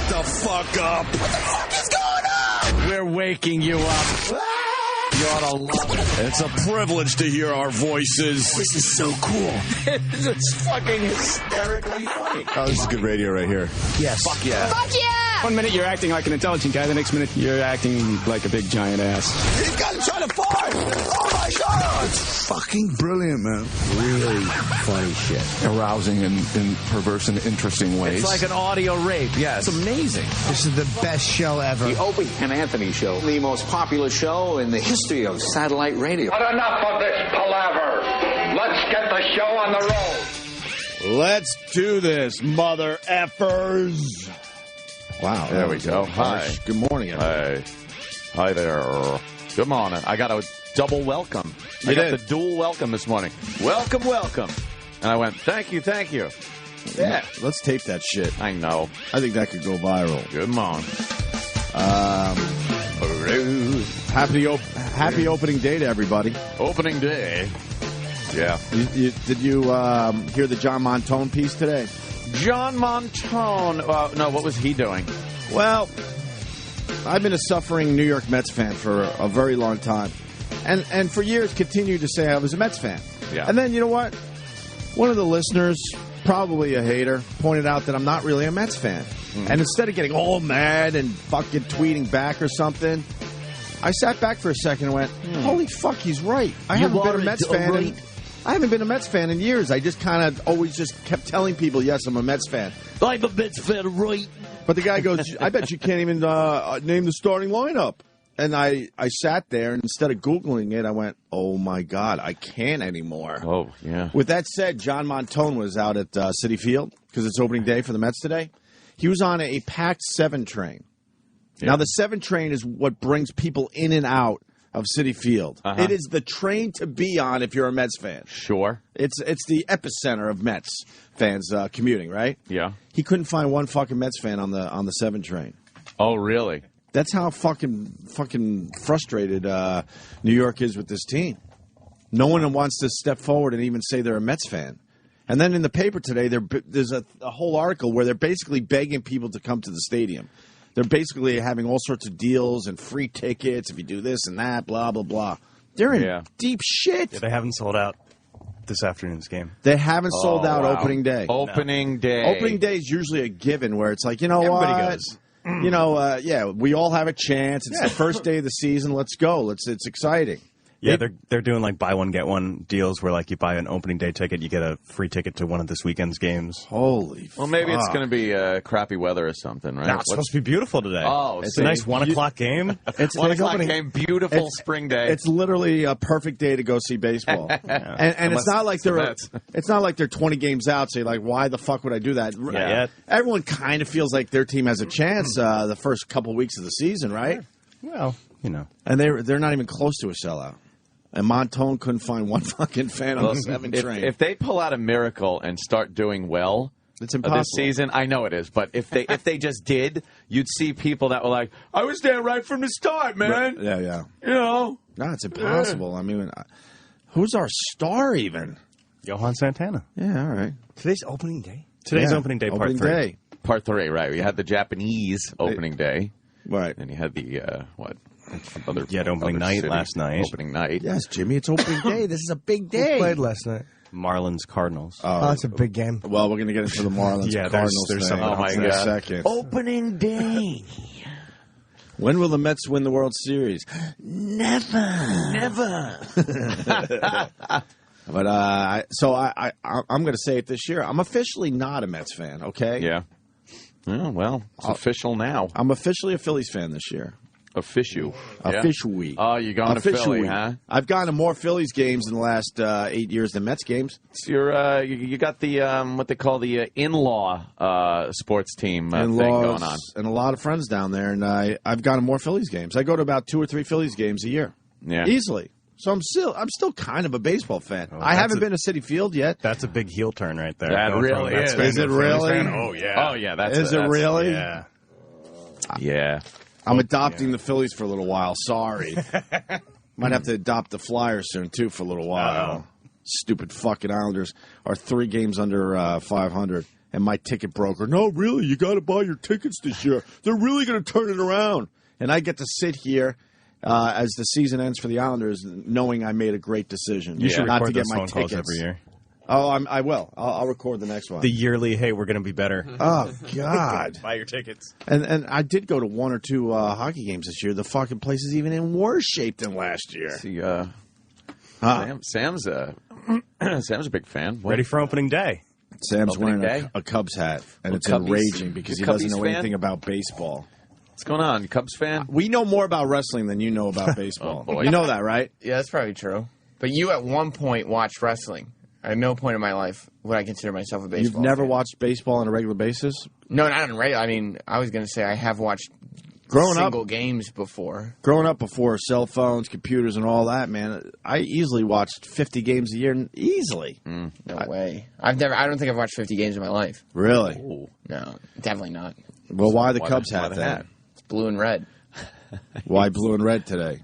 the fuck up. What the fuck is going on? We're waking you up. You ought to love it. It's a privilege to hear our voices. This is so cool. It's fucking hysterically funny. Oh, this is good radio right here. Yes. Fuck yeah. Fuck yeah! 1 minute you're acting like an intelligent guy, the next minute you're acting like a big giant ass. He's got him trying to fart. Oh, my God. It's fucking brilliant, man. Really funny shit. Arousing in perverse and interesting ways. It's like an audio rape. Yeah, it's amazing. This is the best show ever. The Opie and Anthony Show, the most popular show in the history of satellite radio. But enough of this palaver. Let's get the show on the road. Let's do this, mother effers. Wow. There we go. Hi. Good morning, everybody. Hi there. Good morning. I got a double welcome. I got the dual welcome this morning. Welcome, welcome. And I went, thank you, thank you. Yeah. Let's tape that shit. I know. I think that could go viral. Good morning. Happy opening day to everybody. Opening day. Yeah. Did you hear the John Montone piece today? John Montone. No, what was he doing? Well, I've been a suffering New York Mets fan for a very long time. And for years continued to say I was a Mets fan. Yeah. And then, you know what? One of the listeners, probably a hater, pointed out that I'm not really a Mets fan. And instead of getting all mad and fucking tweeting back or something, I sat back for a second and went, holy fuck, he's right. I haven't been a Mets fan. I haven't been a Mets fan in years. I just kind of always just kept telling people, yes, I'm a Mets fan. I'm a Mets fan, right? But the guy goes, I bet you can't even name the starting lineup. And I sat there, and instead of Googling it, I went, oh, my God, I can't anymore. Oh, yeah. With that said, John Montone was out at Citi Field because it's opening day for the Mets today. He was on a packed 7 train. Yeah. Now, the 7 train is what brings people in and out of Citi Field. Uh-huh. It is the train to be on if you're a Mets fan. Sure. It's the epicenter of Mets fans commuting, right? Yeah. He couldn't find one fucking Mets fan on the 7 train. Oh, really? That's how fucking frustrated New York is with this team. No one wants to step forward and even say they're a Mets fan. And then in the paper today, there's a whole article where they're basically begging people to come to the stadium. They're basically having all sorts of deals and free tickets if you do this and that, blah, blah, blah. They're in deep shit. Yeah, they haven't sold out this afternoon's game. They haven't sold out opening day. Opening day. Opening day is usually a given where it's like, you know Everybody what? goes. You know, we all have a chance. It's the first day of the season. Let's go. It's exciting. Yeah, they're doing like buy one, get one deals where like you buy an opening day ticket, you get a free ticket to one of this weekend's games. Holy fuck. Well, maybe it's going to be crappy weather or something, right? No, it's supposed to be beautiful today. Oh, it's a nice 1 o'clock game. It's 1 o'clock game, beautiful spring day. It's literally a perfect day to go see baseball. And it's not like they're 20 games out, so you're like, why the fuck would I do that? Yeah. Everyone kind of feels like their team has a chance the first couple weeks of the season, right? Well, you know. And they're not even close to a sellout. And Montone couldn't find one fucking fan on the 7 train. If they pull out a miracle and start doing well it's impossible. This season, I know it is, but if they just did, you'd see people that were like, I was there right from the start, man. Yeah. You know? No, it's impossible. I mean, who's our star even? Johan Santana. Yeah, all right. Today's opening day? Today's opening day, part 3. Part 3, right. We had the Japanese opening day. Right. And you had the, opening night last night. Opening night. Yes, Jimmy, it's opening day. This is a big day. Who played last night? Marlins Cardinals. Oh, that's a big game. Well, we're going to get into the Marlins Cardinals there's thing in a second. Opening day. When will the Mets win the World Series? Never. But I'm going to say it this year. I'm officially not a Mets fan. Okay. Yeah. Well, it's official now. I'm officially a Phillies fan this year. Officially. Oh, you're going to Philly, huh? I've gone to more Phillies games in the last 8 years than Mets games. So you got the what they call the in-law sports team thing going on, and a lot of friends down there. And I've gone to more Phillies games. I go to about 2 or 3 Phillies games a year, easily. So I'm still kind of a baseball fan. I haven't been to Citi Field yet. That's a big heel turn right there. That really is. Is it really? Oh yeah. Oh yeah. Is it really? Yeah. Yeah. I'm adopting the Phillies for a little while. Sorry. Might have to adopt the Flyers soon, too, for a little while. Stupid fucking Islanders are 3 games under 500. And my ticket broker, no, really, you got to buy your tickets this year. They're really going to turn it around. And I get to sit here as the season ends for the Islanders, knowing I made a great decision. You should not record to get those my phone tickets calls every year. Oh, I will. I'll record the next one. The yearly, hey, we're going to be better. Oh, God. Buy your tickets. And I did go to 1 or 2 hockey games this year. The fucking place is even in worse shape than last year. See, Sam's a big fan. Ready for opening day. Sam's Opening wearing day? a Cubs hat, and it's Cubbies- enraging because he Cubbies doesn't know fan? anything about baseball. What's going on? You Cubs fan? We know more about wrestling than you know about baseball. Oh, boy. You know that, right? Yeah, that's probably true. But you at one point watched wrestling. At no point in my life would I consider myself a baseball You've never fan. watched baseball on a regular basis? No, not on radio. I mean, I was going to say I have watched single games before. Growing up before cell phones, computers, and all that, man, I easily watched 50 games a year. Easily. No way. I don't think I've watched 50 games in my life. Really? Ooh. No, definitely not. Well, why the Why Cubs the- why hat the then? hat? It's blue and red. Why blue and red today?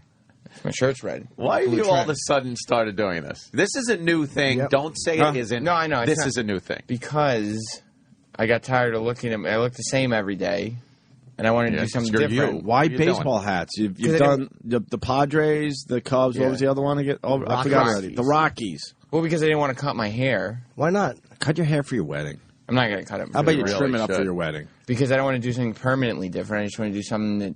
My shirt's red. Why have Blue you all trend. of a sudden started doing this? This is a new thing. Yep. Don't say Huh? it isn't. No, I know, it's This not. is a new thing. Because I got tired of looking at I look the same every day, and I wanted to Yeah, do something 'cause you're different. you. Why What are you baseball hats? You've 'Cause I done the Padres, the Cubs. Yeah. What was the other one again? Oh, I forgot already. Rockies. The Rockies. Well, because I didn't want to cut my hair. Why not? Cut your hair for your wedding. I'm not going to cut it. How about you really trim it up for should. your wedding? Because I don't want to do something permanently different. I just want to do something that,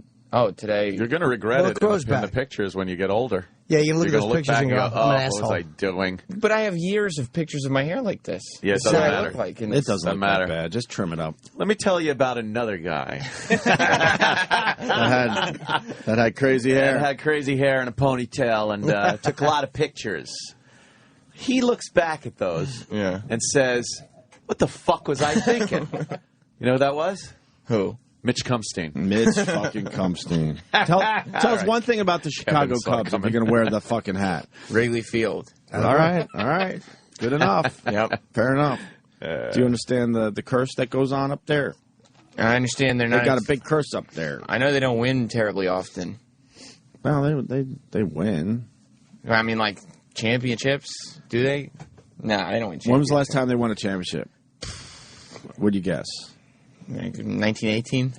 today. You're going to regret Well, it it grows in the back. pictures when you get older. Yeah, you can look You're at those gonna pictures back and go, oh, I'm an what asshole. was I doing? But I have years of pictures of my hair like this. Yeah, it This is doesn't what I matter. look like. And It doesn't look matter. that bad. Just trim it up. Let me tell you about another guy That had crazy hair. that had crazy hair and a ponytail and took a lot of pictures. He looks back at those and says, what the fuck was I thinking? You know who that was? Who? Mitch Kumstein. Mitch fucking Kumstein. Tell us one thing about the Chicago Kevin saw it Cubs if coming. you're going to wear the fucking hat. Wrigley Field. All right. Good enough. Yep. Fair enough. Do you understand the curse that goes on up there? I understand they're They not. got a big curse up there. I know they don't win terribly often. Well, they win. I mean, like championships. Do they? Nah, they don't win championships. When was the last time they won a championship? What'd you guess? 1918.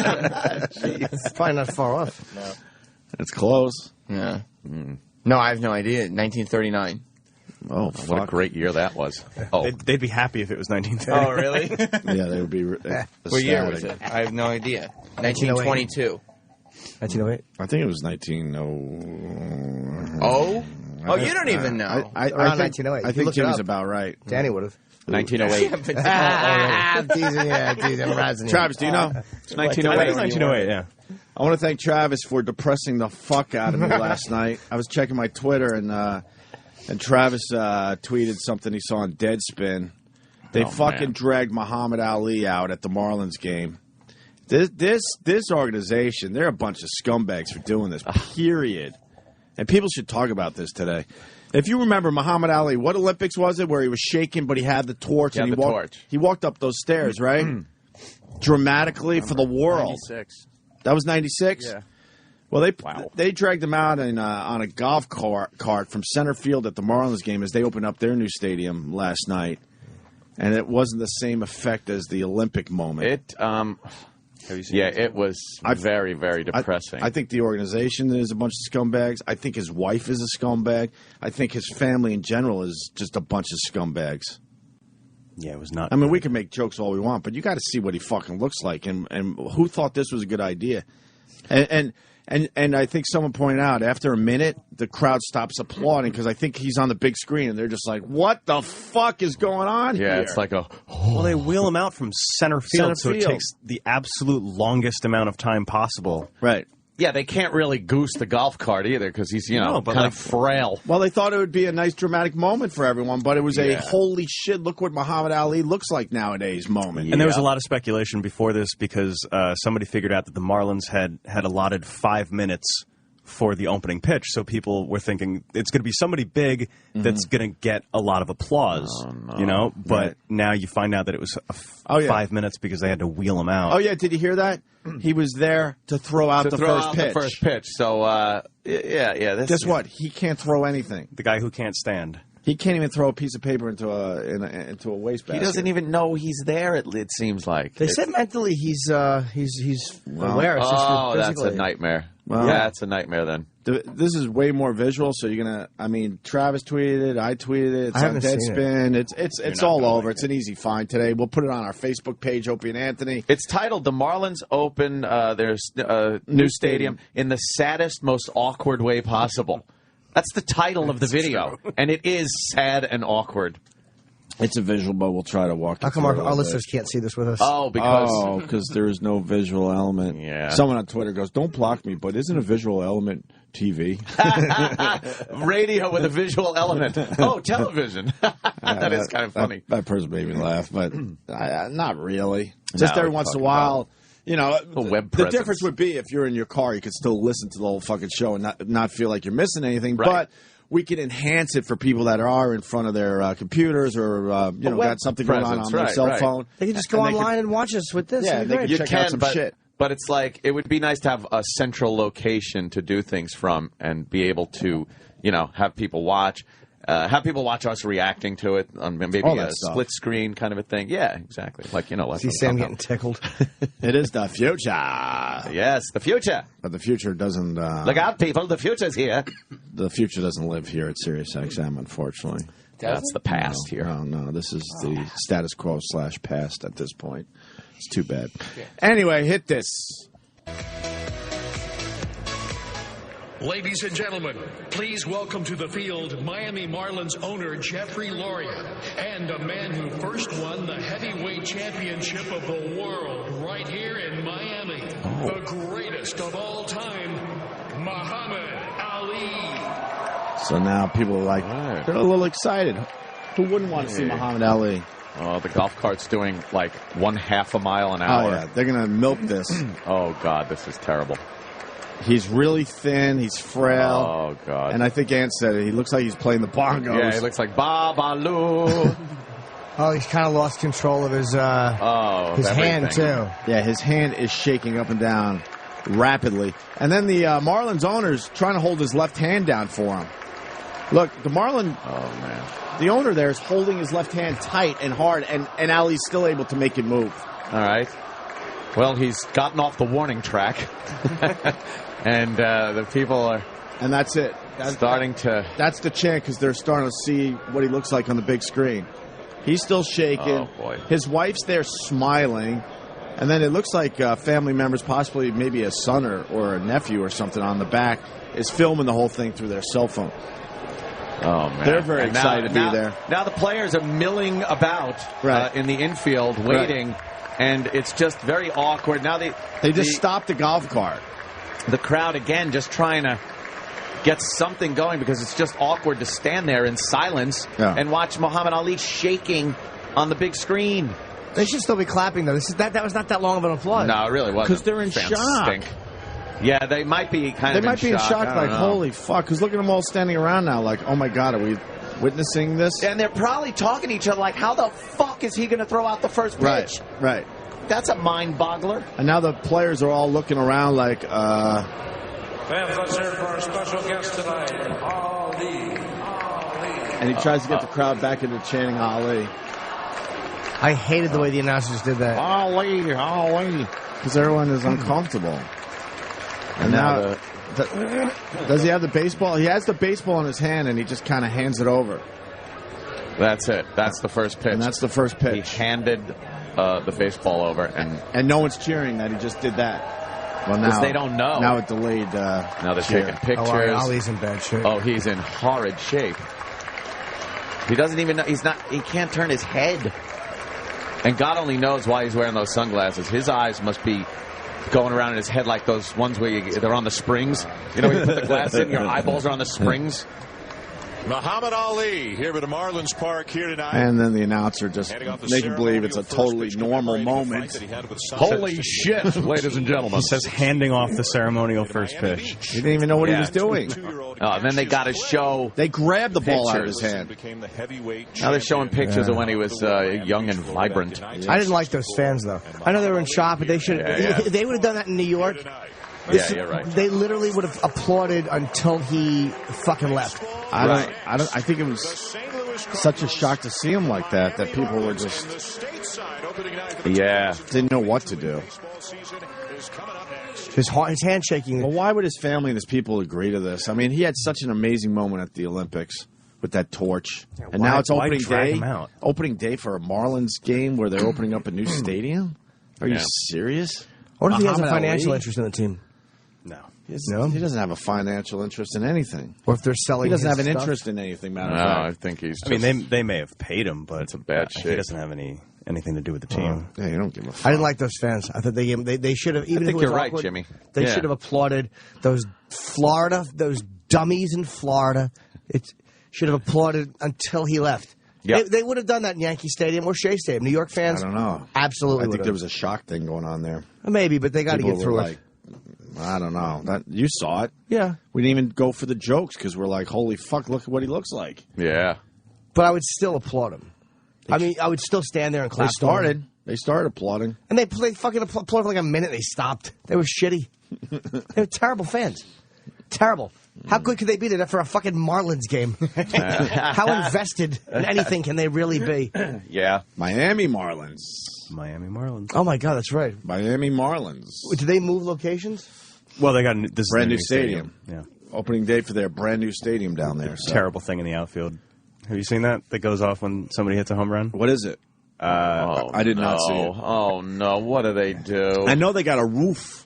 It's probably not far off. It's close. Yeah. No, I have no idea. 1939. Oh, What a fuck. great year that was. Oh, They'd be happy if it was 1930. Oh, really? Yeah, they would be What year was it? I have no idea. 1922. 1908. I think it was 1900. Oh? Oh, you don't even know. I Around think, 1908. I You think look it Jimmy's up. about right. Danny would have. 1908. I'm teasing you. I'm razzing you. Travis, do you know? It's I think 1908. it's 1908, yeah. I want to thank Travis for depressing the fuck out of me last night. I was checking my Twitter and Travis tweeted something he saw on Deadspin. They fucking dragged Muhammad Ali out at the Marlins game. This organization, they're a bunch of scumbags for doing this. Period. And people should talk about this today. If you remember Muhammad Ali, what Olympics was it where he was shaking but he had the torch He had and the torch. he walked up those stairs, right? Dramatically for the world. 96. That was 96? Yeah. Well, they dragged him out on a golf cart from center field at the Marlins game as they opened up their new stadium last night. And it wasn't the same effect as the Olympic moment. It was very, very depressing. I think the organization is a bunch of scumbags. I think his wife is a scumbag. I think his family in general is just a bunch of scumbags. Yeah, it was not. I mean, we can make jokes all we want, but you got to see what he fucking looks like. And who thought this was a good idea? And I think someone pointed out after a minute, the crowd stops applauding because I think he's on the big screen and they're just like, "What the fuck is going on here?" Yeah, it's like a. Well, they wheel him out from center field, so it field. takes the absolute longest amount of time possible. Right. Yeah, they can't really goose the golf cart either because he's, No, but kind like- of frail. Well, they thought it would be a nice dramatic moment for everyone, but it was a Yeah. holy shit, look what Muhammad Ali looks like nowadays moment. And there was a lot of speculation before this because somebody figured out that the Marlins had allotted 5 minutes for the opening pitch, so people were thinking it's going to be somebody big that's going to get a lot of applause, you know. But Right. now you find out that it was 5 minutes because they had to wheel him out. Oh, yeah, did you hear that? He was there to throw out To the throw first out pitch. the first pitch. So, yeah. Guess what? He can't throw anything. The guy who can't stand. He can't even throw a piece of paper into a wastebasket. He doesn't even know he's there. It seems like They said mentally he's aware. It's just oh, that's physically a nightmare. Well, yeah, it's a nightmare then. This is way more visual, so you're gonna. I mean, Travis tweeted it. I tweeted it. It's I on haven't seen Deadspin. It's all over. It's an easy find today. We'll put it on our Facebook page, Opie and Anthony. It's titled "The Marlins Open their new stadium in the saddest, most awkward way possible." That's the title of the video, and it is sad and awkward. It's a visual, but we'll try to walk. How come our listeners can't see this with us? Oh, because there is no visual element. Yeah. Someone on Twitter goes, "Don't block me," but isn't a visual element TV? Radio with a visual element. Oh, television. That is kind of funny. That person made me laugh, but not really. Just every once in a while. You know, the difference would be if you're in your car, you could still listen to the whole fucking show and not feel like you're missing anything. Right. But we can enhance it for people that are in front of their computers or got something going on their cell phone. They can just go online and watch us with this. Yeah, they can check out some shit. But it's like it would be nice to have a central location to do things from and be able to, have people watch. Have people watch us reacting to it on maybe a split screen kind of a thing. Yeah, exactly. Like, See Sam getting tickled. It is the future. Yes, the future. But the future doesn't... Look out, people. The future's here. The future doesn't live here at SiriusXM, unfortunately. That's the past here. Oh, no. This is the status quo / past at this point. It's too bad. Anyway, hit this. Ladies and gentlemen, please welcome to the field Miami Marlins owner Jeffrey Loria and a man who first won the heavyweight championship of the world right here in Miami. The greatest of all time, Muhammad Ali. So now people are like, they're a little excited. Who wouldn't want to see Muhammad Ali? Oh, the golf cart's doing like 1/2 a mile an hour. Oh, yeah. They're going to milk this. Oh, God, this is terrible. He's really thin. He's frail. Oh, God. And I think Ant said it. He looks like he's playing the bongos. Yeah, he looks like Babalu. Oh, he's kind of lost control of his hand, too. Yeah, his hand is shaking up and down rapidly. And then the Marlins owner's trying to hold his left hand down for him. Look, the owner there is holding his left hand tight and hard, and Ali's still able to make it move. All right. Well, he's gotten off the warning track. And the people are... And that's it. Starting to... That's the chant, because they're starting to see what he looks like on the big screen. He's still shaking. Oh, boy. His wife's there smiling. And then it looks like family members, possibly maybe a son or a nephew or something on the back, is filming the whole thing through their cell phone. Oh, man. They're very excited to be there. Now the players are milling about in the infield, waiting, and it's just very awkward. Now they just stopped the golf cart. The crowd, again, just trying to get something going because it's just awkward to stand there in silence and watch Muhammad Ali shaking on the big screen. They should still be clapping, though. That was not that long of an applause. No, it really wasn't. Because they're in shock. Stink. Yeah, they might be kind of in shock. They might be in shock, like, holy fuck. Because look at them all standing around now, like, oh, my God, are we witnessing this? And they're probably talking to each other like, how the fuck is he going to throw out the first pitch? Right. That's a mind-boggler. And now the players are all looking around like, Fans, let's hear for our special guest tonight, Ali. And he tries to get the crowd back into chanting Ali. I hated the way the announcers did that. Ali. Because everyone is uncomfortable. And now, does he have the baseball? He has the baseball in his hand, and he just kind of hands it over. That's it. That's the first pitch. And that's the first pitch. He handed the baseball over, and no one's cheering that he just did that. Well, now they don't know. Now it delayed. Now they're taking pictures. Oh, Ali's in bad shape. Oh, he's in horrid shape. He doesn't even know. He can't turn his head. And God only knows why he's wearing those sunglasses. His eyes must be going around in his head like those ones where they're on the springs. You know, when you put the glass in, your eyeballs are on the springs. Muhammad Ali here at the Marlins Park here tonight. And then the announcer just making believe it's a totally normal moment. Holy shit, ladies and gentlemen. He says handing off the ceremonial first pitch. He didn't even know what he was doing. And then they got to show They grabbed the ball out of his hand. Now they're showing pictures of when he was young and vibrant. I didn't like those fans, though. I know they were in shock, but they should. They would have done that in New York. You're right. They literally would have applauded until he fucking left. I think it was such a shock to see him like that people were just didn't know what to do. His handshaking. Well, why would his family and his people agree to this? I mean, he had such an amazing moment at the Olympics with that torch, and now it's opening day. Opening day for a Marlins game where they're opening up a new stadium. Are you serious? What if he has a financial interest in the team? No. He doesn't have a financial interest in anything. Or if they're selling, he doesn't have an stuff? interest in anything. Matter of No, fact. I think he's. I mean, they may have paid him, but it's a bad shape. He doesn't have anything to do with the team. Yeah, you don't give a fuck. I didn't like those fans. I thought they should have. Even I think if it was you're right, awkward, Jimmy. They should have applauded those dummies in Florida. It should have applauded until he left. Yep. They would have done that in Yankee Stadium or Shea Stadium. New York fans, I don't know. Absolutely, I think there was a shock thing going on there. Maybe, but they got to get through it. I don't know. You saw it. Yeah. We didn't even go for the jokes because we're like, holy fuck, look at what he looks like. Yeah. But I would still applaud him. I mean, I would still stand there and clap. They started applauding. And they fucking applauded for like a minute. They stopped. They were shitty. They were terrible fans. Terrible. How good could they be there for a fucking Marlins game? How invested in anything can they really be? Yeah. Miami Marlins. Oh, my God, that's right. Miami Marlins. Did they move locations? Well, they got this brand new stadium. Yeah. Opening day for their brand new stadium down there. So. Terrible thing in the outfield. Have you seen that goes off when somebody hits a home run? What is it? I did not see it. Oh, no. What do they do? I know they got a roof.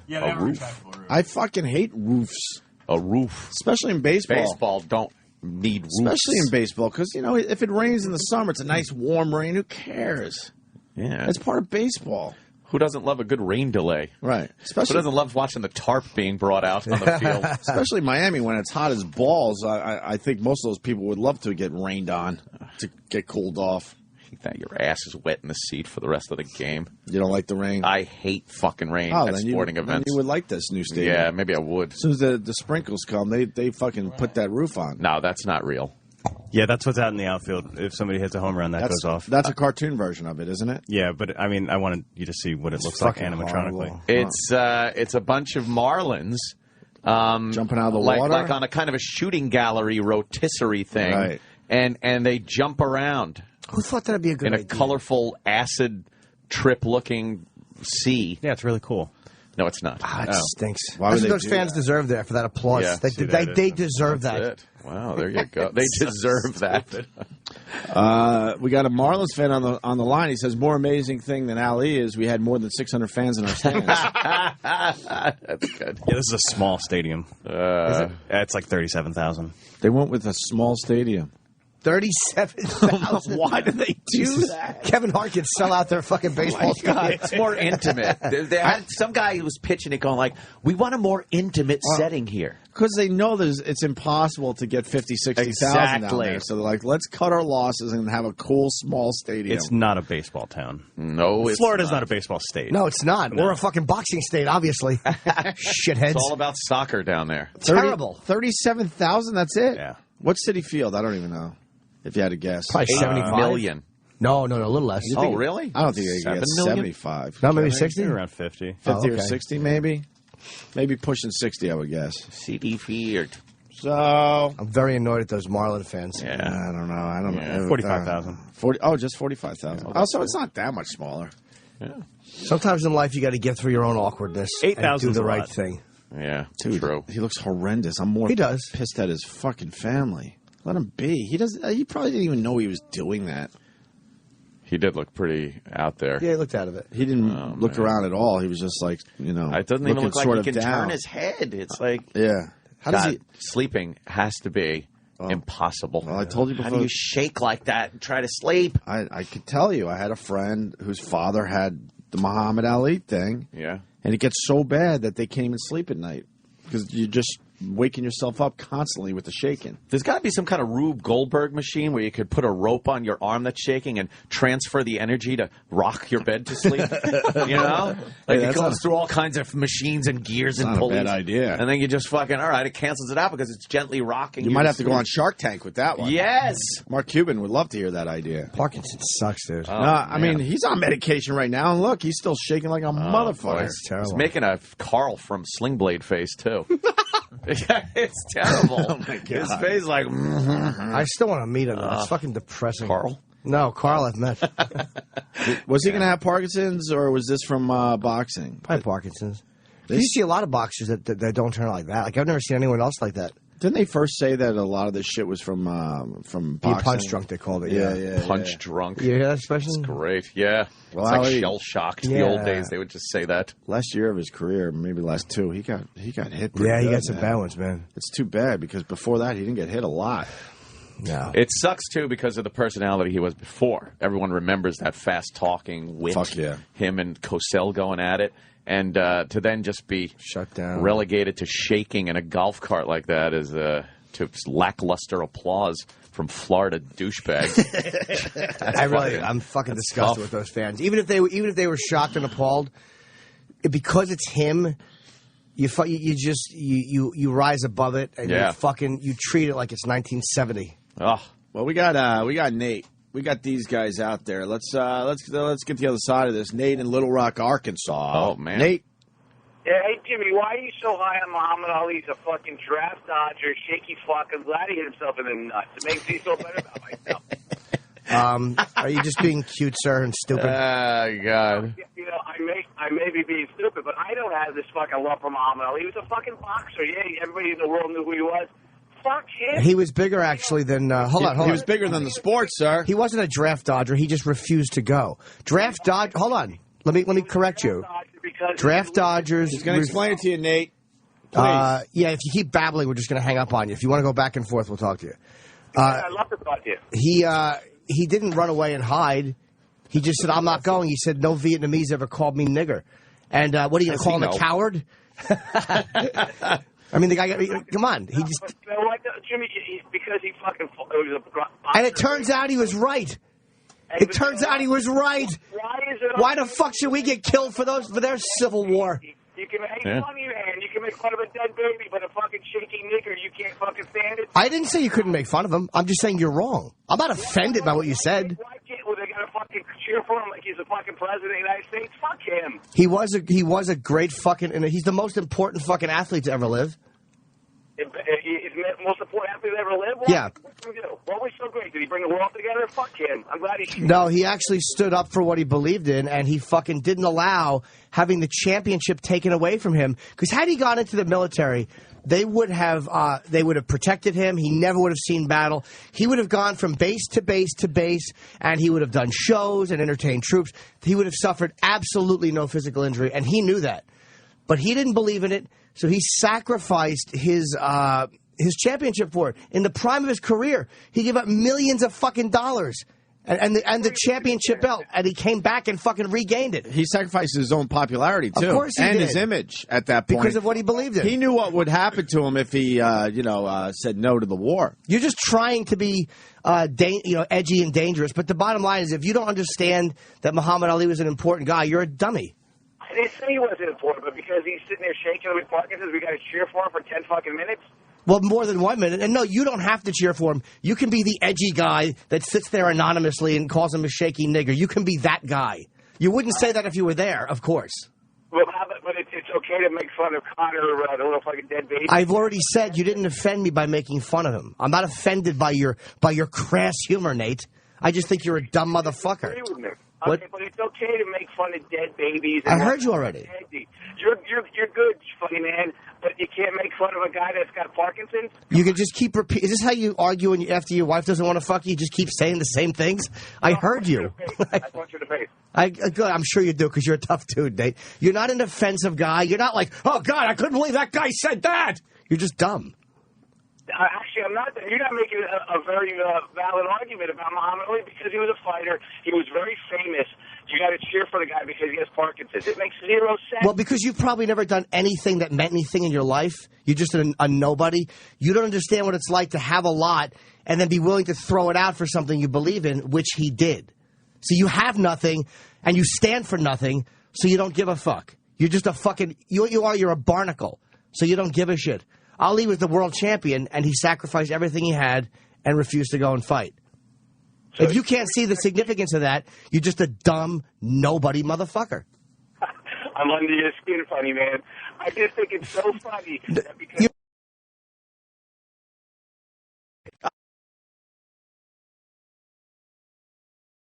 Yeah, a roof. I fucking hate roofs. A roof. Especially in baseball. Baseball don't need roofs. Especially in baseball, because, if it rains in the summer, it's a nice warm rain. Who cares? Yeah. It's part of baseball. Who doesn't love a good rain delay? Right. Who doesn't love watching the tarp being brought out on the field? Especially Miami when it's hot as balls. I think most of those people would love to get rained on to get cooled off. That your ass is wet in the seat for the rest of the game. You don't like the rain? I hate fucking rain at sporting events. Then you would like this new stadium. Yeah, maybe I would. As soon as the sprinkles come, they fucking put that roof on. No, that's not real. Yeah, that's what's out in the outfield. If somebody hits a home run, goes off. That's a cartoon version of it, isn't it? Yeah, but I mean, I wanted you to see what it looks like animatronically. Horrible. It's a bunch of Marlins jumping out of the water, like on a kind of a shooting gallery rotisserie thing, right. and they jump around. Who thought that'd be a good idea? In a colorful acid trip-looking sea. Yeah, it's really cool. No, it's not. It stinks. Why That's would what those fans deserve there for that applause. Yeah, they deserve that. It. Wow, there you go. They deserve that. We got a Marlins fan on the line. He says, more amazing thing than Ali is we had more than 600 fans in our stands. That's good. Yeah, this is a small stadium. It's like 37,000. They went with a small stadium. 37,000. Why did they do that? Kevin Hart could sell out their fucking baseball stadium. It's more intimate. They had some guy who was pitching it going like, we want a more intimate setting here. Because they know it's impossible to get 50, 60,000 down there. So they're like, let's cut our losses and have a cool, small stadium. It's not a baseball town. No, it's Florida's not a baseball state. No, it's not. No. We're a fucking boxing state, obviously. Shitheads. It's all about soccer down there. Terrible. 37,000, that's it? Yeah. What's City Field? I don't even know. If you had to guess. Probably 75 million. No, a little less. Oh, really? I don't think they 7 get million? 75. No, maybe 60? Around 50. 50 or 60, maybe? Maybe pushing 60, I would guess. CD Field. So I'm very annoyed at those Marlin fans. Yeah. I don't know. 45,000. 40. Oh, just 45,000. Oh, so it's not that much smaller. Yeah. Sometimes in life you got to get through your own awkwardness 8,000 and do the is a right lot. thing. Yeah, Dude, true. He looks horrendous. I'm more pissed at his fucking family. Let him be. He probably didn't even know he was doing that. He did look pretty out there. Yeah, he looked out of it. He didn't look around at all. He was just like, It doesn't even look like he can down. turn his head. It's like, yeah. How does he? Sleeping has to be impossible. Well, I told you before. How do you shake like that and try to sleep? I could tell you. I had a friend whose father had the Muhammad Ali thing. Yeah. And it gets so bad that they can't even sleep at night because you're just waking yourself up constantly with the shaking. There's got to be some kind of Rube Goldberg machine where you could put a rope on your arm that's shaking and transfer the energy to rock your bed to sleep. You know? Like it goes through all kinds of machines and gears and pulleys. Not a bad idea. And then you just fucking, all right, it cancels it out because it's gently rocking. You might have to go on Shark Tank with that one. Yes. Mark Cuban would love to hear that idea. Parkinson's sucks, dude. I mean, he's on medication right now, and look, he's still shaking like a motherfucker. That's terrible. He's making a Carl from Sling Blade face, too. It's terrible. Oh, my God. His face like... I still want to meet him. It's fucking depressing. Carl? No, Carl I've met. Was he going to have Parkinson's, or was this from boxing? Probably Parkinson's. You see a lot of boxers that don't turn out like that. Like, I've never seen anyone else like that. Didn't they first say that a lot of this shit was from boxing? Being punch drunk, they called it. Yeah. Punch drunk. You hear that expression? It's great. Yeah. Well, it's like shell shocked. Yeah. The old days, they would just say that. Last year of his career, maybe last two, he got hit. Pretty Yeah, he good, got some man. bad ones, man. It's too bad because before that, he didn't get hit a lot. No. It sucks, too, because of the personality he was before. Everyone remembers that fast-talking wit. Fuck yeah. Him and Cosell going at it. And to then just be shut down, relegated to shaking in a golf cart like that is to lackluster applause from Florida douchebags. I'm fucking disgusted with those fans. Even if they were shocked and appalled, because it's him, you rise above it and you treat it like it's 1970. Oh, well, we got Nate. We got these guys out there. Let's get the other side of this. Nate in Little Rock, Arkansas. Oh man, Nate. Yeah, hey Jimmy, why are you so high on Muhammad Ali? He's a fucking draft dodger, shaky fucking glad he hit himself in the nuts. It makes me feel better about myself. Are you just being cute, sir, and stupid? God. You know, I may be being stupid, but I don't have this fucking love for Muhammad Ali. He was a fucking boxer. Yeah, everybody in the world knew who he was. Fuck him. He was bigger, actually, than... Hold on. He was bigger than the sport, sir. He wasn't a draft dodger. He just refused to go. Draft dodge... Hold on. Let me correct you. Draft dodgers... He's going to explain it to you, Nate. Yeah, if you keep babbling, we're just going to hang up on you. If you want to go back and forth, we'll talk to you. I'd love to talk to you. He didn't run away and hide. He just said, I'm not going. He said, no Vietnamese ever called me nigger. And what are you going to call him, a coward? I mean, the guy, come on. He just. You know what, Jimmy? Because he fucking. And it turns out he was right. It turns out he was right. Why the fuck should we get killed for their civil war? You can make fun of your hand. You can make fun of a dead baby, but a fucking shaky nigger, you can't fucking stand it. I didn't say you couldn't make fun of him. I'm just saying you're wrong. I'm not offended by what you said. Why can't they gotta fucking cheer for him like he's the fucking president of the United States? Fuck him. He was a great fucking, and he's the most important fucking athlete to ever live. He's the most important athlete to ever live? Yeah. What did he do? What was so great? Did he bring the world together? Fuck him. I'm glad he... No, he actually stood up for what he believed in, and he fucking didn't allow having the championship taken away from him. Because had he gone into the military, they would have protected him. He never would have seen battle. He would have gone from base to base to base, and he would have done shows and entertained troops. He would have suffered absolutely no physical injury, and he knew that. But he didn't believe in it, so he sacrificed his championship for it. In the prime of his career, he gave up millions of fucking dollars and the championship belt, and he came back and fucking regained it. He sacrificed his own popularity, too. Of course he and did. his image at that point. Because of what he believed in. He knew what would happen to him if he, said no to the war. You're just trying to be edgy and dangerous, but the bottom line is if you don't understand that Muhammad Ali was an important guy, you're a dummy. I didn't say he wasn't important, but because he's sitting there shaking with Parkinson's, we got to cheer for him for 10 fucking minutes? Well, more than 1 minute. And no, you don't have to cheer for him. You can be the edgy guy that sits there anonymously and calls him a shaky nigger. You can be that guy. You wouldn't say that if you were there, of course. Well, but it's okay to make fun of Connor, the little fucking dead baby. I've already said you didn't offend me by making fun of him. I'm not offended by your crass humor, Nate. I just think you're a dumb motherfucker. I agree with me. What? Okay, but it's okay to make fun of dead babies. I heard you already. You're good, fucking man, but you can't make fun of a guy that's got Parkinson's? You can just keep repeating. Is this how you argue after your wife doesn't want to fuck you? You just keep saying the same things? I heard you. I want you to face. Good. I'm sure you do because you're a tough dude, Nate. You're not an offensive guy. You're not like, oh, God, I couldn't believe that guy said that. You're just dumb. Actually, I'm not. You're not making a very valid argument about Muhammad Ali because he was a fighter. He was very famous. You got to cheer for the guy because he has Parkinson's. It makes zero sense. Well, because you've probably never done anything that meant anything in your life. You're just a nobody. You don't understand what it's like to have a lot and then be willing to throw it out for something you believe in, which he did. So you have nothing and you stand for nothing, so you don't give a fuck. You're just a fucking... You're a barnacle, so you don't give a shit. Ali was the world champion, and he sacrificed everything he had and refused to go and fight. So if you can't see the significance of that, you're just a dumb, nobody motherfucker. I'm under your skin, funny man. I just think it's so funny that because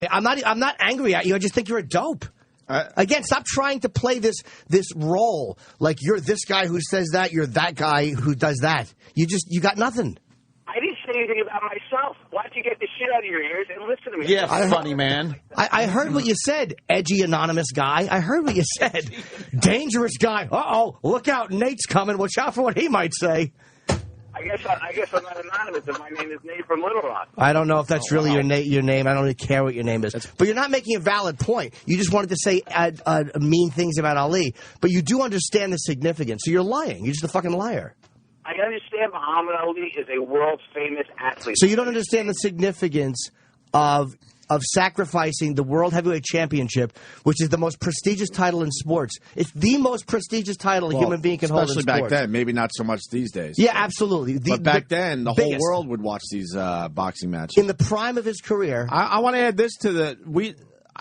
I'm not angry at you. I just think you're a dope. Again, stop trying to play this role like you're this guy who says that, you're that guy who does that. You got nothing. I didn't say anything about myself. Why don't you get the shit out of your ears and listen to me? Yeah, funny man. I heard what you said, edgy anonymous guy. I heard what you said. Dangerous guy. Uh-oh, look out, Nate's coming. Watch out for what he might say. I guess I'm not anonymous if my name is Nate from Little Rock. I don't know if that's really your name. I don't really care what your name is. But you're not making a valid point. You just wanted to say mean things about Ali. But you do understand the significance. So you're lying. You're just a fucking liar. I understand Muhammad Ali is a world-famous athlete. So you don't understand the significance of sacrificing the World Heavyweight Championship, which is the most prestigious title in sports. It's the most prestigious title a human being can hold in sports. Especially back then. Maybe not so much these days. Yeah, absolutely. But back then, the whole world would watch these boxing matches. In the prime of his career. I want to add this to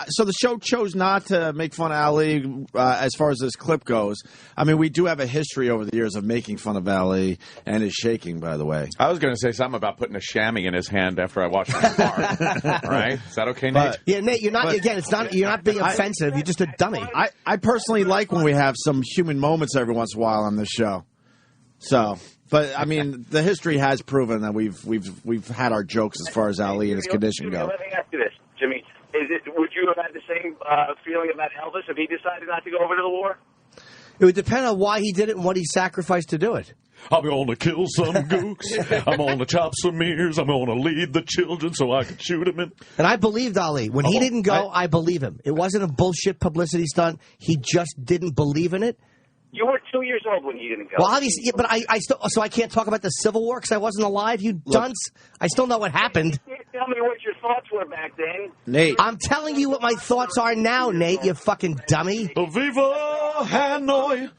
so the show chose not to make fun of Ali as far as this clip goes. I mean, we do have a history over the years of making fun of Ali and his shaking, by the way. I was going to say something about putting a chamois in his hand after I watched him spar. Right? Is that okay, Nate? Yeah, Nate, you're not. Again, it's not. You're not being offensive. You're just a dummy. I personally like when we have some human moments every once in a while on this show. So. But I mean, the history has proven that we've had our jokes as far as Ali and his condition go. Let me ask you this, Jimmy. Would you have had the same feeling about Elvis if he decided not to go over to the war? It would depend on why he did it and what he sacrificed to do it. I'm going to kill some gooks. I'm going to chop some ears. I'm going to lead the children so I can shoot them in. And I believed Ali. When he didn't go, I believe him. It wasn't a bullshit publicity stunt. He just didn't believe in it. You were 2 years old when you didn't go. Well, obviously, yeah, but I still, so I can't talk about the Civil War because I wasn't alive, you dunce. I still know what happened. You can't tell me what your thoughts were back then. Nate. I'm telling you what my thoughts are now, Nate, you fucking dummy. Viva Hanoi.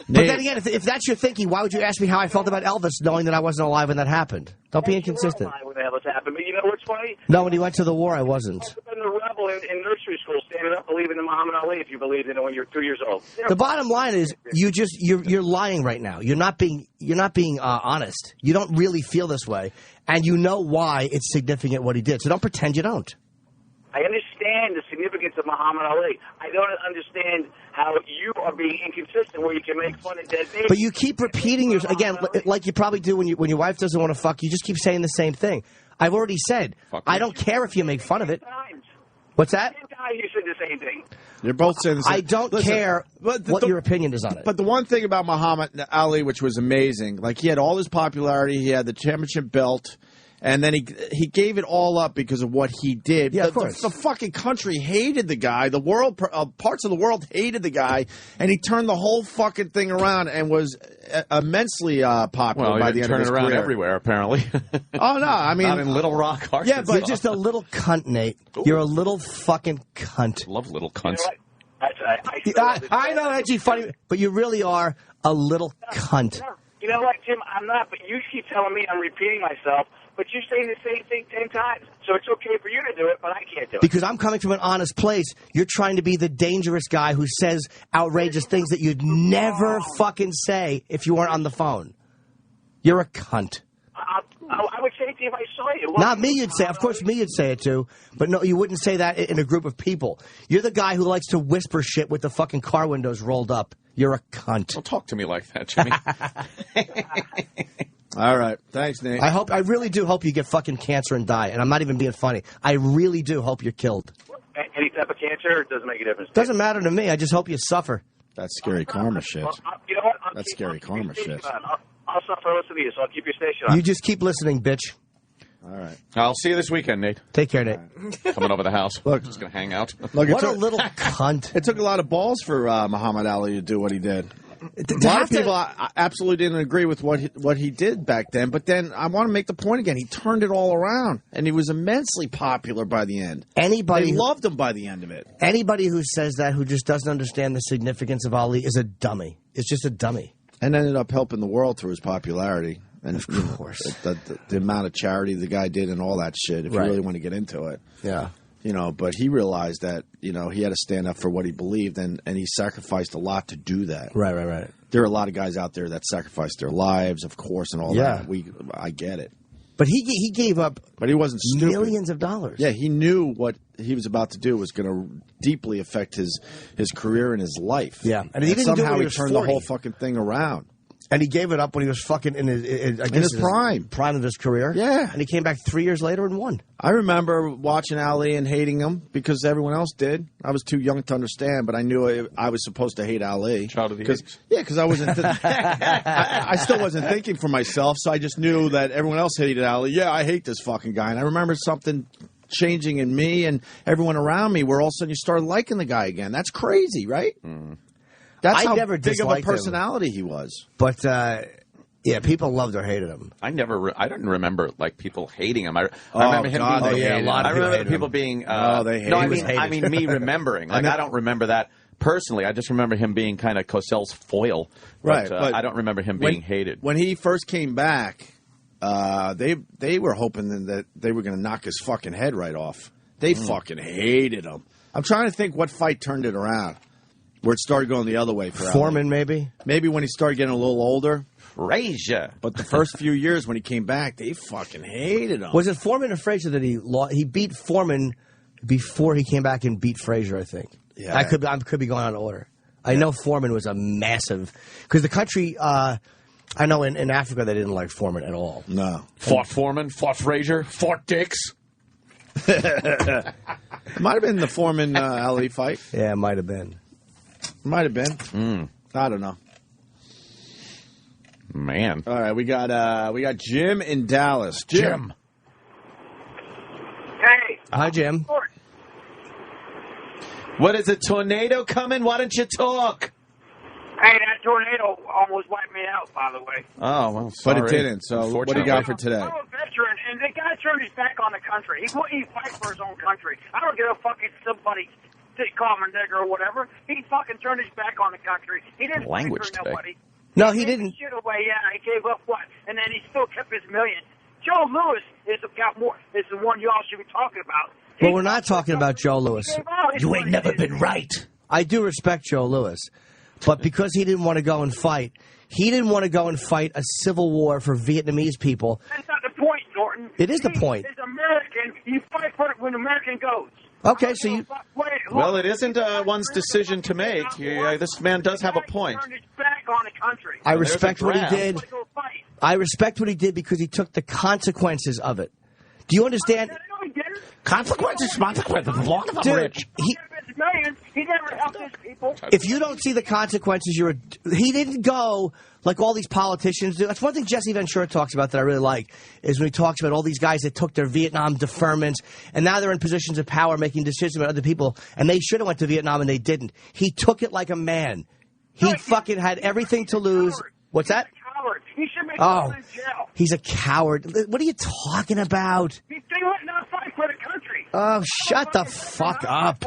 But then again, if that's your thinking, why would you ask me how I felt about Elvis knowing that I wasn't alive when that happened? Don't be inconsistent. You were alive when Elvis happened, but you know what's funny? No, when he went to the war, I wasn't. You would have been the rebel in nursery school standing up believing in Muhammad Ali if you believed in it when you were 2 years old. The bottom line is you're lying right now. You're not being honest. You don't really feel this way, and you know why it's significant what he did. So don't pretend you don't. I understand the significance of Muhammad Ali. I don't understand how you are being inconsistent where you can make fun of dead babies. But you keep repeating yourself, again, like you probably do when your wife doesn't want to fuck, you just keep saying the same thing. I've already said, I don't care if you make fun of it. What's that? 10 times you said the same thing. You're both saying the same. I don't care what your opinion is on it. But the one thing about Muhammad Ali, which was amazing, like he had all his popularity, he had the championship belt, and then he gave it all up because of what he did. Yeah, of course. The fucking country hated the guy. The world, parts of the world hated the guy, and he turned the whole fucking thing around and was immensely popular by the end of his career. Turn it around everywhere, apparently. Oh no, I mean not in Little Rock, Arkansas. Yeah, but you're just a little cunt, Nate. You're a little fucking cunt. Love little cunts. You know I know that's funny, but you really are a little cunt. You know what, Jim? I'm not, but you keep telling me I'm repeating myself. But you're saying the same thing 10 times. So it's okay for you to do it, but I can't do it. Because I'm coming from an honest place. You're trying to be the dangerous guy who says outrageous things that you'd never fucking say if you weren't on the phone. You're a cunt. I would say it to you if I saw you. Not me, you'd say. Of course, me, you'd say it too. But no, you wouldn't say that in a group of people. You're the guy who likes to whisper shit with the fucking car windows rolled up. You're a cunt. Don't talk to me like that, Jimmy. All right. Thanks, Nate. I really do hope you get fucking cancer and die. And I'm not even being funny. I really do hope you're killed. Any type of cancer, it doesn't make a difference. Doesn't matter to me. I just hope you suffer. That's scary karma shit. You know what? That's scary karma shit. I'll suffer listening to you, so I'll keep your station on. You just keep listening, bitch. All right. I'll see you this weekend, Nate. Take care, Nate. Coming over the house. Look, just going to hang out. Look, what a little cunt. It took a lot of balls for Muhammad Ali to do what he did. A lot of people absolutely didn't agree with what he did back then, but then I want to make the point again. He turned it all around, and he was immensely popular by the end. They loved him by the end of it. Anybody who says that, who just doesn't understand the significance of Ali, is a dummy. It's just a dummy. And ended up helping the world through his popularity. And of course. The amount of charity the guy did and all that shit, if you really want to get into it. Yeah. You know, but he realized that, you know, he had to stand up for what he believed, and he sacrificed a lot to do that. Right. There are a lot of guys out there that sacrificed their lives, of course, and all that. I get it. But he gave up. But he wasn't stupid. Millions of dollars. Yeah, he knew what he was about to do was going to deeply affect his career and his life. Yeah, and he didn't do it somehow when he he was turned 40. the whole fucking thing around. And he gave it up when he was fucking in his prime of his career. Yeah. And he came back 3 years later and won. I remember watching Ali and hating him because everyone else did. I was too young to understand, but I knew I was supposed to hate Ali. Child of the 80s. Yeah, because I wasn't. I still wasn't thinking for myself, so I just knew that everyone else hated Ali. Yeah, I hate this fucking guy. And I remember something changing in me and everyone around me where all of a sudden you started liking the guy again. That's crazy, right? Mm. That's I how never big of a disliked him. personality he was. But, yeah, people loved or hated him. I don't remember like people hating him. I remember him God, being. they hated him. I remember people being. they hated him. I mean me remembering. Like I don't remember that personally. I just remember him being kind of Cosell's foil. Right, But I don't remember him being hated. When he first came back, they were hoping that they were going to knock his fucking head right off. They fucking hated him. I'm trying to think what fight turned it around, where it started going the other way for Foreman, Ali. maybe? Maybe when he started getting a little older. Frazier. But the first few years when he came back, they fucking hated him. Was it Foreman or Frazier that he beat Foreman before he came back and beat Frazier, I think. Yeah. I could be going out of order. I know Foreman was a massive – because the country I know in Africa they didn't like Foreman at all. No. Fought Foreman, fought Frazier, fought Dix. It might have been the Foreman Ali fight. Yeah, it might have been. Might have been. I don't know. Man. All right, we got Jim in Dallas. Jim. Hey. Hi, Jim. What is a tornado coming? Why don't you talk? Hey, that tornado almost wiped me out, by the way. Oh, well, sorry. But it didn't, so what do you got for today? I'm a veteran, and the guy turned his back on the country. He wouldn't fight for his own country. I don't give a fuck if somebody call him a nigger or whatever. He fucking turned his back on the country. He didn't Language fight for nobody. No, he didn't. Shit away, yeah. He gave up what? And then he still kept his millions. Joe Louis is the one y'all should be talking about. Well, we're not talking about Joe Louis. You ain't never been right. I do respect Joe Louis, but because he didn't want to go and fight, he didn't want to go and fight a civil war for Vietnamese people. That's not the point, Norton. It is the point. He's American. You fight for it when American goes. Okay, so you... Well, it isn't one's decision to make. This man does have a point. Turned his back on the country. I respect what he draft. did. I respect what he did because he took the consequences of it. Do you understand? Consequences, belong to the Dude, rich. He never helped his people. If you don't see the consequences, he didn't go like all these politicians do. That's one thing Jesse Ventura talks about that I really like, is when he talks about all these guys that took their Vietnam deferments and now they're in positions of power making decisions about other people, and they should have went to Vietnam and they didn't. He took it like a man. He fucking had everything to lose. What's that? He should make Oh, in jail. he's a coward. What are you talking about? He would not fight for the country. Oh, shut the fuck up.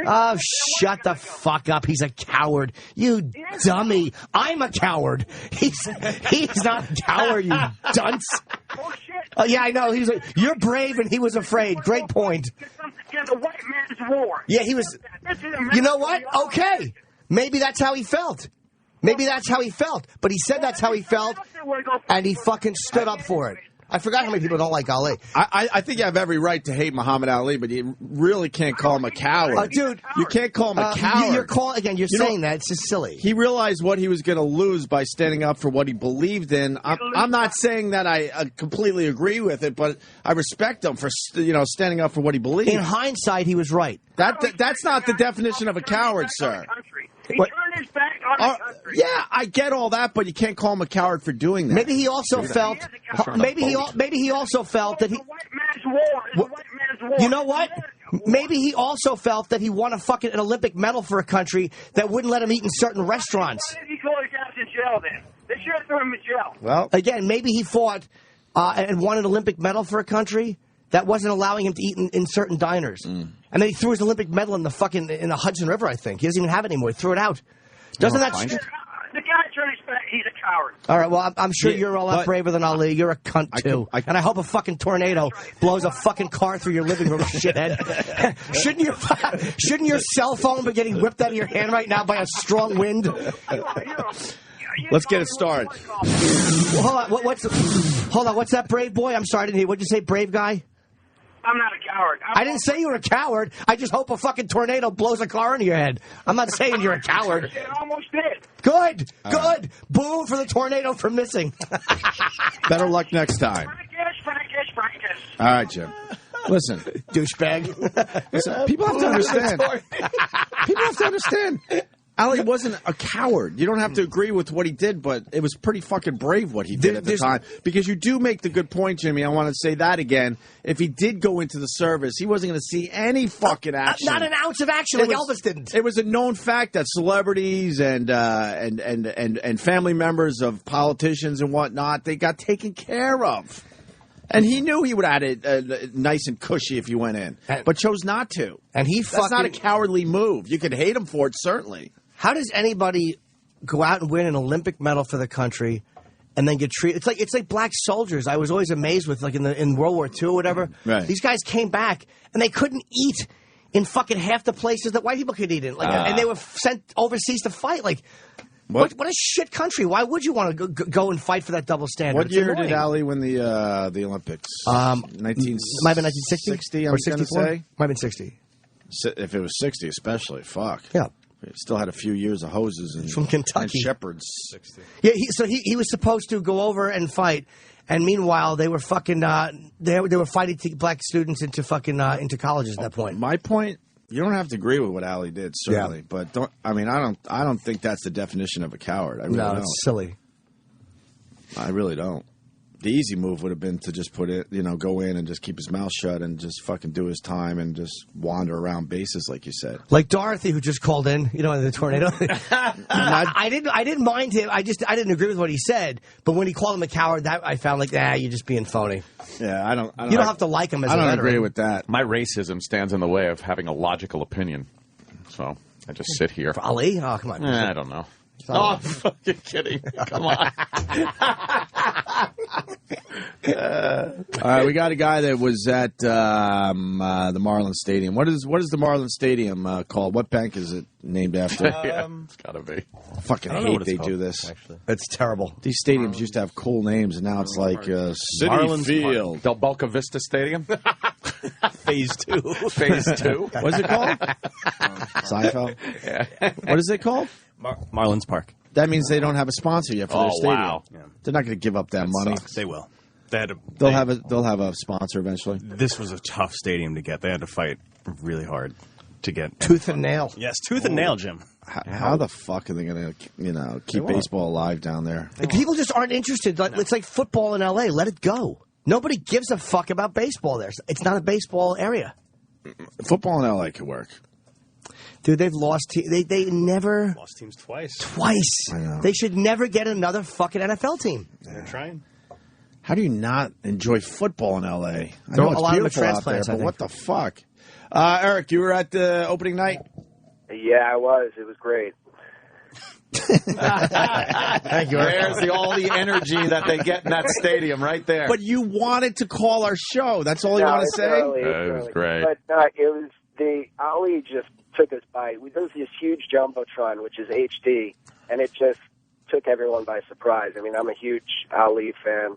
Oh, shut the fuck up. He's a coward. You dummy. I'm a coward. He's not a coward, you dunce. Oh, yeah, I know. He was like, you're brave and he was afraid. Great point. The white man's war. Yeah, he was. You know what? Okay. Maybe that's how he felt. Maybe that's how he felt. But he said that's how he felt, and he fucking stood up for it. I forgot how many people don't like Ali. I think you have every right to hate Muhammad Ali, but you really can't call him a coward. Dude, you can't call him a coward. You're saying that. It's just silly. He realized what he was going to lose by standing up for what he believed in. I'm not saying that I completely agree with it, but I respect him for standing up for what he believed. In hindsight, he was right. That's not the definition of a coward, sir. He turned his back on the country. Yeah, I get all that, but you can't call him a coward for doing that. Maybe he also felt. Maybe he also felt that he. The white man's war is the white man's war. You know what? Maybe he also felt that he won an Olympic medal for a country that wouldn't let him eat in certain restaurants. Why did he go his ass in jail then? They should have thrown him in jail. Well, again, maybe he fought and won an Olympic medal for a country that wasn't allowing him to eat in certain diners. And then he threw his Olympic medal in the Hudson River, I think. He doesn't even have it anymore. He threw it out. Doesn't that... The guy turned his back. He's a coward. All right, well, I'm sure you're a lot braver than Ali. You're a cunt, too. And I hope a fucking tornado blows a fucking car through your living room, shithead. Shouldn't your cell phone be getting whipped out of your hand right now by a strong wind? Let's get it started. Well, hold on. Hold on, what's that, brave boy? I'm sorry, I didn't hear. What'd you say, brave guy? I'm not a coward. I didn't say you were a coward. I just hope a fucking tornado blows a car into your head. I'm not saying you're a coward. It almost did. Good. Boo for the tornado for missing. Better luck next time. Frankish. All right, Jim. Listen. Douchebag. Listen, people have to understand. People have to understand. Ali wasn't a coward. You don't have to agree with what he did, but it was pretty fucking brave what he did at the time. Because you do make the good point, Jimmy. I want to say that again. If he did go into the service, he wasn't going to see any fucking action. Not an ounce of action like Elvis didn't. It was a known fact that celebrities and family members of politicians and whatnot, they got taken care of. And he knew he would add it nice and cushy if he went in, but chose not to. And that's not a cowardly move. You could hate him for it, certainly. How does anybody go out and win an Olympic medal for the country and then get treated? It's like black soldiers. I was always amazed with, like in World War II or whatever. Right. These guys came back and they couldn't eat in fucking half the places that white people could eat in. And they were sent overseas to fight. Like, what a shit country. Why would you want to go and fight for that double standard? What year did Ali win the Olympics? Might have been 1960? 60, or 64? Might have been 60. If it was 60 especially, fuck. Yeah. We still had a few years of hoses and from Kentucky and shepherds. 60. Yeah, so he was supposed to go over and fight, and meanwhile they were fucking they were fighting black students into fucking into colleges at that point. My point, you don't have to agree with what Ali did, certainly, but I don't think that's the definition of a coward. I really don't. It's silly. I really don't. The easy move would have been to just put it, go in and just keep his mouth shut and just fucking do his time and just wander around bases, like you said. Like Dorothy, who just called in, in the tornado. I didn't mind him. I didn't agree with what he said. But when he called him a coward, that I found like, you're just being phony. Yeah, I don't. You don't have to like him as a veteran. I don't agree with that. My racism stands in the way of having a logical opinion, so I just sit here. For Ali? Oh, come on. I don't know. Oh, I'm fucking kidding. Come on. All right, we got a guy that was at the Marlins Stadium. What is the Marlins Stadium called? What bank is it named after? It's got to be. I fucking hate they do this. Actually. It's terrible. These stadiums used to have cool names, and now it's like City Marlins Field. Del Boca Vista Stadium? Phase 2. Phase 2. What's it called? Seinfeld? Yeah. What is it called? Marlins Park. That means they don't have a sponsor yet for their stadium. Wow. Yeah. They're not going to give up that money. Sucks. They will. They'll have a sponsor eventually. This was a tough stadium to get. They had to fight really hard to get tooth and nail. Yes, tooth and nail, Jim. How the fuck are they going to keep baseball alive down there? People just aren't interested. It's like football in L.A. Let it go. Nobody gives a fuck about baseball there. It's not a baseball area. Football in L.A. could work. Dude, they've lost. They never lost teams twice. Twice. I know. They should never get another fucking NFL team. They're trying. How do you not enjoy football in L.A.? I There know are it's a lot of beautiful out there, transplants, I but think. what the fuck? Eric, you were at the opening night? Yeah, I was. It was great. Thank you. There's all the energy that they get in that stadium right there. But you wanted to call our show. That's all you want to say? It was great. But it was Ali just took us by. There was this huge Jumbotron, which is HD, and it just took everyone by surprise. I mean, I'm a huge Ali fan.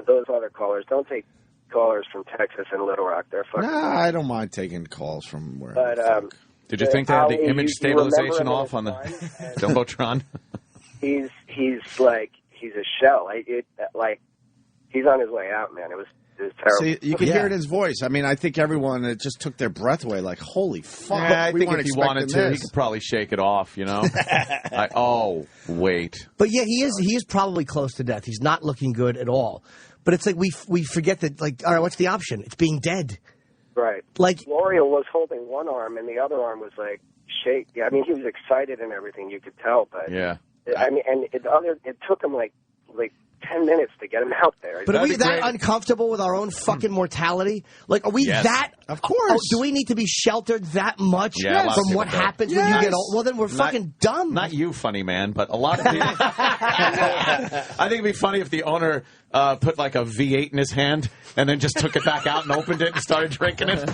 Those other callers, don't take callers from Texas and Little Rock. They're fucking. Nah, I don't mind taking calls from where. But did you think they had the Ali, image you remember stabilization him off on the Jumbotron? he's a shell. He's on his way out, man. It was terrible. See, you can hear it in his voice. I mean, I think everyone, it just took their breath away. Like, holy fuck. Yeah, I we think weren't if he wanted expecting to, he this. could probably shake it off, Wait. But yeah, he is probably close to death. He's not looking good at all. But it's like we forget that, like, all right, what's the option? It's being dead. Right. Like Gloria was holding one arm and the other arm was like shake. Yeah, I mean, he was excited and everything. You could tell, but yeah. I mean, and it took him like 10 minutes to get him out there. But are we that uncomfortable with our own fucking mortality? Like, are we that? Of course. Do we need to be sheltered that much from what happens when you get old? Well, then we're fucking dumb. Not you, funny man, but a lot of people. I think it'd be funny if the owner put like a V8 in his hand and then just took it back out and opened it and started drinking it.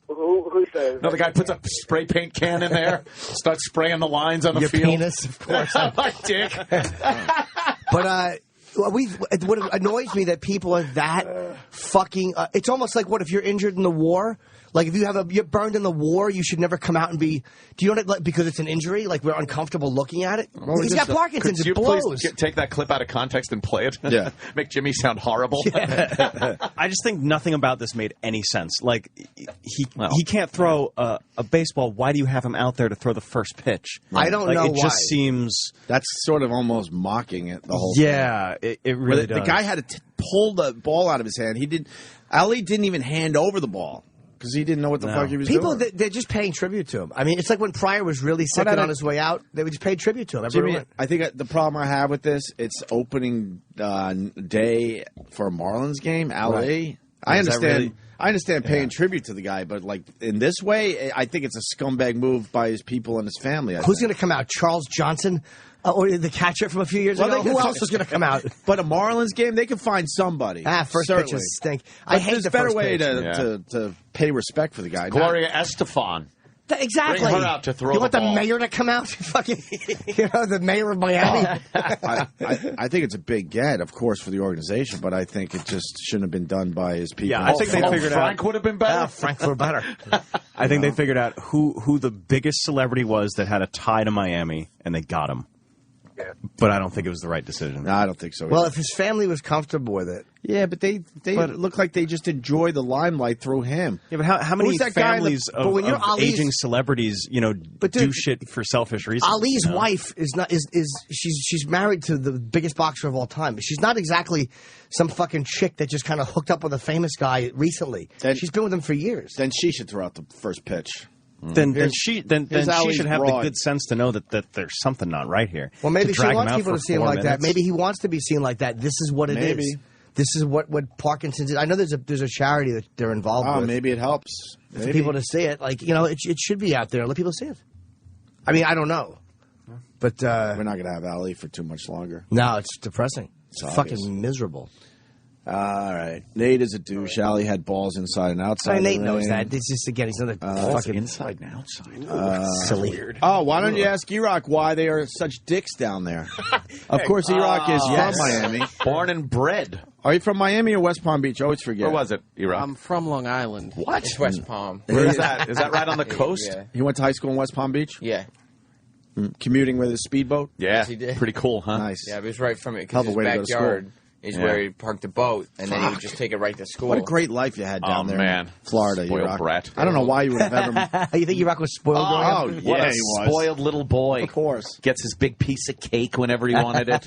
Who says? Another guy puts a spray paint can in there, starts spraying the lines on the Your field. penis, of course. My dick. But what annoys me that people are that fucking. It's almost like what if you're injured in the war. Like, if you're burned in the war, you should never come out and be. Do you know what? Because it's an injury, like we're uncomfortable looking at it. Well, he's got Parkinson's. Could you it blows. please take that clip out of context and play it? Yeah. Make Jimmy sound horrible. Yeah. I just think nothing about this made any sense. Like, he can't throw a baseball. Why do you have him out there to throw the first pitch? I don't know It why. just seems. That's sort of almost mocking it. The whole Yeah, thing. It really does. The guy had to pull the ball out of his hand. Ali didn't even hand over the ball. Because he didn't know what the fuck he was doing. People, they're just paying tribute to him. I mean, it's like when Pryor was really sick and on his way out, they would just pay tribute to him. Jimmy, I think the problem I have with this, it's opening day for a Marlins game, Ali. Right. I understand paying tribute to the guy, but like in this way, I think it's a scumbag move by his people and his family. Who's going to come out? Charles Johnson? Or the catcher from a few years ago? Who else is going to come out? But a Marlins game, they can find somebody. First pitches stink. I hate the first pitch. There's a better way to pay respect for the guy. Gloria Estefan. Exactly. Bring her out to throw you want the ball. mayor to come out? Fucking, the mayor of Miami. I think it's a big get, of course, for the organization, but I think it just shouldn't have been done by his people. Yeah, I think they figured out. Frank would have been better. Frank would have been better. I think they figured out who the biggest celebrity was that had a tie to Miami, and they got him. Yeah. But I don't think it was the right decision. No, I don't think so. Well, if his family was comfortable with it. Yeah, but they look like they just enjoy the limelight through him. Yeah, but how many families of aging celebrities, do shit for selfish reasons? Ali's wife is she's married to the biggest boxer of all time. She's not exactly some fucking chick that just kind of hooked up with a famous guy recently. She's been with him for years. Then she should throw out the first pitch. Then she should have the good sense to know that there's something not right here. Well, maybe she wants people to see him like that. Maybe he wants to be seen like that. This is what it is. This is what Parkinson's is. I know there's a charity that they're involved with. Maybe it helps. For people to see it. Like, it should be out there. Let people see it. I mean, I don't know. But we're not going to have Ali for too much longer. No, it's depressing. It's obvious. Fucking miserable. All right. Nate is a douche. Ali had balls inside and outside. Nate knows that. It's just, again, he's another fucking inside and outside. Silly. Weird. Oh, why don't you ask E-Rock why they are such dicks down there? Of course, E-Rock is from Miami. Born and bred. Are you from Miami or West Palm Beach? I always forget. Where was it, E-Rock? I'm from Long Island. What? It's West Palm. Where is that? Is that right on the coast? Yeah. You went to high school in West Palm Beach? Yeah. Commuting with a speedboat? Yeah. Yes, he did. Pretty cool, huh? Nice. Yeah, it was right from it. Hell Because of a his way to go to school. backyard is where he parked the boat, and then he would just take it right to school. What a great life you had down there in Florida, Spoiled E-Rock. brat. I don't know why you would have ever... You think E-Rock was spoiled growing up? What yeah, a he was. spoiled little boy. Of course. Gets his big piece of cake whenever he wanted it.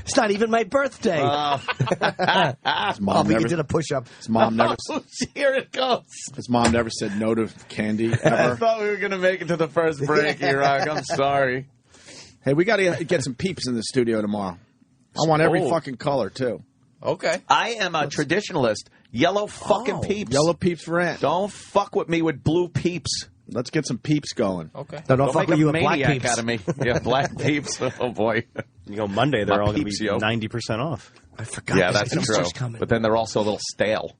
It's not even my birthday. His mom You never, did a push-up. his mom never, Here it goes. his mom never said no to candy, I ever. thought we were going to make it to the first break, E-Rock. I'm sorry. Hey, we got to get some peeps in the studio tomorrow. I want every fucking color, too. Okay. I am a traditionalist. Yellow fucking peeps. Yellow peeps for Ant. Don't fuck with me with blue peeps. Let's get some peeps going. Okay. No, don't fuck make with a you with black maniac peeps. out of me. Yeah, black peeps. Oh, boy. Monday, they're My all going to peeps, be yo. 90% off. I forgot. Yeah, because that's Easter's true. coming. But then they're also a little stale.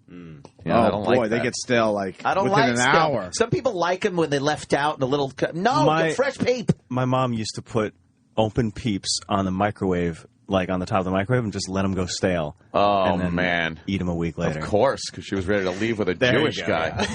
Yeah, I don't boy, like they that. get stale I don't within like an stale. hour. Some people like them when they left out in a little... No, get fresh peep. My mom used to put open peeps on the microwave, like on the top of the microwave, and just let them go stale. Oh, and then man. Eat them a week later. Of course, because she was ready to leave with a There you Jewish go, guy.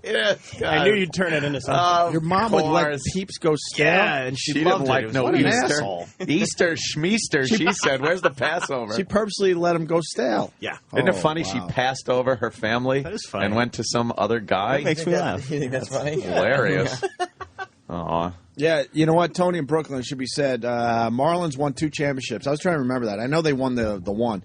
Yes, I knew you'd turn it into something. Your mom would let peeps go stale? Yeah, and She she didn't loved like it. no What an Easter. asshole. Easter schmeaster, she said. Where's the Passover? She purposely let him go stale. Yeah. Isn't it Oh, funny wow. she passed over her family That is funny. and went to some other guy? That makes me laugh. You think that's funny? Hilarious. Aw. Yeah, you know what? Tony in Brooklyn, should be said. Marlins won 2 championships. I was trying to remember that. I know they won the one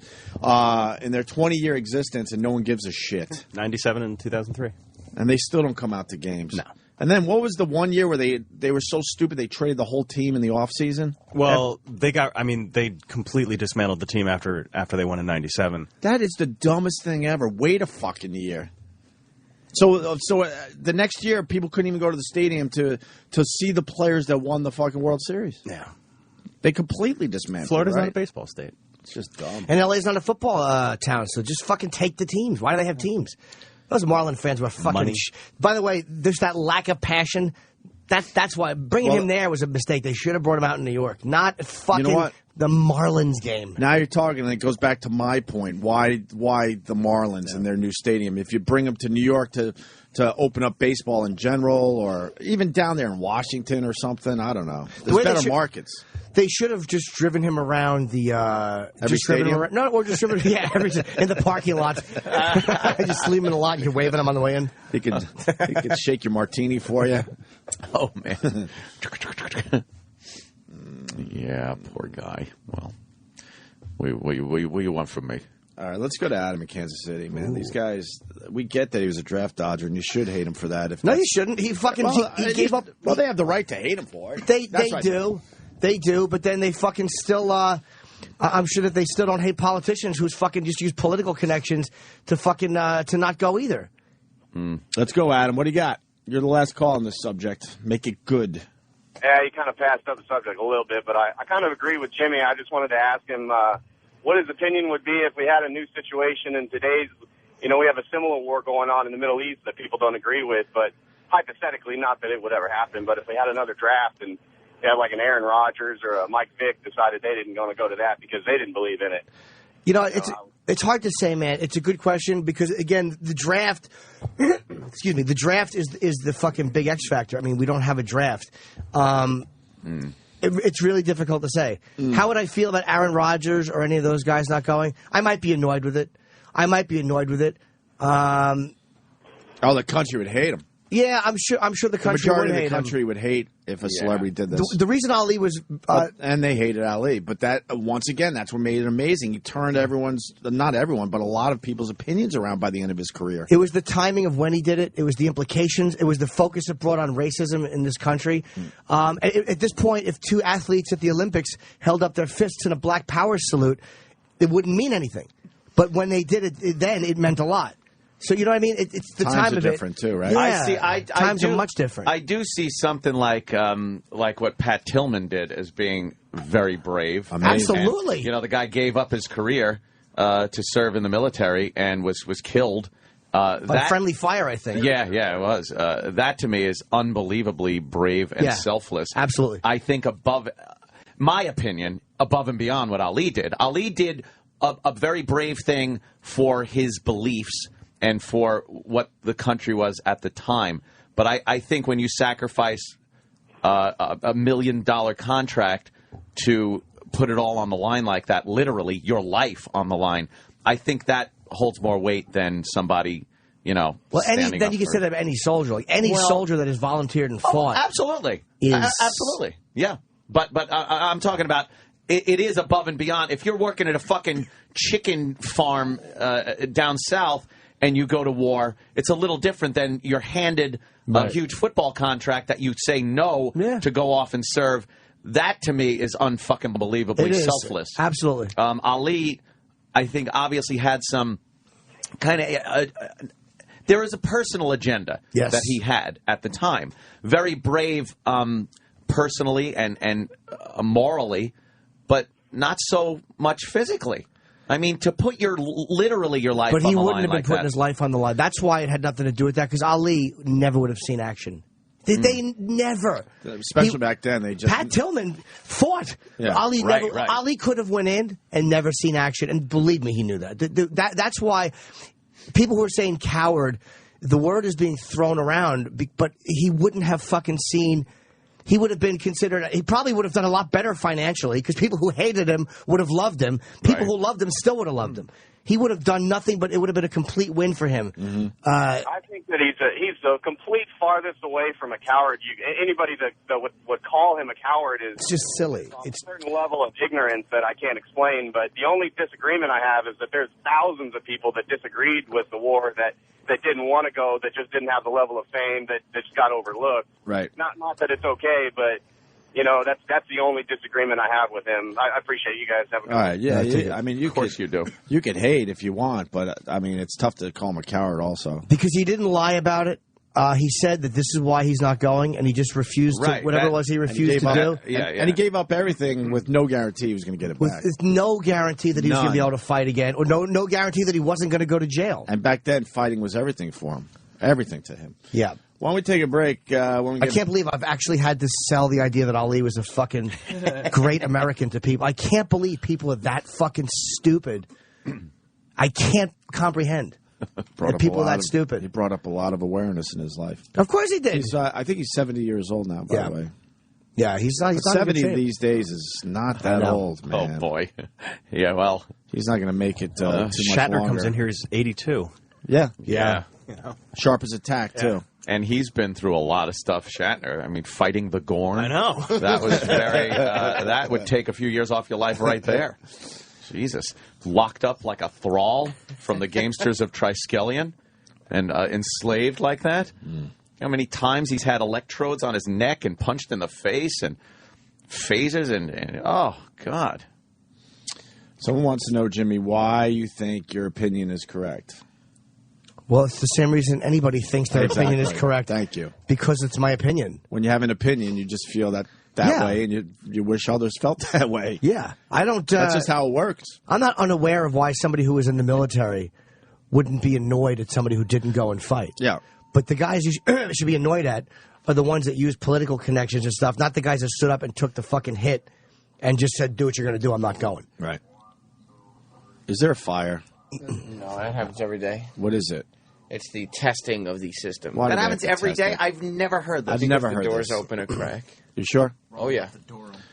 in their 20-year existence, and no one gives a shit. 97 and 2003. And they still don't come out to games. No. And then what was the one year where they were so stupid they traded the whole team in the offseason? Well, they completely dismantled the team after they won in 97. That is the dumbest thing ever. Wait a fucking year. So the next year, people couldn't even go to the stadium to see the players that won the fucking World Series. Yeah. They completely dismantled. Florida's right? not a baseball state. It's just dumb. And LA's not a football town, so just fucking take the teams. Why do they have teams? Those Marlin fans were fucking... Money. By the way, there's that lack of passion. That's why bringing him there was a mistake. They should have brought him out in New York. Not fucking... You know what? The Marlins game. Now you're talking, and it goes back to my point. Why the Marlins and their new stadium? If you bring them to New York to open up baseball in general, or even down there in Washington or something, I don't know. There's better markets. They should have just driven him around the every stadium. Or just driven in the parking lot. Just leave him in the lot. You're waving him on the way in. He could shake your martini for you. Oh man. Yeah, poor guy. Well, what you want from me? All right, let's go to Adam in Kansas City, man. Ooh. These guys, we get that he was a draft dodger, and you should hate him for that. No, you shouldn't. He fucking he gave up. Well, they have the right to hate him for it. They do. They do, but then they fucking still, I'm sure that they still don't hate politicians who's fucking just use political connections to fucking, to not go either. Let's go, Adam. What do you got? You're the last call on this subject. Make it good. Yeah, he kind of passed up the subject a little bit, but I kind of agree with Jimmy. I just wanted to ask him what his opinion would be if we had a new situation in today's, we have a similar war going on in the Middle East that people don't agree with, but hypothetically, not that it would ever happen, but if we had another draft and you had like an Aaron Rodgers or a Mike Vick decided they didn't want to go to that because they didn't believe in it. It's hard to say, man. It's a good question because, again, the draft, excuse me, the draft is the fucking big X factor. I mean, we don't have a draft. It's really difficult to say. How would I feel about Aaron Rodgers or any of those guys not going? I might be annoyed with it. The country would hate him. Yeah, I'm sure the country would hate him. The majority of the country would hate if a celebrity did this. The reason Ali was... and they hated Ali. But that, once again, that's what made it amazing. He turned not everyone, but a lot of people's opinions around by the end of his career. It was the timing of when he did it. It was the implications. It was the focus it brought on racism in this country. At this point, if two athletes at the Olympics held up their fists in a Black Power salute, it wouldn't mean anything. But when they did it then, it meant a lot. So you know what I mean? It's the times time are of it. different too, right? Yeah, times are much different. I do see something like what Pat Tillman did as being very brave. Amazing. Absolutely. And, the guy gave up his career to serve in the military and was killed. By friendly fire, I think. Yeah, it was. That to me is unbelievably brave and selfless. Absolutely. I think my opinion, above and beyond what Ali did. Ali did a very brave thing for his beliefs and for what the country was at the time. But I think when you sacrifice a $1 million contract to put it all on the line like that, literally your life on the line, I think that holds more weight than somebody, then you can say that of any soldier. Like any soldier that has volunteered and fought. Absolutely. Absolutely. Yeah. But I'm talking about it is above and beyond. If you're working at a fucking chicken farm down south and you go to war, it's a little different than you're handed a huge football contract that you say no to go off and serve. That, to me, is unfucking believably selfless. Absolutely. Ali, I think, obviously had some kind of... there is a personal agenda that he had at the time. Very brave personally and morally, but not so much physically. I mean, to put literally your life on the line. But he wouldn't have been like putting his life on the line. That's why it had nothing to do with that, because Ali never would have seen action. They never. Especially back then. Pat Tillman fought. Yeah. Ali could have went in and never seen action. And believe me, he knew that. That's why people who are saying coward, the word is being thrown around, but he wouldn't have fucking seen... He would have been considered... He probably would have done a lot better financially because people who hated him would have loved him. People who loved him still would have loved him. He would have done nothing, but it would have been a complete win for him. Mm-hmm. I think that he's the complete farthest away from a coward. Anybody that would call him a coward is... It's just silly. It's a certain level of ignorance that I can't explain, but the only disagreement I have is that there's thousands of people that disagreed with the war that didn't want to go, that just didn't have the level of fame, that just got overlooked. Right. Not that it's okay, but that's the only disagreement I have with him. I appreciate you guys having. All right, yeah. I mean, of course you do. You could hate if you want, but I mean, it's tough to call him a coward, also. Because he didn't lie about it. He said that this is why he's not going, and he just refused to, whatever it was he refused to do. And he gave up everything with no guarantee he was going to get it back. With no guarantee that he was going to be able to fight again, or no guarantee that he wasn't going to go to jail. And back then, fighting was everything for him. Everything to him. Yeah. Why don't we take a break? I can't believe I've actually had to sell the idea that Ali was a fucking great American to people. I can't believe people are that fucking stupid. I can't comprehend that people are that stupid. He brought up a lot of awareness in his life. Of course he did. I think he's 70 years old now, by the way. Yeah, he's not 70 these days is not that old, man. Oh, boy. Yeah, well. He's not going to make it too much Shatner longer. comes in here, he's 82. Yeah. Yeah. Sharp as a tack, too. And he's been through a lot of stuff, Shatner. I mean, fighting the Gorn. I know. That was very, that would take a few years off your life right there. Jesus. Locked up like a thrall from the gamesters of Triskelion and enslaved like that. How many times he's had electrodes on his neck and punched in the face and phasers and oh, God. Someone wants to know, Jimmy, why you think your opinion is correct. Well, it's the same reason anybody thinks their opinion is correct. Thank you. Because it's my opinion. When you have an opinion, you just feel that way, and you wish others felt that way. Yeah. I don't... That's just how it works. I'm not unaware of why somebody who was in the military wouldn't be annoyed at somebody who didn't go and fight. Yeah. But the guys you should be annoyed at are the ones that use political connections and stuff, not the guys that stood up and took the fucking hit and just said, do what you're going to do, I'm not going. Right. Is there a fire? No, that happens every day. What is it? It's the testing of the system. That happens every day? I've never heard this. I've never heard the doors this. open a crack. You sure? Oh, yeah.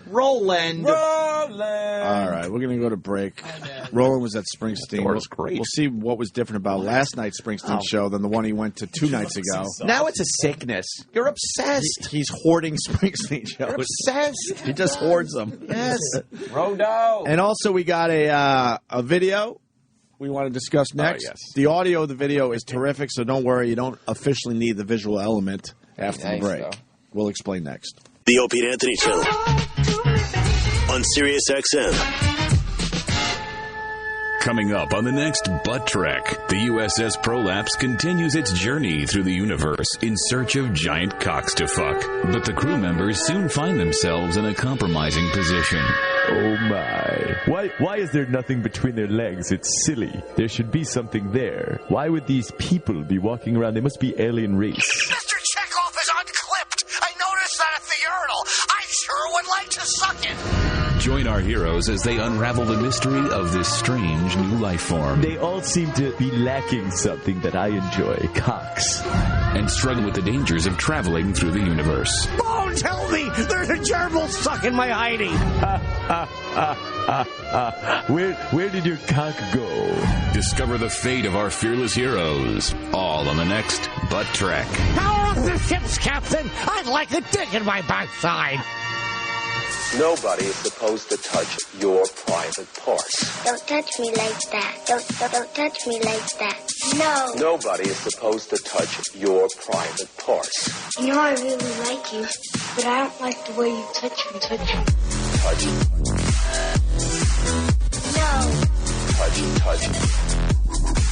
Roland. All right, we're going to go to break. Roland was at Springsteen. That was great. We'll see what was different about last night's Springsteen show than the one he went to 2 nights ago. Now it's a sickness. You're obsessed. He's hoarding Springsteen shows. You're obsessed. He just hoards them. Yes. Rodo. And also we got a video we want to discuss next. yes. The audio of the video is terrific, so don't worry. You don't officially need the visual element after the break. Though. We'll explain next. The Opie and Anthony Show on Sirius XM. Coming up on the next Butt Trek, the USS Prolapse continues its journey through the universe in search of giant cocks to fuck. But the crew members soon find themselves in a compromising position. Oh my. Why is there nothing between their legs? It's silly. There should be something there. Why would these people be walking around? They must be alien race. Mr. Chekhov is unclipped. I noticed that at the urinal. I sure would like to suck it. Join our heroes as they unravel the mystery of this strange new life form. They all seem to be lacking something that I enjoy. Cocks. And struggle with the dangers of traveling through the universe. Oh, tell me! There's a gerbil stuck in my hidey! Where did your cock go? Discover the fate of our fearless heroes. All on the next Butt Trek. Power up the ships, Captain! I'd like a dick in my backside! Nobody is supposed to touch your private parts. Don't touch me like that. Don't touch me like that. No. Nobody is supposed to touch your private parts. You know I really like you, but I don't like the way you touch me. Touch. No. Touch.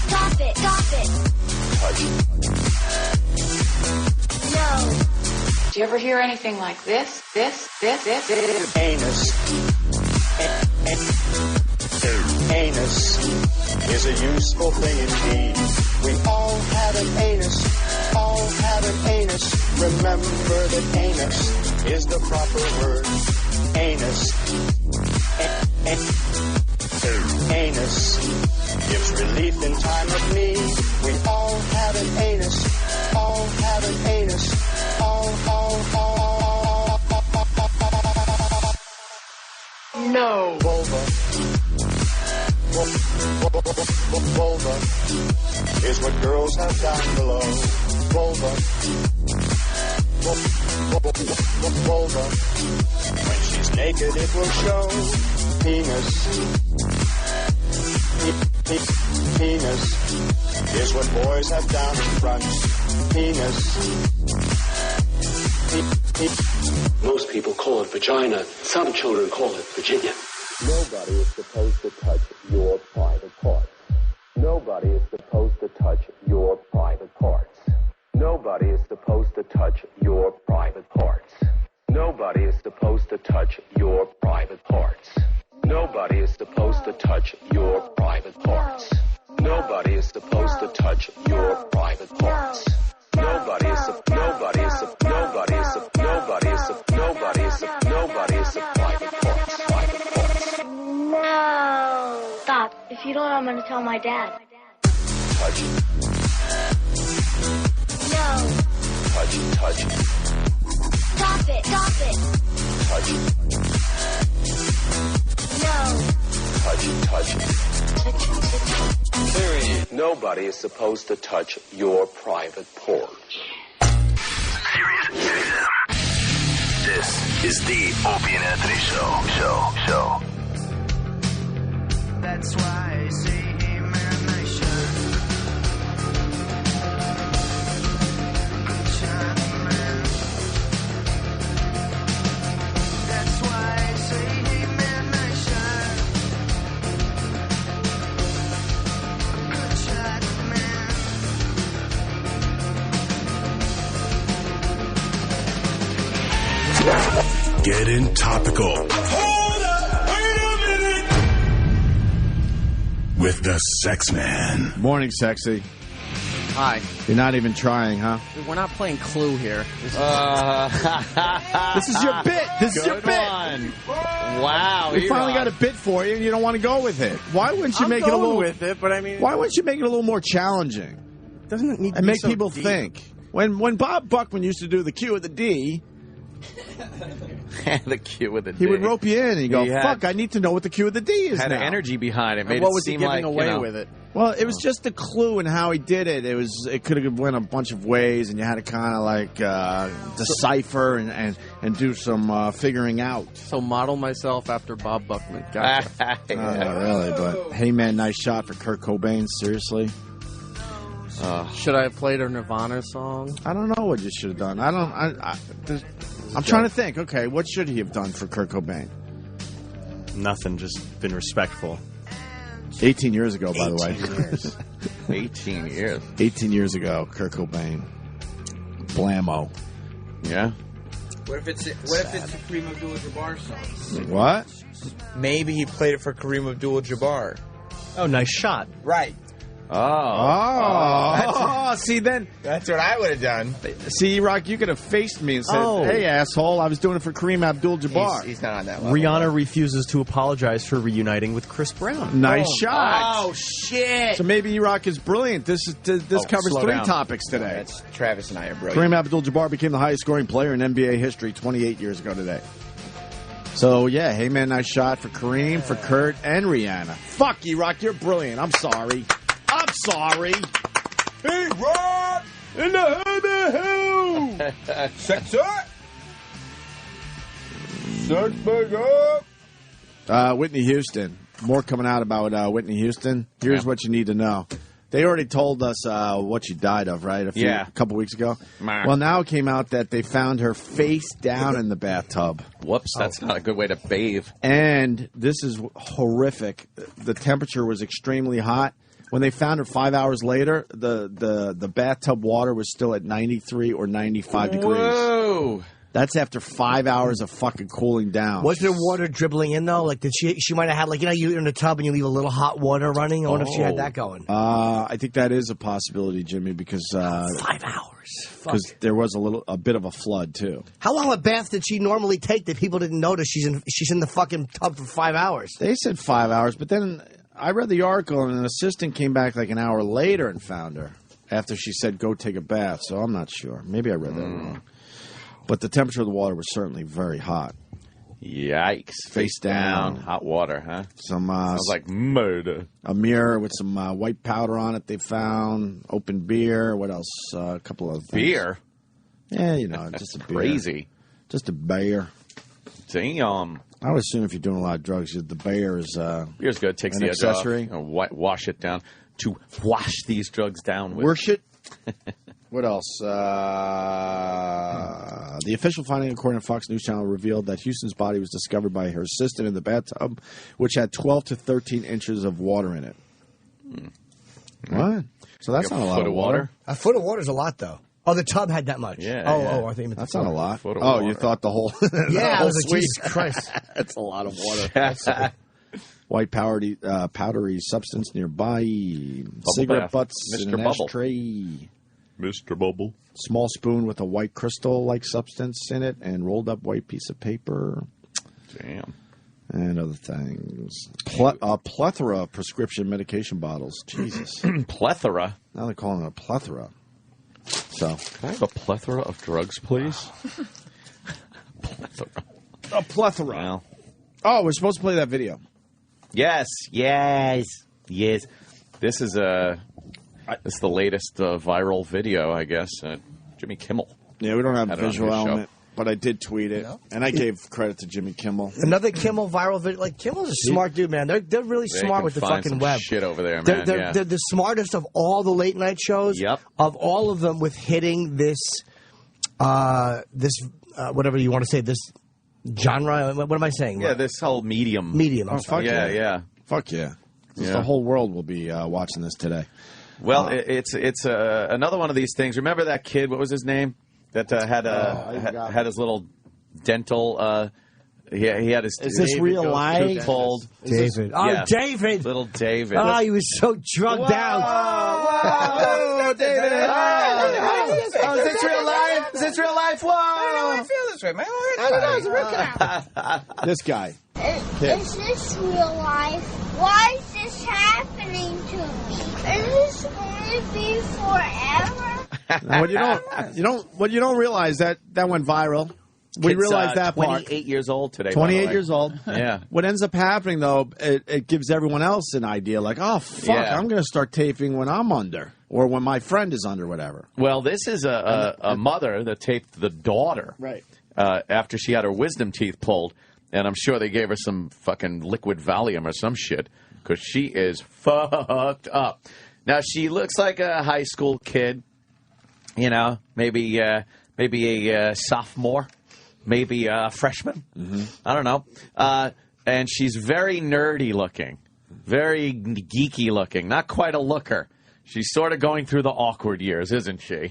Stop it. Touch. No. Do you ever hear anything like this? Anus. Anus is a useful thing indeed. We all had an anus. All had an anus. Remember that anus is the proper word. Anus. Anus gives relief in time of need. We all had an anus. All had an anus. No. Vulva is what girls have down below. Vulva. When she's naked, it will show. Penis. Penis is what boys have down in front. Penis. Most people call it vagina. Some children call it Virginia. Nobody is supposed to touch your private parts. Nobody is supposed to touch your private parts. Nobody is supposed to touch your private parts. Nobody is supposed to touch your private parts. Nobody is supposed to touch your private parts. Nobody is supposed to touch your private parts. you don't, I'm going to tell my dad. Touch it. No. Touch it. Touch it. Stop it. Stop it. Touch it. No. Touch it. Touch it. Period. Nobody is supposed to touch your private porch. Sirius XM. This is the Opie and Anthony Show. That's why I say, hey man, nice shirt. Good shot, man. That's why I say, hey man, nice shirt. Good shot, man. Getting topical. With the Sex Man. Morning, sexy. Hi. You're not even trying, huh? We're not playing Clue here. This is your bit. This is your Good bit. one. Wow. We finally got a bit for you, and you don't want to go with it. Why wouldn't you make it a little with it? But I mean, Why wouldn't you make it a little more challenging doesn't it need to and be make so people deep? think? When Bob Buckman used to do the Q with the D, the Q with the D. he would rope you in and you go, He had- "Fuck, I need to know what the Q with the D is Had now." an energy behind it. Made And what it was he seem giving like, away you know, with it? Well, it was just the clue and how he did it. It could have went a bunch of ways, and you had to kind of like decipher and do some figuring out. So model myself after Bob Buckman. Gotcha. Not really, but hey, man, nice shot for Kurt Cobain. Seriously, Should I have played a Nirvana song? I don't know what you should have done. I'm trying to think. Okay, what should he have done for Kurt Cobain? Nothing, just been respectful. 18 years ago, by the way. 18 years. 18 years ago, Kurt Cobain. Blammo. Yeah. What if it's a Kareem Abdul-Jabbar song? What? Maybe he played it for Kareem Abdul-Jabbar. Oh, nice shot. Right. Oh, see, then. That's what I would have done. See, Rock, you could have faced me and said, hey, asshole, I was doing it for Kareem Abdul-Jabbar. He's not on that level. Rihanna refuses to apologize for reuniting with Chris Brown. Nice shot. Oh, shit. So maybe E-Rock is brilliant. This covers slow 3 down. topics today. That's Travis and I are brilliant. Kareem Abdul-Jabbar became the highest scoring player in NBA history 28 years ago today. So, yeah, hey, man, nice shot for Kareem, for Kurt, and Rihanna. Fuck, E-Rock, you're brilliant. I'm sorry. I'm sorry. Hey, Rob! In the house! Sex up! Sex back up! Whitney Houston. More coming out about Whitney Houston. Here's what you need to know. They already told us what she died of, right? A couple weeks ago. Well, now it came out that they found her face down in the bathtub. Whoops, that's not a good way to bathe. And this is horrific. The temperature was extremely hot. When they found her 5 hours later, the bathtub water was still at 93 or 95 degrees. Whoa! That's after 5 hours of fucking cooling down. Was there water dribbling in though? Like, did she might have had, like, you know, you're in the tub and you leave a little hot water running. I wonder if she had that going. I think that is a possibility, Jimmy, because 5 hours. Because there was a bit of a flood too. How long a bath did she normally take that people didn't notice she's in the fucking tub for 5 hours? They said 5 hours, but then I read the article and an assistant came back like an hour later and found her after she said go take a bath. So I'm not sure. Maybe I read that wrong. But the temperature of the water was certainly very hot. Yikes. Face down. Hot water, huh? Some sounds like murder. A mirror with some white powder on it they found. Open beer. What else? A couple of things. Beer? Yeah, you know, just a beer. Crazy. Just a beer. Damn. I would assume if you're doing a lot of drugs, the beer is beer's good. Takes an the accessory. edge off. Wash it down. To wash these drugs down with. Work it. What else? The official finding, according to Fox News Channel, revealed that Houston's body was discovered by her assistant in the bathtub, which had 12 to 13 inches of water in it. What? So that's not a lot of water. A foot of water is a lot, though. Oh, the tub had that much. Yeah. I think that's not a lot. Foot of Oh, water. you thought the whole? Yeah, I was like, suite. Jesus Christ. That's a lot of water. White powdery substance nearby. Cigarette bath. butts in Mr. an Bubble. ashtray. Mr. Bubble. Small spoon with a white crystal-like substance in it and rolled up white piece of paper. Damn. And other things. A plethora of prescription medication bottles. Jesus. Plethora? Now they're calling it a plethora. So, can I have a plethora of drugs, please? Plethora. A plethora. Well. Oh, we're supposed to play that video. Yes. This is the latest viral video, I guess. Jimmy Kimmel. Yeah, we don't have a Had it on visual his show. element, but I did tweet it, and I gave credit to Jimmy Kimmel. Another Kimmel viral video. Like, Kimmel's a smart dude, man. They're really They smart can with the find fucking some web. shit over there, man. They're the smartest of all the late night shows. Yep. Of all of them, with hitting this, whatever you want to say, this genre. What am I saying? Yeah, this whole medium. Medium. Oh, fuck yeah. Fuck yeah. Yeah. The whole world will be watching this today. Well, it's another one of these things. Remember that kid? What was his name? That had his little dental. He had his. Is this real life? Pulled. David. David. Little David. Oh, he was so drugged out. Whoa, David. Is this real life? Is this real life? Whoa. I don't feel this way, man. I don't know. It's a root canal. This guy. Is this real life? Why is this happening to me? Is this going to be forever? Now, what you don't realize that went viral. We Kid's, realized that 28 years old today. 28 years old. Yeah. What ends up happening, though, it gives everyone else an idea like, oh, fuck, Yeah. I'm going to start taping when I'm under or when my friend is under, whatever. Well, this is a mother that taped the daughter. Right. After she had her wisdom teeth pulled. And I'm sure they gave her some fucking liquid Valium or some shit because she is fucked up. Now, she looks like a high school kid, you know, maybe a sophomore, maybe a freshman. Mm-hmm. I don't know. And she's very nerdy looking, very geeky looking, not quite a looker. She's sort of going through the awkward years, isn't she?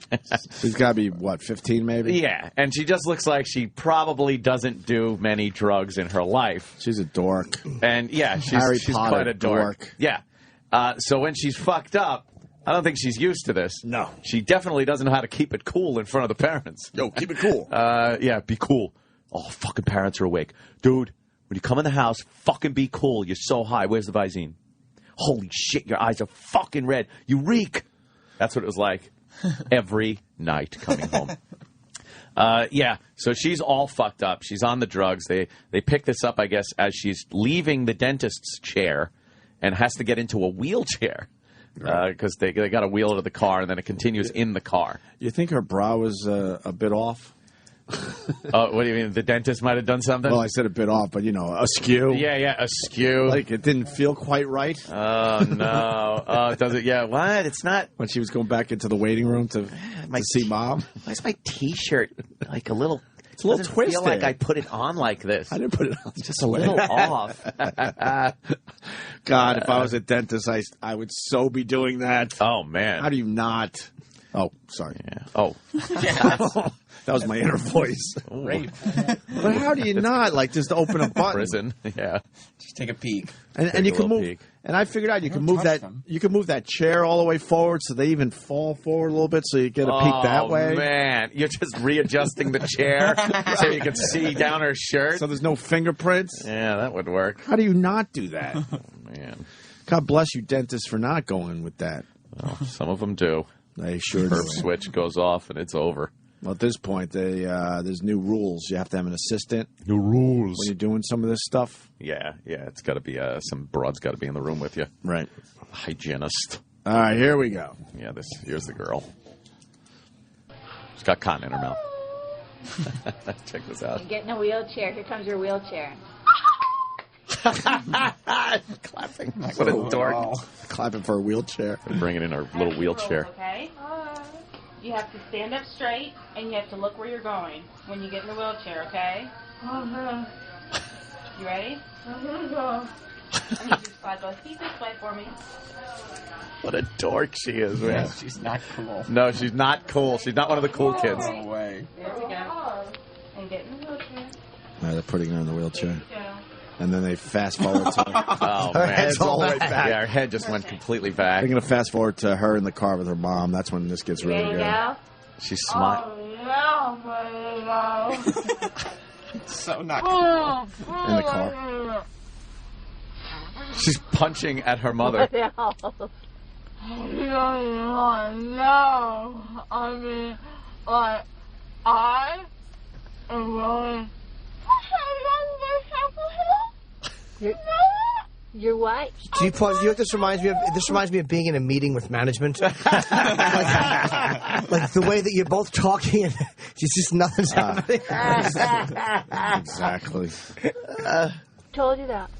She's got to be, 15 maybe? Yeah, and she just looks like she probably doesn't do many drugs in her life. She's a dork. And, yeah, Harry she's Potter quite a dork. Yeah. So when she's fucked up, I don't think she's used to this. No. She definitely doesn't know how to keep it cool in front of the parents. Yo, keep it cool. Yeah, be cool. Oh, fucking parents are awake. Dude, when you come in the house, fucking be cool. You're so high. Where's the Visine? Holy shit, your eyes are fucking red. You reek. That's what it was like every night coming home. Yeah, so she's all fucked up. She's on the drugs. They pick this up, I guess, as she's leaving the dentist's chair and has to get into a wheelchair because they got to wheel it to the car, and then it continues in the car. You think her bra was a bit off? What do you mean? The dentist might have done something? Well, I said a bit off, but, askew. Yeah, askew. Like, it didn't feel quite right. Oh, no. Does it? Yeah, what? It's not. When she was going back into the waiting room to see Mom. Why is my T-shirt like a little... It's a little doesn't twisted. feel like I put it on like this. I didn't put it on. It's just a little off. God, if I was a dentist, I would so be doing that. Oh, man. How do you not? Oh, sorry. Yeah. Oh. That was my inner voice. Rape. But how do you not, just open a button? Prison, yeah. Just take a peek. And you can move. Peek. And I figured out you can move that. You can move that chair all the way forward, so they even fall forward a little bit, so you get a peek that way. Oh man, you're just readjusting the chair so you can see down her shirt. So there's no fingerprints. Yeah, that would work. How do you not do that? Man, God bless you, dentists, for not going with that. well, some of them do. They sure Her do. switch goes off and it's over. Well, at this point, there's new rules. You have to have an assistant. New rules when you're doing some of this stuff. Yeah, it's got to be some broad's got to be in the room with you. Right. Hygienist. All right, here we go. Yeah, here's the girl. She's got cotton in her mouth. Check this out. Get in a wheelchair. Here comes your wheelchair. Clapping. What a dork. Wow. Clapping for a wheelchair. Bringing in her little wheelchair. Okay? You have to stand up straight, and you have to look where you're going when you get in the wheelchair, okay? You ready? I need you to slide both feet this way for me. What a dork she is, man. Yeah, she's not cool. No, she's not cool. She's not one of the cool kids. No way. There we go. And get in the wheelchair. All right, they're putting her in the wheelchair. There you go. And then they fast forward to her. Oh, Her man. head's all the way back. Yeah, her head just went completely back. They're going to fast forward to her in the car with her mom. That's when this gets really There you good. go. She's smart. Oh, no, So not in the car. She's punching at her mother. What else? No, I mean, like, I am really... You're what? Do you pause? You know what this reminds me of? This reminds me of being in a meeting with management. like the way that you're both talking and it's just nothing's happening. Exactly. Told you that.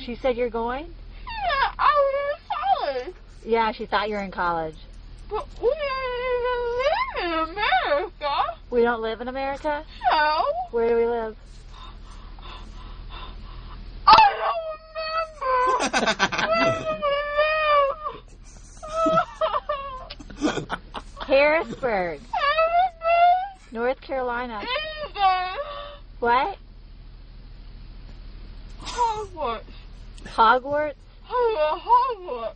She said you're going? Yeah, I was in college. Yeah, she thought you were in college. But we don't even live in America. We don't live in America? No. Where do we live? I don't remember. Where do we live? Harrisburg. North Carolina. What? Hogwarts. Hogwarts? Hogwarts.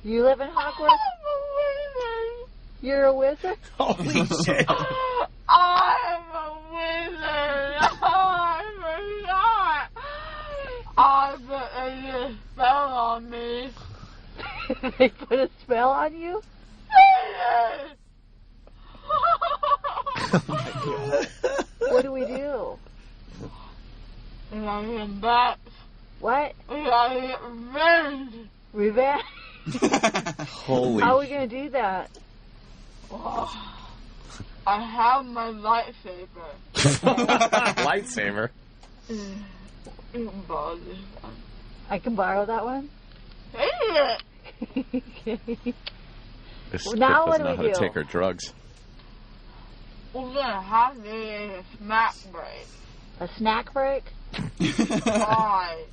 You live in Hogwarts? I'm a wizard. You're a wizard? Holy shit. I'm a wizard. I'm not. I bet they just spell on me. They put a spell on you? What do we do? We gotta get back. What? We gotta get revenge. Revenge? Holy. How are we going to do that? Oh, I have my lightsaber. Lightsaber? You can borrow this one. I can borrow that one? Yeah. This Well, now kid what doesn't do know we how to do? take her drugs. We're gonna have to get a snack break. A snack break? I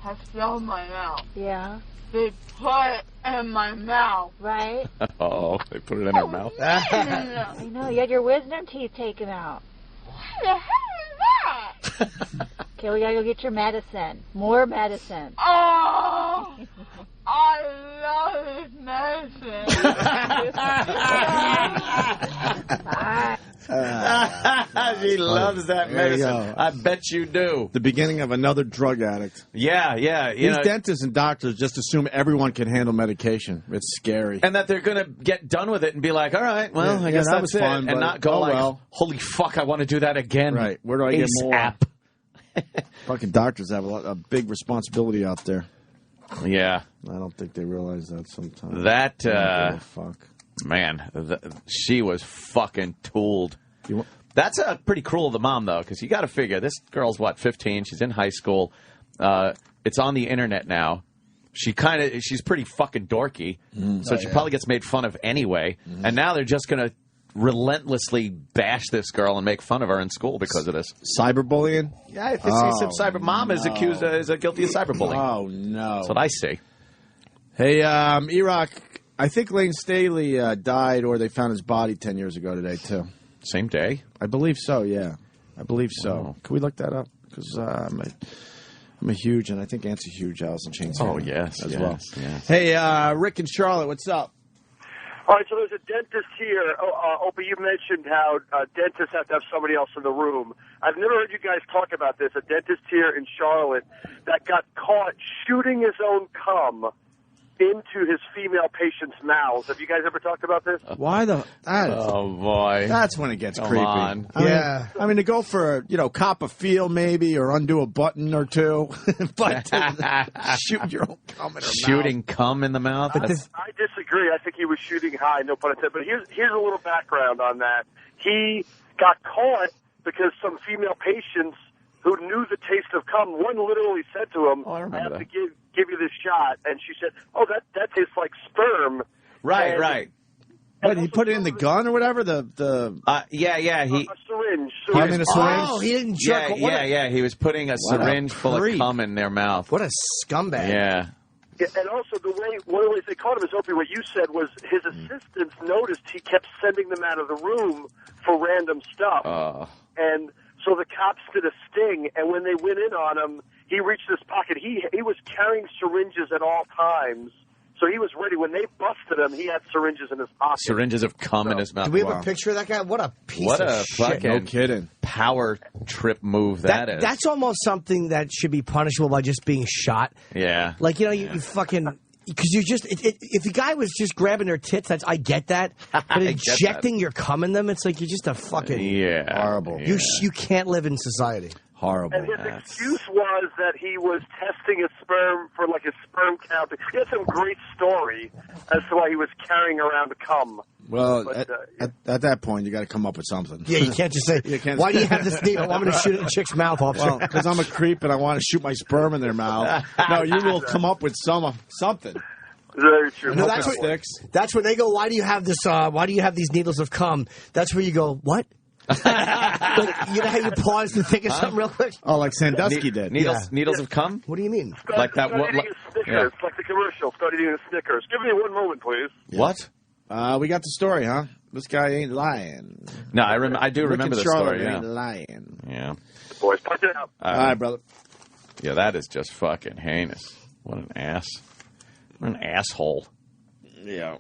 have filled my mouth. Yeah. They put it in my mouth. Right? Oh, they put it in her mouth. I know. You had your wisdom teeth taken out. What the hell is that? Okay, we gotta go get your medicine. More medicine. Oh, I love this medicine. She loves that There you medicine. go. I bet you do. The beginning of another drug addict. Yeah, yeah. These dentists and doctors just assume everyone can handle medication. It's scary. And that they're going to get done with it and be like, all right, well, Yeah, I guess that that's was it. fun, and but not go oh like, well. holy fuck, I want to do that again. Right. Where do I get more? ASAP. Fucking doctors have a big responsibility out there. Yeah. I don't think they realize that sometimes. That, They don't give a fuck. man, she was fucking tooled. That's pretty cruel of the mom, though, because you got to figure, this girl's, 15? She's in high school. It's on the internet now. She's pretty fucking dorky, so she probably gets made fun of anyway. And now they're just going to relentlessly bash this girl and make fun of her in school because of this. Cyberbullying? Yeah, I think mom is accused is guilty of cyberbullying. Oh, no. That's what I see. Hey, E-Rock, I think Lane Staley died or they found his body 10 years ago today, too. Same day? I believe so, yeah. I believe so. Wow. Can we look that up? Because I'm a huge, and I think Ant's a huge Alice in Chains fan. Oh, yes, as well. Yes. Hey, Rick and Charlotte, what's up? All right, so there's a dentist here. Opie, you mentioned how dentists have to have somebody else in the room. I've never heard you guys talk about this. A dentist here in Charlotte that got caught shooting his own cum into his female patient's mouths. Have you guys ever talked about this? Why the... Oh, boy. That's when it gets Come creepy. on. I mean, to go for, cop a feel maybe or undo a button or two. But shoot your own cum in her mouth. Shooting cum in the mouth? I disagree. I think he was shooting high, no pun intended. But here's a little background on that. He got caught because some female patients who knew the taste of cum, one literally said to him, I have to give you this shot. And she said, oh, that tastes like sperm. Right, right. What, he put it in the gun or whatever? Yeah. He A syringe. I mean, a syringe? Oh, he didn't jerk. Yeah. He was putting a syringe full of cum in their mouth. What a scumbag. Yeah. Yeah, and also one of the ways they caught him is, Opie, what you said was his assistants noticed he kept sending them out of the room for random stuff. And so the cops did a sting, and when they went in on him, he reached his pocket. He was carrying syringes at all times So he was ready. When they busted him, he had syringes in his pocket. Syringes of cum in his mouth. Do we have a picture of that guy? What a piece What of a shit. fucking No kidding. power trip move that is. That's almost something that should be punishable by just being shot. Yeah. Like, you know, you fucking... Because you just... if the guy was just grabbing their tits, I get that. But I get injecting your cum in them, it's like you're just a fucking... Horrible. You can't live in society. Horrible. And his excuse was that he was testing his sperm for like his sperm count. He had some great story as to why he was carrying around cum. Well, But, at that point, you got to come up with something. Yeah, you can't just say, why do you have this needle? I'm going to shoot it in a chick's mouth, officer. Well, because I'm a creep and I want to shoot my sperm in their mouth. No, you will come up with something. Very true. No, that's when they go, why do you have this? Why do you have these needles of cum? That's where you go, what? Like, you know how you pause to think of something real quick? Oh, like Sandusky did. Needles of cum? What do you mean? Like that? Start What? eating a Snickers, like the commercial. Start eating a Snickers. Give me 1 moment, please. What? We got the story, huh? This guy ain't lying. No, I do remember the Charlotte story. Yeah. ain't lying. Yeah. Boys, punch it out. All right, brother. Yeah, that is just fucking heinous. What an ass. What an asshole. Yeah.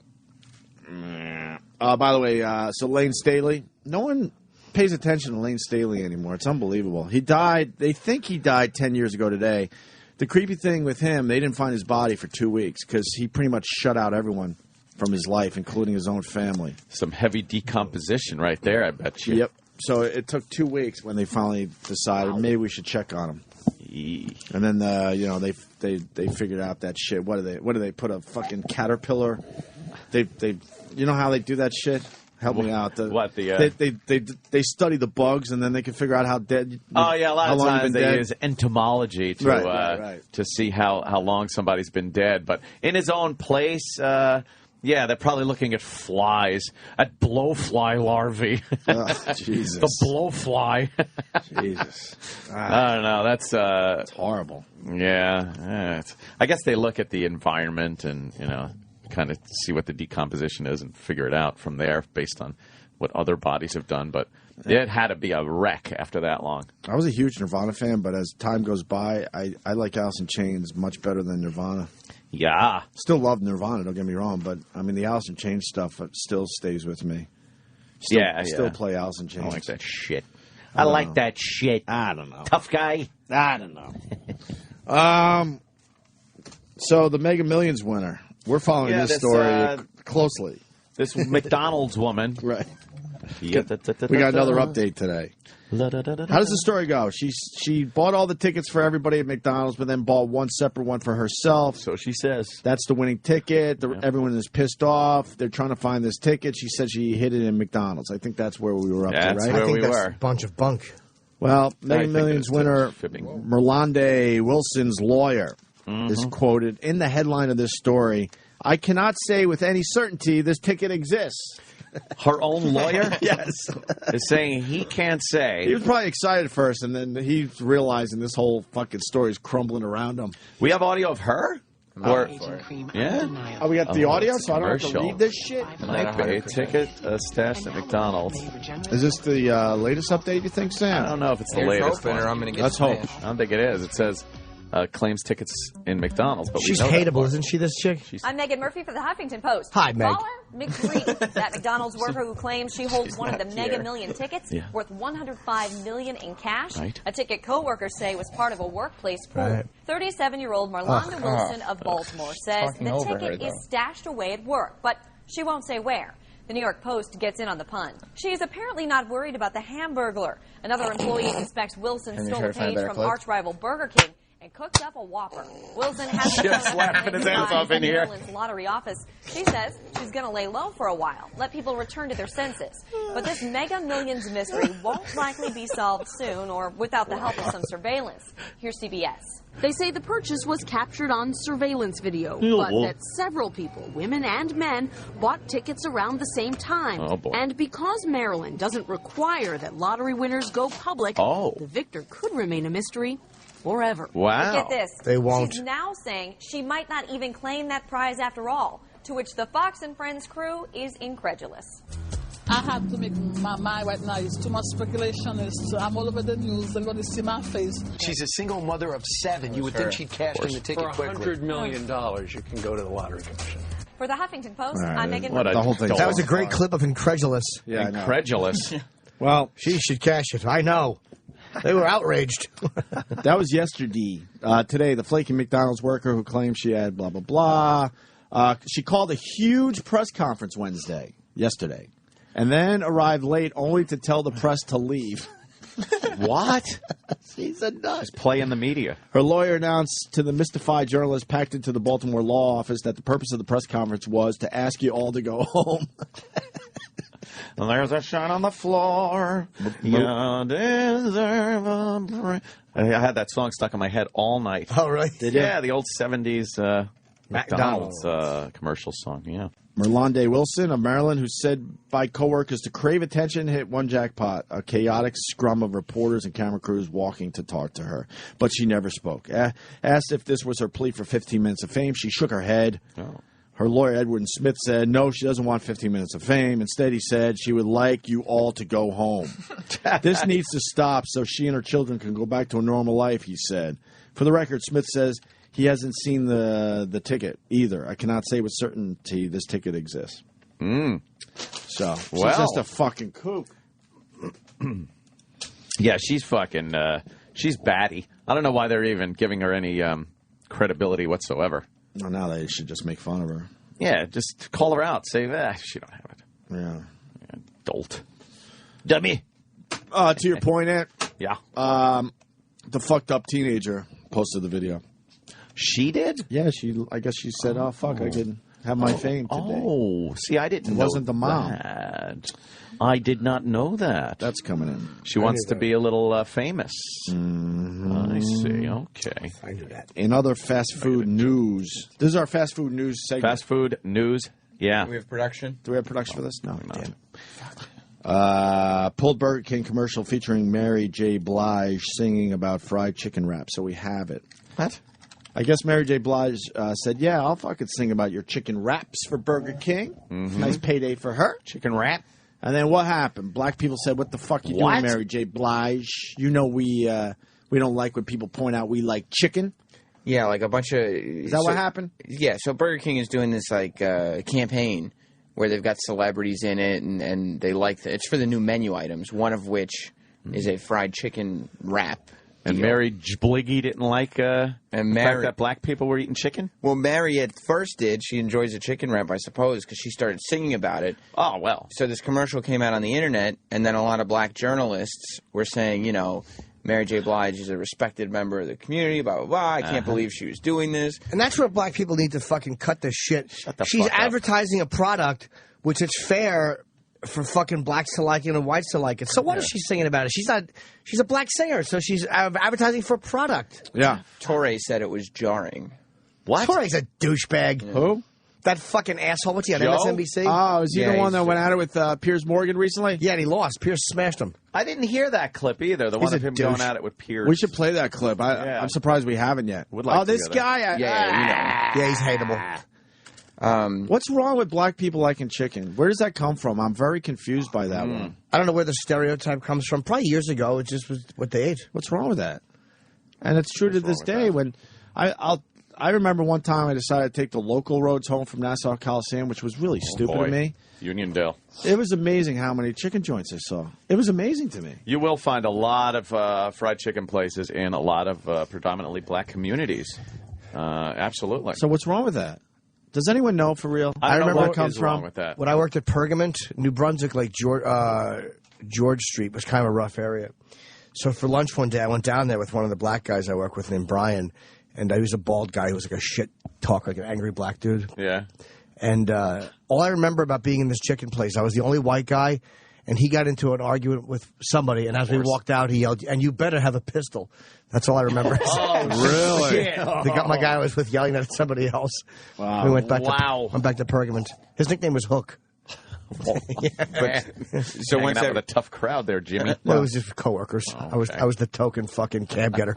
By the way, so Lane Staley, no one pays attention to Lane Staley anymore. It's unbelievable. He died. They think he died 10 years ago today. The creepy thing with him, they didn't find his body for 2 weeks because he pretty much shut out everyone from his life, including his own family. Some heavy decomposition right there, I bet you. Yep. So it took 2 weeks when they finally decided maybe we should check on him. And then they figured out that shit. What do they put a fucking caterpillar? They you know how they do that shit? Help me out. They study the bugs and then they can figure out how dead. Oh yeah, a lot of how long times you've been they dead. use entomology to Right. to see how long somebody's been dead. But in his own place, yeah, they're probably looking at flies, at blowfly larvae. Jesus, the blowfly. Jesus, I don't know. That's it's horrible. Yeah, I guess they look at the environment and kind of see what the decomposition is and figure it out from there based on what other bodies have done. But it had to be a wreck after that long. I was a huge Nirvana fan, but as time goes by, I like Alice in Chains much better than Nirvana. Yeah. Still love Nirvana, don't get me wrong, but I mean the Alice in Chains stuff still stays with me. Still play Alice in Chains. I like that shit. I like that shit. I don't know. Tough guy. I don't know. So the Mega Millions winner. We're following this story closely. This McDonald's woman. Right. We got another update today. How does the story go? She bought all the tickets for everybody at McDonald's, but then bought one separate one for herself. So she says. That's the winning ticket. Everyone is pissed off. They're trying to find this ticket. She said she hid it in McDonald's. I think that's where we were up to, right? Where I think we that's were. a bunch of bunk. Well, Mega Millions winner Merlande Wilson's lawyer is quoted in the headline of this story. I cannot say with any certainty this ticket exists. Her own lawyer? Yes. Is saying he can't say. He was probably excited first, and then he's realizing this whole fucking story is crumbling around him. We have audio of her? Or, yeah? Oh, we got the audio, so I don't have to Commercial. read this shit? Like a ticket stashed at McDonald's. Is this the latest update, you think, Sam? I don't know if it's the Here's latest hoping, one. or I'm gonna get Let's hope. smashed. I don't think it is. It says claims tickets in McDonald's, but She's we know that hateable, part. isn't she, this chick? I'm Megan Murphy for the Huffington Post. Hi, Meg. Caller McGree, that McDonald's worker who claims she holds one of the Mega Million tickets worth $105 million in cash. Right. A ticket co-workers say was part of a workplace pool. Right. 37-year-old Marlonda Wilson of Baltimore says Talking the over her, ticket though. is stashed away at work, but she won't say where. The New York Post gets in on the pun. She is apparently not worried about the Hamburglar. Another employee suspects Wilson Can you stole try the to find a page better from clip? arch-rival Burger King and cooked up a Whopper. Wilson has been Just laughing his ass off in here. Maryland's lottery office. She says she's going to lay low for a while, let people return to their senses. But this Mega Millions mystery won't likely be solved soon or without the help of some surveillance. Here's CBS. They say the purchase was captured on surveillance video, but that several people, women and men, bought tickets around the same time. Oh, boy. And because Maryland doesn't require that lottery winners go public, the victor could remain a mystery forever. Wow. Get this. They won't. She's now saying she might not even claim that prize after all, to which the Fox and Friends crew is incredulous. I have to make my mind right now. It's too much speculation. I'm all over the news. They're going to see my face. She's a single mother of 7. You would think she'd cash in the ticket quickly. For $100 million, you can go to the lottery commission. For the Huffington Post, I'm Megan. The whole thing. That was a great clip of Incredulous. Yeah, Incredulous. Well, she should cash it. I know. They were outraged. That was yesterday. Today, the flaky McDonald's worker who claimed she had blah, blah, blah. She called a huge press conference yesterday, and then arrived late only to tell the press to leave. What? She's a nut. Just play in the media. Her lawyer announced to the mystified journalist packed into the Baltimore law office that the purpose of the press conference was to ask you all to go home. And there's a shot on the floor. You deserve a break. I had that song stuck in my head all night. Oh, really? Yeah, the old 70s McDonald's commercial song, yeah. Merlande Wilson of Maryland, who said by coworkers to crave attention, hit one jackpot, a chaotic scrum of reporters and camera crews walking to talk to her. But she never spoke. Asked if this was her plea for 15 minutes of fame, she shook her head. Oh. Her lawyer, Edward Smith, said, no, she doesn't want 15 minutes of fame. Instead, he said she would like you all to go home. This needs to stop so she and her children can go back to a normal life, he said. For the record, Smith says he hasn't seen the ticket either. I cannot say with certainty this ticket exists. So, she's just a fucking kook. Yeah, she's fucking, she's batty. I don't know why they're even giving her any credibility whatsoever. Well, now they should just make fun of her. Yeah, just call her out. Say that. She don't have it. Yeah. Dolt. Dummy. To your point, Ant. Yeah. The fucked up teenager posted the video. She did? Yeah, I guess she said, oh, fuck, I can have my fame today. Oh, see, I didn't know It wasn't the mom. that. I did not know that. That's coming in. She wants to be a little famous. Mm-hmm. I see. Okay. I knew that. In other fast food news, this is our fast food news segment. Fast food news, yeah. Do we have production? Do we have production for this? No, damn it. Pulled Burger King commercial featuring Mary J. Blige singing about fried chicken wrap. So we have it. What? I guess Mary J. Blige said, yeah, I'll fucking sing about your chicken wraps for Burger King. Mm-hmm. Nice payday for her. Chicken wrap. And then what happened? Black people said, what the fuck you doing, Mary J. Blige? You know we don't like when people point out we like chicken. Yeah, like a bunch of... Is that what happened? Yeah, so Burger King is doing this like campaign where they've got celebrities in it, and they like it's for the new menu items, one of which is a fried chicken wrap. And Mary Bliggy didn't like the fact that black people were eating chicken? Well, Mary at first did. She enjoys a chicken wrap, I suppose, because she started singing about it. Oh, well. So this commercial came out on the internet, and then a lot of black journalists were saying, you know, Mary J. Blige is a respected member of the community, blah, blah, blah. I can't believe she was doing this. And that's where black people need to fucking cut this shit. Shut the She's fuck up. advertising a product which is fair for fucking blacks to like it and whites to like it. So what is she singing about it? She's a black singer, so she's advertising for a product. Yeah. Torre said it was jarring. What? Torre's a douchebag. Who? That fucking asshole. What's he on Joe? MSNBC? Oh, is he the one that went at it with Piers Morgan recently? Yeah, and he lost. Piers smashed him. I didn't hear that clip either, the He's one of a him douche. going at it with Piers. We should play that clip. I'm surprised we haven't yet. Would like to this hear that. guy. Yeah, he's hateable. What's wrong with black people liking chicken? Where does that come from? I'm very confused by that one. I don't know where the stereotype comes from. Probably years ago, it just was what they ate. What's wrong with that? And it's true to this day. When I remember one time I decided to take the local roads home from Nassau Coliseum, which was really stupid boy. to me. Uniondale. It was amazing how many chicken joints I saw. It was amazing to me. You will find a lot of fried chicken places in a lot of predominantly black communities. Absolutely. So what's wrong with that? Does anyone know for real? I don't know remember what where it comes is wrong from. with that. When I worked at Pergament, New Brunswick, like George Street was kind of a rough area. So for lunch one day, I went down there with one of the black guys I work with named Brian, and he was a bald guy who was like a shit talker, like an angry black dude. Yeah. And all I remember about being in this chicken place, I was the only white guy, and he got into an argument with somebody, and as we walked out, he yelled, "And you better have a pistol." That's all I remember. Oh, really? My guy I was with yelling at somebody else. Wow. We went back to Pergament. His nickname was Hook. So once with a tough crowd there, Jimmy. Well, it was just coworkers. Oh, I was the token fucking cab getter.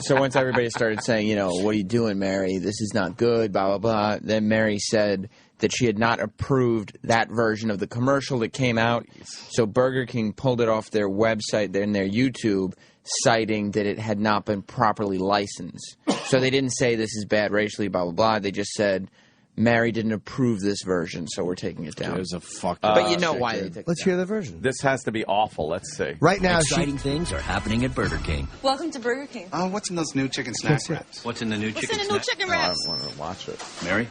So once everybody started saying, you know, what are you doing, Mary? This is not good, blah, blah, blah. Then Mary said that she had not approved that version of the commercial that came out. So Burger King pulled it off their website and their YouTube, citing that it had not been properly licensed. So they didn't say this is bad racially, blah, blah, blah. They just said, Mary didn't approve this version, so we're taking it down. There's a fuck. But you know why they took it Let's down. hear the version. This has to be awful. Let's see. Right now, exciting things are happening at Burger King. Welcome to Burger King. What's in those new chicken snack wraps? What's in the new What's chicken in the new snack? chicken wraps? I want to watch it. Mary?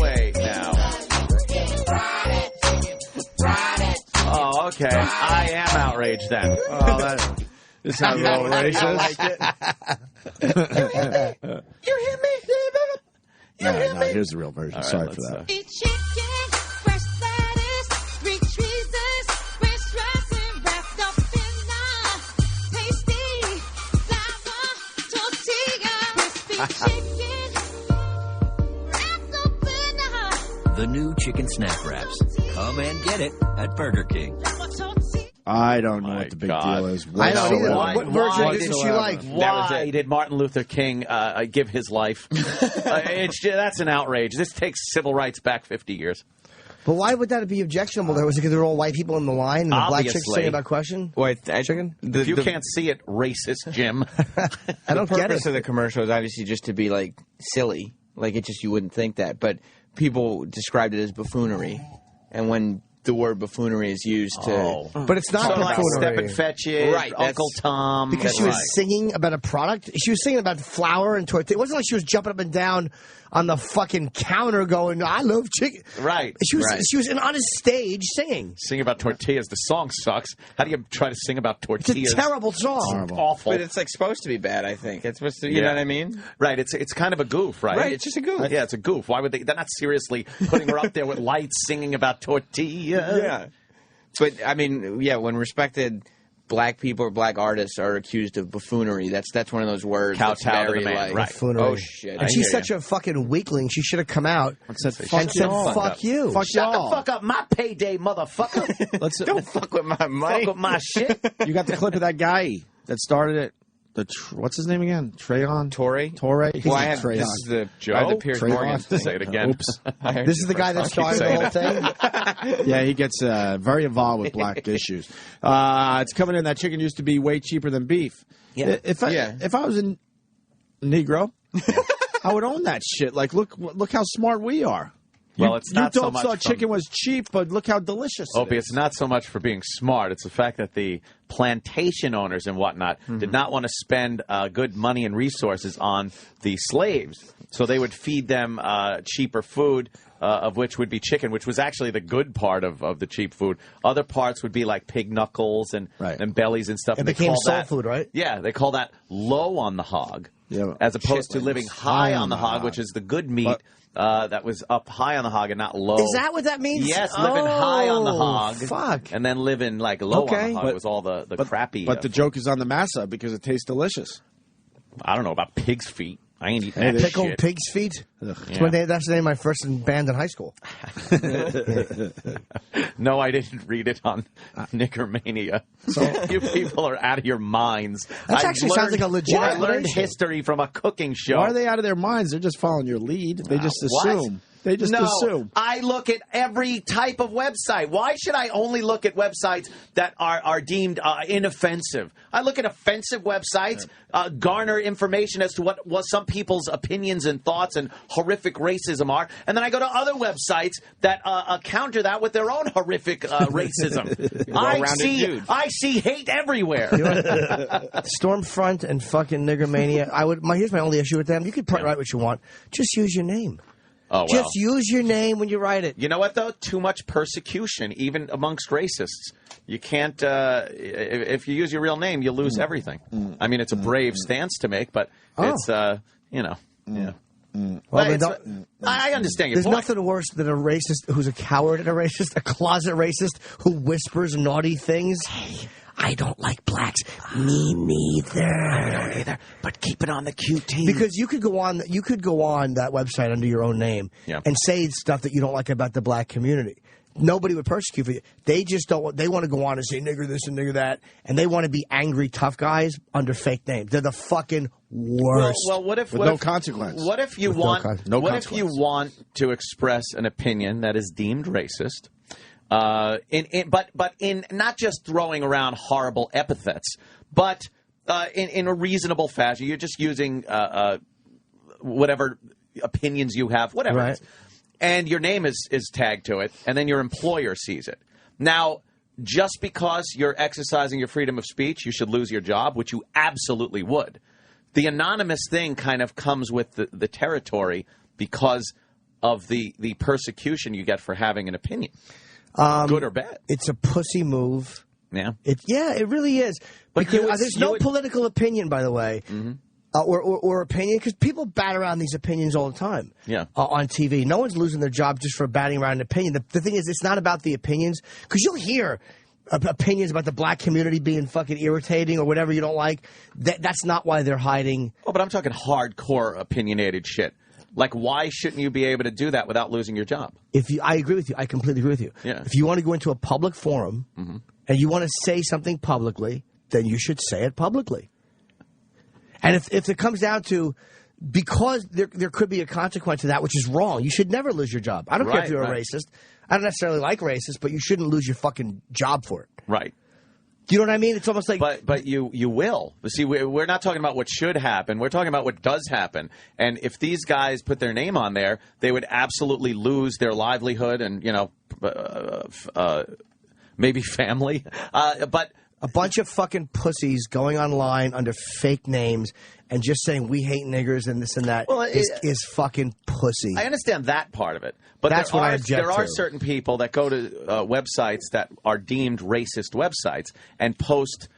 Wait now. Oh, okay. I am outraged then. Oh, that is how real racist. You hear me? No, here's the real version. Right, Sorry for that. The new chicken snack wraps. Come and get it at Burger King. I don't know what the big deal is. I don't either. Why- What version why- didn't she like? Why did Martin Luther King give his life? That's an outrage. This takes civil rights back 50 years. But why would that be objectionable? Was it because there were all white people in the line and the black chicks Obviously. saying about question? Chicken? If you can't see it, racist, Jim. I don't the get purpose it. of the commercial is obviously just to be like silly, like it just you wouldn't think that, but people described it as buffoonery, and when the word buffoonery is used to, But it's not So like buffoonery. Step and Fetch It, Right, that's- Uncle Tom. Because she was singing about a product. She was singing about flour and tortilla. It wasn't like she was jumping up and down on the fucking counter going, I love chicken. Right. She was on a stage singing. Sing about tortillas. The song sucks. How do you try to sing about It's tortillas? a terrible song. It's awful. but it's like supposed to be bad. I think it's supposed to. You know what I mean? Right. It's kind of a goof, right? Right, it's just a goof. Yeah, it's a goof. Why would they? They're not seriously putting her up there with lights singing about tortillas. Yeah. But I mean, yeah, when respected black people or black artists are accused of buffoonery, that's one of those words. that's Kowtow to the very man, like, right. Buffoonery. oh shit. And she's such a fucking weakling. She should have come out And said, and fuck said, y'all. fuck you. Fuck Shut y'all. the fuck up, my payday, motherfucker. Don't fuck with my money. Fuck with my shit. You got the clip of that guy that started it. What's his name again? Trayon? Torre? Torre? Well, I have Trayon. this is the Joe? I have the Piers Trayon? Morgan. Say it again. Oops. This is the guy that started the whole thing. Yeah, he gets very involved with black issues. It's coming in. That chicken used to be way cheaper than beef. Yeah. If I was a Negro, I would own that shit. Like, look how smart we are. Well, it's not you so thought much so from- chicken was cheap, but look how delicious it Opie, is. it's not so much for being smart. It's the fact that the plantation owners and whatnot did not want to spend good money and resources on the slaves. So they would feed them cheaper food, of which would be chicken, which was actually the good part of the cheap food. Other parts would be like pig knuckles and bellies and stuff. It and they became call soul that- food, right? Yeah, they call that low on the hog, Yeah. as opposed to Chitlins. living high on the hog, which is the good meat. That was up high on the hog and not low. Is that what that means? Yes, living high on the hog. Fuck. And then living like low on Okay. the hog was all the crappy. But the joke is on the massa because it tastes delicious. I don't know about pig's feet. I ain't eating Hey, that Pickled shit. pig's feet? That's Yeah. that's the name of my first band in high school. No, I didn't read it on Nickermania. So you people are out of your minds. That actually sounds like a legit I learned explanation. history from a cooking show. Why are they out of their minds? They're just following your lead. They just What? assume. They just no, assume. I look at every type of website. Why should I only look at websites that are deemed inoffensive? I look at offensive websites, garner information as to what some people's opinions and thoughts and horrific racism are, and then I go to other websites that counter that with their own horrific racism. I see hate everywhere. Stormfront and fucking Niggermania. Here's my only issue with them. You can write what you want. Just use your name. Oh, well. Just use your name when you write it. You know what, though? Too much persecution, even amongst racists. You can't, if you use your real name, you lose everything. I mean, it's a brave stance to make, but it's, yeah. Well, I understand your There's point. nothing worse than a racist who's a coward and a racist, a closet racist who whispers naughty things. I don't like blacks. Me neither. I don't either. But keep it on the QT. Because you could go on that website under your own name and say stuff that you don't like about the black community. nobody would persecute for you. They just don't. They want to go on and say nigger this and nigger that, and they want to be angry tough guys under fake names. They're the fucking worst. Well, what if no consequence? What if you With want? consequence. If you want to express an opinion that is deemed racist? But in not just throwing around horrible epithets, but in a reasonable fashion. You're just using whatever opinions you have, whatever. Right. It is. And your name is tagged to it, and then your employer sees it. Now, just because you're exercising your freedom of speech, you should lose your job, which you absolutely would. The anonymous thing kind of comes with the territory because of the persecution you get for having an opinion, good or bad. It's a pussy move. Yeah. It really is. But Because there's no political opinion, by the way. Mm-hmm. Or opinion, because people bat around these opinions all the time. Yeah. On TV. No one's losing their job just for batting around an opinion. The thing is, it's not about the opinions, because you'll hear opinions about the black community being fucking irritating or whatever you don't like. That's not why they're hiding. Oh, but I'm talking hardcore opinionated shit. Like, why shouldn't you be able to do that without losing your job? I agree with you. I completely agree with you. Yeah. If you want to go into a public forum and you want to say something publicly, then you should say it publicly. And if it comes down to, because there could be a consequence to that, which is wrong, you should never lose your job. I don't care if you're a racist. I don't necessarily like racists, but you shouldn't lose your fucking job for it. Right. Do you know what I mean? It's almost like... But you will. See, we're not talking about what should happen. We're talking about what does happen. And if these guys put their name on there, they would absolutely lose their livelihood and, maybe family. But... A bunch of fucking pussies going online under fake names and just saying we hate niggers and this and that is fucking pussy. I understand that part of it. But That's what I object there are to. certain people that go to websites that are deemed racist websites and post,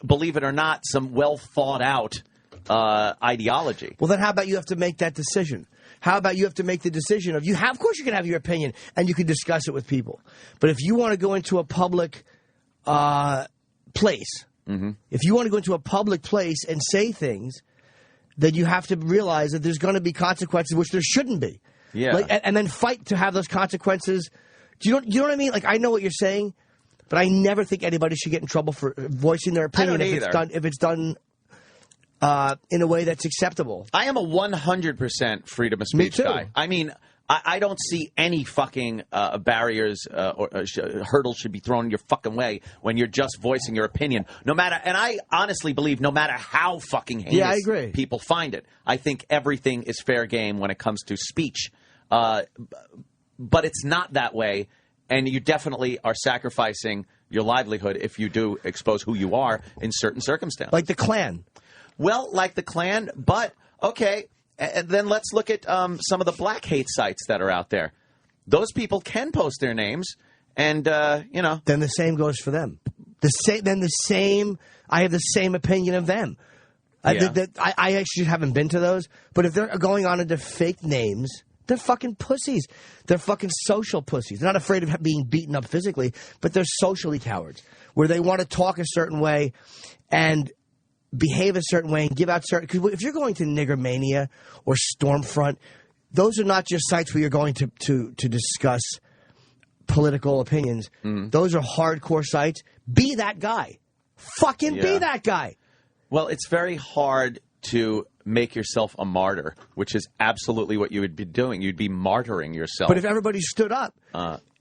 believe it or not, some well-thought-out ideology. Well, then how about you have to make that decision? How about you have to make the decision of of course you can have your opinion and you can discuss it with people. But if you want to go into a public place, if you want to go into a public place and say things, then you have to realize that there's going to be consequences, which there shouldn't be. Yeah. And then fight to have those consequences. Do you know what I mean? Like, I know what you're saying, but I never think anybody should get in trouble for voicing their opinion if it's done in a way that's acceptable. I am a 100% freedom of speech guy. I mean, I don't see any fucking barriers or hurdles should be thrown in your fucking way when you're just voicing your opinion. No matter, and I honestly believe no matter how fucking heinous I agree. people find it, I think everything is fair game when it comes to speech. But it's not that way, and you definitely are sacrificing your livelihood if you do expose who you are in certain circumstances. Like the Klan. Well, like the Klan, but okay. And then let's look at some of the black hate sites that are out there. Those people can post their names, and Then the same goes for them. I have the same opinion of them. Yeah. I actually haven't been to those, but if they're going on under fake names, they're fucking pussies. They're fucking social pussies. They're not afraid of being beaten up physically, but they're socially cowards, where they want to talk a certain way and behave a certain way and give out certain... Because if you're going to Niggermania or Stormfront, those are not just sites where you're going to discuss political opinions. Those are hardcore sites. Be that guy. Fucking be that guy. Well, it's very hard to make yourself a martyr, which is absolutely what you would be doing. You'd be martyring yourself. But if everybody stood up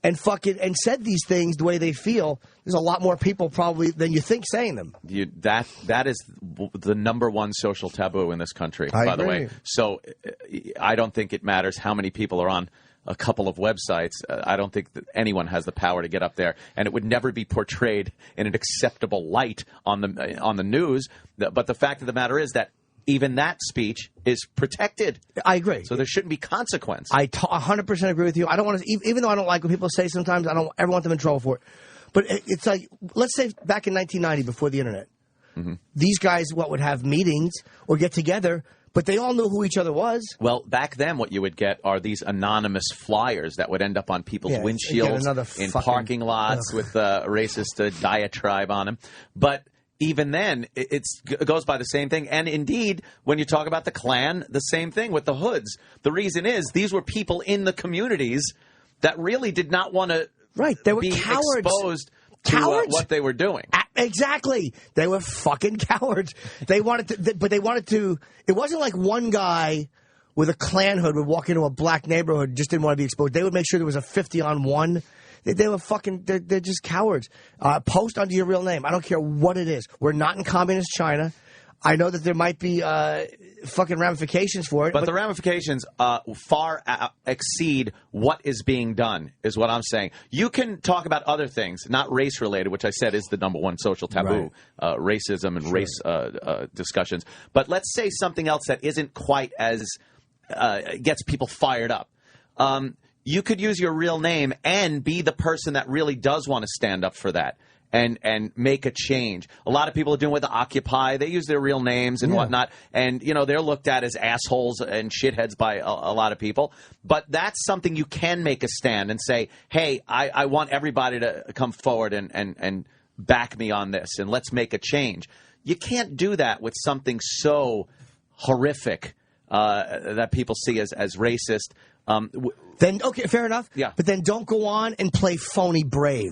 and said these things the way they feel, there's a lot more people probably than you think saying them. That is the number one social taboo in this country, by the way. So I don't think it matters how many people are on a couple of websites. I don't think that anyone has the power to get up there, and it would never be portrayed in an acceptable light on the news. But the fact of the matter is that even that speech is protected. I agree. So there shouldn't be consequence. I 100% agree with you. I don't want to, even though I don't like what people say sometimes, I don't ever want them in trouble for it. But it's like, let's say back in 1990, before the internet, these guys would have meetings or get together, but they all knew who each other was. Well, back then what you would get are these anonymous flyers that would end up on people's windshields in parking lots with a racist diatribe on them. But even then, it goes by the same thing. And indeed, when you talk about the Klan, the same thing with the hoods. The reason is these were people in the communities that really did not want to Right. They were be cowards. exposed to what they were doing. Exactly. They were fucking cowards. They wanted to, but they wanted to. It wasn't like one guy with a Klan hood would walk into a black neighborhood and just didn't want to be exposed. They would make sure there was a 50-on-1. They were fucking. They're just cowards. Post under your real name. I don't care what it is. We're not in communist China. I know that there might be fucking ramifications for it. But the ramifications far exceed what is being done, is what I'm saying. You can talk about other things, not race-related, which I said is the number one social taboo, racism and race discussions. But let's say something else that isn't quite as gets people fired up. You could use your real name and be the person that really does want to stand up for that. And make a change. A lot of people are doing with the Occupy. They use their real names and whatnot. And, you know, they're looked at as assholes and shitheads by a lot of people. But that's something you can make a stand and say, hey, I want everybody to come forward and back me on this. And let's make a change. You can't do that with something so horrific that people see as racist. Then, okay, fair enough. Yeah. But then don't go on and play phony brave.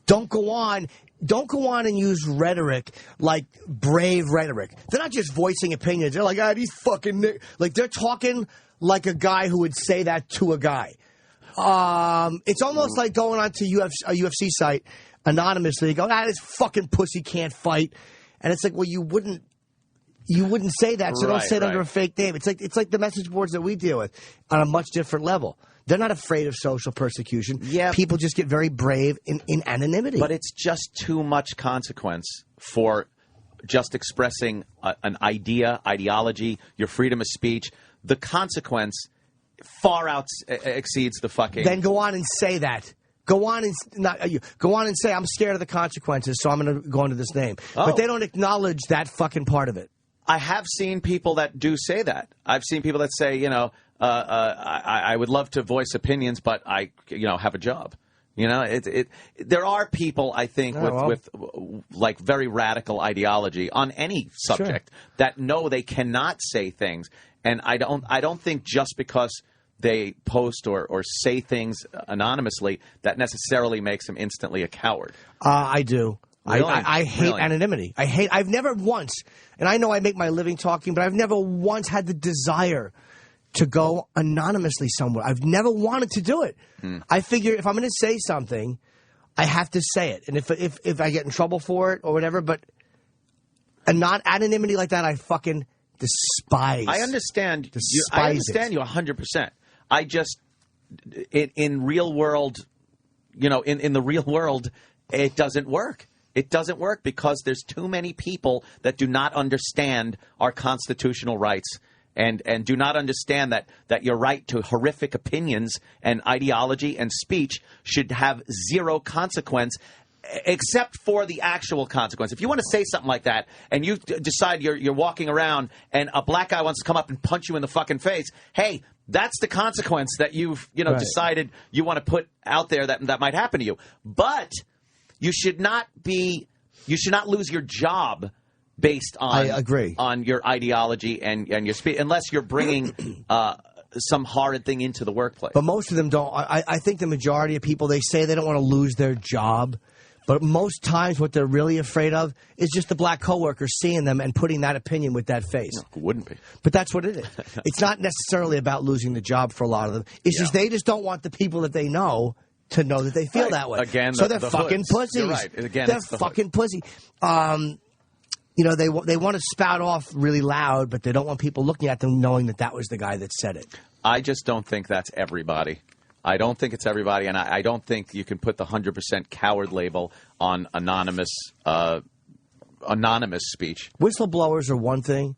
Don't go on and use rhetoric like brave rhetoric. They're not just voicing opinions. They're like, these fucking like they're talking like a guy who would say that to a guy. It's almost like going on to a UFC site anonymously. You go, this fucking pussy can't fight, and it's like, well, you wouldn't say that, so don't say it under a fake name. It's like the message boards that we deal with on a much different level. They're not afraid of social persecution. Yeah. People just get very brave in anonymity. But it's just too much consequence for just expressing an ideology, your freedom of speech. The consequence far exceeds the fucking... Then go on and say that. Go on and say, I'm scared of the consequences, so I'm going to go into this name. But they don't acknowledge that fucking part of it. I have seen people that do say that. I've seen people that say, you know, I would love to voice opinions, but I, have a job. You know, there are people, I think, with like very radical ideology on any subject that know they cannot say things, and I don't think just because they post or say things anonymously that necessarily makes them instantly a coward. I do. Really? I hate anonymity. I've never once, and I know I make my living talking, but I've never once had the desire to go anonymously somewhere. I've never wanted to do it. I figure if I'm going to say something, I have to say it. And if I get in trouble for it or whatever, but anonymity like that, I fucking despise. I understand. I understand you 100%. I just, in real world, in the real world, it doesn't work. It doesn't work because there's too many people that do not understand our constitutional rights and do not understand that your right to horrific opinions and ideology and speech should have zero consequence except for the actual consequence. If you want to say something like that and you decide you're walking around and a black guy wants to come up and punch you in the fucking face, hey, that's the consequence that you've decided you want to put out there that might happen to you. But you should not lose your job based on, I agree, on your ideology and your speech, unless you're bringing some horrid thing into the workplace. But most of them don't. I think the majority of people, they say they don't want to lose their job, but most times what they're really afraid of is just the black coworker seeing them and putting that opinion with that face. No, it wouldn't be. But that's what it is. It's not necessarily about losing the job for a lot of them. It's just they just don't want the people that they know to know that they feel that way. Again, so they're fucking pussies. You're right. Again, they're fucking pussy. They want to spout off really loud, but they don't want people looking at them knowing that was the guy that said it. I just don't think that's everybody. I don't think it's everybody, and I don't think you can put the 100% coward label on anonymous speech. Whistleblowers are one thing,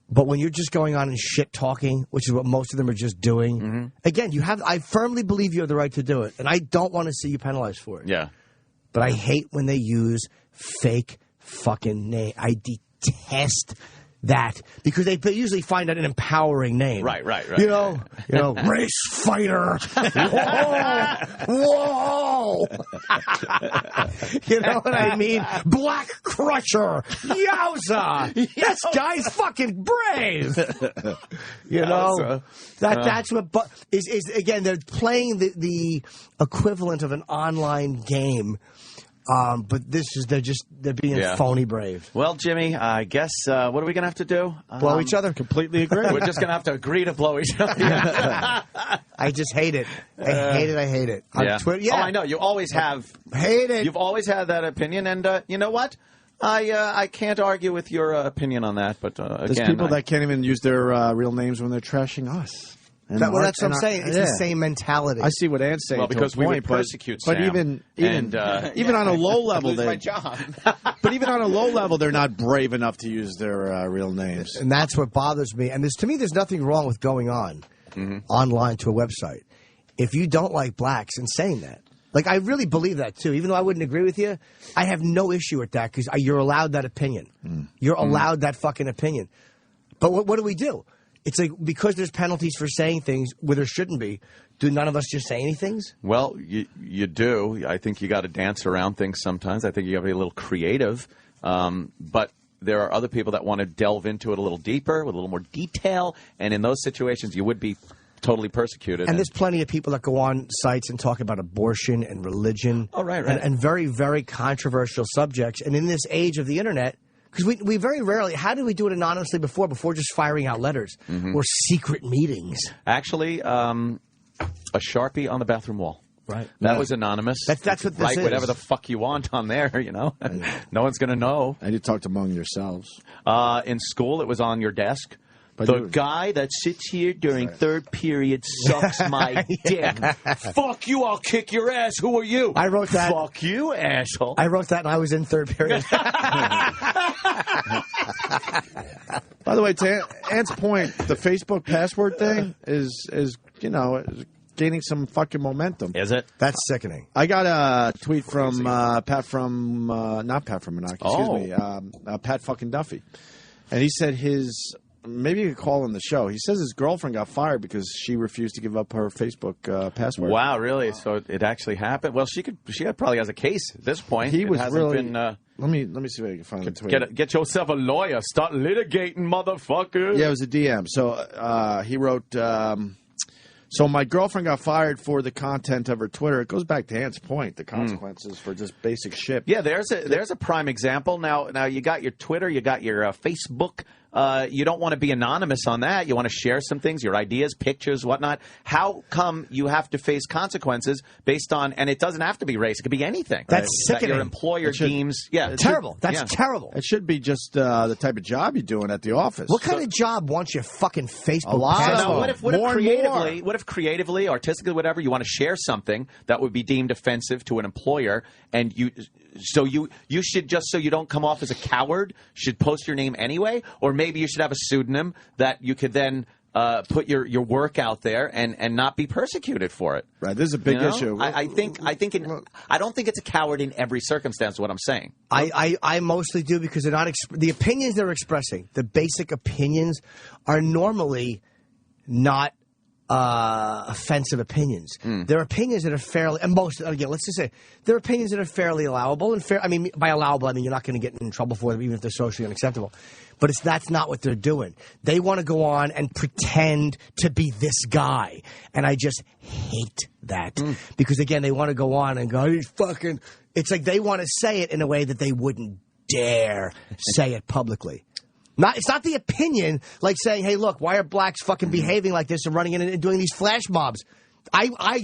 but when you're just going on and shit talking, which is what most of them are just doing, again, I firmly believe you have the right to do it, and I don't want to see you penalized for it. Yeah. But I hate when they use fake fucking name. I detest that because they usually find an empowering name. Right. You know, race fighter. Whoa. You know what I mean? Black crusher. Yowza. This guy's fucking brave. You know, that's what is again. They're playing the equivalent of an online game. But they're being phony brave. Well, Jimmy, I guess what are we going to have to do? Blow each other. Completely agree. We're just going to have to agree to blow each other. I just hate it. I hate it. On Twitter, Oh, I know. You always have. Hate it. You've always had that opinion, and you know what? I can't argue with your opinion on that. But there's again, people that can't even use their real names when they're trashing us. That's what I'm saying. It's the same mentality. I see what Ant's saying. Well, because we would persecute but Sam. even on a low level, my job. But even on a low level, they're not brave enough to use their real names. And that's what bothers me. And to me, there's nothing wrong with going on online to a website if you don't like blacks and saying that. Like, I really believe that, too. Even though I wouldn't agree with you, I have no issue with that because you're allowed that opinion. You're allowed that fucking opinion. But what do we do? It's like because there's penalties for saying things where there shouldn't be, do none of us just say anything? Well, you do. I think you got to dance around things sometimes. I think you got to be a little creative. But there are other people that want to delve into it a little deeper with a little more detail. And in those situations, you would be totally persecuted. And there's plenty of people that go on sites and talk about abortion and religion. Oh, right. And very, very controversial subjects. And in this age of the Internet, because we very rarely, how did we do it anonymously before just firing out letters or secret meetings? Actually, a Sharpie on the bathroom wall. Right. That was anonymous. That's what this is. Whatever the fuck you want on there, you know. No one's going to know. And you talked among yourselves. In school, it was on your desk. The guy that sits here during third period sucks my dick. Fuck you, I'll kick your ass. Who are you? I wrote that. Fuck you, asshole. I wrote that and I was in third period. By the way, to Ant's point, the Facebook password thing is gaining some fucking momentum. Is it? That's sickening. I got a tweet from Pat from, not Pat from Menard, Pat fucking Duffy. And he said maybe you could call in the show. He says his girlfriend got fired because she refused to give up her Facebook password. Wow, really? So it actually happened? Well, she probably has a case at this point. He was really. Been, let me see if I can find the tweet. Get yourself a lawyer. Start litigating, motherfucker. Yeah, it was a DM. So he wrote. So my girlfriend got fired for the content of her Twitter. It goes back to Ant's point, the consequences for just basic shit. Yeah, there's a prime example. Now you got your Twitter, you got your Facebook. You don't want to be anonymous on that. You want to share some things, your ideas, pictures, whatnot. How come you have to face consequences based on, and it doesn't have to be race, it could be anything. That's sickening. That your employer deems, terrible. That's terrible. It should be just the type of job you're doing at the office. What kind of job wants your fucking Facebook password? What if creatively, artistically, whatever, you want to share something that would be deemed offensive to an employer, and you should, just so you don't come off as a coward, should post your name anyway, or maybe you should have a pseudonym that you could then put your work out there and not be persecuted for it. Right, this is a big issue. I don't think it's a coward in every circumstance. What I'm saying, I mostly do because they're not the opinions they're expressing. The basic opinions are normally not offensive opinions. They're opinions that are fairly, and let's just say, they're opinions that are fairly allowable and fair. I mean, by allowable, I mean you're not going to get in trouble for them, even if they're socially unacceptable. But that's not what they're doing. They want to go on and pretend to be this guy, and I just hate that because again, they want to go on and go, he's fucking. It's like they want to say it in a way that they wouldn't dare say it publicly. It's not the opinion like saying, hey, look, why are blacks fucking behaving like this and running in and doing these flash mobs?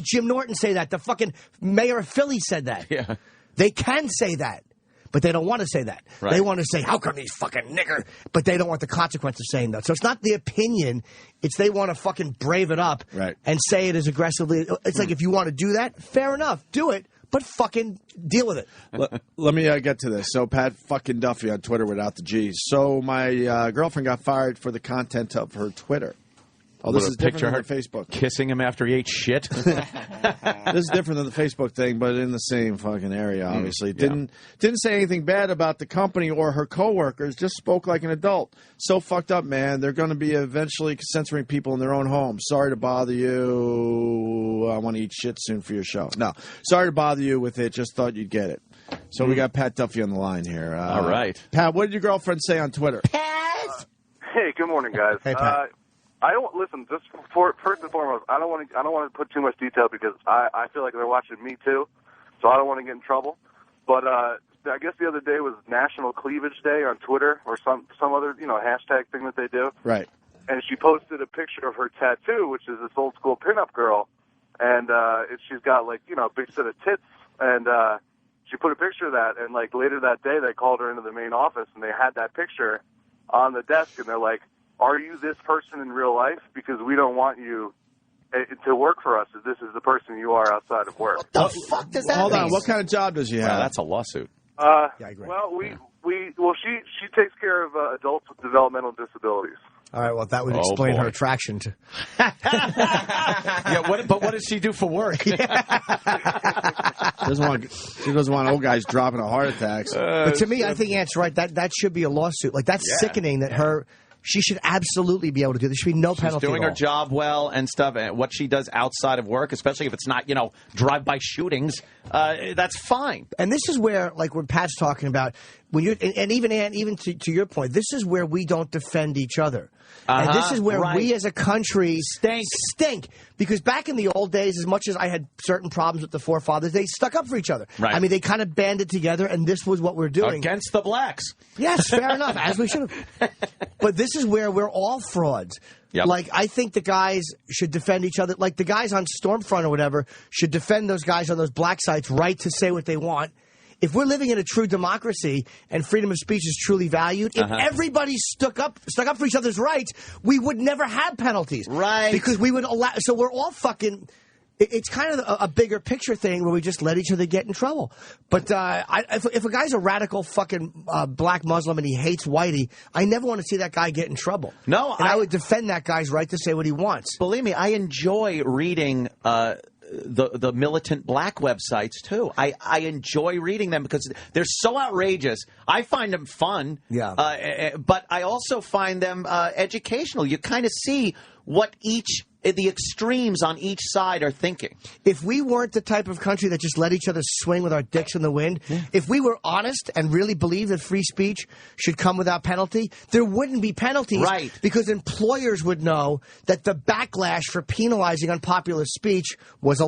Jim Norton say that. The fucking mayor of Philly said that. Yeah. They can say that, but they don't want to say that. Right. They want to say, how come these fucking nigger? But they don't want the consequence of saying that. So it's not the opinion. It's they want to fucking brave it up and say it as aggressively. It's like if you want to do that, fair enough, do it. But fucking deal with it. Let me get to this. So Pat fucking Duffy on Twitter without the G's. So my girlfriend got fired for the content of her Twitter. Oh, this With is a picture different of than her the Facebook. kissing him after he ate shit. This is different than the Facebook thing, but in the same fucking area, obviously. Didn't say anything bad about the company or her coworkers, just spoke like an adult. So fucked up, man. They're going to be eventually censoring people in their own home. Sorry to bother you. I want to eat shit soon for your show. No, sorry to bother you with it. Just thought you'd get it. So we got Pat Duffy on the line here. All right. Pat, what did your girlfriend say on Twitter? Hey, good morning, guys. Hey, Pat. I don't listen. Just first and foremost, I don't want to put too much detail because I feel like they're watching me too, so I don't want to get in trouble. But I guess the other day was National Cleavage Day on Twitter or some other hashtag thing that they do. Right. And she posted a picture of her tattoo, which is this old school pinup girl, and she's got like a big set of tits, and she put a picture of that. And like later that day, they called her into the main office, and they had that picture on the desk, and they're like, "Are you this person in real life? Because we don't want you to work for us. This is the person you are outside of work." What the fuck does that Hold mean? on. What kind of job does she have? Wow, that's a lawsuit. Well, she takes care of adults with developmental disabilities. All right, well, that would explain her attraction to. Yeah, but what does she do for work? She doesn't want old guys dropping of heart attacks. But to me, I think Ant's right. That should be a lawsuit. Like, that's sickening that she should absolutely be able to do this. There should be no penalty. She's doing at her all. job well and stuff. And what she does outside of work, especially if it's not, drive-by shootings, that's fine. And this is where, like, when Pat's talking about, when you're, and even Ant, even to your point, this is where we don't defend each other. And this is where we as a country stink. Because back in the old days, as much as I had certain problems with the forefathers, they stuck up for each other. Right. I mean, they kind of banded together, and this was what we're doing. Against the blacks. Yes, fair enough, as we should have. But this is where we're all frauds. Yep. Like, I think the guys should defend each other. Like, the guys on Stormfront or whatever should defend those guys on those black sites' right to say what they want. If we're living in a true democracy and freedom of speech is truly valued, if everybody stuck up for each other's rights, we would never have penalties. Right. Because we would allow. So we're all fucking. It's kind of a bigger picture thing where we just let each other get in trouble. But if a guy's a radical fucking black Muslim and he hates whitey, I never want to see that guy get in trouble. No, and I would defend that guy's right to say what he wants. Believe me, I enjoy reading the militant black websites too. I enjoy reading them because they're so outrageous. I find them fun. Yeah. But I also find them educational. You kind of see what the extremes on each side are thinking. If we weren't the type of country that just let each other swing with our dicks in the wind, if we were honest and really believed that free speech should come without penalty, there wouldn't be penalties. Right. Because employers would know that the backlash for penalizing unpopular speech was a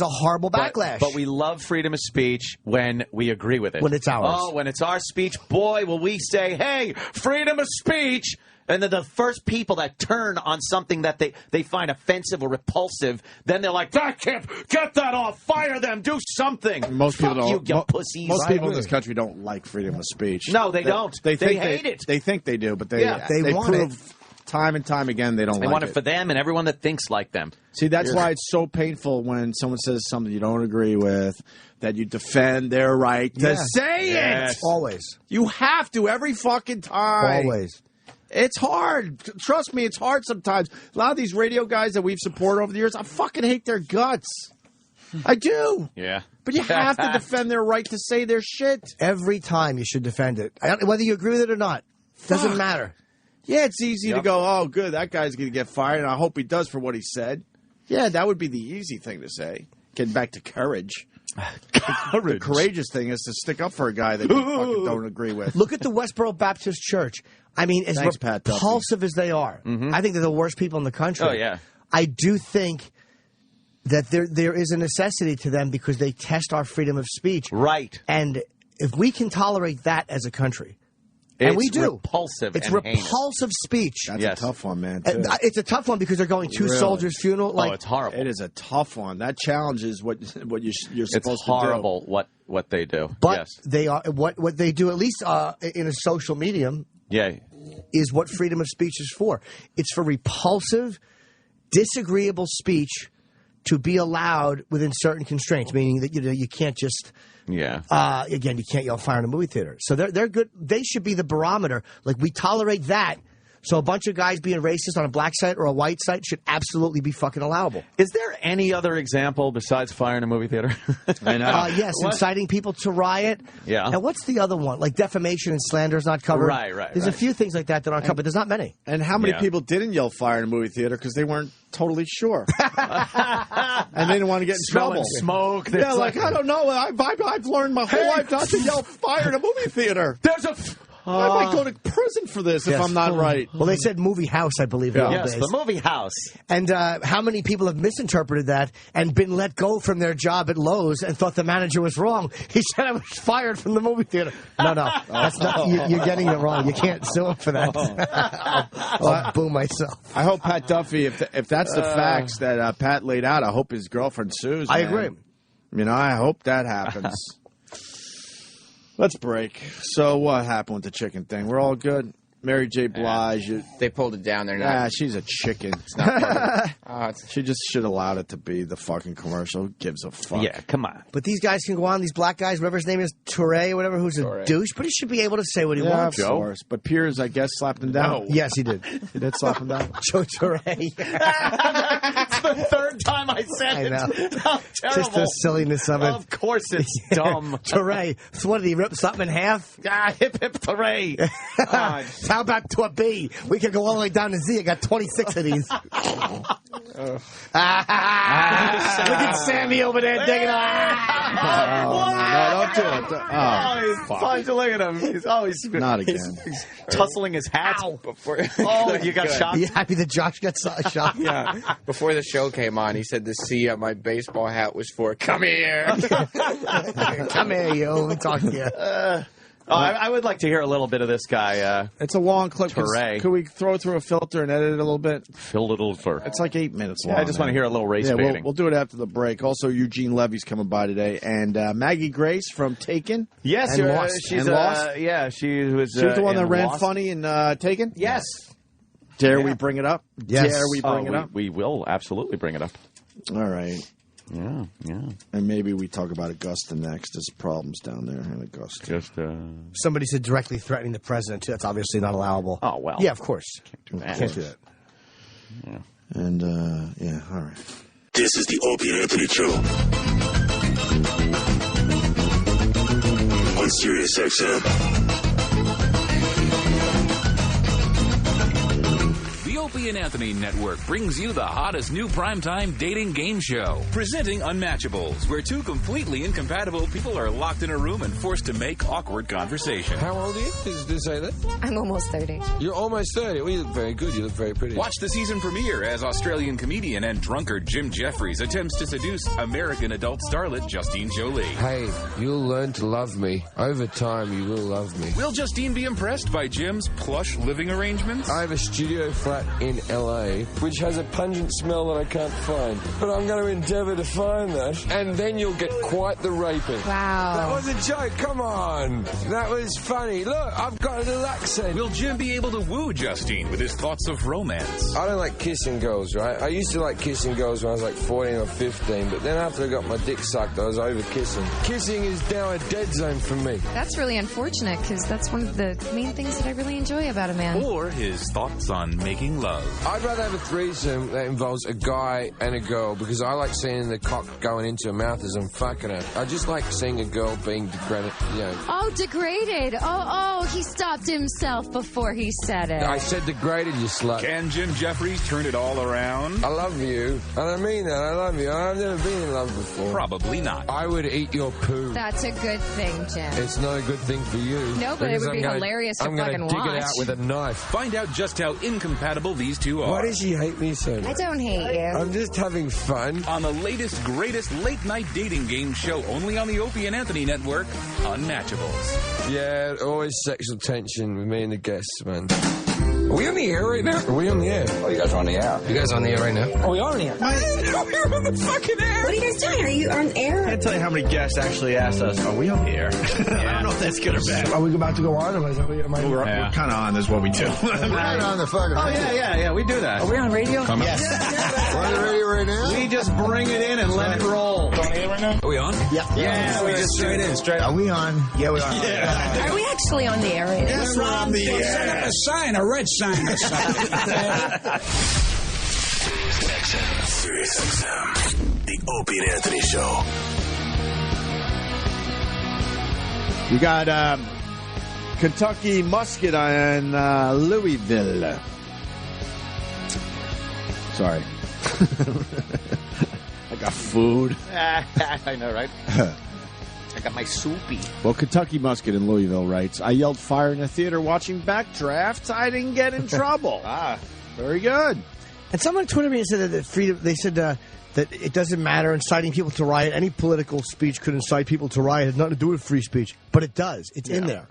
horrible backlash. But we love freedom of speech when we agree with it. When it's ours. Oh, when it's our speech, boy, will we say, hey, freedom of speech. And then the first people that turn on something that they find offensive or repulsive, then they're like, that can't, get that off, fire them, do something. Most people don't. You pussies. Most people in this country don't like freedom of speech. No, they don't. They hate it. They think they do, but they want prove it. time and time again they don't They like want it for them and everyone that thinks like them. See, that's why it's so painful when someone says something you don't agree with, that you defend their right to say it. Always. You have to every fucking time. Always. It's hard. Trust me, it's hard sometimes. A lot of these radio guys that we've supported over the years, I fucking hate their guts. I do. Yeah. But you have to defend their right to say their shit. Every time you should defend it. Whether you agree with it or not. Doesn't matter. Yeah, it's easy to go, oh, good, that guy's going to get fired, and I hope he does for what he said. Yeah, that would be the easy thing to say. Getting back to courage. The courageous thing is to stick up for a guy that you fucking don't agree with. Look at the Westboro Baptist Church. I mean, as repulsive as they are, I think they're the worst people in the country. Oh, yeah. I do think that there is a necessity to them because they test our freedom of speech. Right. And if we can tolerate that as a country, and we do. Repulsive it's and repulsive speech. That's a tough one, man, too. It's a tough one because they're going to soldiers' funeral. Like, it's horrible. It is a tough one. That challenges what you're supposed to do. It's horrible what they do. But yes. they are what they do, at least in a social medium, is what freedom of speech is for. It's for repulsive, disagreeable speech to be allowed within certain constraints, meaning that you can't just again, you can't yell fire in a movie theater. So they're good. They should be the barometer. Like, we tolerate that So a bunch of guys being racist on a black site or a white site should absolutely be fucking allowable. Is there any other example besides fire in a movie theater? I know. Yes, inciting people to riot. Yeah. And what's the other one? Like defamation and slander is not covered. Right. There's a few things like that aren't covered. There's not many. And how many people didn't yell fire in a movie theater because they weren't totally sure, and they didn't want to get in trouble? Smoke. Yeah, like I don't know. I've learned my whole life not to yell fire in a movie theater. There's a. I might go to prison for this if I'm not right. Well, they said movie house, I believe. Yes, the movie house. And how many people have misinterpreted that and been let go from their job at Lowe's and thought the manager was wrong? He said I was fired from the movie theater. No, that's not. You're getting it wrong. You can't sue him for that. I'll boo myself. I hope Pat Duffy, if that's the facts that Pat laid out, I hope his girlfriend sues. I man. agree. You know, I hope that happens. Let's break. So what happened with the chicken thing? We're all good? Mary J. Blige. They pulled it down. They're not. Yeah, she's a chicken. It's not She just should have allowed it to be the fucking commercial. Who gives a fuck? Yeah, come on. But these guys can go on, these black guys, whatever his name is, Touré or whatever, who's a douche, but he should be able to say what he wants. Of course. But Piers, I guess, slapped him down. Yes, he did. He did slap him down? Joe Touré. It's the third time I said I know. it. How terrible. Just the silliness of it. Of course it's dumb. Touré. So what, did he rip something in half? Hip, hip, Touré. How about to a B? We could go all the way down to Z. I got 26 of these. Look at Sammy over there digging. No, don't do it. He's fun to look at him. He's always not again. He's tussling his hat before. You got shot. You happy that Josh got shot? Yeah. Before the show came on, he said the C on my baseball hat was for "Come here." Come here, you. Let me talk to you. I would like to hear a little bit of this guy. It's a long clip. Could we throw it through a filter and edit it a little bit? Filter. It's like 8 minutes long. I just want to hear a little race baiting. We'll do it after the break. Also, Eugene Levy's coming by today, and Maggie Grace from Taken. Yes, and Lost. She's Lost. Yeah, she was. She was the one that ran Lost. funny in Taken. Yes. Dare we bring it up? Yes. Dare we bring it up? We will absolutely bring it up. All right. Yeah. And maybe we talk about Augusta next. There's problems down there in Augusta. Just Somebody said directly threatening the president, too. That's obviously not allowable. Oh, well. Yeah, of course. Can't do that. Yeah. And, all right. This is the Opie and Anthony Show on Sirius XM. The Opie and Anthony Network brings you the hottest new primetime dating game show. Presenting Unmatchables, where two completely incompatible people are locked in a room and forced to make awkward conversation. How old are you? Did you say that? I'm almost 30. You're almost 30. Well, you look very good. You look very pretty. Watch the season premiere as Australian comedian and drunkard Jim Jeffries attempts to seduce American adult starlet Justine Jolie. Hey, you'll learn to love me. Over time, you will love me. Will Justine be impressed by Jim's plush living arrangements? I have a studio flat in LA, which has a pungent smell that I can't find. But I'm going to endeavour to find that. And then you'll get quite the raping. Wow. That was a joke. Come on. That was funny. Look, I've got a little accent. Will Jim be able to woo Justine with his thoughts of romance? I don't like kissing girls, right? I used to like kissing girls when I was like 14 or 15, but then after I got my dick sucked, I was over kissing. Kissing is now a dead zone for me. That's really unfortunate, because that's one of the main things that I really enjoy about a man. Or his thoughts on making love. I'd rather have a threesome that involves a guy and a girl, because I like seeing the cock going into her mouth as I'm fucking her. I just like seeing a girl being degraded, you know. Oh, degraded. Oh, he stopped himself before he said it. I said degraded, you slut. Can Jim Jeffries turn it all around? I love you. And I mean that. I love you. I've never been in love before. Probably not. I would eat your poo. That's a good thing, Jim. It's not a good thing for you. No, but it would be hilarious to fucking watch. I'm going to dig it out with a knife. Find out just how incompatible these two are. Why does she hate me so much? I don't hate you. I'm just having fun. On the latest, greatest late-night dating game show only on the Opie and Anthony Network, Unmatchables. Yeah, always sexual tension with me and the guests, man. Are we on the air right now? Are we on the air? Oh, you guys are on the air. You guys on the air right now? Oh, we are on the air. We're on the fucking air! What are you guys doing? Are you on air? I can't tell you how many guests actually asked us, are we on the air? I don't know if that's good or bad. Are we about to go on? We're kind of on, is what we do. We're not on the fucking yeah, we do that. Are we on radio? Yes. We're on the radio right now? We just bring it in and let it roll. On air right now? Are we on? Yeah, we just straight in. Are we on? Yeah, we are. Are we actually on the air right now? Yes, we're on the air. Set up a sign, a red sign or something. Sirius XM, the Opie and Anthony Show. You got Kentucky Musket and Louisville. Sorry. I got food. I know, right? I got my soupy. Well, Kentucky Musket in Louisville writes, I yelled fire in the theater watching Backdraft. I didn't get in trouble. Very good. And someone tweeted me and said that freedom. They said that it doesn't matter inciting people to riot. Any political speech could incite people to riot. It has nothing to do with free speech, but it does. It's in there.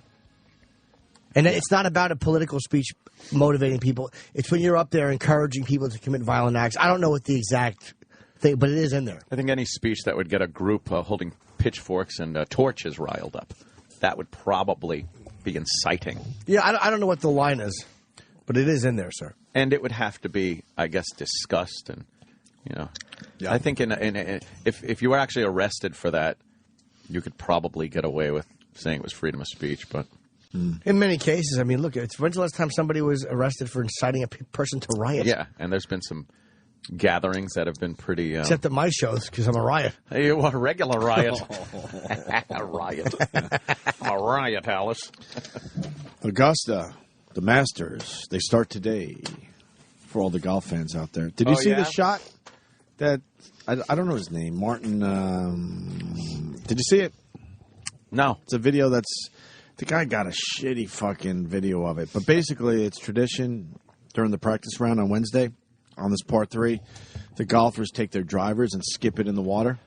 And it's not about a political speech motivating people. It's when you're up there encouraging people to commit violent acts. I don't know what the exact thing, but it is in there. I think any speech that would get a group holding pitchforks and torches riled up, that would probably be inciting. Yeah, I don't know what the line is, but it is in there, sir. And it would have to be, I guess, discussed. And, you know, I think if you were actually arrested for that, you could probably get away with saying it was freedom of speech. But in many cases, I mean, look, when's the last time somebody was arrested for inciting a person to riot? Yeah, and there's been some gatherings that have been pretty... Except at my shows, because I'm a riot. You are a regular riot. A riot. A riot, Alice. Augusta, the Masters, they start today for all the golf fans out there. Did you see the shot that... I don't know his name. Martin... did you see it? No. It's a video that's... The guy got a shitty fucking video of it. But basically, it's tradition during the practice round on Wednesday, on this par 3, the golfers take their drivers and skip it in the water.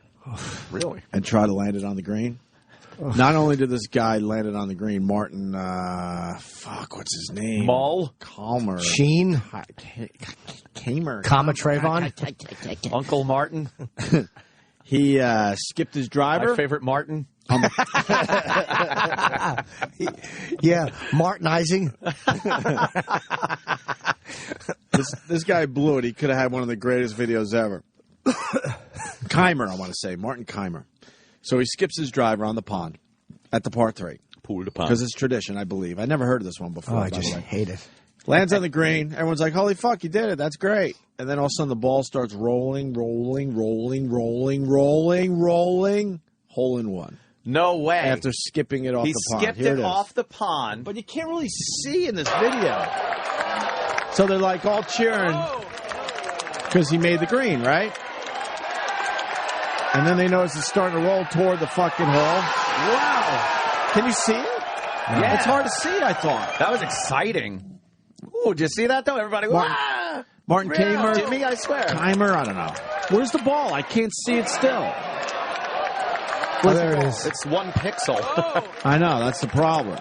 Really? And try to land it on the green. Not only did this guy land it on the green, Martin, what's his name? Mull? Calmer. Sheen? Kamer. Comma Trayvon? Uncle Martin? He skipped his driver. My favorite Martin? Yeah, Martinizing. This guy blew it. He could have had one of the greatest videos ever. Keimer, I want to say. Martin Keimer. So he skips his driver on the pond at the par 3. Pool the pond. Because it's tradition, I believe. I never heard of this one before. I just hate it. Lands on the green. Everyone's like, holy fuck, you did it. That's great. And then all of a sudden the ball starts rolling. Hole in one. No way. After skipping it off the pond. He skipped it off the pond. But you can't really see in this video. So they're like all cheering because he made the green, right? And then they notice it's starting to roll toward the fucking hole. Wow. Can you see it? Yeah. It's hard to see, I thought. That was exciting. Ooh, did you see that, though? Everybody, Martin Keimer. Jimmy, I swear. Keimer, I don't know. Where's the ball? I can't see it still. Oh, there it is. It's 1 pixel. I know, that's the problem.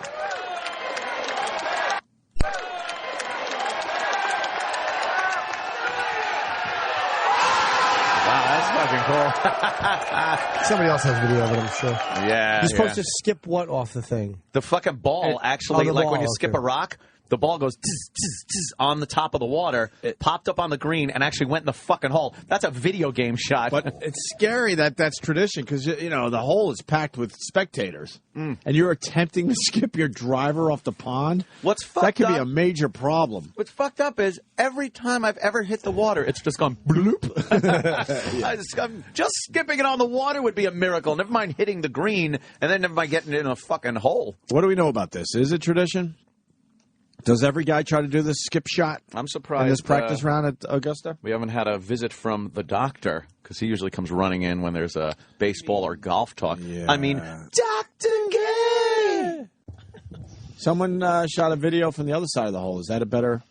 Somebody else has video of it, I'm sure. Yeah. You're supposed to skip what off the thing? The fucking ball, actually, like when you skip a rock, the ball goes tz, tz, tz, on the top of the water, popped up on the green, and actually went in the fucking hole. That's a video game shot. But it's scary that that's tradition because, you know, the hole is packed with spectators. And you're attempting to skip your driver off the pond? What's fucked That could up, be a major problem. What's fucked up is every time I've ever hit the water, it's just gone bloop. Just skipping it on the water would be a miracle. Never mind hitting the green, and then never mind getting it in a fucking hole. What do we know about this? Is it tradition? Does every guy try to do this skip shot? I'm surprised. In this practice round at Augusta? We haven't had a visit from the doctor, because he usually comes running in when there's a baseball or golf talk. Yeah. I mean, Dr. Gay! Someone shot a video from the other side of the hole. Is that a better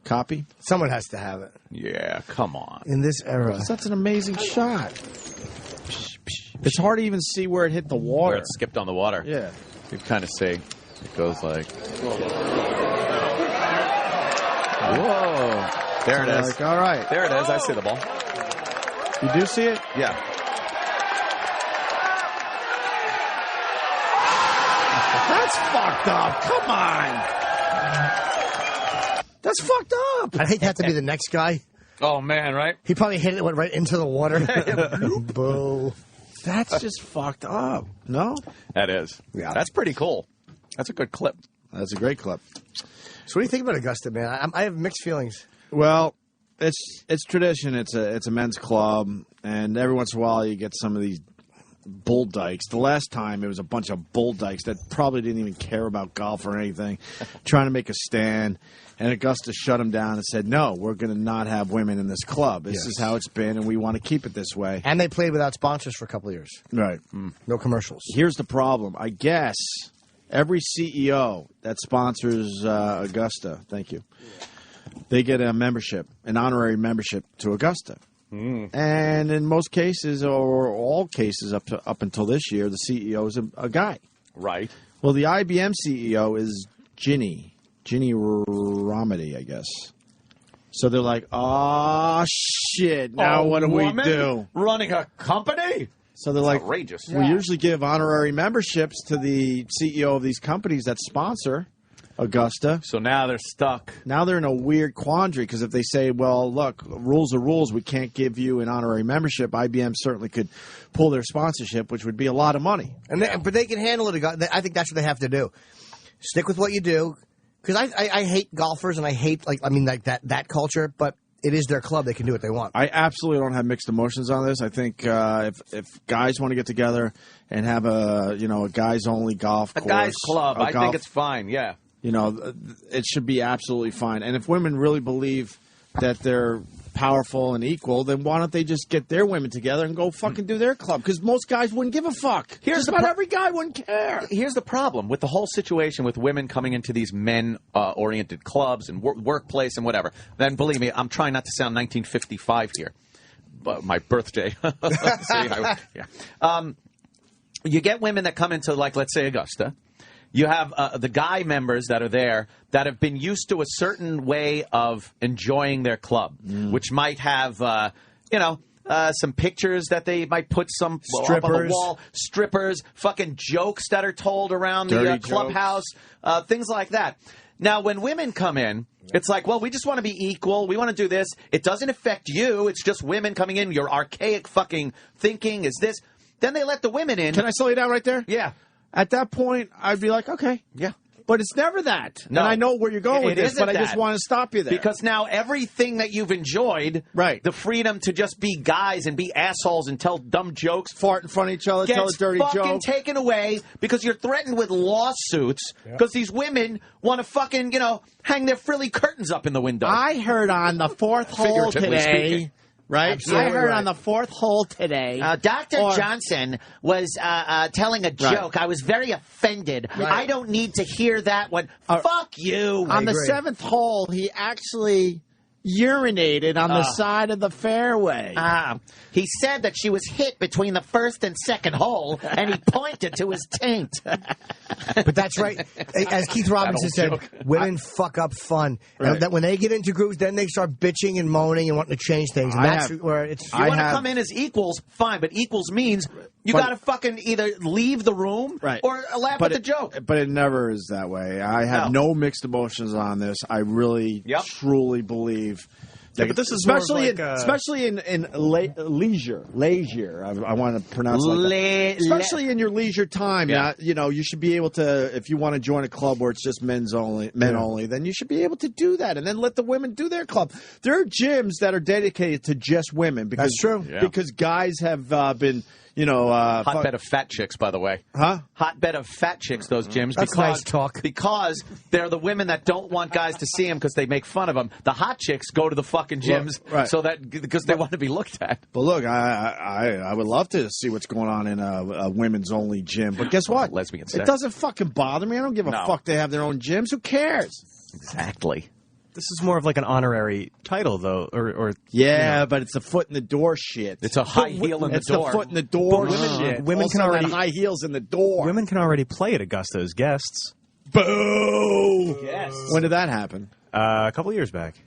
copy? Someone has to have it. Yeah, come on. In this era. That's an amazing shot. It's hard to even see where it hit the water. Where it skipped on the water. Yeah. You kind of see it goes like... Whoa. There it is. Like, all right. There it is. I see the ball. You do see it? Yeah. That's fucked up. Come on. That's fucked up. I'd hate to have to be the next guy. Oh, man, right? He probably hit it and went right into the water. Boo. That's just fucked up. No? That is. Yeah. That's pretty cool. That's a good clip. That's a great clip. So what do you think about Augusta, man? I have mixed feelings. Well, it's tradition. It's a men's club, and every once in a while you get some of these bull dykes. The last time it was a bunch of bull dykes that probably didn't even care about golf or anything, trying to make a stand. And Augusta shut them down and said, no, we're going to not have women in this club. This is how it's been, and we want to keep it this way. And they played without sponsors for a couple of years. Right. No commercials. Here's the problem. I guess every CEO that sponsors Augusta, thank you, they get a membership, an honorary membership to Augusta. And in most cases, or all cases up until this year, the CEO is a guy. Right. Well, the IBM CEO is Ginny Romedy, I guess. So they're like, oh, shit, now what do we do? Running a company? So they're like, outrageous. We usually give honorary memberships to the CEO of these companies that sponsor Augusta. So now they're stuck. Now they're in a weird quandary because if they say, well, look, rules are rules, we can't give you an honorary membership, IBM certainly could pull their sponsorship, which would be a lot of money. But they can handle it. I think that's what they have to do. Stick with what you do. Because I hate golfers and I hate that culture, but it is their club. They can do what they want. I absolutely don't have mixed emotions on this. I think if guys want to get together and have a guys only golf course, a guys club, I think it's fine. Yeah, it should be absolutely fine. And if women really believe that they're powerful and equal, then why don't they just get their women together and go fucking do their club? Because most guys wouldn't give a fuck. Just about every guy wouldn't care. Here's the problem with the whole situation with women coming into these men-oriented clubs and workplace and whatever. Then, believe me, I'm trying not to sound 1955 here. But my birthday. You get women that come into, like, let's say, Augusta. You have the guy members that are there that have been used to a certain way of enjoying their club, which might have, some pictures that they might put up on the wall, strippers, fucking jokes that are told around the clubhouse, things like that. Now, when women come in, it's like, well, we just want to be equal. We want to do this. It doesn't affect you. It's just women coming in. Your archaic fucking thinking is this. Then they let the women in. Can I slow you down right there? Yeah. At that point, I'd be like, okay. Yeah. But it's never that. No. And I know where you're going with this, but I just want to stop you there. Because now everything that you've enjoyed, right, the freedom to just be guys and be assholes and tell dumb jokes, fart in front of each other, tell a dirty joke, fucking taken away because you're threatened with lawsuits because these women want to fucking, hang their frilly curtains up in the window. I heard on the fourth hole today... Speaking. Right? Absolutely I heard on the fourth hole today. Dr. Johnson was telling a joke. I was very offended. I don't need to hear that one. Fuck you. On the seventh hole, he actually urinated on the side of the fairway. He said that she was hit between the first and second hole, and he pointed to his taint. But that's right. As Keith Robinson said, women fuck up fun. Right. And that when they get into grooves, then they start bitching and moaning and wanting to change things. And that's where it's... You want to come in as equals, fine, but equals means you got to fucking either leave the room or laugh at the joke. But it never is that way. I have no mixed emotions on this. I really, truly believe... Yeah, but this is especially in leisure. I want to pronounce it like that. Especially in your leisure time. You should be able to, if you want to join a club where it's just men only, then you should be able to do that, and then let the women do their club. There are gyms that are dedicated to just women. Because, that's true. Yeah. Because guys have been. Hotbed of fat chicks, by the way. Huh? Hotbed of fat chicks, those gyms. That's nice talk. Because they're the women that don't want guys to see them because they make fun of them. The hot chicks go to the fucking gyms because they want to be looked at. But look, I would love to see what's going on in a women's only gym. But guess what? Lesbian sex. It doesn't fucking bother me. I don't give a fuck they have their own gyms. Who cares? Exactly. This is more of like an honorary title, though, or but it's a foot in the door shit. It's a high heel in the door. It's the foot in the door shit. Women can already high heels in the door. Women can already play at Augusta as guests. Boo! Yes. When did that happen? A couple years back.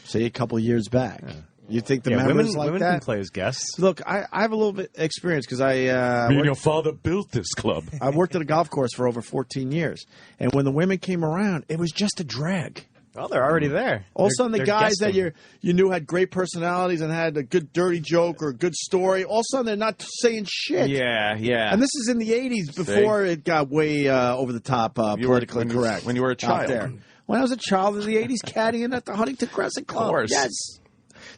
See, a couple years back. You think the Yeah, members women that? can play as guests. Look, I have a little bit experience because Me and your father built this club. I worked at a golf course for over 14 years. And when the women came around, it was just a drag. Oh, they're already there. All of a sudden, the They're guys that guesting. you knew had great personalities and had a good dirty joke or a good story, all of a sudden they're not saying shit. Yeah. And this is in the 80s before it got way over the top politically correct. When you were a out child. there. When I was a child in the 80s, caddying at the Huntington Crescent Club. Of course. Yes.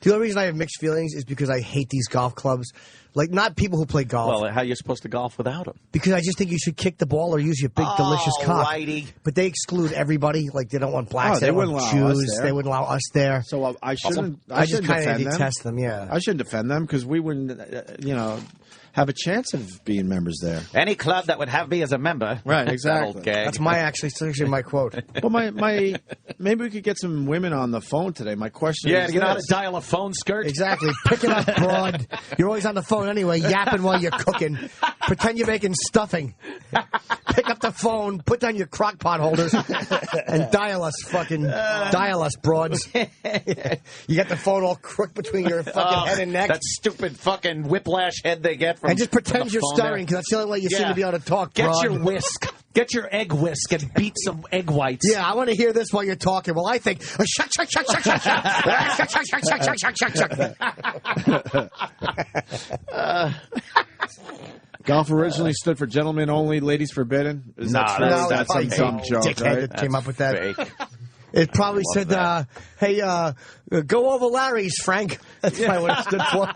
The only reason I have mixed feelings is because I hate these golf clubs. Like, not people who play golf. Well, how are you supposed to golf without them? Because I just think you should kick the ball or use your big, delicious cock. Righty. But they exclude everybody. Like, they don't want blacks. They don't wouldn't want allow us Jews. there. They wouldn't allow us there. So I shouldn't. I just kind of defend them. detest them. Yeah. I shouldn't defend them because we wouldn't, have a chance of being members there. Any club that would have me as a member. Right, exactly. Old gag. That's actually my quote. Well, my maybe we could get some women on the phone today. My question Yeah, is you know how to this. dial a phone skirt? Exactly. Pick it up, broad. You're always on the phone anyway, yapping while you're cooking. Pretend you're making stuffing. Pick up the phone, put down your crock pot holders, and dial us, broads. You got the phone all crooked between your fucking head and neck. That stupid fucking whiplash head they get from And just pretend from the you're phone stirring, because that's the only way you seem to be able to talk, Get broad. your whisk. Get your egg whisk and beat some egg whites. Yeah, I want to hear this while you're talking. Well, I think shuck. Golf originally stood for gentlemen only, ladies forbidden. Is that true? No, That's some dumb joke, dickhead right? that came up with that. Fake. It probably said, "Hey, go over Larry's, Frank." That's probably what it stood for.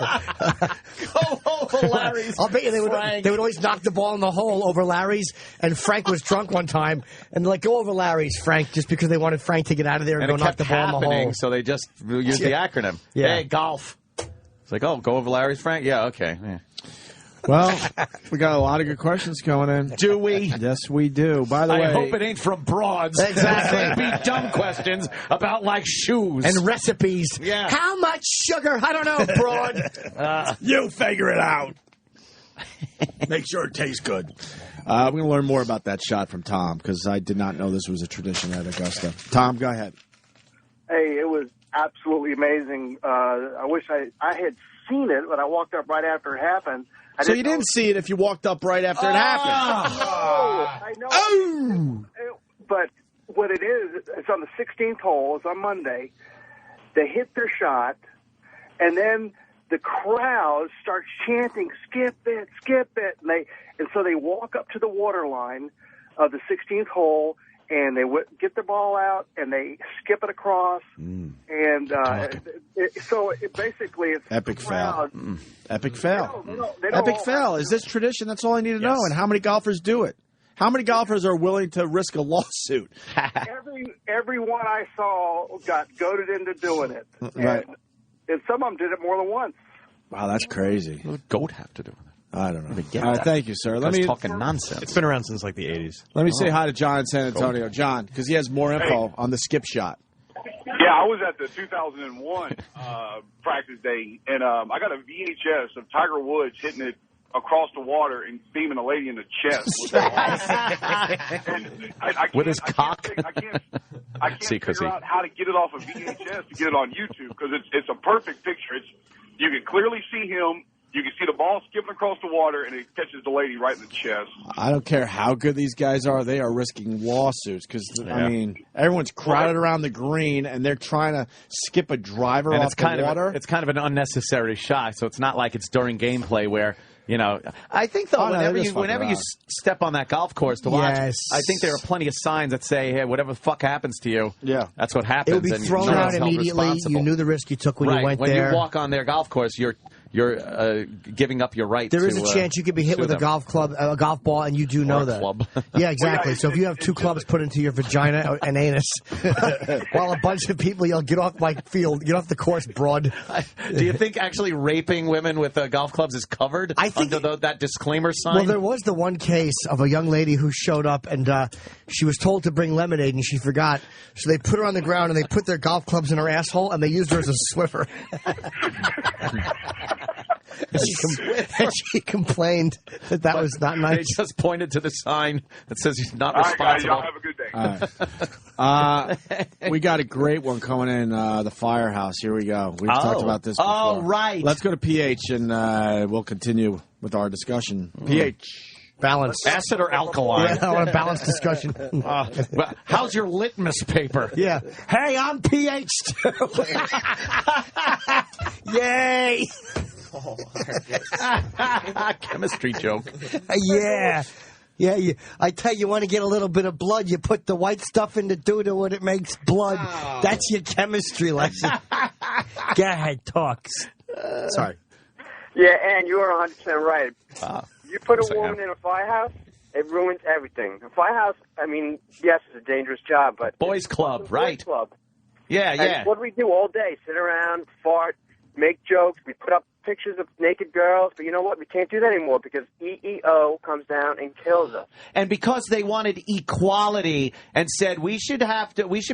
Go over Larry's. I'll bet you they would always knock the ball in the hole over Larry's. And Frank was drunk one time, and like, go over Larry's, Frank, just because they wanted Frank to get out of there and, And go it knock kept the ball in the happening, hole. so they just used the acronym. Yeah. Hey, golf. It's like, oh, go over Larry's, Frank? Yeah, okay. Yeah. Well, we got a lot of good questions coming in. Do we? Yes, we do. By the way, I hope it ain't from broads. Exactly. They'd be dumb questions about, like, shoes. And recipes. Yeah. How much sugar? I don't know, broad. you figure it out. Make sure it tastes good. We're going to learn more about that shot from Tom, because I did not know this was a tradition at Augusta. Tom, go ahead. Hey, it was absolutely amazing. I wish I had seen it, but I walked up right after it happened. So you didn't see it if you walked up right after it happened. I know. But what it is, it's on the 16th hole. It's on Monday. They hit their shot, and then the crowd starts chanting, "Skip it, skip it!" And so they walk up to the water line of the 16th hole, and they get the ball out, and they skip it across. And so basically it's Epic fail. Epic fail. They don't Epic all- fail. Is this tradition? That's all I need to know. And how many golfers do it? How many golfers are willing to risk a lawsuit? Every one I saw got goaded into doing it. Right. And some of them did it more than once. Wow, that's crazy. What would goat have to do with it? I don't know. Get All right, that. thank you, sir. That's talking nonsense. It's been around since like the 80s. Let me say hi to John in San Antonio. John, because he has more info on the skip shot. Yeah, I was at the 2001 practice day, and I got a VHS of Tiger Woods hitting it across the water and beaming a lady in the chest. With his cock? I can't figure out how to get it off of VHS to get it on YouTube, because it's a perfect picture. You can clearly see him. You can see the ball skipping across the water, and it catches the lady right in the chest. I don't care how good these guys are. They are risking lawsuits because, I mean, everyone's crowded around the green, and they're trying to skip a driver And off it's the kind water. of it's kind of an unnecessary shot, so it's not like it's during gameplay where, you know. I think, though, whenever you step on that golf course to watch, Yes. I think there are plenty of signs that say, hey, whatever the fuck happens to you, that's what happens. It would be and thrown no out one's held immediately. responsible. You knew the risk you took when right. you went when there. you walk on their golf course, you're giving up your right. There is to, a chance you could be hit sue with a them. golf club, a golf ball, and you do know a that. club. Yeah, exactly. So if you have two clubs put into your vagina and anus, while a bunch of people yell, "Get off my field! Get off the course, broad!" Do you think actually raping women with golf clubs is covered under that disclaimer sign? Well, there was the one case of a young lady who showed up, and she was told to bring lemonade, and she forgot. So they put her on the ground, and they put their golf clubs in her asshole, and they used her as a Swiffer. And she complained that was not nice. They just pointed to the sign that says he's not All right, guys, responsible. y'all have a good day. All right. We got a great one coming in, the Firehouse. Here we go. We've talked about this before. Oh, right. Let's go to PH, and we'll continue with our discussion. PH. Balance. Acid or alkaline? Yeah, I want a balanced discussion. How's your litmus paper? Yeah. Hey, I'm pH too. Yay. Chemistry joke. Yeah. Yeah, I tell you, want to get a little bit of blood, you put the white stuff in the doo-doo and it makes blood. Oh. That's your chemistry lesson. Go ahead, talk. Sorry. Yeah, and you are 100% right. You put a woman in a firehouse, it ruins everything. A firehouse, I mean, yes, it's a dangerous job, but... Boys club, right. Boys club. Yeah, and yeah. What do we do all day? Sit around, fart, make jokes. We put up pictures of naked girls, but you know what? We can't do that anymore because EEO comes down and kills us. And because they wanted equality and said we should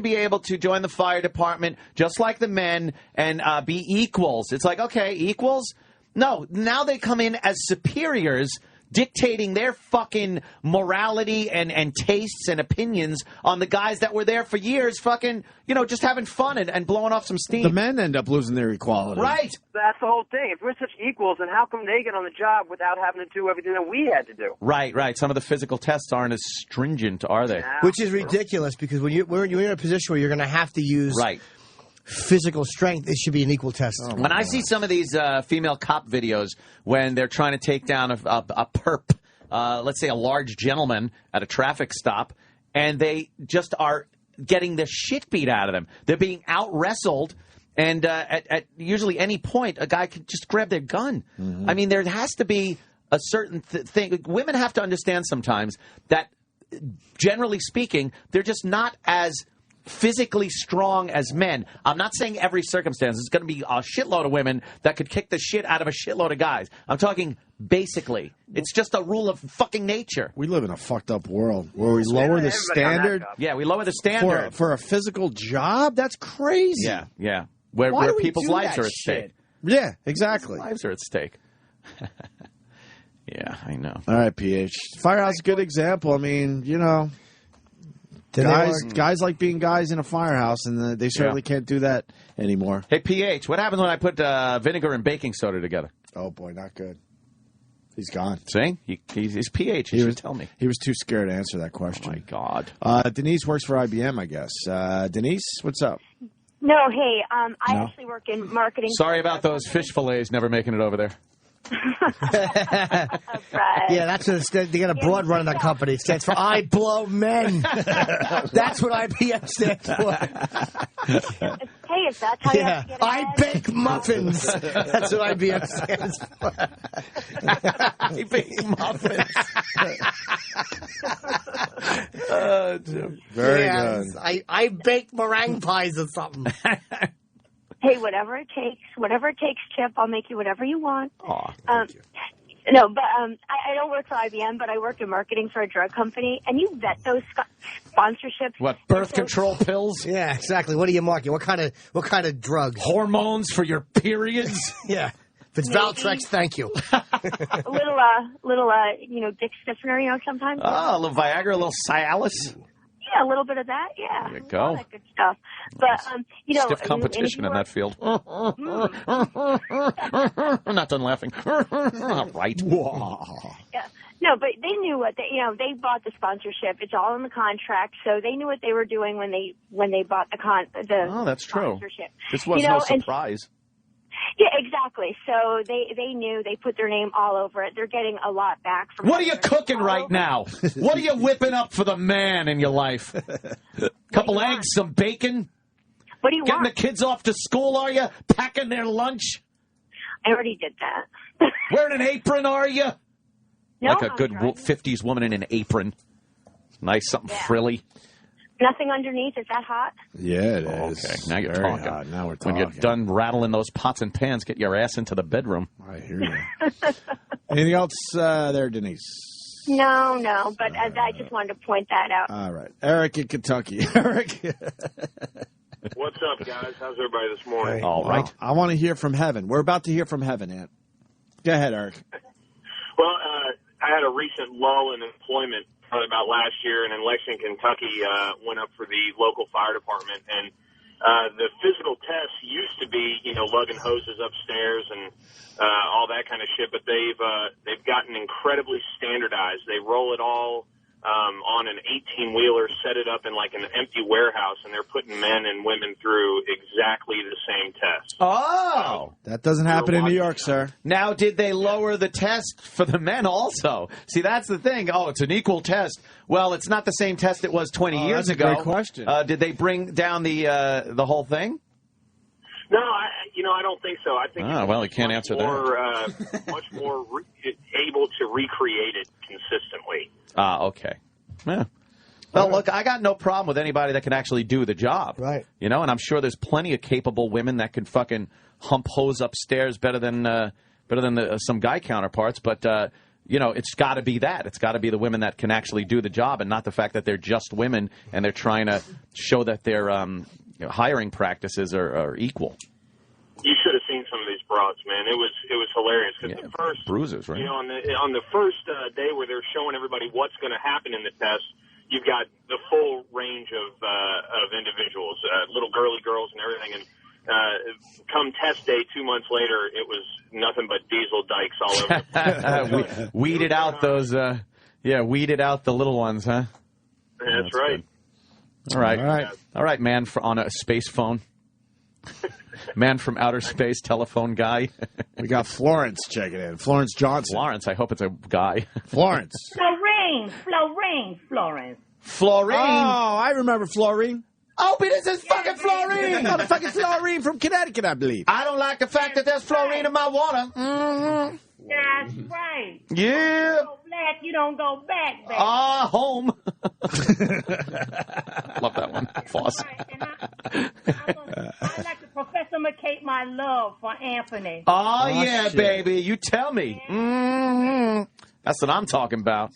be able to join the fire department just like the men and be equals. It's like, okay, equals? No, now they come in as superiors, dictating their fucking morality and tastes and opinions on the guys that were there for years, fucking, just having fun and blowing off some steam. The men end up losing their equality. Right. That's the whole thing. If we're such equals, then how come they get on the job without having to do everything that we had to do? Right. Some of the physical tests aren't as stringent, are they? Yeah. Which is ridiculous because when you're in a position where you're going to have to use physical strength, it should be an equal test. When I see some of these female cop videos when they're trying to take down a perp, let's say a large gentleman at a traffic stop, and they just are getting the shit beat out of them. They're being out-wrestled, and at usually any point, a guy could just grab their gun. Mm-hmm. I mean, there has to be a certain thing. Women have to understand sometimes that, generally speaking, they're just not as physically strong as men. I'm not saying every circumstance. There's going to be a shitload of women that could kick the shit out of a shitload of guys. I'm talking basically. It's just a rule of fucking nature. We live in a fucked up world where we lower the standard. Yeah, we lower the standard. For a physical job? That's crazy. Yeah. Where people's lives are at stake. Yeah, exactly. Lives are at stake. Yeah, I know. All right, PH. Firehouse is a good example. I mean, Guys like being guys in a firehouse, and they certainly can't do that anymore. Hey, PH, what happens when I put vinegar and baking soda together? Oh, boy, not good. He's gone. See? He's PH. He should tell me. He was too scared to answer that question. Oh, my God. Denise works for IBM, I guess. Denise, what's up? No, hey, I actually work in marketing. Sorry about those fish fillets never making it over there. Yeah, that's what they got a broad run in that company. It stands for I blow men. That's what IBM stands for. Hey, if that's how you have to get I bake muffins. That's what IBM stands for. I bake muffins. Very good. I bake meringue pies or something. Hey, whatever it takes, Chip. I'll make you whatever you want. Aw, thank you. No, but I don't work for IBM, but I work in marketing for a drug company, and you vet those sponsorships. What, birth control pills? Yeah, exactly. What do you market? What kind of drug? Hormones for your periods? Yeah. If it's Valtrex, thank you. A little, dick stiffener, sometimes. Oh, a little Viagra, a little Cialis. Yeah, a little bit of that, yeah. There you go. All that good stuff. But, stiff competition in that field. I'm not done laughing. Right. Yeah. No, but they knew what they bought the sponsorship. It's all in the contract, so they knew what they were doing when they bought the Oh, that's true. Sponsorship. This was no surprise. Yeah, exactly. So they knew, they put their name all over it. They're getting a lot back from. What are you cooking right now? What are you whipping up for the man in your life? Couple eggs, some bacon? What do you Getting want? the kids off to school, are you? Packing their lunch? I already did that. Wearing an apron, are you? No, like a good 50s woman in an apron. Nice, something frilly. Nothing underneath. Is that hot? Yeah, it is. Okay, now you're Very talking. hot. Now we're talking. When you're done rattling those pots and pans, get your ass into the bedroom. I hear you. Anything else there, Denise? No, but I just wanted to point that out. All right. Eric in Kentucky. Eric. What's up, guys? How's everybody this morning? Hey, all right. I want to hear from heaven. We're about to hear from heaven, Ant. Go ahead, Eric. Well, I had a recent lull in employment, probably about last year, and in Lexington, Kentucky, went up for the local fire department. And the physical tests used to be, lugging hoses upstairs and all that kind of shit, but they've gotten incredibly standardized. They roll it all on an 18-wheeler, set it up in like an empty warehouse, and they're putting men and women through exactly the same test. Oh! That doesn't happen in New York, sir. Now, did they lower the test for the men also? See, that's the thing. Oh, it's an equal test. Well, it's not the same test it was 20 years ago. That's a great question. Did they bring down the whole thing? No, I don't think so. I think well, he can't answer that. Much more able to recreate it consistently. Okay. Yeah. Well, look, I got no problem with anybody that can actually do the job. Right. And I'm sure there's plenty of capable women that can fucking hump hose upstairs better than some guy counterparts. But, it's got to be that. It's got to be the women that can actually do the job and not the fact that they're just women and they're trying to show that their hiring practices are equal. You should have seen some of these broads, man. It was hilarious because the first bruises, right? On the first day where they're showing everybody what's going to happen in the test, you've got the full range of individuals, little girly girls and everything. And come test day 2 months later, it was nothing but diesel dykes all over. Weeded out those, weeded out the little ones, huh? That's right. Good. All right, man on a space phone. Man from outer space, telephone guy. We got Florence checking in. Florence Johnson. Florence, I hope it's a guy. Florence. Florence. Florine. Oh, I remember Florine. Opie, this is fucking Florine. Motherfucking Florine from Connecticut, I believe. I don't like the fact that there's Florine in my water. Mm-hmm. That's right. Yeah. You go black, you don't go back, baby. Home. Love that one. Foss. I'd like to professormicate my love for Anthony. Oh yeah, shit. Baby. You tell me. Mm-hmm. That's what I'm talking about.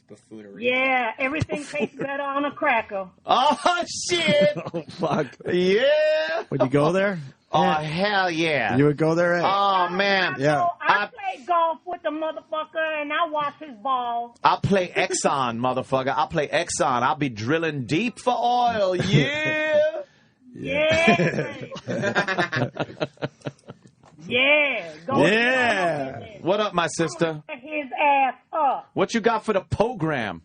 Yeah, everything tastes better on a cracker. Oh, shit. Oh, fuck. Yeah. Would you go there? Oh, hell yeah. You would go there, Ed? Oh, man. Yeah. I play golf with the motherfucker, and I watch his ball. I'll play Exxon, motherfucker. I'll play Exxon. I'll be drilling deep for oil. Yeah. Yeah. Yeah. Yeah. What up, my sister? His ass up. What you got for the program?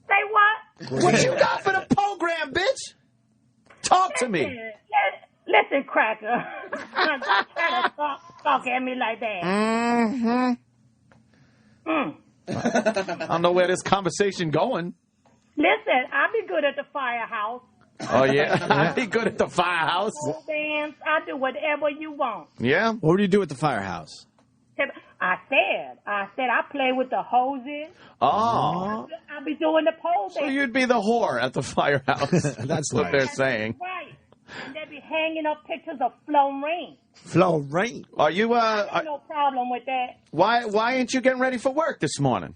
Say what? What you got for the program, bitch? Talk to me. Listen, cracker. Don't try to talk at me like that. I don't know where this conversation going. Listen, I'll be good at the firehouse. Oh, yeah? I'd be good at the firehouse. Bands, I do whatever you want. Yeah? What would you do at the firehouse? I said I play with the hoses. Oh. I'll be doing the pole dance. So you'd be the whore at the firehouse. That's what they're saying. Right. And they'd be hanging up pictures of Florine. Florine? Are you, I have no problem with that. Why ain't you getting ready for work this morning?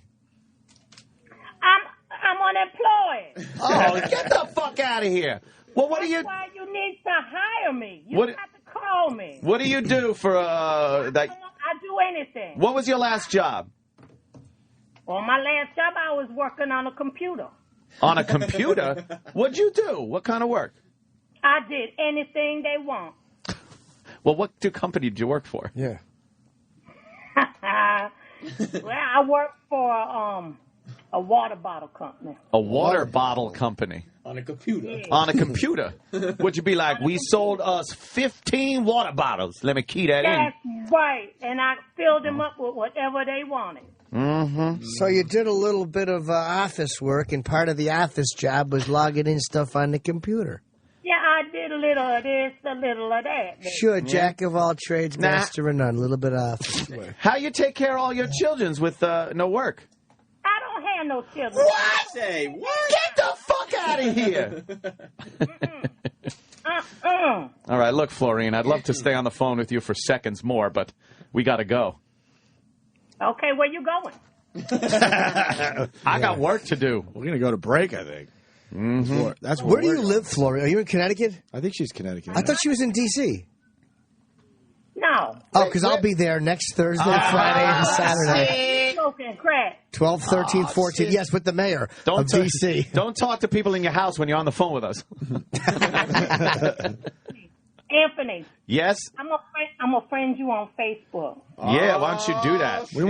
I'm unemployed. Oh, get the fuck out of here. Well, what do you... That's why you need to hire me. You have to call me. What do you do for, that... I do anything. What was your last job? On my last job, I was working on a computer. On a computer? What'd you do? What kind of work? I did anything they want. Well, what company did you work for? Yeah. Well, I worked for a water bottle company. A water bottle company. On a computer. Yeah. On a computer. Would you be like, we sold us 15 water bottles. Let me key that in. That's right. And I filled them up with whatever they wanted. Mm-hmm. So you did a little bit of office work, and part of the office job was logging in stuff on the computer. Yeah, I did a little of this, a little of that. Sure, jack of all trades, master of none. A little bit of office work. How you take care of all your children with no work? I don't have no children. What? Say what? Get the fuck out of here. All right, look, Florine, I'd love to stay on the phone with you for seconds more, but we got to go. Okay, where you going? I got work to do. We're going to go to break, I think. Mm-hmm. That's where do you live, Florine? Are you in Connecticut? I think she's Connecticut. I thought she was in D.C. No. Oh, because I'll be there next Thursday, Friday, and Saturday. smoking crack. 12, 13, 14. shit. Yes, with the mayor of t- D.C. Don't talk to people in your house when you're on the phone with us. Anthony. Yes? I'm gonna friend you on Facebook. Yeah, why don't you do that? We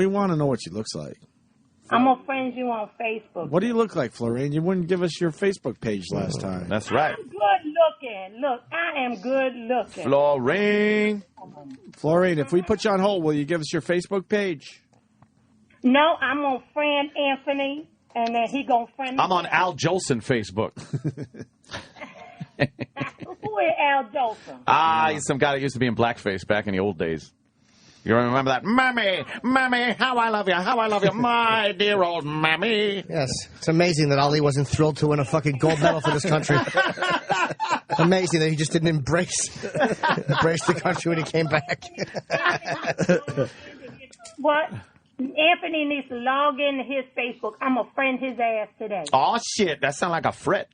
want to know what she looks like. I'm gonna friend you on Facebook. What do you look like, Florine? You wouldn't give us your Facebook page last time. That's right. I'm good looking. Look, I am good looking. Florine, if we put you on hold, will you give us your Facebook page? No, I'm gonna friend Anthony, and then he gonna friend me. I'm on Al Jolson Facebook. Who is Al Jolson? He's some guy that used to be in blackface back in the old days. You remember that? Mommy, how I love you, my dear old mommy. Yes, it's amazing that Ali wasn't thrilled to win a fucking gold medal for this country. Amazing that he just didn't embrace the country when he came back. What? Anthony needs to log into his Facebook. I'm gonna friend his ass today. Oh, shit, that sounds like a threat.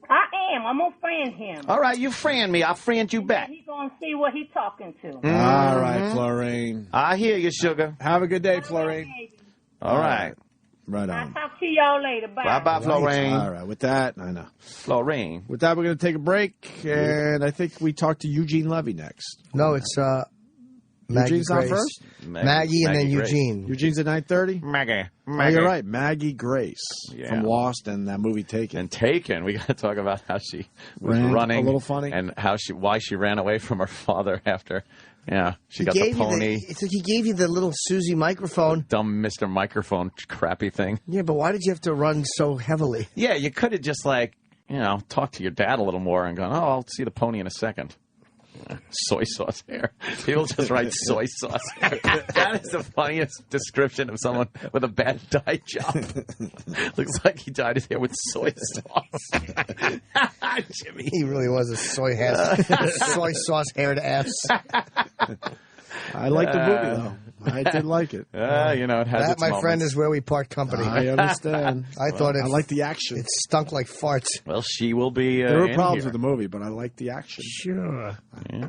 I am. I'm gonna friend him. All right, you friend me. I'll friend you back. He's gonna see what he's talking to. All right, Florine. I hear you, sugar. Have a good day, Florine. All right. Right I'll on. talk to y'all later. Bye. Bye-bye, Florine. All right, with that, I know. Florine. With that, we're going to take a break, and I think we talk to Eugene Levy next. No, it's Maggie Eugene's Grace. on first? Maggie and then Grace. Eugene. Eugene's at 9:30? Maggie. Oh, you're right. Maggie Grace Yeah. from Lost and that movie Taken. And Taken, we got to talk about how she was Ran running. a little funny. And why she ran away from her father after, she got the pony. It's like he gave you the little Susie microphone. Dumb Mr. Microphone crappy thing. Yeah, but why did you have to run so heavily? Yeah, you could have just talked to your dad a little more and gone, I'll see the pony in a second. Soy sauce hair. People just write soy sauce hair. That is the funniest description of someone with a bad dye job. Looks like he dyed his hair with soy sauce. Jimmy. He really was a soy sauce haired ass. I like the movie, though. I did like it. It has that, its my moments. friend, is where we part company. I understand. I thought I like the action. It stunk like farts. Well, she will be There were in problems here. with the movie, but I like the action. Sure. Yeah.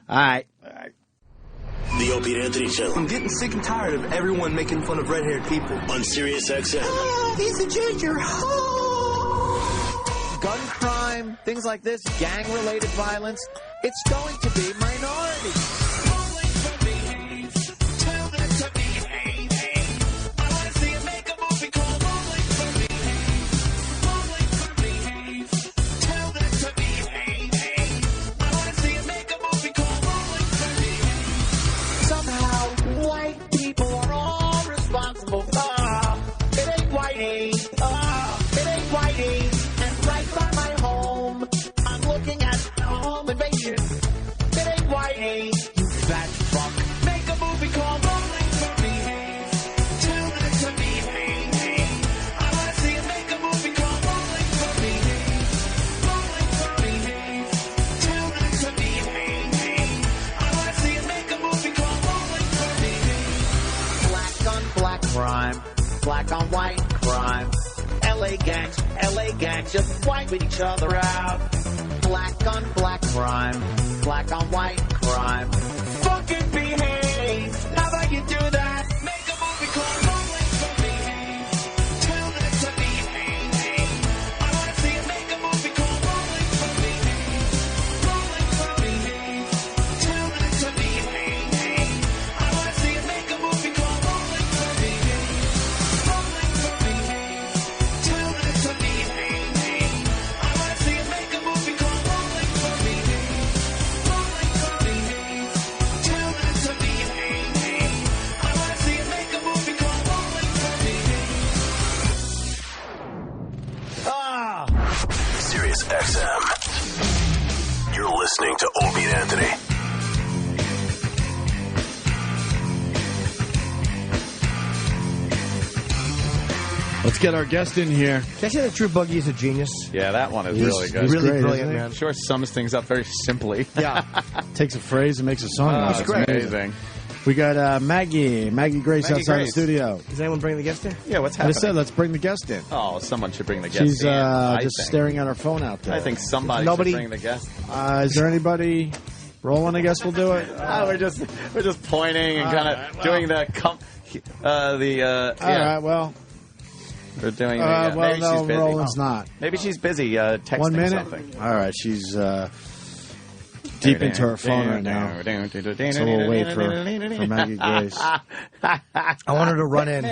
All right. The Opie and Anthony Show. I'm getting sick and tired of everyone making fun of red-haired people. On Sirius XM. Oh, he's a ginger. Gun crime, things like this, gang-related violence, it's going to be minority. Black on white crime. LA gangs just wiping each other out. Black on black crime. Black on white crime. Fucking behave. How about you do that? Make a movie called Rolling for Behave. Tell them to behave. I wanna see you make a movie called Rolling for Behave. Rolling for Behave. Tell them to behave. I wanna see you make a movie called Rolling for Behave. Rolling for Behave. Tell them to behave. I wanna see you make a movie called Rolling for Behave. Rolling for Behave. Tell them to behave. I wanna see you make a movie called Rolling for Behave. Sirius XM. You're listening to Opie and Anthony. Let's get our guest in here. Can I say that Drew Buggy is a genius? Yeah, that one is He's really good. Really great, brilliant, isn't he? man. Sure sums things up very simply. Yeah. Takes a phrase and makes a song. out of It's it. amazing. We got Maggie Grace Maggie outside Grace. the studio. Does anyone bring the guest in? Yeah, what's I happening? just said let's bring the guest in. Oh, someone should bring the guest She's in. I just think. staring at her phone out there. I think somebody Nobody- should bring the guest. Is there anybody? Roland, I guess we'll do it. We're just pointing and kind of doing the All right, well. We're doing well, maybe no, she's busy. Roland's not. Maybe she's busy texting 1 minute? something. All right, she's deep into her phone right now. So we'll wait for Maggie Grace. I want her to run in.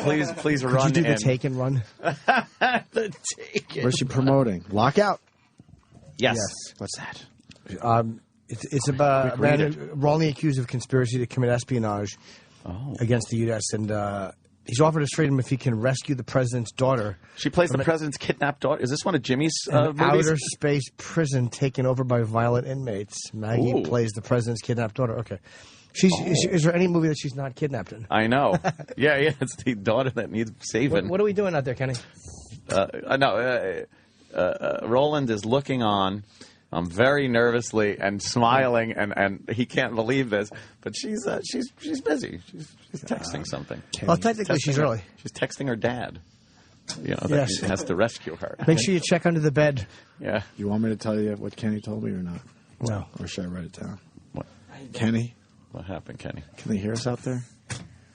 Please Could run you do in. the take and run? The take Where's she promoting? Lockout? Yes. What's that? It's about a Quick, read man wrongly accused of conspiracy to commit espionage against the U.S. and he's offered his freedom if he can rescue the president's daughter. She plays the president's kidnapped daughter. Is this one of Jimmy's movies? Outer space prison taken over by violent inmates. Maggie Ooh. plays the president's kidnapped daughter. Okay. Is there any movie that she's not kidnapped in? I know. Yeah, it's the daughter that needs saving. What are we doing out there, Kenny? Roland is looking on very nervously and smiling, and he can't believe this. But she's busy. She's texting something. Well, technically, she's early. She's texting her dad. That Yes. he has to rescue her. Make sure you check under the bed. Yeah. You want me to tell you what Kenny told me or not? No. Or should I write it down? What? Kenny? What happened, Kenny? Can they hear us out there?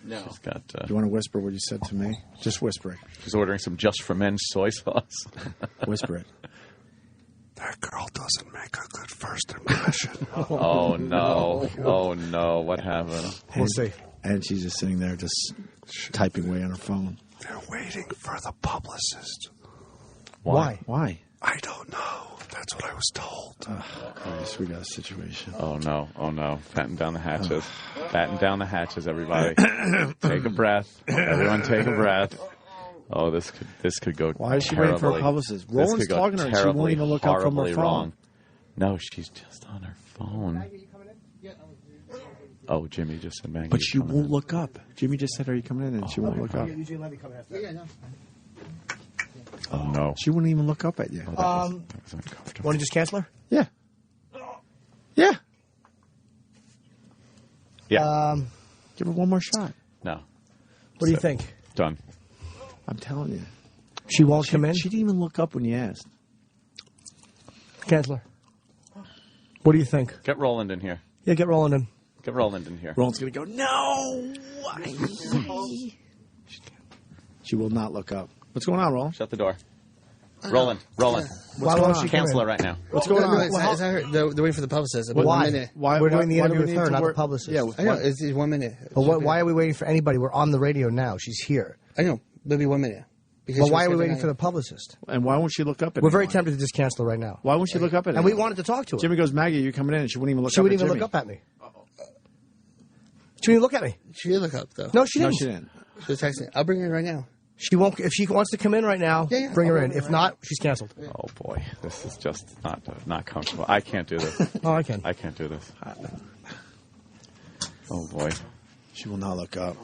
No. She's got. Do you want to whisper what you said to me? Just whisper it. She's ordering some Just for Men soy sauce. Whisper it. That girl doesn't make a good first impression. Oh, no. Oh, no. What happened? We'll see. And she's just sitting there just typing away on her phone. They're waiting for the publicist. Why? I don't know. That's what I was told. Christ, we got a situation. Oh, no. Oh, no. Batten down the hatches. Batten down the hatches, everybody. Take a breath. Everyone take a breath. Oh, this could go. Why is she waiting for a publicist? Roland's talking to her and she won't even look up from her phone. Wrong. No, she's just on her phone. Oh, Jimmy just said Maggie. But she won't look up. Jimmy just said, "Are you coming in?" And she won't look up. Oh no, she wouldn't even look up at you. That was uncomfortable. Want to just cancel her? Yeah. Yeah. Yeah. Give her one more shot. No. What do you think? Done. I'm telling you. She won't come in? She didn't even look up when you asked. Cancel her. What do you think? Get Roland in here. Yeah, get Roland in. Get Roland in here. Roland's going to go, no! She will not look up. What's going on, Roland? Shut the door. Roland. Why won't she cancel it right now? What's going on? It's not her. They're waiting for the publicist. Why? 1 minute. We're doing the interview with her, not the publicist. Yeah, I know. It's 1 minute. But why are we waiting for anybody? We're on the radio now. She's here. I know. Maybe 1 minute. Well, why are we waiting for the publicist? And why won't she look up at We're very tempted to just cancel her right now. Why won't she look up at And we wanted to talk to her. Jimmy goes, Maggie, you coming in? And she wouldn't even look up at She wouldn't even Jimmy. look up at me. She didn't look at me. She did look up, though. No, she didn't. No, she didn't. She was texting. I'll bring her in right now. She won't. If she wants to come in right now, bring her in. If not, she's canceled. Oh boy, this is just not comfortable. I can't do this. Oh, I can. I can't do this. Oh boy, she will not look up.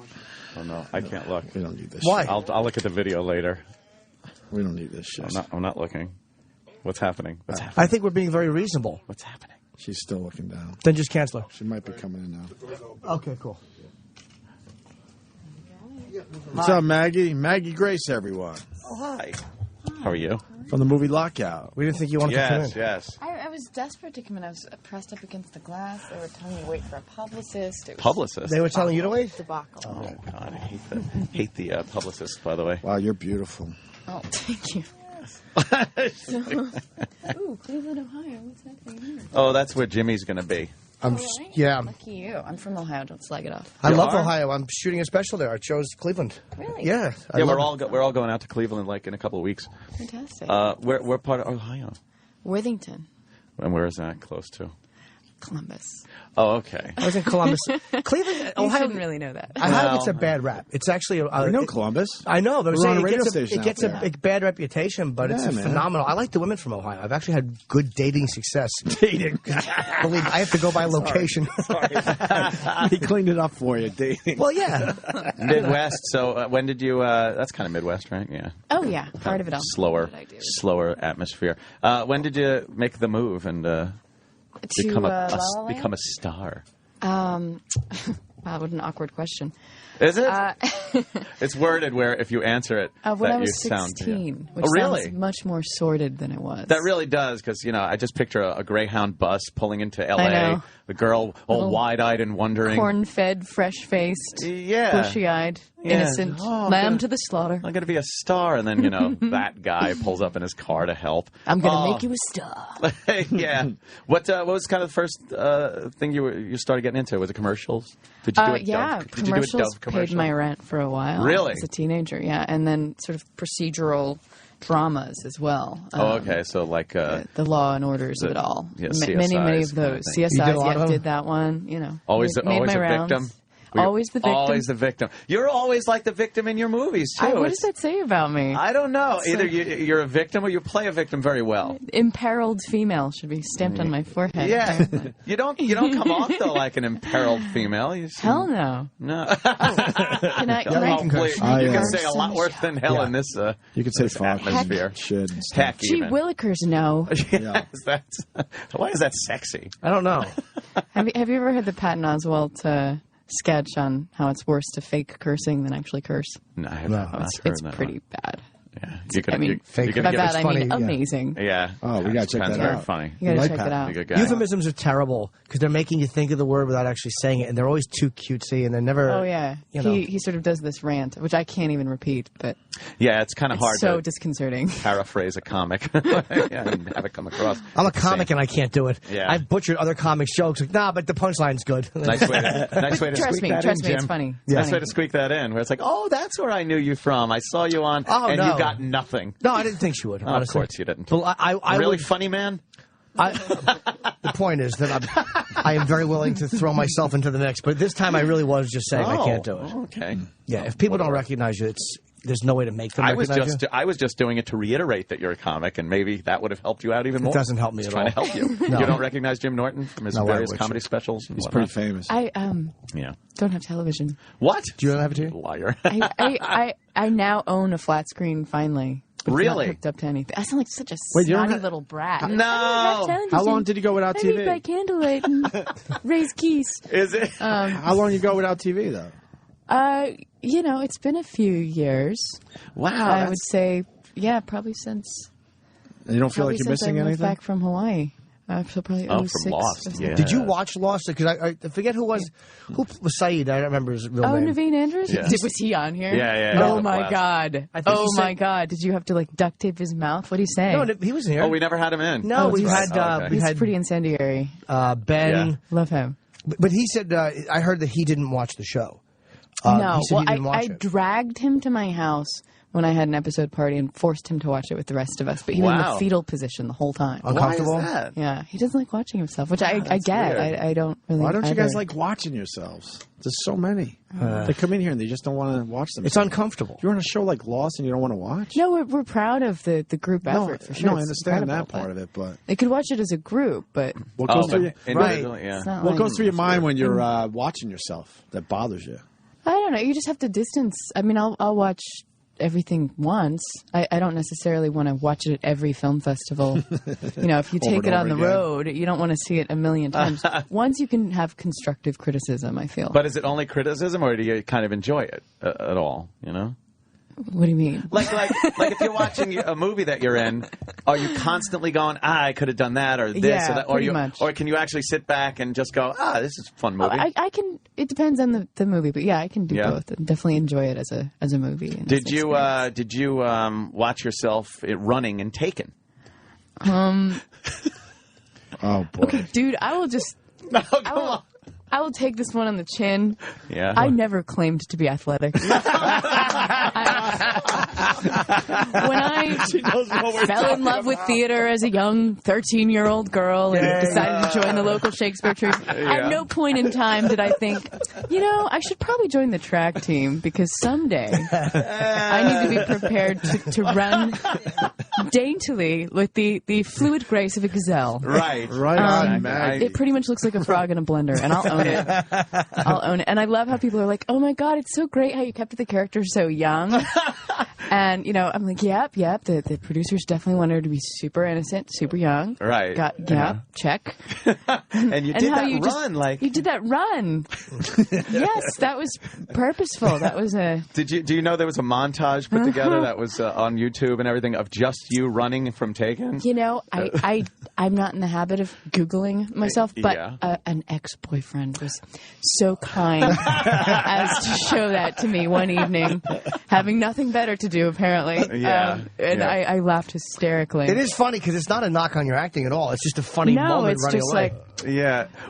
Oh no, I can't look. We don't need this. Why? Shit. I'll look at the video later. We don't need this shit. I'm not looking. What's happening? What's happening? I think we're being very reasonable. What's happening? She's still looking down. Then just cancel her. She might be coming in now. Okay, cool. What's up, Maggie? Maggie Grace, everyone. Oh, hi. How are you? From the movie Lockout. We didn't think you wanted to come in. Yes. I was desperate to come in. I was pressed up against the glass. They were telling me to wait for a publicist. It was Publicist? They were telling you to wait? Debacle. Oh God, I hate the publicist. By the way. Wow, you're beautiful. Oh, thank you. Ooh, Cleveland, Ohio. What's happening here? Oh, that's where Jimmy's going to be. Yeah. Lucky you. I'm from Ohio. Don't slag it off. I love Ohio. I'm shooting a special there. I chose Cleveland. Really? Yeah. We're all going out to Cleveland like in a couple of weeks. Fantastic. We're part of Ohio. Worthington. And where is that close to? Columbus. Oh, okay. I was in Columbus. Cleveland, You Ohio. shouldn't really know that. Ohio gets a bad rap. It's actually I know Columbus. I know, but I'm We're saying on a radio it station gets out a bad reputation, but it's Yeah, man. phenomenal. I like the women from Ohio. I've actually had good dating success. Dating. Believe I have to go by location. He cleaned it up for you, dating. Well, yeah. Midwest. So when did you? That's kind of Midwest, right? Yeah. Oh, yeah. Part of it all. Slower atmosphere. When did you make the move and become La La Land? become a star? Wow, what an awkward question. Is it? It's worded where if you answer it, When that I was you sound. 16, which Oh, really? sounds much more sordid than it was. That really does, because I just picture a Greyhound bus pulling into I L.A. know. the girl all Little wide-eyed and wondering. Corn-fed, fresh-faced, Yeah. bushy-eyed, Yeah. innocent Oh, lamb good. to the slaughter. I'm going to be a star. And then, that guy pulls up in his car to help. I'm going to make you a star. Yeah. What was kind of the first thing you started getting into? Was it commercials? Did you do a Yeah, Dove? Did you do a commercials Dove commercial? paid my rent for a while. Really? As a teenager, yeah. And then sort of procedural dramas as well. Okay. So like... the Law and Orders of it all. Yeah, Many CSIs of those. kind of thing. CSIs, You did a lot of them? did that one, Always, made always my a rounds. victim? Were you Always the victim. Always the victim. You're always like the victim in your movies, too. What does that say about me? I don't know. It's Either like- you're a victim or you play a victim very well. Imperiled female should be stamped on my forehead. Yeah. You don't come off, though, like an imperiled female. You seem- Hell no. No. Can I Please. Oh, You yeah. can say a lot worse than hell in this You could say fuck, atmosphere. shit. and stuff. Heck, Gee even. Willikers, no. Yes, why is that sexy? I don't know. Have you ever heard the Patton Oswalt sketch on how it's worse to fake cursing than actually curse? No, I have not heard It's that pretty one. bad. Yeah. Fake By bad, I mean amazing. Yeah. Oh, we gotta check that Very out. funny. You gotta like check Pat. it out. He's a good guy. Euphemisms are terrible because they're making you think of the word without actually saying it, and they're always too cutesy, and they're never. Oh yeah, You know. he sort of does this rant, which I can't even repeat, but Yeah, it's kind of hard so to disconcerting. paraphrase a comic and have it come across. I'm a comic and I can't do it. Yeah. I've butchered other comics' jokes. Like, nah, but the punchline's good. Nice way to Trust squeak me, that trust in, me, it's Jim. funny. It's Nice funny. way to squeak that in, where it's like, oh, that's where I knew you from. I saw you on, and no. you got nothing. No, I didn't think she would. Oh, Honestly. of course you didn't. Well, I really would, funny man. the point is that I am very willing to throw myself into the mix, but this time I really was just saying I can't do it. Okay. Yeah, if people don't recognize you, there's no way to make them recognize you. I was just doing it to reiterate that you're a comic, and maybe that would have helped you out even more. It doesn't help me Just at all. trying to help you. No. You don't recognize Jim Norton from his No, why various would comedy you? specials? He's pretty famous. I Yeah. don't have television. What? Do you not have a TV? Liar. I now own a flat screen finally. It's Really? Not hooked up to anything. I sound like such a Wait, you don't snotty have- little brat. No. How long did you go without I TV? read by candlelight and raise keys. Is it? How long you go without TV though? It's been a few years. Wow. I would say, yeah, probably since. You don't feel like you're since missing I moved anything? back from Hawaii. So probably Oh, 06 from Lost. or something. Yeah. Did you watch Lost? Because I forget who was Saeed. I don't remember his real Oh, name. Naveen Andrews? Yeah. Was he on here? Yeah. Oh, Yeah. my Blast. God. I think he Oh, my said- God. Did you have to, duct tape his mouth? What did he say? No, he was here. Oh, we never had him in. No, we that's had right. Okay. we He's had pretty incendiary. Ben. Yeah. Love him. But he said I heard that he didn't watch the show. No, he said he didn't watch I it. dragged him to my house when I had an episode party and forced him to watch it with the rest of us. But he was in Wow. the fetal position the whole time. Uncomfortable? Why is that? Yeah, he doesn't like watching himself, which I that's get. weird. I don't really. Why don't you guys either. like watching yourselves? There's so many. They come in here and they just don't want to watch them. It's uncomfortable. You're on a show like Lost and you don't want to watch? No, we're proud of the group effort for sure. No, I It's understand that incredible, part of it, but They could watch it as a group, but what goes through but your individually, yeah. it's not what like- goes through your mind when you're watching yourself that bothers you? I don't know. You just have to distance. I mean, I'll watch everything once. I don't necessarily want to watch it at every film festival. If you Over take and it on over the again. road, you don't want to see it a million times. Once you can have constructive criticism, I feel. But is it only criticism, or do you kind of enjoy it at all? What do you mean? Like if you're watching a movie that you're in, are you constantly going, I could have done that or this Yeah, or that, or pretty much. or can you actually sit back and just go, this is a fun movie? I can. It depends on the movie, but yeah, I can do Yeah. both. And definitely enjoy it as a movie. and Did as you experience. did you watch yourself running and Taken? Oh boy. Okay, dude, I will just. I will take this one on the chin. Yeah. I never claimed to be athletic. When I fell in love with theater as a young 13-year-old girl and decided to join the local Shakespeare troupe, at no point in time did I think, I should probably join the track team because someday I need to be prepared to run daintily with the fluid grace of a gazelle. Right. Right on, Maggie. It pretty much looks like a frog in a blender, and I'll own it. I'll own it. And I love how people are like, oh my God, it's so great how you kept the character so young. And, I'm like, yep. The producers definitely wanted her to be super innocent, super young. Right. Check. And you did that run. You did that run. Yes, that was purposeful. That was a... Do you know there was a montage put together that was on YouTube and everything of just you running from Taken? I'm not in the habit of Googling myself, but an ex-boyfriend was so kind as to show that to me one evening, having nothing better to do, apparently. I laughed hysterically. It is funny because it's not a knock on your acting at all. It's just a funny moment running away.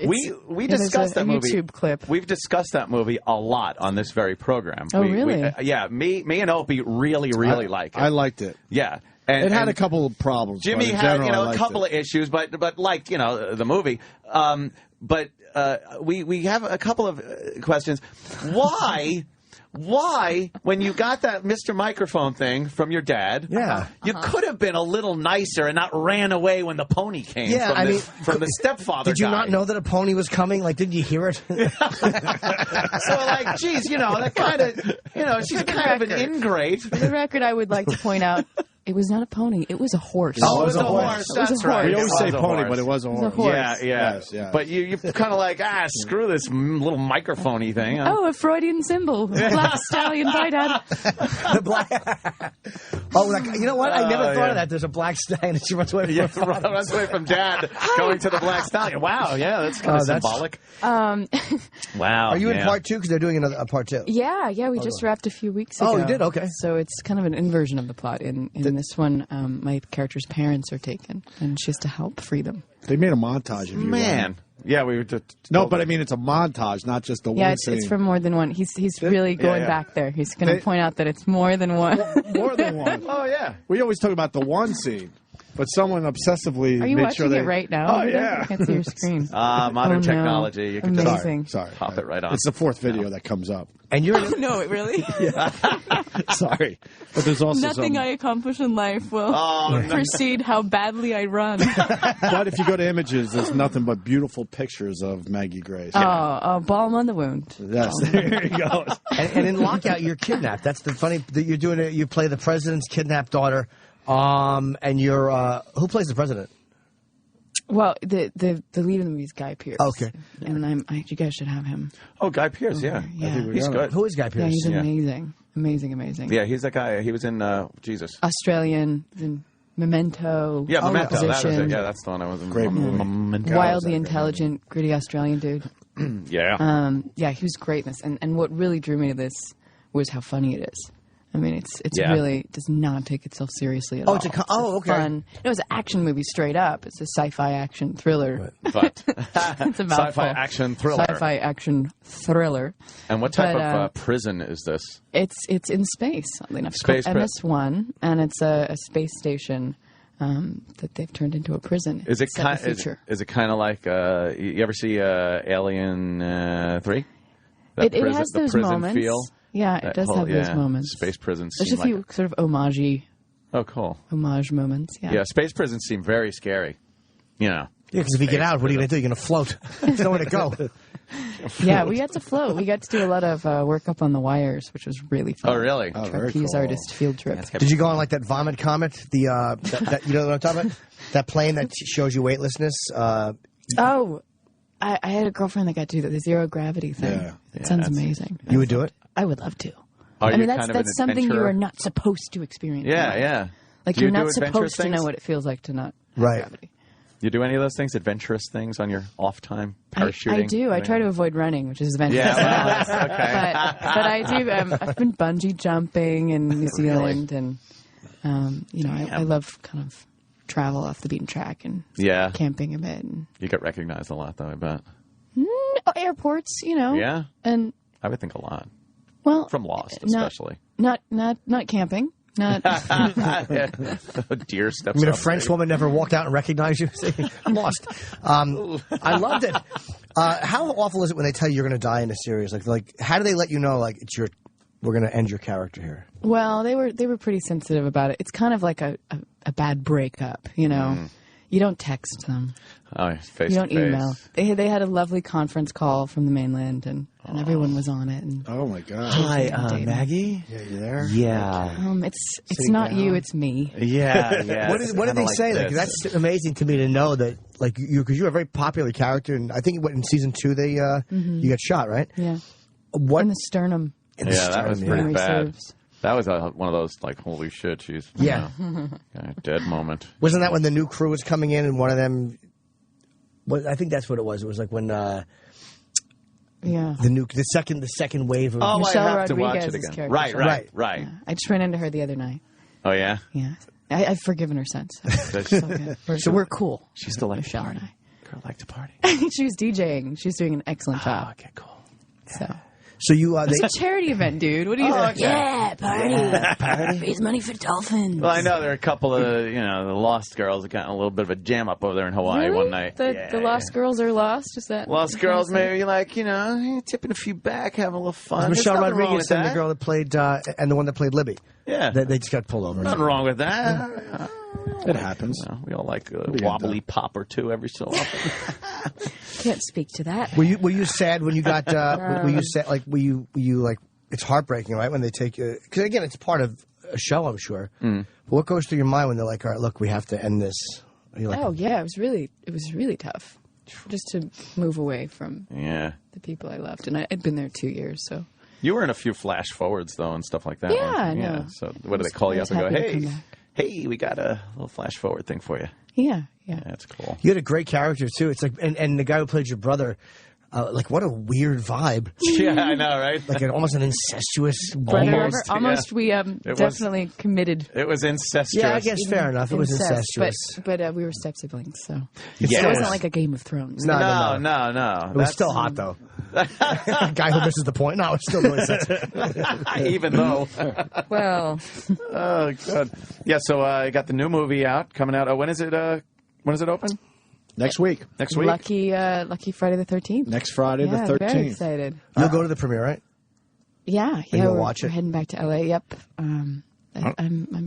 We discussed that movie. YouTube clip. We've discussed that movie a lot on this very program. Oh, really? Me and Opie really like it. I liked it. Yeah. It had a couple of problems. Jimmy had, a couple of issues, but like, the movie. We have a couple of questions. Why, when you got that Mr. Microphone thing from your dad, you could have been a little nicer and not ran away when the pony came from the stepfather Did you guy. not know that a pony was coming? Didn't you hear it? So, geez, that kind of, she's kind of an ingrate. For the record, I would like to point out, it was not a pony. It was a horse. Oh, it was a horse. That's right. We always say pony, but it was a horse. horse. Yeah. Yes. But you kind of screw this little microphone-y thing. Oh, a Freudian symbol. Black stallion. Bye, Dad. The black... you know what? I never thought of that. There's a black stallion and she runs away from her father. Runs away from Dad going to the black stallion. Wow, yeah, that's kind of symbolic. Wow. Are you in part 2? Because they're doing a part 2. Yeah, we just wrapped a few weeks ago. Oh, you did? Okay. So it's kind of an inversion of the plot. In this one, my character's parents are taken, and she has to help free them. They made a montage of you. Man. Yeah, we were just... No, but I mean, it's a montage, not just the one scene. Yeah, it's from more than one. He's really going back there. He's going to point out that it's more than one. More than one. Oh, yeah. We always talk about the one scene, but someone obsessively Are you made watching sure it right now? Oh, yeah. I can't see your screen. Modern technology. You can Amazing. just pop it right on. It's the fourth video that comes up. And you're... No, it really? Sorry. But there's also nothing I accomplish in life will precede how badly I run. But if you go to images, there's nothing but beautiful pictures of Maggie Grace. Oh, balm on the wound. Yes, there you go. And in Lockout, you're kidnapped. That's the funny that you're doing it. You play the president's kidnapped daughter, and you're who plays the president? Well, the lead of the movie is Guy Pearce. Okay, and you guys should have him. Oh, Guy Pearce, yeah. He's good. Who is Guy Pearce? Yeah, he's amazing. Yeah, he's that guy. He was in Jesus. Australian, in Memento. Yeah, Memento. That was it. Yeah, that's the one I was in. Great movie. Memento. Wildly intelligent, gritty Australian dude. Yeah. He was great in this. And what really drew me to this was how funny it is. I mean, it's really does not take itself seriously at all. Okay. It's fun. It was an action movie straight up. It's a sci-fi action thriller. But it's a mouthful. Sci-fi action thriller. Sci-fi action thriller. And what type of prison is this? It's in space. Oddly enough, it's called MS-1, and it's a space station that they've turned into a prison. Is it kind of like you ever see Alien 3? It has those moments. Feel? Yeah, it does have those moments. Space prisons. There's a few sort of homage moments. Yeah. Yeah, space prisons seem very scary. Yeah, because if you get out, what are you going to do? You're going to float. There's nowhere to go. Yeah, we got to float. We got to do a lot of work up on the wires, which was really fun. Oh, really? Trapeze artist field trip. Did you go on that vomit comet? That you know what I'm talking about? That plane that shows you weightlessness. I had a girlfriend that got to do the zero gravity thing. Yeah. It sounds amazing. You would do it? I would love to. That's something you are not supposed to experience. Yeah. Like you're not supposed to know what it feels like to not have gravity. You do any of those things, adventurous things on your off time? Parachuting? I do. I try to avoid running, which is adventurous. Yeah, okay. But I do. I've been bungee jumping in New Zealand, and I love kind of travel off the beaten track and camping a bit. And you get recognized a lot, though, I bet. Airports, Yeah. And I would think a lot. Well, from Lost, especially. Not camping. Not deer steps. I mean, a up French woman never walked out and recognized you. I'm lost. I loved it. How awful is it when they tell you you're going to die in a series? Like, how do they let you know? Like, we're going to end your character here. Well, they were pretty sensitive about it. It's kind of like a bad breakup, You don't text them. Oh, face You don't to face. email. They had a lovely conference call from the mainland, and everyone was on it. And Oh my God! Hi, Maggie. Yeah, you there? Yeah. it's Sitting not down. you, it's me. Yeah. What did they say? Like, that's amazing to me to know that, like, because you're a very popular character, and I think in season 2 they you got shot, right? Yeah. What in the sternum? In the that was sternum, pretty Memory bad. serves. That was one of those like, holy shit, she's Yeah. dead moment. Wasn't that when the new crew was coming in, and one of them? I think that's what it was. It was like when Yeah. the second wave of Michelle I have to watch Rodriguez's it again. character. Right. Yeah. I just ran into her the other night. Oh yeah. Yeah. I've forgiven her since. So good. So we're cool. She still likes Michelle to and party. Girl liked to party. She was DJing. She's doing an excellent job. Okay, cool. So you it's a charity event, dude. What do you? Yeah, party. Raise money for dolphins. Well, I know there are a couple of the Lost Girls that got in a little bit of a jam up over there in Hawaii Really? one night. The Lost Girls are lost. Is that Lost Girls, maybe like tipping a few back, having a little fun. There's Michelle nothing wrong Rodriguez with and the that. girl that played and the one that played Libby. Yeah, they just got pulled over. Nothing wrong with that. It happens. We all like a wobbly pop or two every so often. Can't speak to that. Were you sad when you got? Were you sad? Like were you like? It's heartbreaking, right? When they take you, because again, it's part of a show, I'm sure. But what goes through your mind when they're like, "All right, look, we have to end this"? Are you like, Oh yeah, it was really tough, just to move away from Yeah. the people I loved, and I'd been there 2 years, so. You were in a few flash forwards though and stuff like that. Yeah, weren't you? I know. So what do they call you up and go, hey, we got a little flash forward thing for you? Yeah. That's cool. You had a great character too. It's like, and the guy who played your brother, like what a weird vibe. Yeah, I know, right? Like almost an incestuous. Almost. We definitely committed. It was incestuous. Yeah, I guess fair enough. It was incestuous. But we were step siblings, so Yeah. it wasn't like a Game of Thrones. No. It was still hot though. Guy who misses the point. No, it's still really sensitive. Even though. Well. Oh, good. Yeah, so I got the new movie out, coming out. When is it open? Next week. Next week? Lucky Friday the 13th. Next Friday the 13th. Very excited. You'll go to the premiere, right? Yeah. you'll we're, watch it? We're heading back to LA. Yep. I'm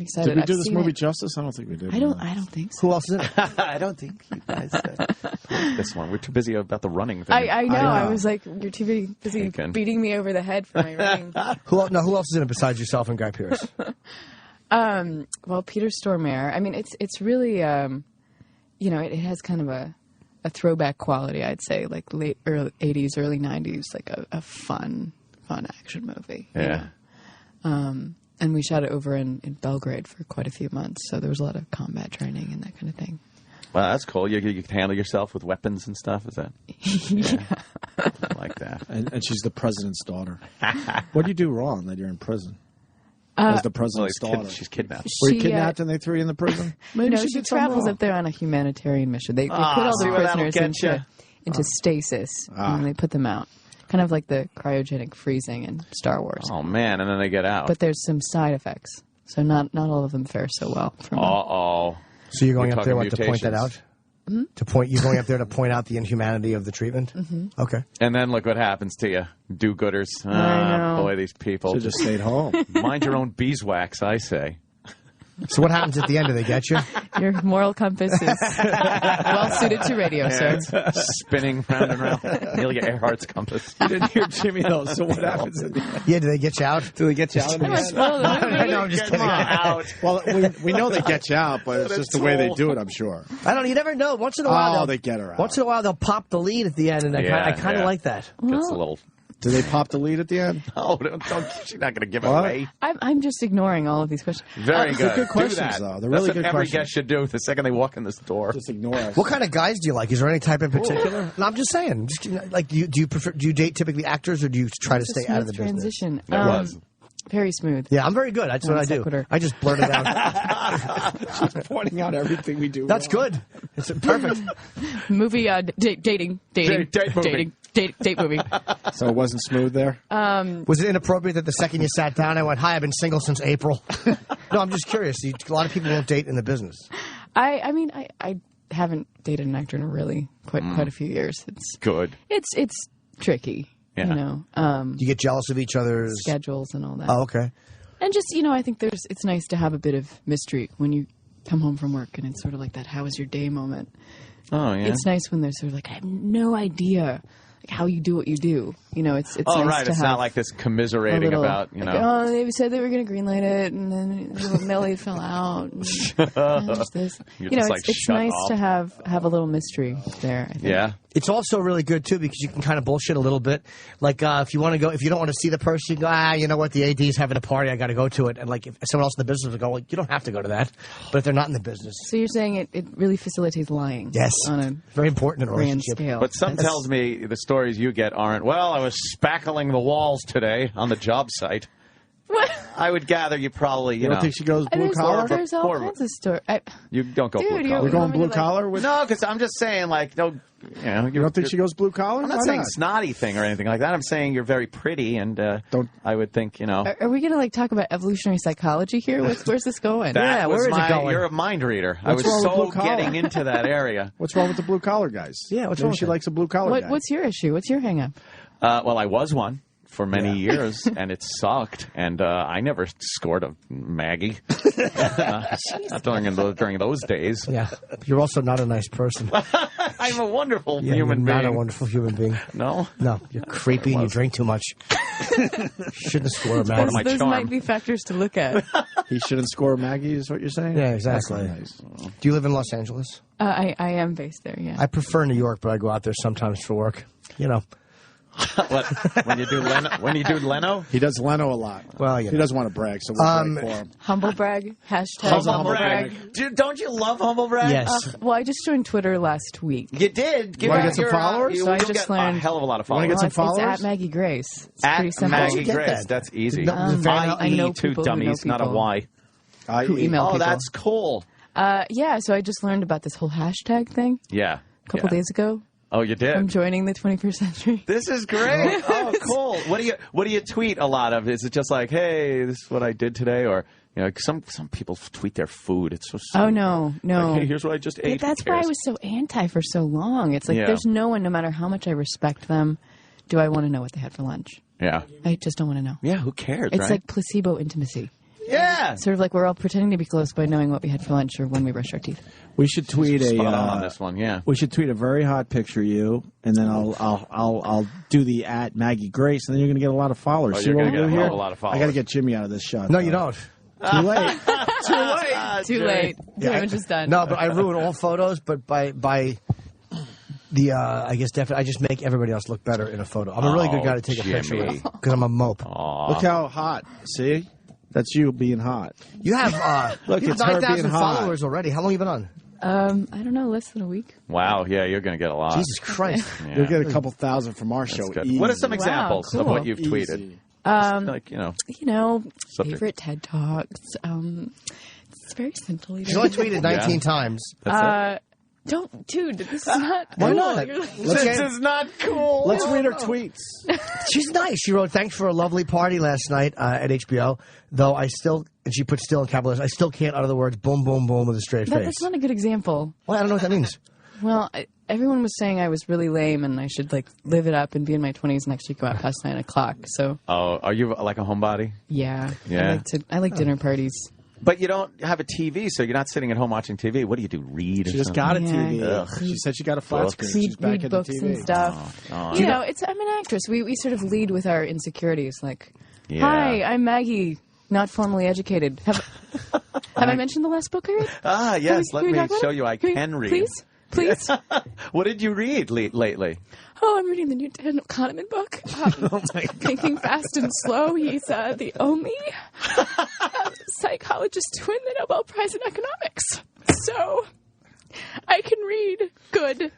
excited. Did we do I've this seen movie it. justice? I don't think we did. I don't think so. Who else is in it? I don't think you guys this one. We're too busy about the running thing. I know. I was like, you're too busy Thinking. beating me over the head for my running. Who else is in it besides yourself and Guy Pearce? Well, Peter Stormare. I mean, it's really, it has kind of a throwback quality, I'd say, like early 80s, early 90s, like a fun action movie. Yeah. And we shot it over in Belgrade for quite a few months, so there was a lot of combat training and that kind of thing. Well, that's cool. You can handle yourself with weapons and stuff, is that? Yeah. I like that. And she's the president's daughter. What do you do wrong that you're in prison? As the president's daughter. She's kidnapped. Were you kidnapped and they threw you in the prison? No, she travels up there on a humanitarian mission. They put all the prisoners into stasis, and they put them out. Kind of like the cryogenic freezing in Star Wars. Oh, man, and then they get out. But there's some side effects, so not all of them fare so well. Uh-oh. So you're going up there to point that out? Mm-hmm. You're going up there to point out the inhumanity of the treatment? Mm-hmm. Okay. And then look what happens to you. Do-gooders. I know. Boy, these people. Should have just stayed home. Mind your own beeswax, I say. So what happens at the end? Do they get you? Your moral compass is well suited to radio, sir. Spinning round and round. Amelia Earhart's compass. You didn't hear Jimmy, though, so what happens at the end? Yeah, do they get you out? Do they get you out? I know, I'm just kidding. Well, we know they get you out, but it's just the way they do it, I'm sure. I don't know. You never know. Once in a while, they get her out. Once in a while, they'll pop the lead at the end, and I kind of like that. Gets a little... Do they pop the lead at the end? Oh, don't she's not going to give it away. I'm just ignoring all of these questions. Very good. They're good questions, do that. though. They're really That's good what every questions. guest should do the second they walk in this door. Just ignore us. What kind of guys do you like? Is there any type in particular? No, I'm just saying. Like, do you date typically actors, or do you try to stay out of the transition. business? It was. Very smooth. Yeah, I'm very good. That's what I do. I just blurt it out. She's pointing out everything we do. That's good. It's perfect. Movie, dating movie. So it wasn't smooth there? Was it inappropriate that the second you sat down, I went, "Hi, I've been single since April"? No, I'm just curious. A lot of people won't date in the business. I mean, I haven't dated an actor in really quite a few years. It's good. It's tricky. Yeah. You know, you get jealous of each other's schedules and all that. Oh, okay. And just I think it's nice to have a bit of mystery when you come home from work and it's sort of like that "how was your day" moment. Oh yeah. It's nice when they're sort of like, I have no idea how you do what you do. You know, it's Oh, nice right. to It's have not like this commiserating a little, about, like, oh, they said they were going to greenlight it, and then Millie fell out. And there's this. You're You know, just like, it's shut nice up. to have a little mystery there. I think. Yeah. It's also really good too because you can kind of bullshit a little bit. Like if you want to go, if you don't want to see the person, you go, you know what, the AD's having a party, I got to go to it. And like if someone else in the business will go, well, you don't have to go to that. But if they're not in the business, So you're saying it really facilitates lying? yes, On a very important in a grand relationship. scale. But some tells me the stories you get aren't, well, I was spackling the walls today on the job site. What? I would gather you probably, you, You don't know. think she goes blue collar? There's all kinds of stories. You don't go Dude, blue you- collar. We're going want me blue to, like- collar with. No, because I'm just saying, like, no, you know. You don't think she goes blue collar? I'm not Why saying snotty thing or anything like that. I'm saying you're very pretty, and Don't. I would think, you know. Are we going to like talk about evolutionary psychology here? Where's this going? That was where is it going? You're a mind reader. I What's was wrong with so blue collar? getting into that area. What's wrong with the blue collar guys? Yeah, what's Maybe wrong with she that? likes a blue collar guy. What's your issue? What's your hang up? Well, I was one for many years, and it sucked. And I never scored a Maggie during those days. Yeah, you're also not a nice person. I'm a wonderful Yeah, human you're being. not a wonderful human being. No? No, you're creepy and you drink too much. Shouldn't score a Part of Maggie. my Those charm. might be factors to look at. He shouldn't score a Maggie, is what you're saying? Yeah, exactly. That's not nice. Do you live in Los Angeles? I am based there, yeah. I prefer New York, but I go out there sometimes for work. You know. What, when you do Leno? He does Leno a lot. Well, he doesn't want to brag, so we'll brag for him. Humble brag. Hashtag Humble brag. Dude, don't you love humble brag? Yes. Well, I just joined Twitter last week. You did. You wanna get some followers? So I You'll just get learned- a hell of a lot of You wanna followers. get some It's followers? at Maggie Grace. It's At pretty simple. Maggie you get Grace. that? That's easy. I know two people who know dummies, not a people. Y. Who email Oh, people. that's cool. Yeah, so I just learned about this whole hashtag thing Yeah. a couple days ago. Oh, you did? I'm joining the 21st century. This is great. Oh, cool. What do you tweet a lot of? Is it just like, hey, this is what I did today, or you know, some people tweet their food. It's so silly. Oh no. Like, hey, here's what I just ate. But that's Who why I cares? was so anti for so long. It's like Yeah. there's no one, no matter how much I respect them, do I want to know what they had for lunch. Yeah. I just don't want to know. Yeah. Who cares? It's right? like placebo intimacy. Yeah. Sort of like we're all pretending to be close by knowing what we had for lunch or when we brushed our teeth. We should tweet Spot on this one. Yeah. We should tweet a very hot picture of you, and then I'll do the at Maggie Grace, and then you're going to get a lot of followers. Oh, See you're what gonna we'll get do a hell here? of a lot of I got to followers. get Jimmy out of this shot. No, you don't. Too late. Too late. Damage is done. No, but I ruin all photos. But by the I guess definitely I just make everybody else look better in a photo. I'm a really good guy to take a picture Jimmy. with because I'm a mope. Look how hot. See? That's you being hot. You have Look, you have it's her being 9,000 hot. followers already. How long you been on? I don't know, less than a week. Wow. Yeah, you're going to get a lot. Jesus Christ! Yeah. You'll get a couple thousand from our show. Good. Easy. What are some Wow, examples of cool. what you've tweeted? Easy. Like, You know, Something. favorite TED Talks. It's very scintillating. She's only tweeted 19 times. Don't, dude. This is not. Why cool. not? You're like- This is not cool. Let's read her tweets. She's nice. She wrote, "Thanks for a lovely party last night at HBO. Though I still," and she put "still" in capital letters. "I still can't utter the words boom, boom, boom with a straight face." That's not a good example. Well, I don't know what that means. Well, everyone was saying I was really lame and I should like live it up and be in my 20s and actually go out past 9 o'clock. So Oh, are you like a homebody? yeah, Yeah. I like dinner parties. But you don't have a TV, so you're not sitting at home watching TV. What do you do? Read? Or She just something? got a Yeah. TV. Ugh. She said she got a flat Books. screen. She's back Read at the books TV. and stuff. Oh, You know, I'm an actress. We sort of lead with our insecurities. Like, Yeah. hi, I'm Maggie, not formally educated. Have I mentioned the last book I read? Ah, yes. Let Can we me talk about show it? you I can read. Please. What did you read lately? Oh, I'm reading the new Daniel Kahneman book. Thinking Fast and Slow. He's the only psychologist to win the Nobel Prize in Economics. So I can read good.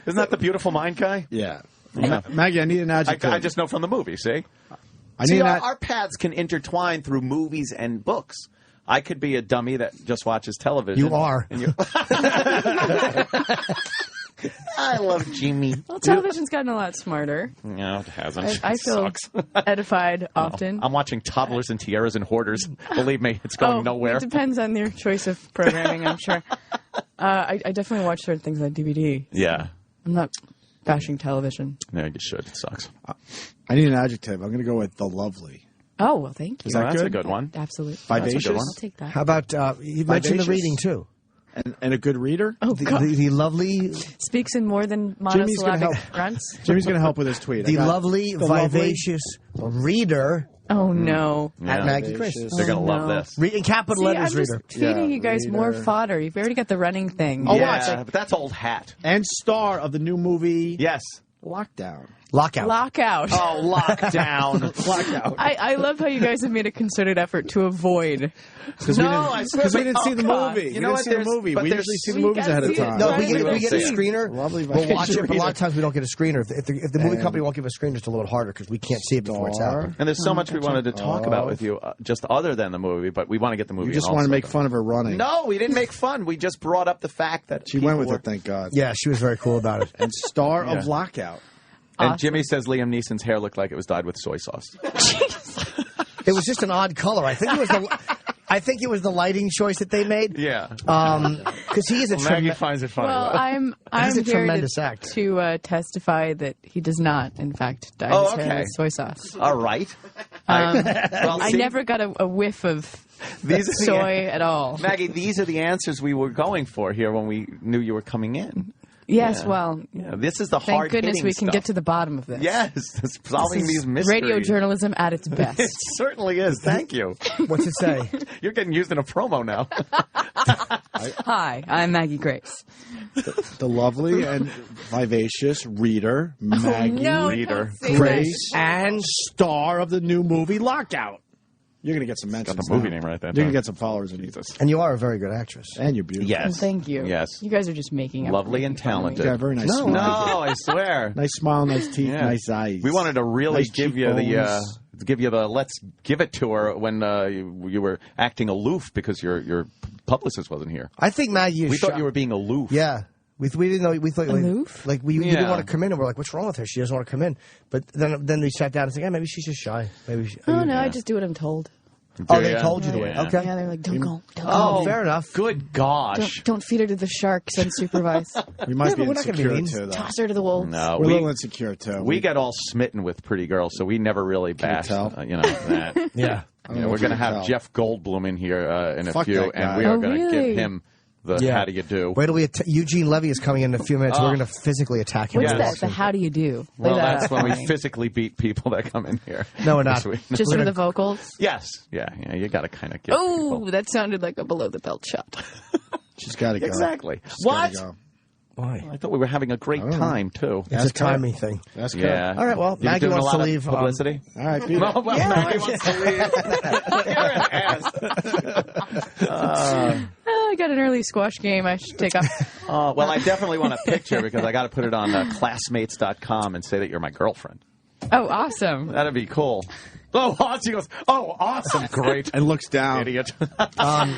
Isn't that the Beautiful Mind guy? Yeah. Yeah. Maggie, I need an adjective. I just know from the movie, see? I See, need our paths can intertwine through movies and books. I could be a dummy that just watches television. You are. And you- I love Jimmy. Well, television's gotten a lot smarter. No, it hasn't. I feel Sucks. edified often. I'm watching Toddlers and Tiaras and Hoarders. Believe me, it's going nowhere. It depends on your choice of programming, I'm sure. I definitely watch certain things on DVD. Yeah. I'm not bashing television. No, you should. It sucks. I need an adjective. I'm going to go with the lovely. Oh, well, thank you. Is that That's a good? good one. Absolutely. Vivacious? That's a good one. I'll take that. How about you mentioned the Vivacious? reading too? And a good reader? Oh, God. The lovely, Speaks in more than Jimmy's gonna monosyllabic help. grunts. Jimmy's going to help with his tweet. the I got lovely, the lovely- vivacious reader Oh, no. at Yeah. Maggie Grace. They're going to love no. this. Read in capital See, letters, I'm just reader. feeding you guys more reader. fodder. You've already got the running thing. Oh, yeah, watch. but that's old hat. And star of the new movie Yes. Lockdown. Lockout. Lockout. Oh, lockdown. Lockout. I love how you guys have made a concerted effort to avoid. Because I swear we didn't see the God. movie. You we know didn't what? see the There's- movie. but We there's- usually see the we movies gotta ahead of see it. time. No, Right. we get a see it. screener. Lovely We'll watch it, but a lot reader. of times we don't get a screener. If the movie company won't give a screener, it's a little harder because we can't see it before it's out. And there's so much we wanted to talk about with you, just other than the movie, but we want to get the movie. You just also want to make done. fun of her running. No, we didn't make fun. We just brought up the fact that She went with people it, thank God. Yeah, she was very cool about it. And star Yeah. of Lockout. And Jimmy says Liam Neeson's hair looked like it was dyed with soy sauce. It was just an odd color. I think it was the lighting choice that they made. Yeah. Because he is a Maggie finds it funny. Well, though. I'm He's a here tremendous actor. to testify that he does not, in fact, dye Oh, his hair okay. with soy sauce. All right. I see, never got a whiff of These are the- soy at all. Maggie, these are the answers we were going for here when we knew you were coming in. Yes, Yeah. well, Yeah, this is the thank hard goodness we can stuff. get to the bottom of this. Yes, it's solving This is these mysteries. radio journalism at its best. It certainly is. Thank you. What's it say? You're getting used in a promo now. Hi, I'm Maggie Grace. The lovely and vivacious reader, Maggie no, Reader. don't say Grace, that. and star of the new movie Lockout. You're going to get some mentions. Got the movie now. name right there, You're going too. to get some followers in Jesus. And you are a very good actress. And you're beautiful. Well, Yes. thank you. Yes. You guys are just making up. Lovely and You talented. got a very nice No. smile. No, I swear. Nice smile, nice teeth, Yeah. nice eyes. We wanted to really Nice give you the cheekbones. let's give it to her when you were acting aloof because your publicist wasn't here. I think Maggie is We thought shy. you were being aloof. Yeah. We didn't know. We thought Aloof? like you Yeah. didn't want to come in, and we're like, "What's wrong with her? She doesn't want to come in." But then we sat down and said, "Yeah, maybe she's just shy. Maybe." Oh, no, I just do what I'm told. Oh, they told you the way. Yeah. Okay. Yeah, they're like, don't go. Don't Oh, go. fair enough. Good gosh. Don't feed her to the sharks unsupervised. We might Yeah, be but we're not gonna be insecure, mean. too, though. Toss her to the wolves. No, We're a we little insecure, too. we get all smitten with pretty girls, so we never really bashed. tell? That. Yeah. I don't Yeah, know we're if going to you can have tell. Jeff Goldblum in here in a Fuck few, that guy. and we are Oh, going to really? give him the Yeah. how do you do. Wait till Eugene Levy is coming in a few minutes. Oh. We're going to physically attack him. What's Yes. that? The how do you do? Lay Well, that that's out when for we me. physically beat people that come in here. No, we're not. This week. Just for the vocals? Yes. Yeah, you got to kind of get Oh, people. that sounded like a below the belt shot. She's got to go. Exactly. She's What? gotta go. Why? I thought we were having a great time, too. It's a timing thing. That's good. Yeah. All right, well, You Maggie doing wants a to lot of leave, publicity? All right, beat No, it. well, Maggie wants to leave. You're an ass. I got an early squash game I should take off. Well, I definitely want a picture because I got to put it on classmates.com and say that you're my girlfriend. Oh, awesome. That'd be cool. Oh, she goes, oh, awesome. Great. And looks down. Idiot. I'm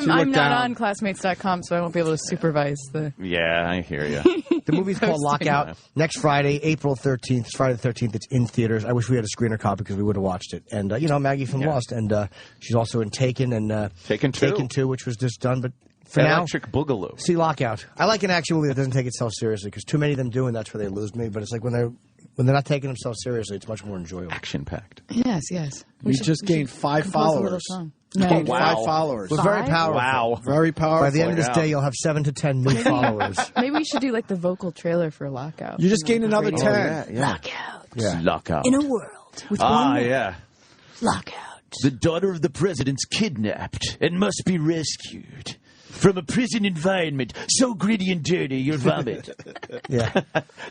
looked not down. on classmates.com, so I won't be able to supervise the. Yeah, I hear you. The movie's called Lockout. Next Friday, April 13th. It's Friday the 13th. It's in theaters. I wish we had a screener copy because we would have watched it. And, Maggie from Lost. And she's also in Taken and Taken 2. Taken 2, which was just done. But for now, Electric Boogaloo. see Lockout. I like an action movie that doesn't take itself seriously because too many of them do, and that's where they lose me. But it's like when they're not taking themselves seriously, it's much more enjoyable. Action-packed. Yes. We just gained 5 compose a little followers. song. We No. gained Wow. 5 followers. We're very Five? powerful. Wow. Very powerful. By the end of this Wow. day, you'll have 7 to 10 new followers. Maybe we should do like the vocal trailer for Lockout. You just gained another Radio. 10. Lockout. Yeah. Lockout. In a world with one man. yeah. Lockout. The daughter of the president's kidnapped and must be rescued from a prison environment so gritty and dirty you'll vomit. Yeah.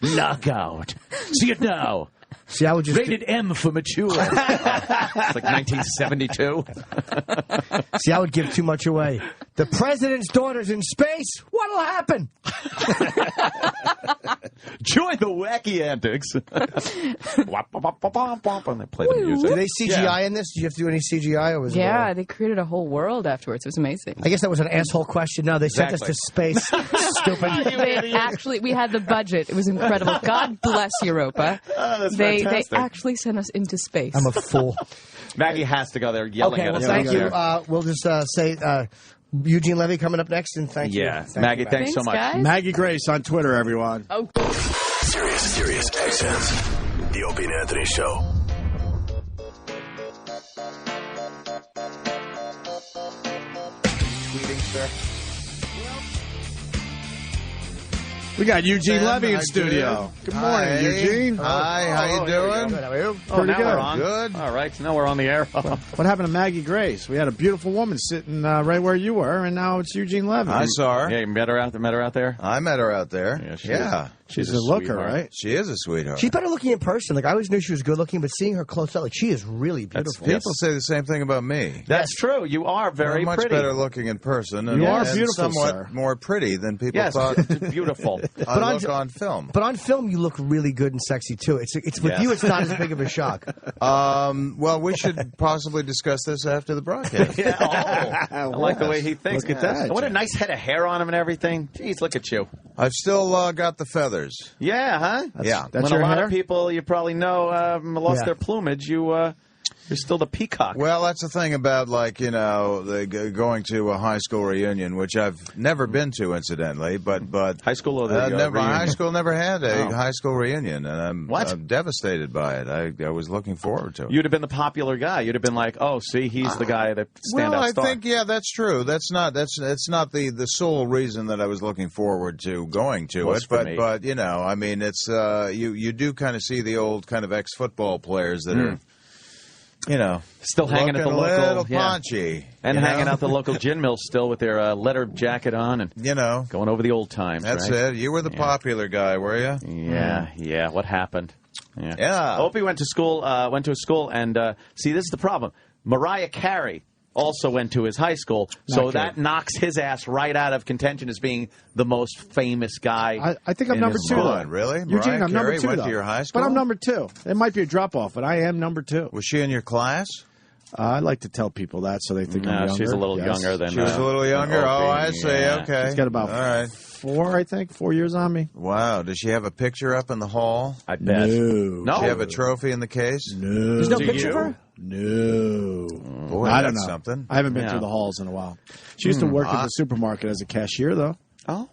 Lockout. See it now. See, I would just Rated M for mature. It's like 1972. See, I would give too much away. The president's daughter's in space. What'll happen? Join the wacky antics. Wop, wop, wop, wop, wop, wop, and they play the music. Did they CGI in this? Did you have to do any CGI? Or was it Yeah, all- they created a whole world afterwards. It was amazing. I guess that was an asshole question. No, they sent us to space. Stupid. We had the budget. It was incredible. God bless Europa. That's They fantastic. actually sent us into space. I'm a fool. Maggie has to go there yelling Okay, at well, us. thank out you. there. We'll just say Eugene Levy coming up next, and thank you. Yeah. Thank Maggie, you, thanks so much. guys. Maggie Grace on Twitter, everyone. Oh, Sirius XM. The Opie and Anthony Show. tweeting, sir? We got Eugene Ben, Levy in I studio. do. Good morning, Hi. Eugene. Hi, how you doing? Good, how are you? Pretty now good. we're on. Good. All right, so now we're on the air. What happened to Maggie Grace? We had a beautiful woman sitting right where you were, and now it's Eugene Levy. I saw her. Yeah, you met her out there? I met her out there. Yeah, She's a looker, sweetheart. right? She is a sweetheart. She's better looking in person. Like, I always knew she was good looking, but seeing her close up, like, she is really beautiful. People say the same thing about me. That's true. You are very I'm much pretty. better looking in person. And, You are and beautiful, somewhat sir. more pretty than people Yes, thought. beautiful. I look on film. But on film, you look really good and sexy, too. It's with Yes. you, it's not as big of a shock. Well, we should possibly discuss this after the broadcast. I like the way he thinks. Look at that. What a nice head of hair on him and everything. Jeez, look at you. I've still got the feathers. Yeah, huh? Yeah. That's when your a lot hair? of people you probably know lost Yeah. their plumage, you're still the peacock. Well, that's the thing about, like, going to a high school reunion, which I've never been to, incidentally. But high school or the never, reunion? high school never had a Oh. high school reunion, and What? I'm devastated by it. I was looking forward to it. You'd have been the popular guy. You'd have been like, oh, see, he's the guy that standout Well, I star. think that's true. That's not the sole reason that I was looking forward to going to Was it. for me. But I mean, it's you do kind of see the old kind of ex-football players that are, still hanging at the looking local, a little paunchy, and you know? hanging out the local gin mill still with their leather jacket on and going over the old times. That's right? it. You were the popular guy, were you? Yeah. What happened? Yeah. Opie went to school. Went to a school, and see, this is the problem. Mariah Carey also went to his high school, so that knocks his ass right out of contention as being the most famous guy. I think I'm in number his two, school. though. Really? Eugene, Mariah I'm number Carey two, went though. to your high school? But I'm number two. It might be a drop-off, but I am number two. Was she in your class? I like to tell people that so they think I'm younger. she's a little Yes. younger than. She was a little younger. Oh, I see. Yeah. Okay. She's got about All right. 4 years on me. Wow. Does she have a picture up in the hall? I bet. No. Does she have a trophy in the case? No. There's no Do picture you? of her? No. Boy, I don't that's know. something. I haven't been Yeah. through the halls in a while. She used to work at the supermarket as a cashier, though. Oh.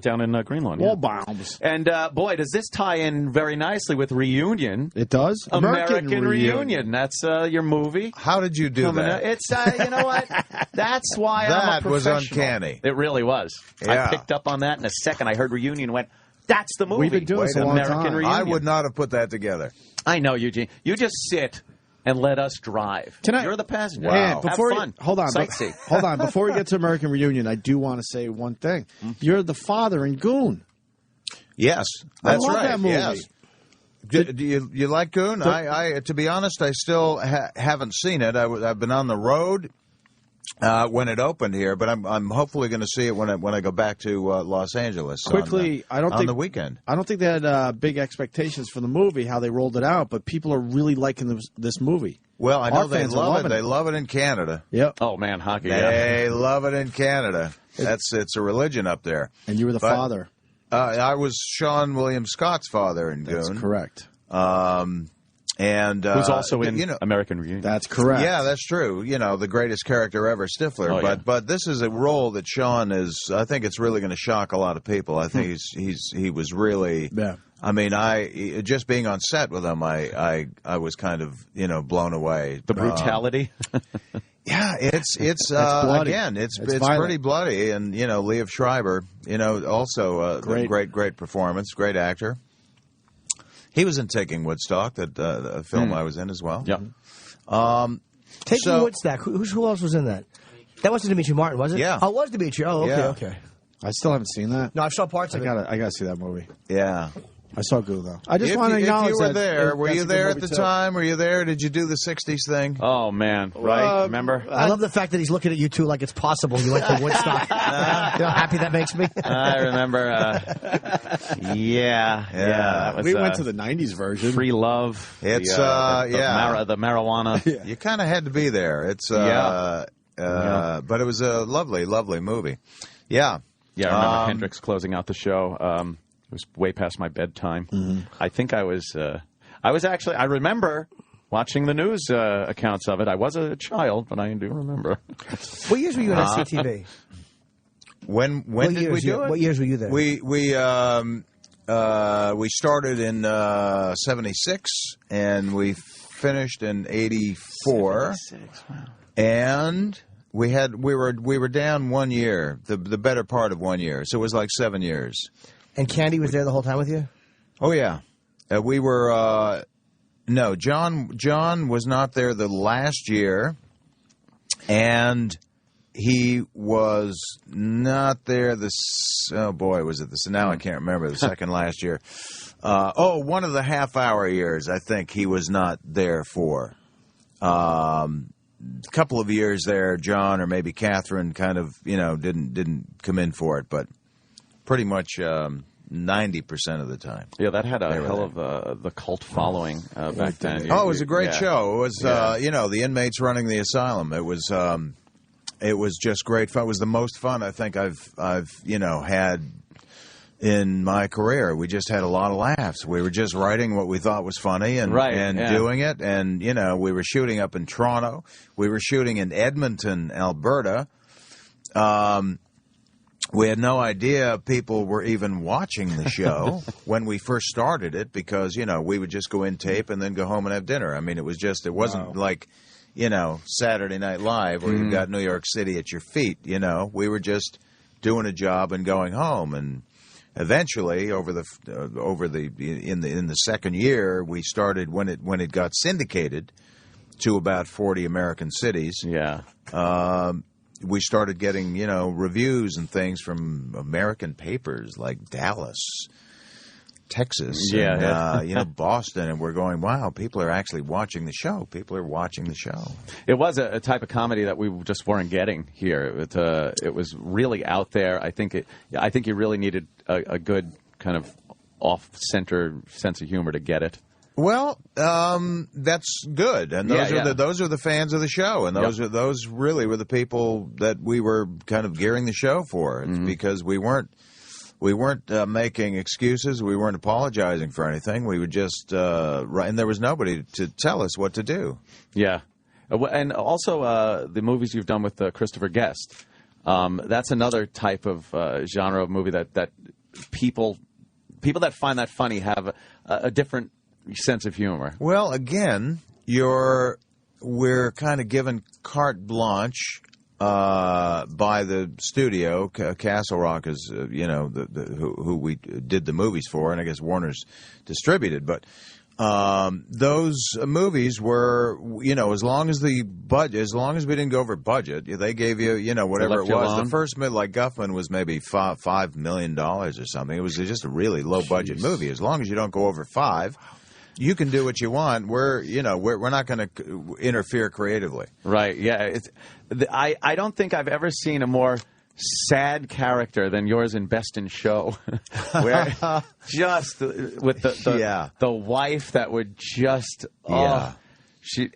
Down in Greenlawn. Wall bombs. And boy, does this tie in very nicely with Reunion. It does? American Reunion. That's your movie. How did you do Coming that? out. It's you know what? That's why I'm a That was professional. uncanny. It really was. Yeah. I picked up on that in a second. I heard Reunion and went, that's the movie. We've been doing this a long American time. Reunion. I would not have put that together. I know, Eugene. You just sit and let us drive. Can I- You're the passenger. And before Have fun. hold on, Sightsee. hold on. Before we get to American Reunion, I do want to say one thing. You're the father in Goon. Yes, that's I love right. that movie. Yes. Do you like Goon? I to be honest, I still haven't seen it. I've been on the road when it opened here, but I'm hopefully going to see it when I go back to Los Angeles. Quickly, I don't on think the weekend. I don't think they had big expectations for the movie, how they rolled it out, but people are really liking this movie. Well, I know Our they fans are love it. loving They love it in Canada. Yep. Oh, man, hockey. They love it in Canada. It's a religion up there. And you were the But, father. I was Sean William Scott's father in Goon. That's correct. And Who's also in you know, American Reunion. That's correct. Yeah, that's true. You know, the greatest character ever, Stifler. Oh, yeah. But this is a role that Sean is. I think it's really going to shock a lot of people. I think he was really. Yeah. I mean, just being on set with him, I was kind of blown away. The brutality. Yeah, it's bloody. again, it's violent. pretty bloody, and Liev Schreiber, also great performance, great actor. He was in Taking Woodstock, the film I was in as well. Yeah. Taking Woodstock. Who else was in that? That wasn't Dimitri Martin, was it? Yeah. Oh, it was Dimitri. Oh, okay, Yeah. okay. I still haven't seen that. No, I saw parts of it. I gotta see that movie. Yeah. I saw Goon though. I just If want to you- acknowledge if you were that there. Were that's you a good there at movie, the too. time? Were you there? Did you do the '60s thing? Oh, man. Right? Remember? I love the fact that he's looking at you two like it's possible you went to Woodstock. You know how happy that makes me? I remember. Yeah. That was, We went to the '90s version. Free Love. It's the marijuana. You kind of had to be there. It's but it was a lovely, lovely movie. Yeah. Yeah, I remember Hendrix closing out the show. It was way past my bedtime. Mm-hmm. I think I was actually, I remember watching the news accounts of it. I was a child, but I do remember. What years were you in SCTV? When did we do it? What years were you there? We started in '76 and we finished in '84. Wow. And We were down 1 year, the better part of 1 year. So it was like 7 years. And Candy was there the whole time with you? Oh yeah, we were. No, John was not there the last year, and he was not there oh boy, was it this? Now I can't remember the second last year. One of the half-hour years, I think he was not there for. A couple of years there, John or maybe Catherine kind of, didn't come in for it, but pretty much 90% of the time. Yeah, that had a hell of the cult following back then. It was a great show. It was, the inmates running the asylum. It was just great fun. It was the most fun I think I've had in my career. We just had a lot of laughs. We were just writing what we thought was funny and doing it. And, we were shooting up in Toronto. We were shooting in Edmonton, Alberta. We had no idea people were even watching the show when we first started it because, we would just go in, tape, and then go home and have dinner. I mean, it wasn't like, Saturday Night Live where you've got New York City at your feet, We were just doing a job and going home. And eventually, in the second year, we started when it got syndicated to about 40 American cities. Yeah. We started getting, reviews and things from American papers like Dallas, Texas, and Boston, and we're going, wow, people are actually watching the show. People are watching the show. It was a type of comedy that we just weren't getting here. It was really out there. I think you really needed a good kind of off-center sense of humor to get it. Well, that's good, and those are the fans of the show, and those really were the people that we were kind of gearing the show for. It's because we weren't making excuses, we weren't apologizing for anything. We would just and there was nobody to tell us what to do. Yeah, and also the movies you've done with Christopher Guest. That's another type of genre of movie that people that find that funny have a different sense of humor. Well, again, we're kind of given carte blanche by the studio. Castle Rock is, who we did the movies for, and I guess Warner's distributed. But those movies were, as long as we didn't go over budget, they gave you, whatever it was. The first, like Guffman, was maybe $5 million or something. It was just a really low budget movie. As long as you don't go over $5 million. You can do what you want. We're not going to interfere creatively. Right. Yeah. I don't think I've ever seen a more sad character than yours in Best in Show, where just with the wife that would just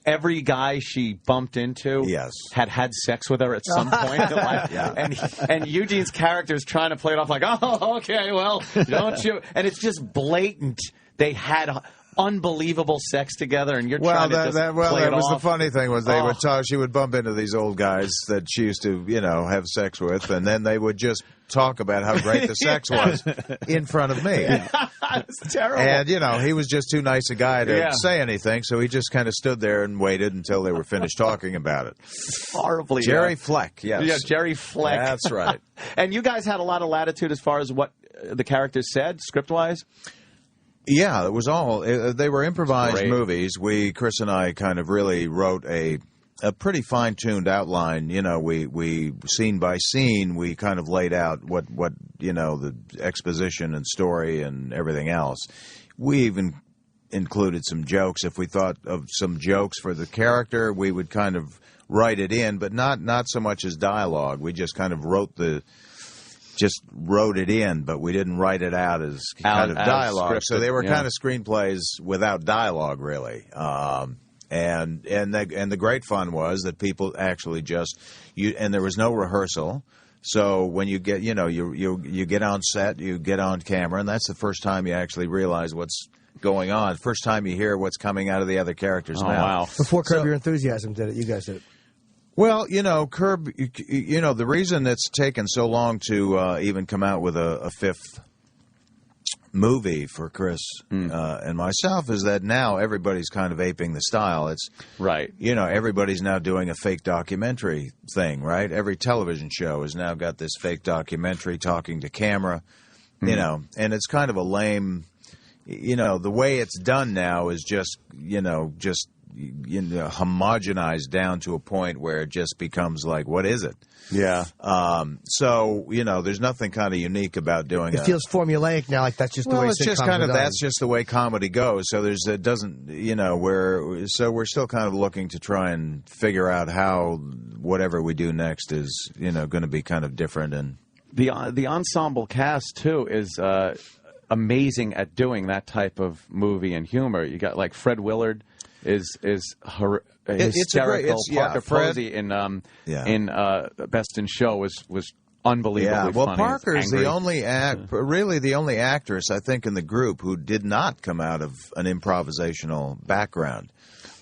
every guy she bumped into had sex with her at some point in life. And Eugene's character is trying to play it off like, oh, okay, well, don't you? And it's just blatant. They had unbelievable sex together, and you're trying to just play it off. The funny thing was they would talk. She would bump into these old guys that she used to, have sex with, and then they would just talk about how great the sex was in front of me. It's terrible. And he was just too nice a guy to say anything, so he just kind of stood there and waited until they were finished talking about it. Horribly, Jerry Fleck. Yes, yeah, Jerry Fleck. That's right. And you guys had a lot of latitude as far as what the characters said, script-wise. Yeah, it was all. They were improvised movies. Chris and I kind of really wrote a pretty fine-tuned outline. We scene by scene, we kind of laid out what the exposition and story and everything else. We even included some jokes. If we thought of some jokes for the character, we would kind of write it in, but not so much as dialogue. We just kind of wrote it in, but we didn't write it out as kind of dialogue. So they were kind of screenplays without dialogue, really. And the great fun was that people actually and there was no rehearsal. So when you get, you get on set, you get on camera, and that's the first time you actually realize what's going on. First time you hear what's coming out of the other character's mouth. Wow. Before Curb Your Enthusiasm did it, you guys did it. Well, Curb, the reason it's taken so long to even come out with a fifth movie for Chris and myself is that now everybody's kind of aping the style. It's right. You know, everybody's now doing a fake documentary thing, right? Every television show has now got this fake documentary talking to camera, you know, and it's kind of a lame, you know, the way it's done now is just homogenized down to a point where it just becomes like, what is it? Yeah. So, you know, there's nothing kind of unique about doing It feels formulaic now, like that's just the way it's just sitcoms kind are of done. that's just the way comedy goes. So it doesn't, you know, we're still kind of looking to try and figure out how whatever we do next is, you know, going to be kind of different. And the ensemble cast too is amazing at doing that type of movie and humor. You got like Fred Willard is hysterical. Parker Fred, Posey in Best in Show was unbelievably well, funny. Parker's Angry. the only really the only actress I think in the group who did not come out of an improvisational background.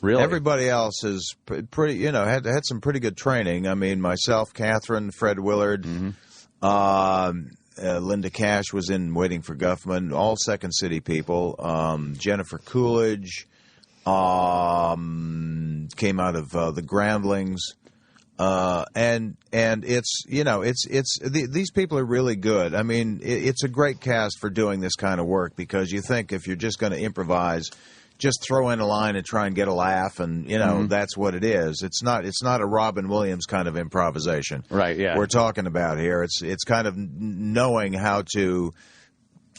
Really, everybody else is pretty. You know, had some pretty good training. I mean, myself, Catherine, Fred Willard. Linda Cash was in Waiting for Guffman. All Second City people. Jennifer Coolidge. Came out of the Groundlings, and it's, you know, these people are really good. I mean, it's a great cast for doing this kind of work, because you think if you're just going to improvise, just throw in a line and try and get a laugh, and you know that's what it is. It's not a Robin Williams kind of improvisation, right? Yeah, we're talking about here. It's kind of knowing how to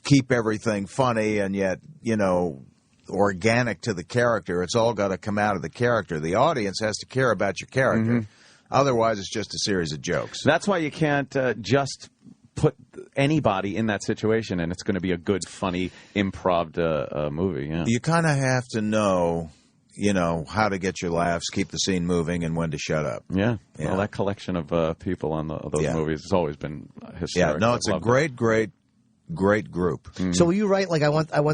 keep everything funny and yet, you know, organic to the character. It's all got to come out of the character. The audience has to care about your character. Otherwise, it's just a series of jokes. That's why you can't just put anybody in that situation, and it's going to be a good, funny, improv movie. Yeah. You kind of have to know, you know, how to get your laughs, keep the scene moving, and when to shut up. Yeah. Well, that collection of people on those movies has always been hysterical. Yeah, no, it's a great group. So will you write, like,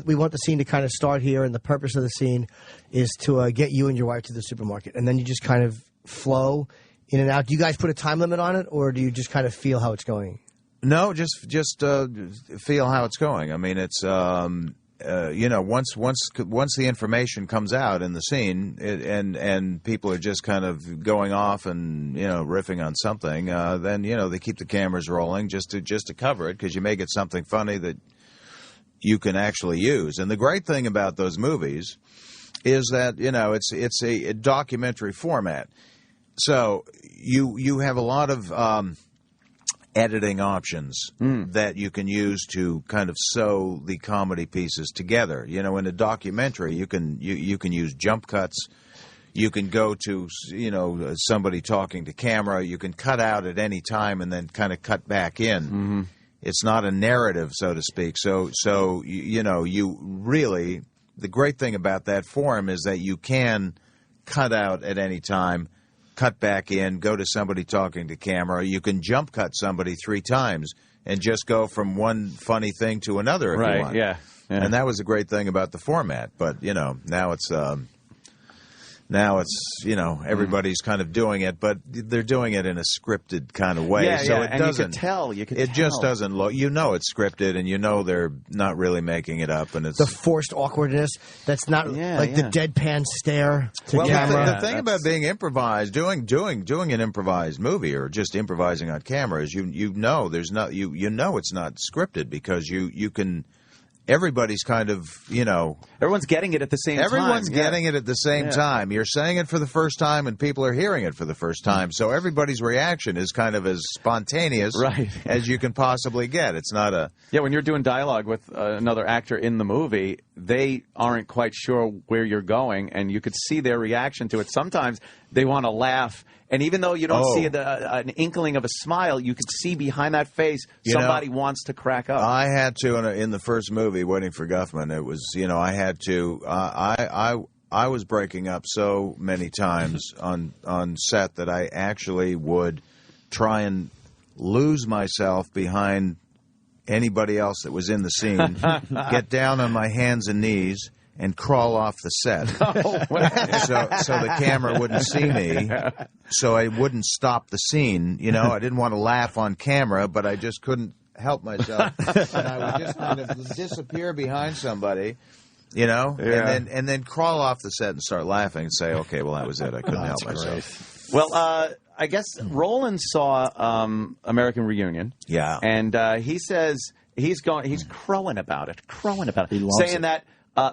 we want the scene to kind of start here, and the purpose of the scene is to get you and your wife to the supermarket, and then you just kind of flow in and out. Do you guys put a time limit on it, or do you just kind of feel how it's going? No, just feel how it's going. I mean, it's you know, once the information comes out in the scene, and people are just kind of going off and, you know, riffing on something, then, you know, they keep the cameras rolling just to cover it, because you may get something funny that you can actually use. And the great thing about those movies is that, you know, it's a documentary format, so you have a lot of editing options that you can use to kind of sew the comedy pieces together. You know, in a documentary, you can use jump cuts. You can go to, you know, somebody talking to camera. You can cut out at any time and then kind of cut back in. It's not a narrative, so to speak. So you know, you really, the great thing about that form is that you can cut out at any time, cut back in, go to somebody talking to camera. You can jump cut somebody 3 times and just go from one funny thing to another if you want. Yeah. And that was the great thing about the format. But, you know, now it's you know, everybody's kind of doing it, but they're doing it in a scripted kind of way. Yeah, so it and doesn't. You can it tell. just doesn't look. You know, it's scripted, and you know they're not really making it up, and it's The forced awkwardness that's not like the deadpan stare to camera. The thing about being improvised, doing an improvised movie or just improvising on camera is you know there's not you know it's not scripted, because you can. Everybody's kind of, you know... Everyone's getting it at the same time. Everyone's getting it at the same time. You're saying it for the first time, and people are hearing it for the first time. So everybody's reaction is kind of as spontaneous as you can possibly get. It's not a... Yeah, when you're doing dialogue with another actor in the movie, they aren't quite sure where you're going, and you could see their reaction to it. Sometimes they want to laugh, and even though you don't see an inkling of a smile, you could see behind that face somebody wants to crack up. I had to in the first movie, Waiting for Guffman. It was, you know, I had to. I was breaking up so many times on set that I actually would try and lose myself behind anybody else that was in the scene, get down on my hands and knees, and crawl off the set. So the camera wouldn't see me, so I wouldn't stop the scene. You know, I didn't want to laugh on camera, but I just couldn't help myself, and I would just kind of disappear behind somebody, and then crawl off the set and start laughing and say, "Okay, well that was it. I couldn't help myself." Well, I guess Roland saw American Reunion. Yeah, and he says he's crowing about it, He loves saying it. that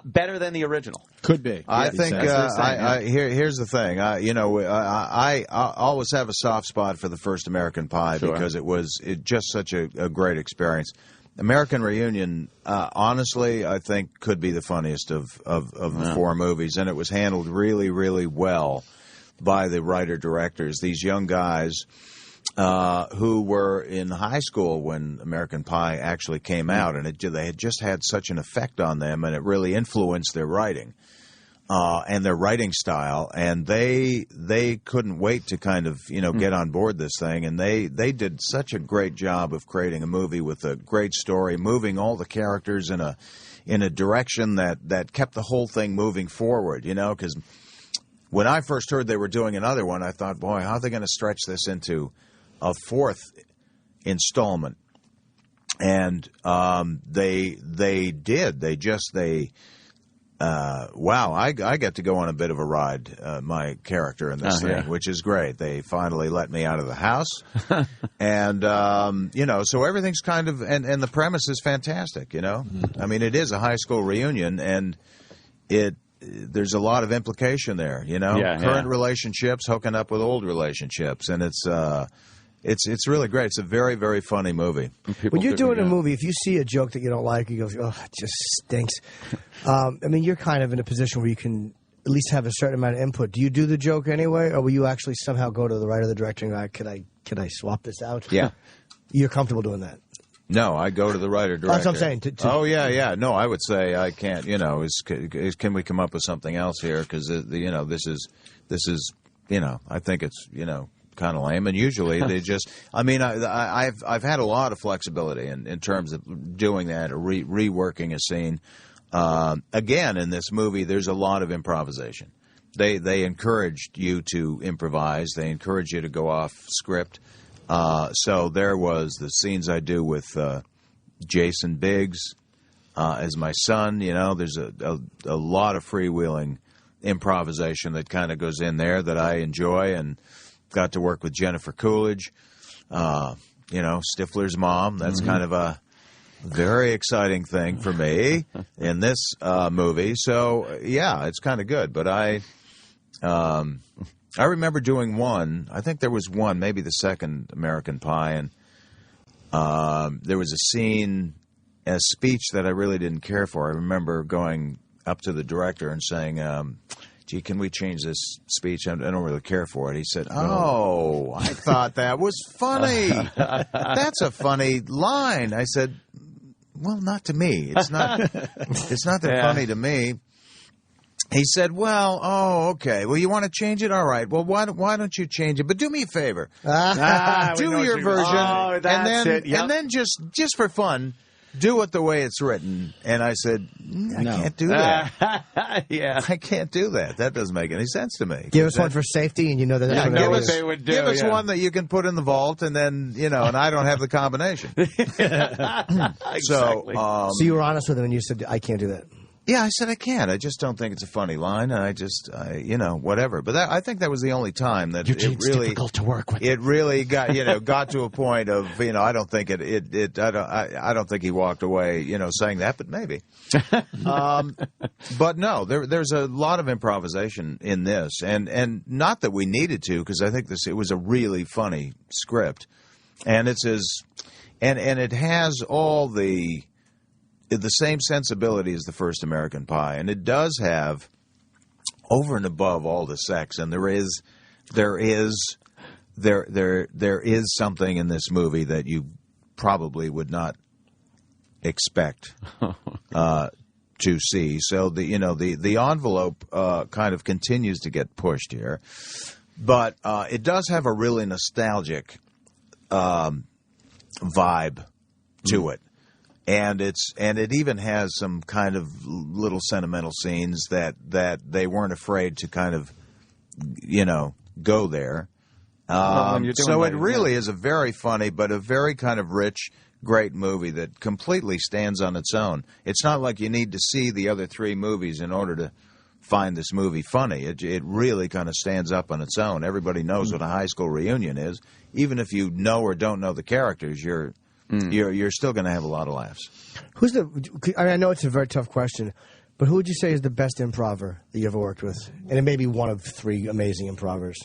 better than the original. Could be. I think here's the thing. I always have a soft spot for the first American Pie because it was just such a great experience. American Reunion, honestly, I think could be the funniest of the four movies, and it was handled really, really well by the writer-directors. These young guys who were in high school when American Pie actually came out, and they had just had such an effect on them, and it really influenced their writing and their writing style. And they couldn't wait to kind of get on board this thing, and they did such a great job of creating a movie with a great story, moving all the characters in a direction that kept the whole thing moving forward. Because when I first heard they were doing another one, I thought, boy, how are they going to stretch this into a fourth installment? And they did. Wow, I get to go on a bit of a ride, my character in this thing, which is great. They finally let me out of the house. And, so everything's kind of, and the premise is fantastic, I mean, it is a high school reunion, and there's a lot of implication there, current relationships hooking up with old relationships, and it's really great. It's a very, very funny movie. When you're doing a movie, if you see a joke that you don't like, you go, "Oh, it just stinks." I mean, you're kind of in a position where you can at least have a certain amount of input. Do you do the joke anyway, or will you actually somehow go to the writer, the director, and go, "Can I swap this out?" Yeah, you're comfortable doing that. No, I go to the writer-director. That's what I'm saying. Oh, yeah. No, I would say I can't, can we come up with something else here? Because, this is, I think it's, kind of lame. And usually they just, I mean, I've had a lot of flexibility in terms of doing that or reworking a scene. Again, in this movie, there's a lot of improvisation. They encouraged you to improvise. They encourage you to go off script. So there was the scenes I do with Jason Biggs as my son. There's a lot of freewheeling improvisation that kind of goes in there that I enjoy, and got to work with Jennifer Coolidge, Stifler's mom. That's kind of a very exciting thing for me in this movie. So, yeah, it's kind of good. But I remember doing one. I think there was one, maybe the second American Pie, and there was a scene, a speech that I really didn't care for. I remember going up to the director and saying, "Gee, can we change this speech? I don't really care for it." He said, "Oh, I thought that was funny. That's a funny line." I said, "Well, not to me. It's not that funny to me." He said, "Well, okay. Well, you want to change it? All right. Well, why don't you change it? But do me a favor. Do your version, and then just for fun, do it the way it's written." And I said, I can't do that. I can't do that. That doesn't make any sense to me. Give us one for safety, and that's what they would do. Give us one that you can put in the vault, and then, and I don't have the combination. Exactly. So you were honest with him, and you said, "I can't do that." Yeah, I said I can't. I just don't think it's a funny line, and I whatever. But I think that was the only time that Eugene's difficult to work with. It really got got to a point of I don't think I don't think he walked away saying that, but maybe. But no, there's a lot of improvisation in this, and not that we needed to, because I think it was a really funny script, and it has all the same sensibility as the first American Pie, and it does have, over and above all the sex, and there is something in this movie that you probably would not expect to see. So the envelope kind of continues to get pushed here, but it does have a really nostalgic vibe to it. And it even has some kind of little sentimental scenes that they weren't afraid to kind of, go there. So it really is a very funny, but a very kind of rich, great movie that completely stands on its own. It's not like you need to see the other 3 movies in order to find this movie funny. It really kind of stands up on its own. Everybody knows what a high school reunion is. Even if you know or don't know the characters, you're still going to have a lot of laughs. I know it's a very tough question, but who would you say is the best improver that you ever worked with? And it may be one of 3 amazing improvers.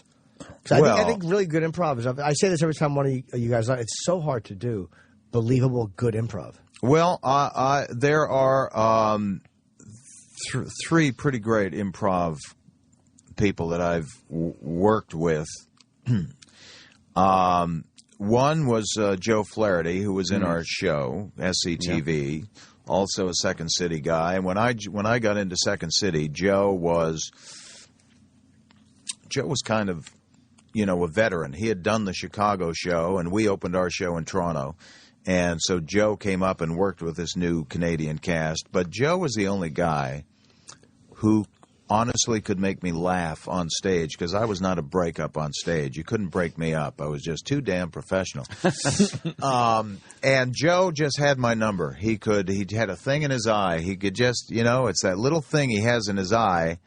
I think really good improvers. I say this every time one of you guys. It's so hard to do believable good improv. Well, there are 3 pretty great improv people that I've worked with. One was Joe Flaherty, who was in our show, SCTV, also a Second City guy. And when I got into Second City, Joe was kind of, a veteran. He had done the Chicago show, and we opened our show in Toronto. And so Joe came up and worked with this new Canadian cast. But Joe was the only guy who honestly could make me laugh on stage, because I was not a break-up on stage. You couldn't break me up. I was just too damn professional. And Joe just had my number. He had a thing in his eye. He could just, it's that little thing he has in his eye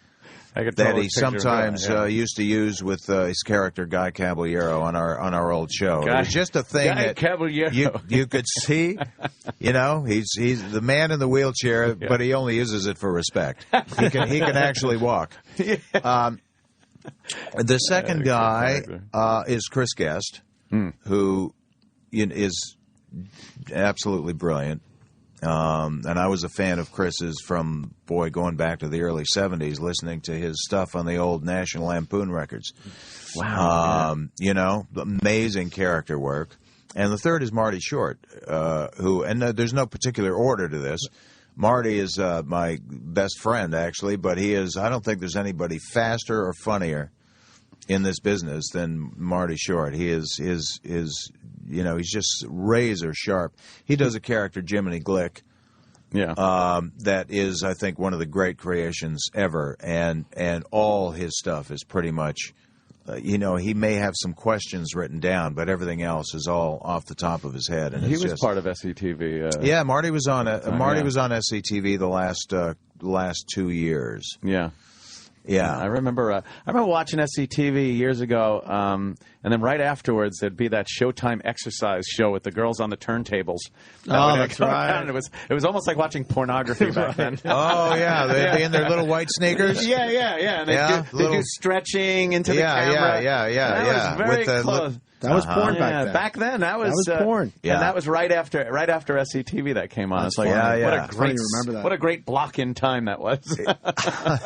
that he sometimes used to use with his character Guy Caballero on our old show. It was just a thing that you could see. He's the man in the wheelchair, but he only uses it for respect. He can actually walk. The second guy is Chris Guest, who is absolutely brilliant. And I was a fan of Chris's from, going back to the early 70s, listening to his stuff on the old National Lampoon records. Wow. Amazing character work. And the third is Marty Short, there's no particular order to this. Marty is my best friend, actually, but I don't think there's anybody faster or funnier in this business than Marty Short. He is he's just razor sharp. He does a character, Jiminy Glick, that is, I think, one of the great creations ever, and all his stuff is pretty much, he may have some questions written down, but everything else is all off the top of his head. And he was part of SCTV. Yeah, Marty was on was on SCTV the last 2 years. Yeah. Yeah, I remember watching SCTV years ago, and then right afterwards there'd be that Showtime exercise show with the girls on the turntables. That's right. It was almost like watching pornography back then. Oh yeah, they'd be in their little white sneakers. Yeah. And they do stretching into the camera. Yeah. That was very close. That was porn back then. Back then, that was porn. And that was right after SCTV that came on. It's like, what a great block in time that was.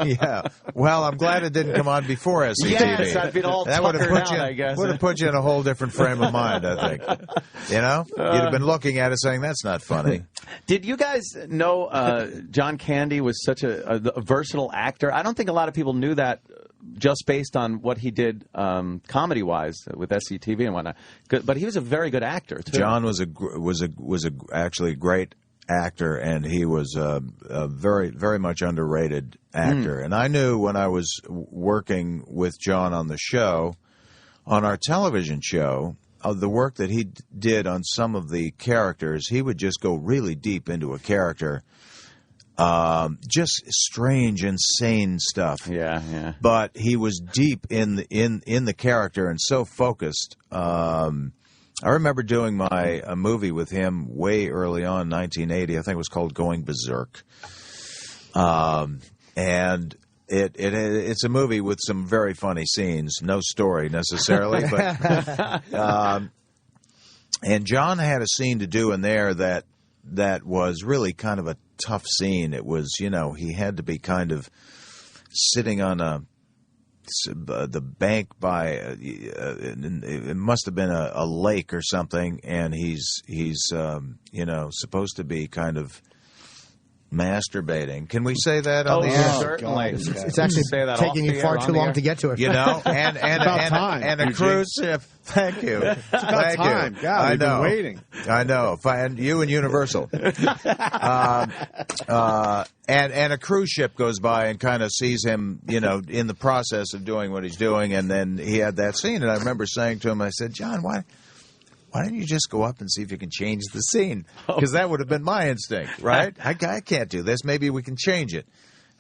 Yeah. Well, I'm glad it didn't come on before SCTV. Yes, I'd been all tuckered out, I guess. Would have put you in a whole different frame of mind, I think. You'd have been looking at it saying, that's not funny. Did you guys know John Candy was such a versatile actor? I don't think a lot of people knew that, just based on what he did comedy-wise with SCTV and whatnot. But he was a very good actor, too. John was actually a great actor, and he was a very, very much underrated actor. And I knew when I was working with John on the show, on our television show, the work that he did on some of the characters, he would just go really deep into a character. Just strange, insane stuff. Yeah. But he was deep in the character and so focused. I remember doing a movie with him way early on, 1980. I think it was called Going Berserk. And it's a movie with some very funny scenes. No story necessarily, but and John had a scene to do in there that was really kind of a tough scene. It was, he had to be kind of sitting on the bank by it must have been a lake or something, and he's supposed to be kind of masturbating. Can we say that on the air? Certainly. It's actually taking you far too long to get to it. And a cruise ship. Thank you. It's about time. God, I we've know. been waiting. I know. And you and Universal. And a cruise ship goes by and kind of sees him, in the process of doing what he's doing, and then he had that scene. And I remember saying to him, I said, John, why don't you just go up and see if you can change the scene? Because that would have been my instinct, right? I can't do this. Maybe we can change it.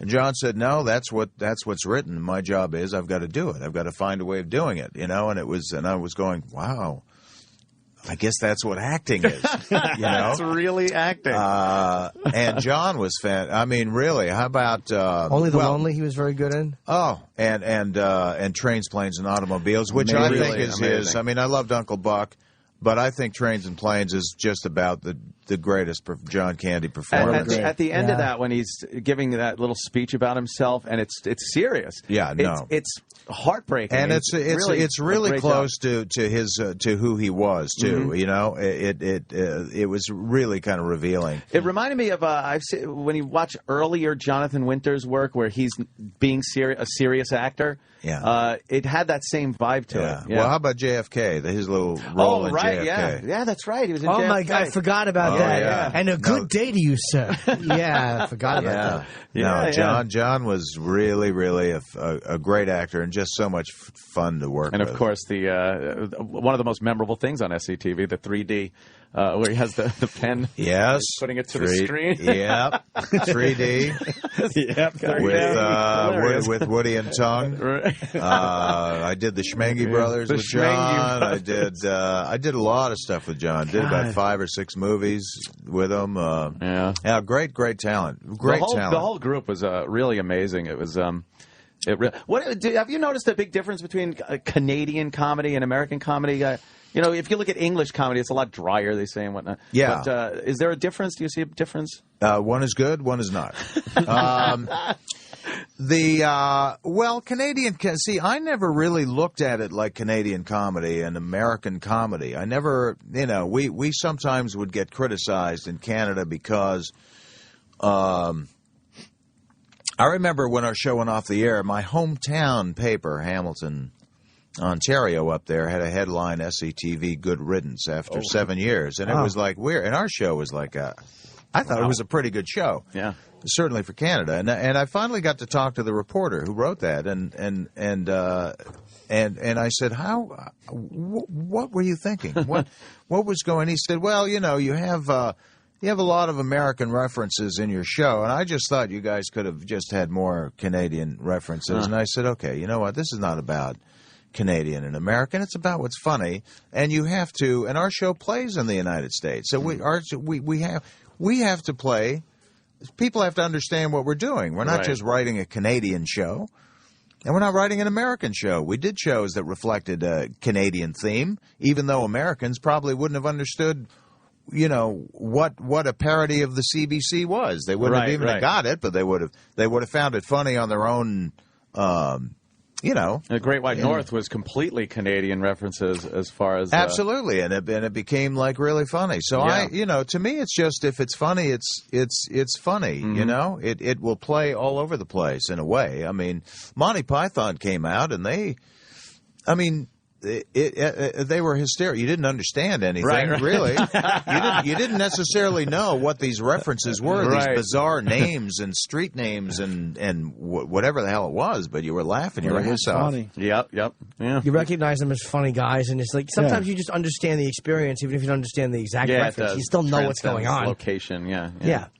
And John said, no, that's what's written. My job is I've got to do it. I've got to find a way of doing it, And I was going, wow. I guess that's what acting is. That's really acting. And John was I mean, really. How about Only the Lonely? He was very good in. Oh, and Trains, Planes, and Automobiles, which I think is his. I mean, I loved Uncle Buck, but I think Trains and Planes is just about the greatest John Candy performance. At the end of that, when he's giving that little speech about himself, and it's serious. Yeah, no, it's heartbreaking, and it's really close to his to who he was too. It was really kind of revealing. It reminded me of when you watch earlier Jonathan Winters' work, where he's being a serious actor. Yeah, it had that same vibe to it. Yeah. Well, how about JFK? His little role in JFK. Yeah, that's right. He was in JFK. JFK. My God, I forgot about that. Yeah. And a good day to you, sir. Yeah, I forgot about that. John was really, really a great actor and just so much fun to work with. And of course, the one of the most memorable things on SCTV, the 3D, where he has the pen. Yes, putting it to the screen. Yep, 3D. Yep, with Woody and Tongue. I did the Schmengi Brothers with John. I did a lot of stuff with John. Did about 5 or 6 movies with him. Great talent. The whole group was really amazing. It was. Have you noticed a big difference between Canadian comedy and American comedy? If you look at English comedy, it's a lot drier, they say, and whatnot. Yeah. But is there a difference? Do you see a difference? One is good, one is not. Canadian. See, I never really looked at it like Canadian comedy and American comedy. I never, we sometimes would get criticized in Canada because, I remember when our show went off the air, my hometown paper, Hamilton, Ontario, up there had a headline, SCTV Good Riddance after 7 years, and it was like weird. And our show was like I thought it was a pretty good show. Yeah. Certainly for Canada, and I finally got to talk to the reporter who wrote that, and I said, what were you thinking? What was going? He said, well, you have a lot of American references in your show, and I just thought you guys could have just had more Canadian references. And I said, okay, you know what? This is not about Canadian and American. It's about what's funny, and you have to. And our show plays in the United States, so we have to play. People have to understand what we're doing. We're not just writing a Canadian show, and we're not writing an American show. We did shows that reflected a Canadian theme, even though Americans probably wouldn't have understood, what a parody of the CBC was. They wouldn't have even got it, but they would have found it funny on their own. The Great White North was completely Canadian references as far as absolutely, and it became like really funny. So to me, it's just if it's funny, it's funny. Mm-hmm. It will play all over the place in a way. I mean, Monty Python came out, and they were hysterical. You didn't understand anything, really. You didn't necessarily know what these references were, these bizarre names and street names and whatever the hell it was, but you were laughing your ass off. Yep. Yeah. You recognize them as funny guys, and it's like sometimes you just understand the experience, even if you don't understand the exact reference. You still know what's going on. Location, Yeah.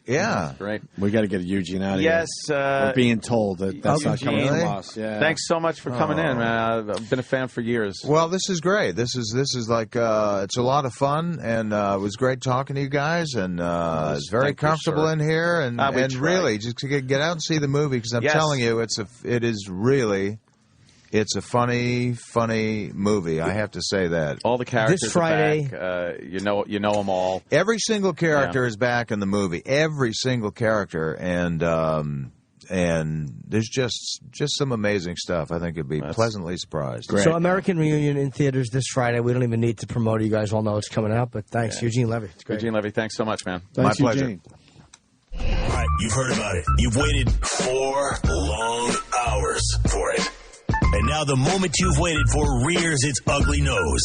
Great. We got to get Eugene out of here. Yes. We're being told that's not coming from us. Yeah. Thanks so much for coming in, man. I've been a fan for years. Well, this is great. This is like it's a lot of fun, and it was great talking to you guys, and it's very comfortable in here, and really just to get out and see the movie, because I'm telling you, it's a funny movie. I have to say that. All the characters this Friday, are back. You know them all. Every single character is back in the movie. Every single character, and there's just some amazing stuff. I think you'll be pleasantly surprised. Great. So American Reunion in theaters this Friday. We don't even need to promote it. You guys all know it's coming out, but thanks. Eugene Levy. It's great. Eugene Levy, thanks so much, man. Thanks, my pleasure. Eugene. All right, you've heard about it. You've waited 4 long hours for it. And now the moment you've waited for rears its ugly nose.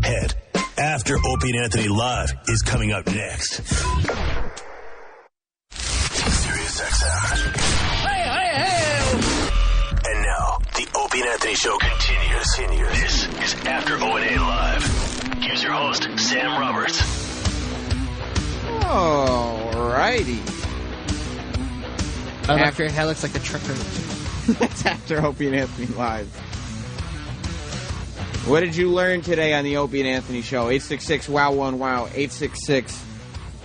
Head after Opie and Anthony Live is coming up next. SiriusXM. And now, the Opie and Anthony Show continues. This is After O&A Live. Here's your host, host, Sam Roberts. Alrighty. After your hair looks like a trucker. That's after Opie and Anthony Live. What did you learn today on the Opie and Anthony Show? 866-WOW1-WOW,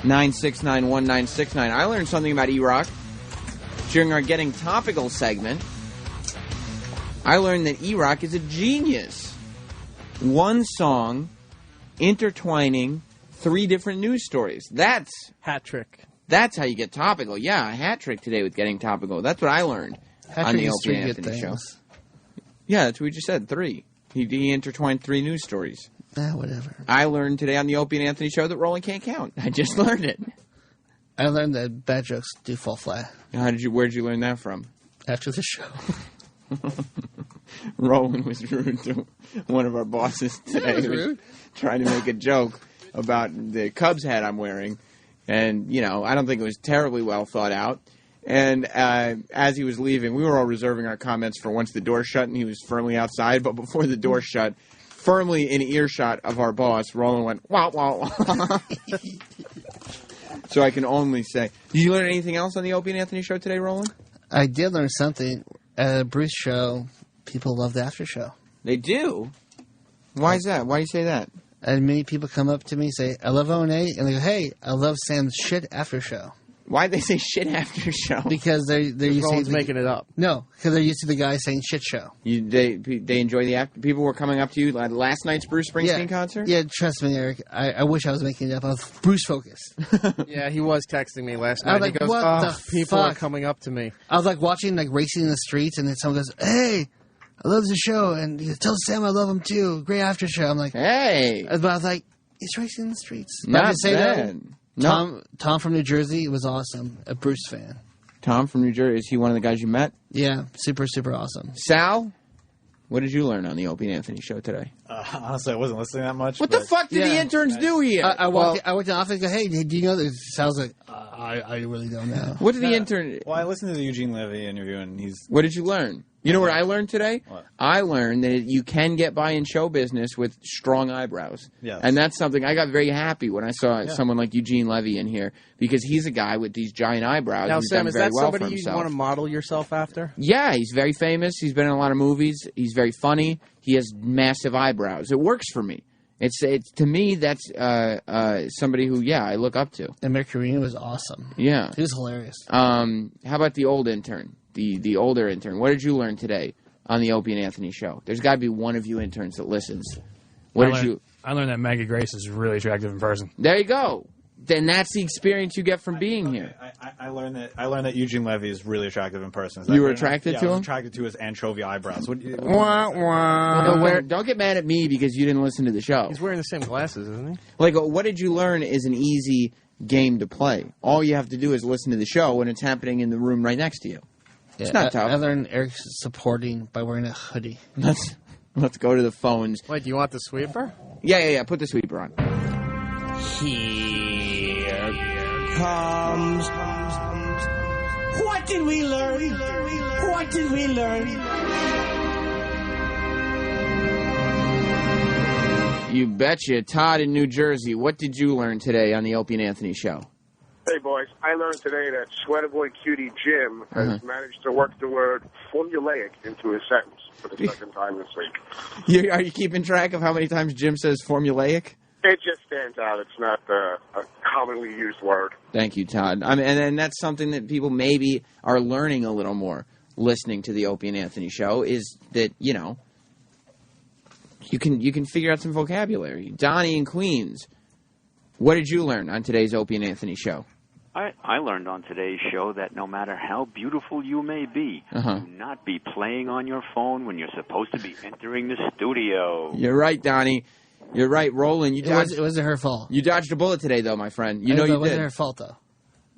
866-969-1969. I learned something about E-Rock during our Getting Topical segment. I learned that E-Rock is a genius. One song intertwining 3 different news stories. That's hat trick. That's how you get topical. Yeah, a hat trick today with Getting Topical. That's what I learned on the Opie and Anthony Show. Yeah, that's what we just said. 3. He intertwined 3 news stories. Whatever. I learned today on the Opie and Anthony Show that rolling can't count. I just learned it. I learned that bad jokes do fall flat. Where'd you learn that from? After the show. Roland was rude to one of our bosses today. Yeah, it was rude. Trying to make a joke about the Cubs hat I'm wearing. And, I don't think it was terribly well thought out. And as he was leaving, we were all reserving our comments for once the door shut and he was firmly outside. But before the door shut, firmly in earshot of our boss, Roland went, wow, wow, wow. So I can only say, did you learn anything else on the Opie and Anthony Show today, Roland? I did learn something. At a Bruce show, people love the after show. They do? Why is that? Why do you say that? And many people come up to me and say, I love O&A. And they go, hey, I love Sam's shit after show. Why'd they say shit after show? Because they're used to making it up. No, because they're used to the guy saying shit show. They enjoy the after. People were coming up to you last night's Bruce Springsteen concert? Yeah, trust me, Eric. I wish I was making it up. I was Bruce focused. Yeah, he was texting me last night. I was like, he goes, what the people fuck? are coming up to me. I was like watching racing in the streets, and then someone goes, hey, I love the show. And he goes, tell Sam I love him too. Great after show. I'm like, hey. But I was like, he's racing in the streets. Not bad. Tom from New Jersey was awesome. A Bruce fan. Tom from New Jersey, is he one of the guys you met? Yeah, super, super awesome. Sal, what did you learn on the Opie and Anthony Show today? Honestly, I wasn't listening that much. What the fuck did the interns do here? I went to the office and go, hey, do you know this? Sal's like, I really don't know. What did the intern... Well, I listened to the Eugene Levy interview, and he's... What did you learn? You know what I learned today? What? I learned that you can get by in show business with strong eyebrows. Yes. And that's something I got very happy when I saw someone like Eugene Levy in here, because he's a guy with these giant eyebrows. Now, who's Sam, done is very that well somebody for you himself. want to model yourself after? Yeah, he's very famous. He's been in a lot of movies. He's very funny. He has massive eyebrows. It works for me. It's to me, that's somebody who, I look up to. And Mercurino was awesome. Yeah. He was hilarious. How about the old intern, the older intern? What did you learn today on the Opie and Anthony Show? There's got to be one of you interns that listens. I learned that Maggie Grace is really attractive in person. There you go. Then that's the experience you get from being here. I learned that Eugene Levy is really attractive in person. You were attracted to I was him? attracted to his anchovy eyebrows. What Don't get mad at me because you didn't listen to the show. He's wearing the same glasses, isn't he? Like, what did you learn is an easy game to play. All you have to do is listen to the show when it's happening in the room right next to you. It's not tough. I learned Eric's supporting by wearing a hoodie. Let's go to the phones. Wait, do you want the sweeper? Yeah. Put the sweeper on. Here comes. What did we learn? What did we learn? You betcha. Todd in New Jersey, what did you learn today on the Opie and Anthony Show? Hey, boys. I learned today that Sweater Boy Cutie Jim has managed to work the word formulaic into his sentence for the second time this week. Are you keeping track of how many times Jim says formulaic? It just stands out. It's not a commonly used word. Thank you, Todd. And that's something that people maybe are learning a little more listening to the Opie and Anthony Show, is that, you can figure out some vocabulary. Donnie in Queens, what did you learn on today's Opie and Anthony Show? I learned on today's show that no matter how beautiful you may be, do not be playing on your phone when you're supposed to be entering the studio. You're right, Donnie. You're right, Roland. It wasn't her fault. You dodged a bullet today, though, my friend. You It did. wasn't her fault, though.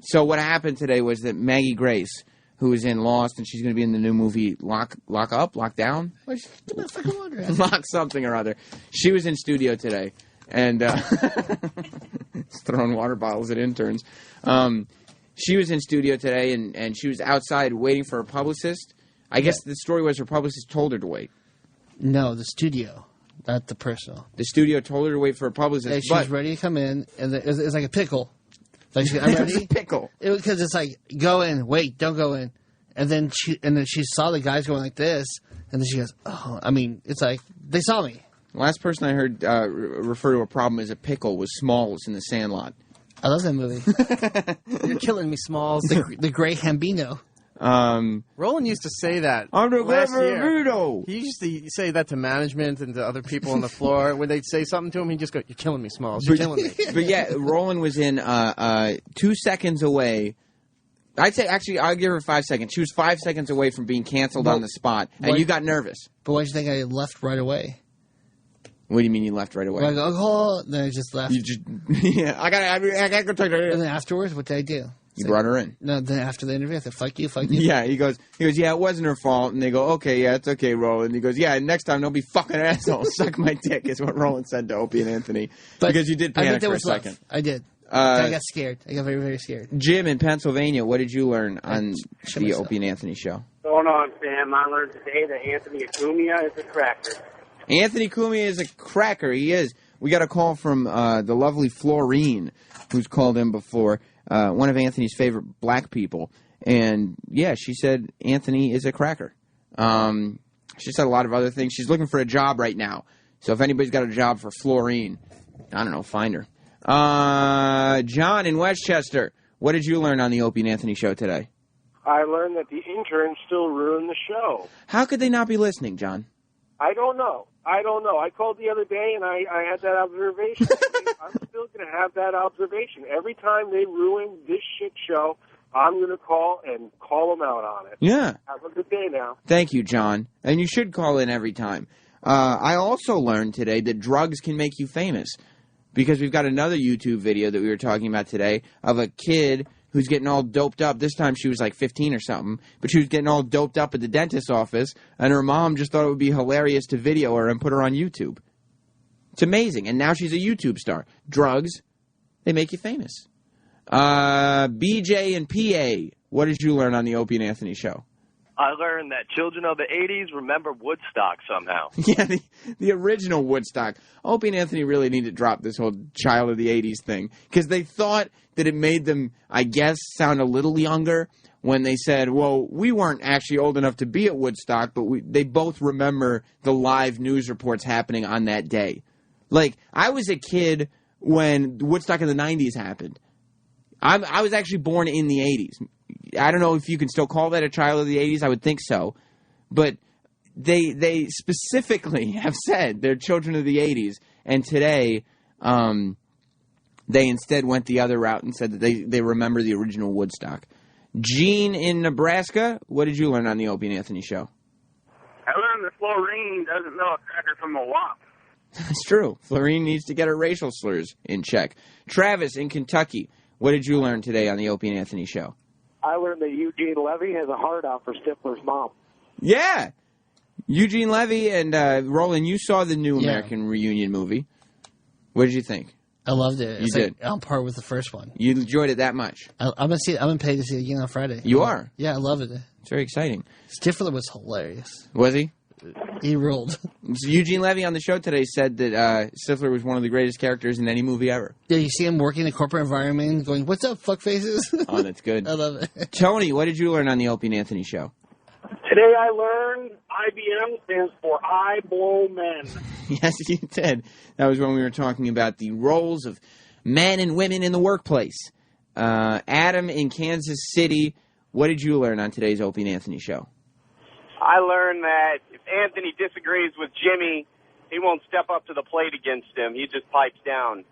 So what happened today was that Maggie Grace, who is in Lost, and she's going to be in the new movie Lock Down? Lock something or other. She was in studio today, and throwing water bottles at interns. She was in studio today, and she was outside waiting for her publicist. I guess the story was her publicist told her to wait. No, the studio. not the personal. The studio told her to wait for a publicist. Yeah, she was ready to come in, and it was like a pickle. Like, I'm ready. It's a pickle. Because it's like, go in, wait, don't go in. And then she saw the guys going like this, and then she goes, oh, I mean, it's like, they saw me. Last person I heard refer to a problem as a pickle was Smalls in The Sandlot. I love that movie. You're killing me, Smalls. The Great Hambino. Roland used to say that. I'm the last Great year. Hambino. He used to say that to management and to other people on the floor. When they'd say something to him, he'd just go, "You're killing me, Smalls. You're killing me." But yeah, Roland was in 2 seconds away. I'd say, actually, I'll give her 5 seconds. She was 5 seconds away from being canceled on the spot, and you got nervous. But why did you think I left right away? What do you mean you left right away? Well, I go, oh, then I just left. You just, yeah, I gotta go talk to her. And then afterwards, what did I do? You brought her in. No, then after the interview, I said, fuck you, fuck you. Yeah, he goes, yeah, it wasn't her fault. And they go, okay, yeah, it's okay, Roland. He goes, yeah, next time don't be fucking assholes. Suck my dick is what Roland said to Opie and Anthony. But because you did panic for a love. second. I did. I got scared. I got very, very scared. Jim in Pennsylvania, what did you learn on the Opie and Anthony show? What's going on, Sam? I learned today that Anthony Acumia is a cracker. Anthony Cumia is a cracker. He is. We got a call from the lovely Florine, who's called in before, one of Anthony's favorite black people. And, yeah, she said Anthony is a cracker. She said a lot of other things. She's looking for a job right now. So if anybody's got a job for Florine, I don't know, find her. John in Westchester, what did you learn on the Opie and Anthony show today? I learned that the interns still ruin the show. How could they not be listening, John? I don't know. I called the other day, and I had that observation. I'm still going to have that observation. Every time they ruin this shit show, I'm going to call and call them out on it. Yeah. Have a good day now. Thank you, John. And you should call in every time. I also learned today that drugs can make you famous, because we've got another YouTube video that we were talking about today of a kid who's getting all doped up. This time she was like 15 or something, but she was getting all doped up at the dentist's office, and her mom just thought it would be hilarious to video her and put her on YouTube. It's amazing, and now she's a YouTube star. Drugs, they make you famous. BJ and PA, what did you learn on the Opie and Anthony show? I learned that children of the 80s remember Woodstock somehow. Yeah, the original Woodstock. Opie and Anthony really need to drop this whole child of the 80s thing, because they thought that it made them, I guess, sound a little younger when they said, well, we weren't actually old enough to be at Woodstock, but they both remember the live news reports happening on that day. Like, I was a kid when Woodstock in the 90s happened. I was actually born in the 80s. I don't know if you can still call that a child of the 80s. I would think so. But they specifically have said they're children of the 80s. And today, they instead went the other route and said that they remember the original Woodstock. Gene in Nebraska, what did you learn on the Opie and Anthony show? I learned that Florine doesn't know a cracker from a wop. That's true. Florine needs to get her racial slurs in check. Travis in Kentucky, what did you learn today on the Opie and Anthony show? I learned that Eugene Levy has a hard out for Stifler's mom. Yeah. Eugene Levy and Roland, you saw the new American Reunion movie. What did you think? I loved it. You did? On par with the first one. You enjoyed it that much? I'm gonna see it. I'm gonna pay to see it again on Friday. You are? Yeah, I love it. It's very exciting. Stifler was hilarious. Was he? He ruled. So Eugene Levy on the show today said that Stifler was one of the greatest characters in any movie ever. Yeah, you see him working in a corporate environment, going, "What's up, fuck faces?" Oh, that's good. I love it. Tony, what did you learn on the Opie and Anthony show? Today I learned IBM stands for I Blow Men. Yes, you did. That was when we were talking about the roles of men and women in the workplace. Adam in Kansas City, what did you learn on today's Opie and Anthony show? I learned that if Anthony disagrees with Jimmy, he won't step up to the plate against him. He just pipes down.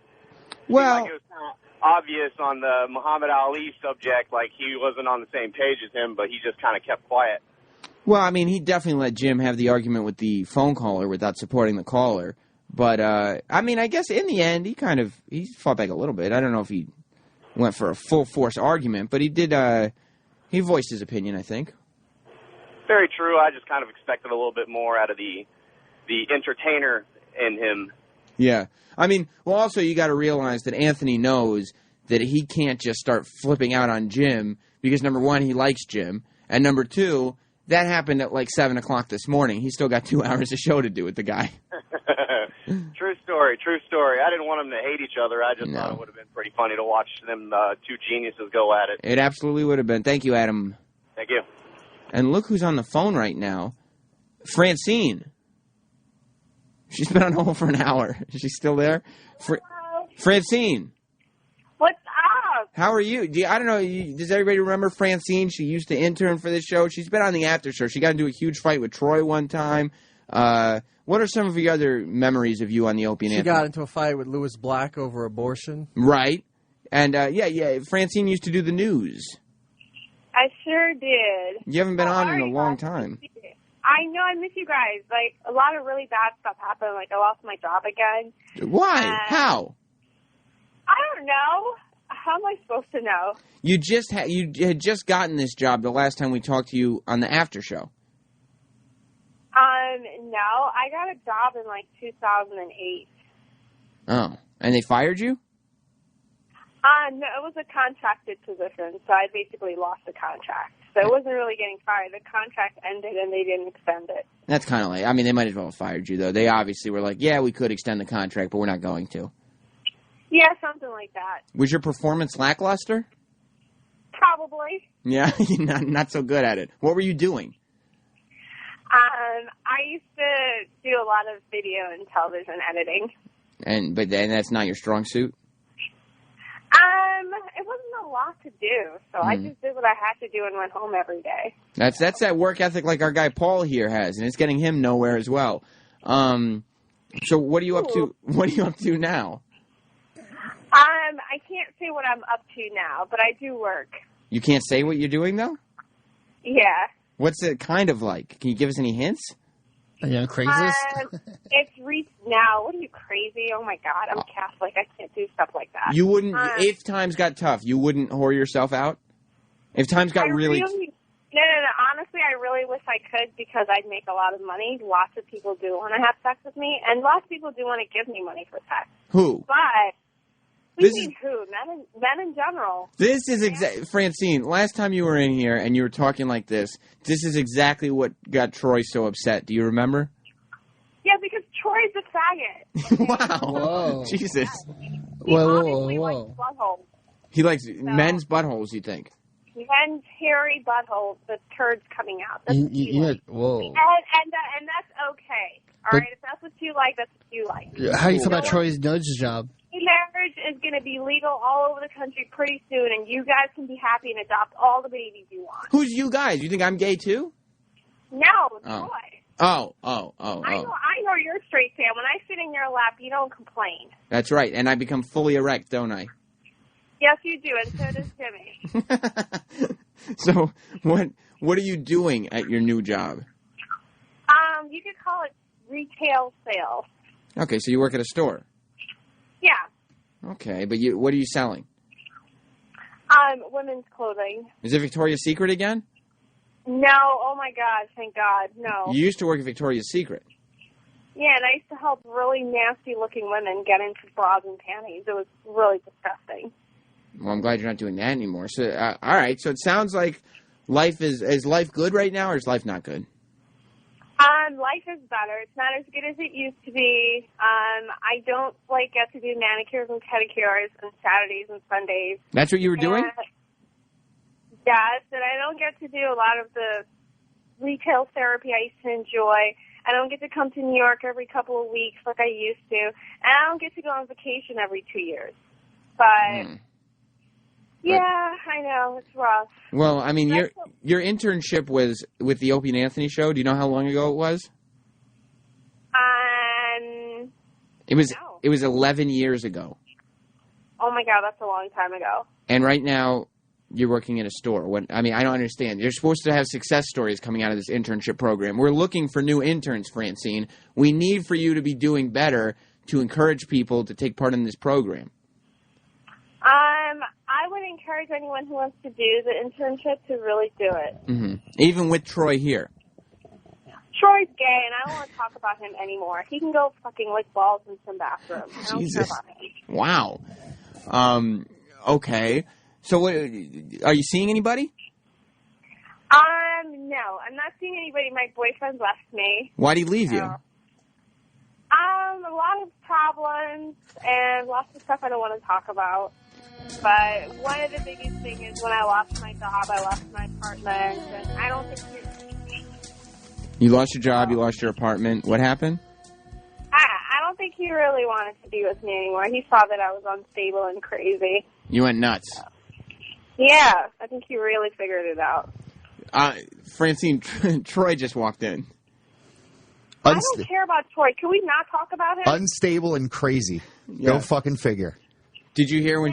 Well, like it was kind of obvious on the Muhammad Ali subject, like he wasn't on the same page as him, but he just kind of kept quiet. Well, I mean, he definitely let Jim have the argument with the phone caller without supporting the caller. But, I mean, I guess in the end, he fought back a little bit. I don't know if he went for a full-force argument, but he did, he voiced his opinion, I think. Very true. I just kind of expected a little bit more out of the entertainer in him. Yeah. I mean, well, also you got to realize that Anthony knows that he can't just start flipping out on Jim because, number one, he likes Jim, and number two, that happened at like 7 o'clock this morning. He's still got 2 hours of show to do with the guy. True story, true story. I didn't want them to hate each other. I just thought it would have been pretty funny to watch them two geniuses go at it. It absolutely would have been. Thank you, Adam. Thank you. And look who's on the phone right now. Francine. She's been on hold for an hour. Is she still there? Francine. What's up? How are you? I don't know. Does everybody remember Francine? She used to intern for this show. She's been on the after show. She got into a huge fight with Troy one time. What are some of your other memories of you on the Opie and She Anthony? got into a fight with Louis Black over abortion. Right. And, yeah, Francine used to do the news. I sure did. You haven't been on in a long time. I know, I miss you guys. Like, a lot of really bad stuff happened. Like, I lost my job again. Why? How? I don't know. How am I supposed to know? You had just gotten this job the last time we talked to you on the after show. No. I got a job in, like, 2008. Oh. And they fired you? No, it was a contracted position, so I basically lost the contract. So it wasn't really getting fired. The contract ended, and they didn't extend it. That's kind of late. I mean, they might as well have fired you, though. They obviously were like, yeah, we could extend the contract, but we're not going to. Yeah, something like that. Was your performance lackluster? Probably. Yeah, you're not so good at it. What were you doing? I used to do a lot of video and television editing. But that's not your strong suit? It wasn't a lot to do, so I just did what I had to do and went home every day. That's that work ethic like our guy Paul here has, and it's getting him nowhere as well. So what are you up to? What are you up to now? I can't say what I'm up to now, but I do work. You can't say what you're doing though? Yeah. What's it kind of like? Can you give us any hints? Are you craziest? It's now. What are you, crazy? Oh my God, I'm Catholic. I can't do stuff like that. You wouldn't, if times got tough, you wouldn't whore yourself out? If times got really... No. Honestly, I really wish I could because I'd make a lot of money. Lots of people do want to have sex with me, and lots of people do want to give me money for sex. Who? But... Who? Men in general. This is Francine, last time you were in here and you were talking like this is exactly what got Troy so upset. Do you remember? Yeah, because Troy's a faggot. Wow. Whoa. Jesus. Whoa. Likes buttholes. He likes men's buttholes, you think? Men's hairy buttholes, the turds coming out. That's what you like. Whoa. And that's okay. All right, if that's what you like, that's what you like. How do you feel about Troy's nudge job? Marriage is going to be legal all over the country pretty soon, and you guys can be happy and adopt all the babies you want. Who's you guys? You think I'm gay too? No, Troy. Oh. I know you're straight, Sam. When I sit in your lap, you don't complain. That's right, and I become fully erect, don't I? Yes, you do, and so does Jimmy. So, what are you doing at your new job? You could call it retail sales. Okay, so you work at a store. Yeah. Okay, but what are you selling? Women's clothing. Is it Victoria's Secret again? No. Oh my God. Thank God. No. You used to work at Victoria's Secret. Yeah, and I used to help really nasty-looking women get into bras and panties. It was really disgusting. Well, I'm glad you're not doing that anymore. So, all right. So it sounds like life is life good right now, or is life not good? Life is better. It's not as good as it used to be. I don't get to do manicures and pedicures on Saturdays and Sundays. That's what you were doing? Yes, and I don't get to do a lot of the retail therapy I used to enjoy. I don't get to come to New York every couple of weeks like I used to. And I don't get to go on vacation every 2 years. But, yeah, I know. It's rough. Well, I mean, your internship was with the Opie and Anthony show. Do you know how long ago it was? It was 11 years ago. Oh, my God, that's a long time ago. And right now, you're working in a store. I don't understand. You're supposed to have success stories coming out of this internship program. We're looking for new interns, Francine. We need for you to be doing better to encourage people to take part in this program. I would encourage anyone who wants to do the internship to really do it. Mm-hmm. Even with Troy here. Troy's gay, and I don't want to talk about him anymore. He can go fucking lick balls in some bathroom. I don't care about him. Wow. Okay. So, are you seeing anybody? No, I'm not seeing anybody. My boyfriend left me. Why'd he leave you? A lot of problems and lots of stuff I don't want to talk about. But one of the biggest things is when I lost my job, I lost my apartment, and I don't think You lost your job, you lost your apartment. What happened? I don't think he really wanted to be with me anymore. He saw that I was unstable and crazy. You went nuts. Yeah, I think he really figured it out. Francine, Troy just walked in. I don't care about Troy. Can we not talk about him? Unstable and crazy. Go fucking figure. Did you hear when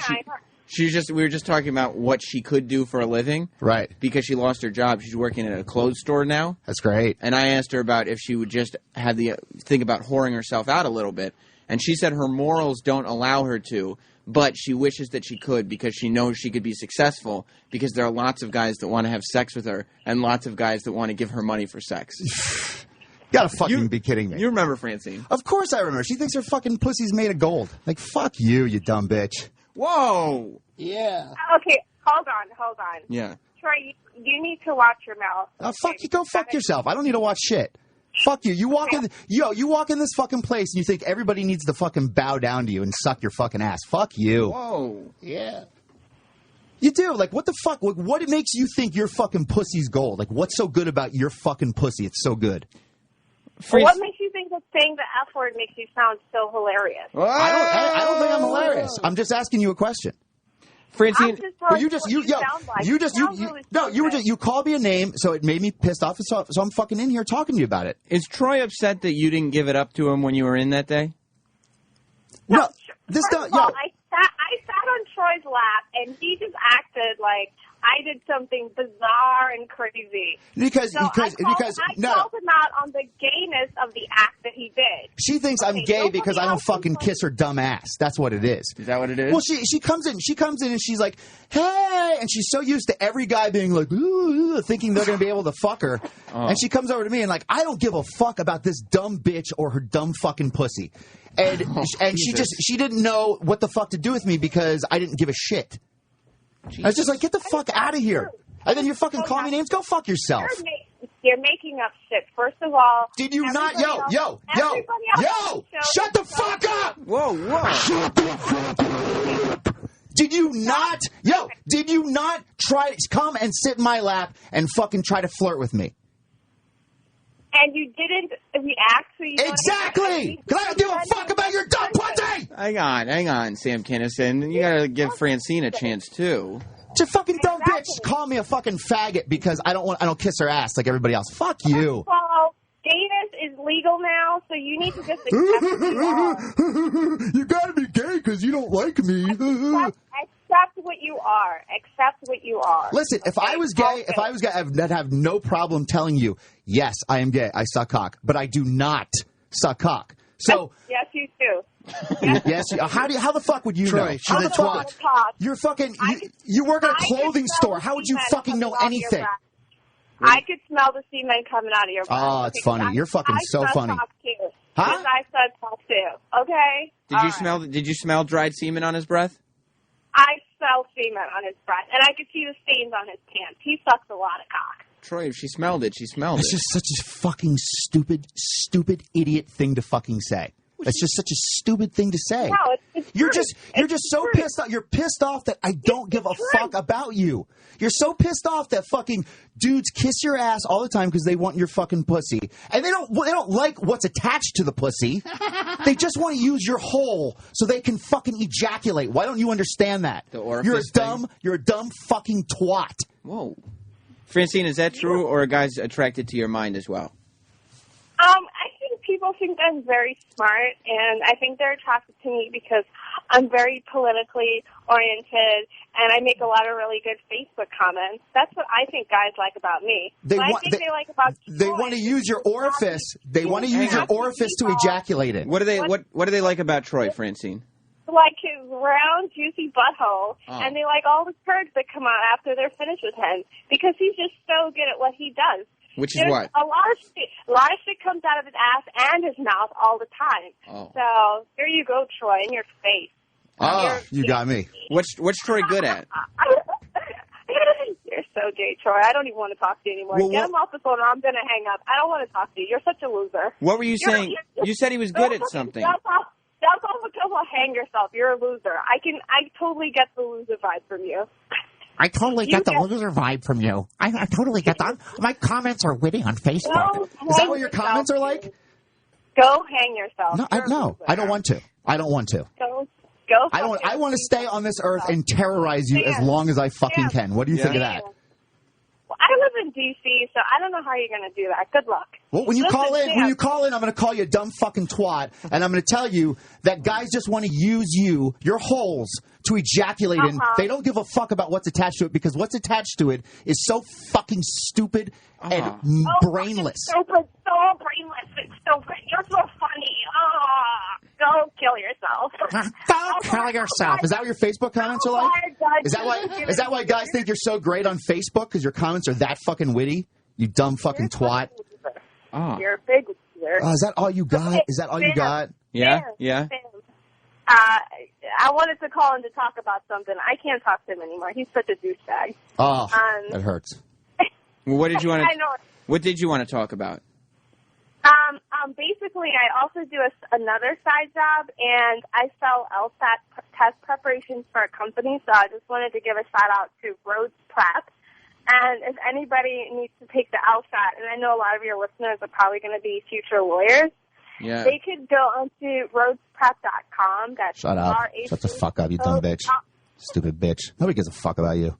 we were just talking about what she could do for a living? Right. Because she lost her job. She's working at a clothes store now. That's great. And I asked her about if she would just have think about whoring herself out a little bit. And she said her morals don't allow her to, but she wishes that she could because she knows she could be successful because there are lots of guys that want to have sex with her and lots of guys that want to give her money for sex. You gotta fucking be kidding me. You remember Francine. Of course I remember. She thinks her fucking pussy's made of gold. Like, fuck you, you dumb bitch. Whoa. Yeah. Okay, hold on. Yeah. Troy, you need to watch your mouth. Fuck you. Go fuck yourself. I don't need to watch shit. Fuck you. You walk in this fucking place and you think everybody needs to fucking bow down to you and suck your fucking ass. Fuck you. Whoa. Yeah. You do. Like, what the fuck? What makes you think your fucking pussy's gold? Like, what's so good about your fucking pussy? It's so good. What makes you think that saying the F word makes you sound so hilarious? I don't think I'm hilarious. I'm just asking you a question. Francine, you called me a name, so it made me pissed off. So I'm fucking in here talking to you about it. Is Troy upset that you didn't give it up to him when you were in that day? No, I sat on Troy's lap, and he just acted like I did something bizarre and crazy. I called him out on the gayness of the act that he did. She thinks I'm gay because I don't fucking kiss her dumb ass. That's what it is. Is that what it is? Well, she comes in and she's like, hey, and she's so used to every guy being like, ooh, thinking they're going to be able to fuck her. Oh. And she comes over to me and like, I don't give a fuck about this dumb bitch or her dumb fucking pussy. And she didn't know what the fuck to do with me because I didn't give a shit. Jesus. I was just like, get the fuck out of here. And then you're fucking calling me names. Go fuck yourself. You're making up shit. First of all, did you not? Yo! Shut the fuck up! Whoa! Shut the fuck up! Did you not try to come and sit in my lap and fucking try to flirt with me? And you didn't react, so you exactly. Because I don't give a fuck about your dumb pussy. Hang on, Sam Kinison. You gotta give Francine a chance too. It's a fucking dumb bitch. Call me a fucking faggot because I don't kiss her ass like everybody else. Fuck you. Well, gayness is legal now, so you need to just accept what you are. You gotta be gay because you don't like me. Accept what you are. Accept what you are. Listen, if I was gay, I'd have no problem telling you, yes, I am gay. I suck cock, but I do not suck cock. So yes, you do. Yes. How the fuck would you Troy, know? She's a twat. You're fucking. You work at a clothing store. How would you fucking know anything? I could smell the semen coming out of your breath. Oh, it's funny. You're fucking so funny. Huh? I said talk too. Okay. Did you smell dried semen on his breath? I smell semen on his breath, and I could see the stains on his pants. He sucks a lot of cock. Troy, if she smelled it, she smelled it. It's just such a fucking stupid idiot thing to fucking say. It's just such a stupid thing to say. No, it's you're just so pissed off. You're pissed off that I don't give a fuck about you. You're so pissed off that fucking dudes kiss your ass all the time because they want your fucking pussy, and they don't like what's attached to the pussy. They just want to use your hole so they can fucking ejaculate. Why don't you understand that? You're a dumb fucking twat. Whoa, Francine, is that true, or are guys attracted to your mind as well? I think people think I'm very smart, and I think they're attracted to me because I'm very politically oriented, and I make a lot of really good Facebook comments. That's what I think guys like about me. They want to use your orifice. They want to use your orifice to ejaculate it. What do they like about Troy, Francine? Like his round, juicy butthole, and they like all the turds that come out after they're finished with him because he's just so good at what he does. Which is what? A lot of shit comes out of his ass and his mouth all the time. Oh. So there you go, Troy, in your face. Oh, you got me. What's Troy good at? You're so OJ, Troy. I don't even want to talk to you anymore. Well, Get him off the phone or I'm going to hang up. I don't want to talk to you. You're such a loser. What were you saying? You said he was good at something. That's all because I'll hang yourself. You're a loser. I totally get the loser vibe from you. I totally get the loser vibe from you. I totally get that. My comments are witty on Facebook. Is that what your comments are like? Go hang yourself. No, I don't want to. I don't want to. Go. I want to stay on this earth and terrorize you as long as I fucking can. What do you think of that? Well, I live in D.C., so I don't know how you're going to do that. Good luck. Well, when you call in, I'm going to call you a dumb fucking twat, and I'm going to tell you that guys just want to use your holes to ejaculate in. They don't give a fuck about what's attached to it because what's attached to it is so fucking stupid and brainless. So brainless. It's so you're so funny. Go kill yourself. Go kill yourself. Is that what your Facebook comments are like? Is that why guys think you're so great on Facebook because your comments are that fucking witty? You dumb fucking twat. You're a big loser. Is that all you got? Is that all you got? Yeah. I wanted to call in to talk about something. I can't talk to him anymore. He's such a douchebag. Oh, that hurts. Well, what did you want I know. What did you want to talk about? Basically, I also do another side job, and I sell LSAT test preparations for a company, so I just wanted to give a shout-out to Rhodes Prep. And if anybody needs to take the LSAT, and I know a lot of your listeners are probably going to be future lawyers, they could go onto rhodesprep.com. That's Shut up. Shut the fuck up, you dumb bitch. Stupid bitch. Nobody gives a fuck about you.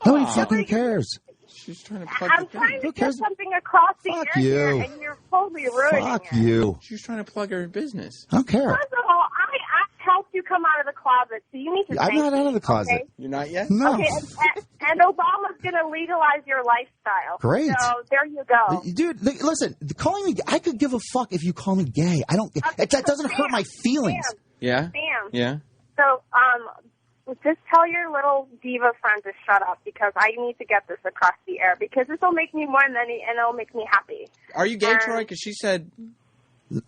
Nobody fucking cares. She's trying to plug I'm trying to get something across the air here, and you're totally ruining it. Fuck you. She's trying to plug her business. I don't care. First of all, I helped you come out of the closet, so you need to I'm thank not out of the me, closet. okay? You're not yet? No. Okay, and Obama's going to legalize your lifestyle. Great. So there you go. Dude, listen, calling me, I could give a fuck if you call me gay. I don't, that doesn't hurt my feelings. Yeah? Sam. Yeah? So, just tell your little diva friend to shut up because I need to get this across the air because this will make me more money and it'll make me happy. Are you gay, Troy? Because she said...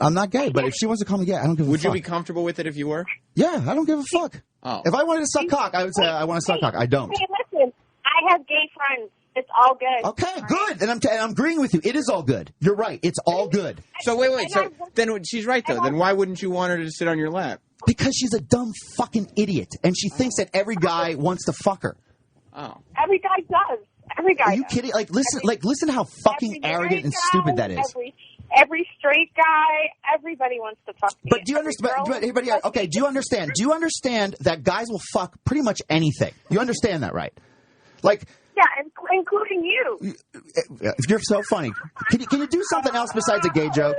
I'm not gay, but if she wants to call me gay, I don't give a fuck. Would you be comfortable with it if you were? Yeah, I don't give a fuck. Oh. If I wanted to suck cock, I would say I want to suck cock. I don't. Hey, listen, I have gay friends. It's all good. Okay, good. And I'm agreeing with you. It is all good. You're right. It's all good. So wait. So then she's right, though. Then why wouldn't you want her to sit on your lap? Because she's a dumb fucking idiot, and she thinks that every guy wants to fuck her. Oh. Every guy does. Every guy. Are you kidding? Listen how fucking arrogant and stupid that is. Every straight guy, everybody wants to fuck me. But do you understand? Okay, do you understand? Do you understand that guys will fuck pretty much anything? You understand that, right? Like. Yeah, including you. You're so funny. Can you do something else besides a gay joke?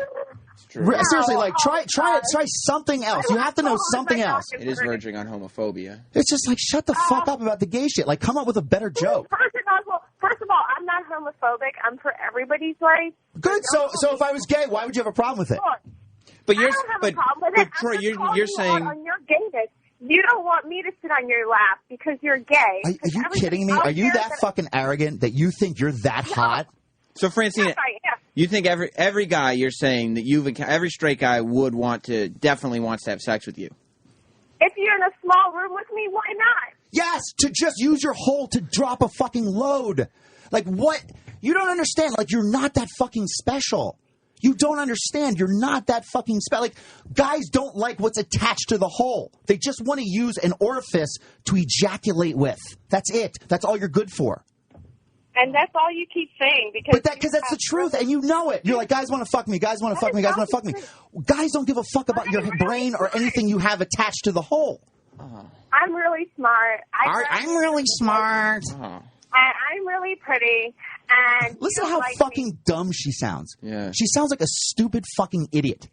Seriously, try something else. You have to know something else. It is verging on homophobia. It's just like shut the fuck up about the gay shit. Like come up with a better joke. First of all, I'm not homophobic. I'm for everybody's rights. Good. So if I was gay, why would you have a problem with it? But Troy, you're saying on your gayness. You don't want me to sit on your lap because you're gay. Are you kidding me? Are you that fucking arrogant that you think you're that hot? So, Francine, you think every guy you're saying that every straight guy definitely wants to have sex with you? If you're in a small room with me, why not? Yes, to just use your hole to drop a fucking load. Like what? You don't understand. Like you're not that fucking special. You don't understand. You're not that fucking special. Like, guys don't like what's attached to the hole. They just want to use an orifice to ejaculate with. That's it. That's all you're good for. And that's all you keep saying because that's the truth, and you know it. You're like, guys want to fuck me. Guys want to fuck me. Guys want to fuck me. Guys don't give a fuck about your brain or anything you have attached to the hole. I'm really smart. I'm really smart. I'm really pretty. And listen how fucking dumb she sounds. Yeah. She sounds like a stupid fucking idiot.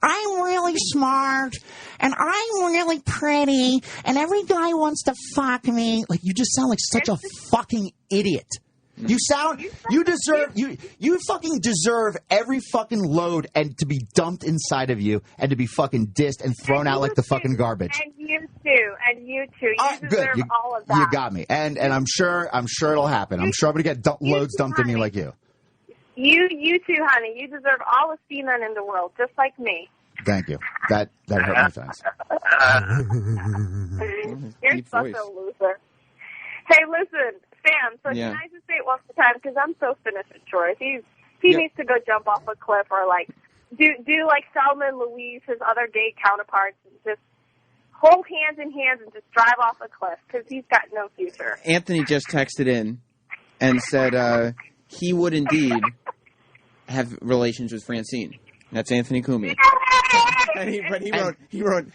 I'm really smart, and I'm really pretty, and every guy wants to fuck me. Like, you just sound like such a fucking idiot. You fucking deserve every fucking load and to be dumped inside of you and to be fucking dissed and thrown out like the fucking garbage. And you too. You deserve all of that. You got me. And I'm sure it'll happen. I'm sure I'm going to get loads dumped in me like you. You too, honey. You deserve all the semen in the world, just like me. Thank you. That hurt my feelings. You're such a loser. Hey, listen. Sam, so Yeah. can I just say it one more time? Because I'm so finished with Troy. He needs to go jump off a cliff or, like, do like Selma and Louise, his other gay counterparts, and just hold hands in hands and just drive off a cliff because he's got no future. Anthony just texted in and said he would indeed have relations with Francine. That's Anthony Cumia. And he wrote,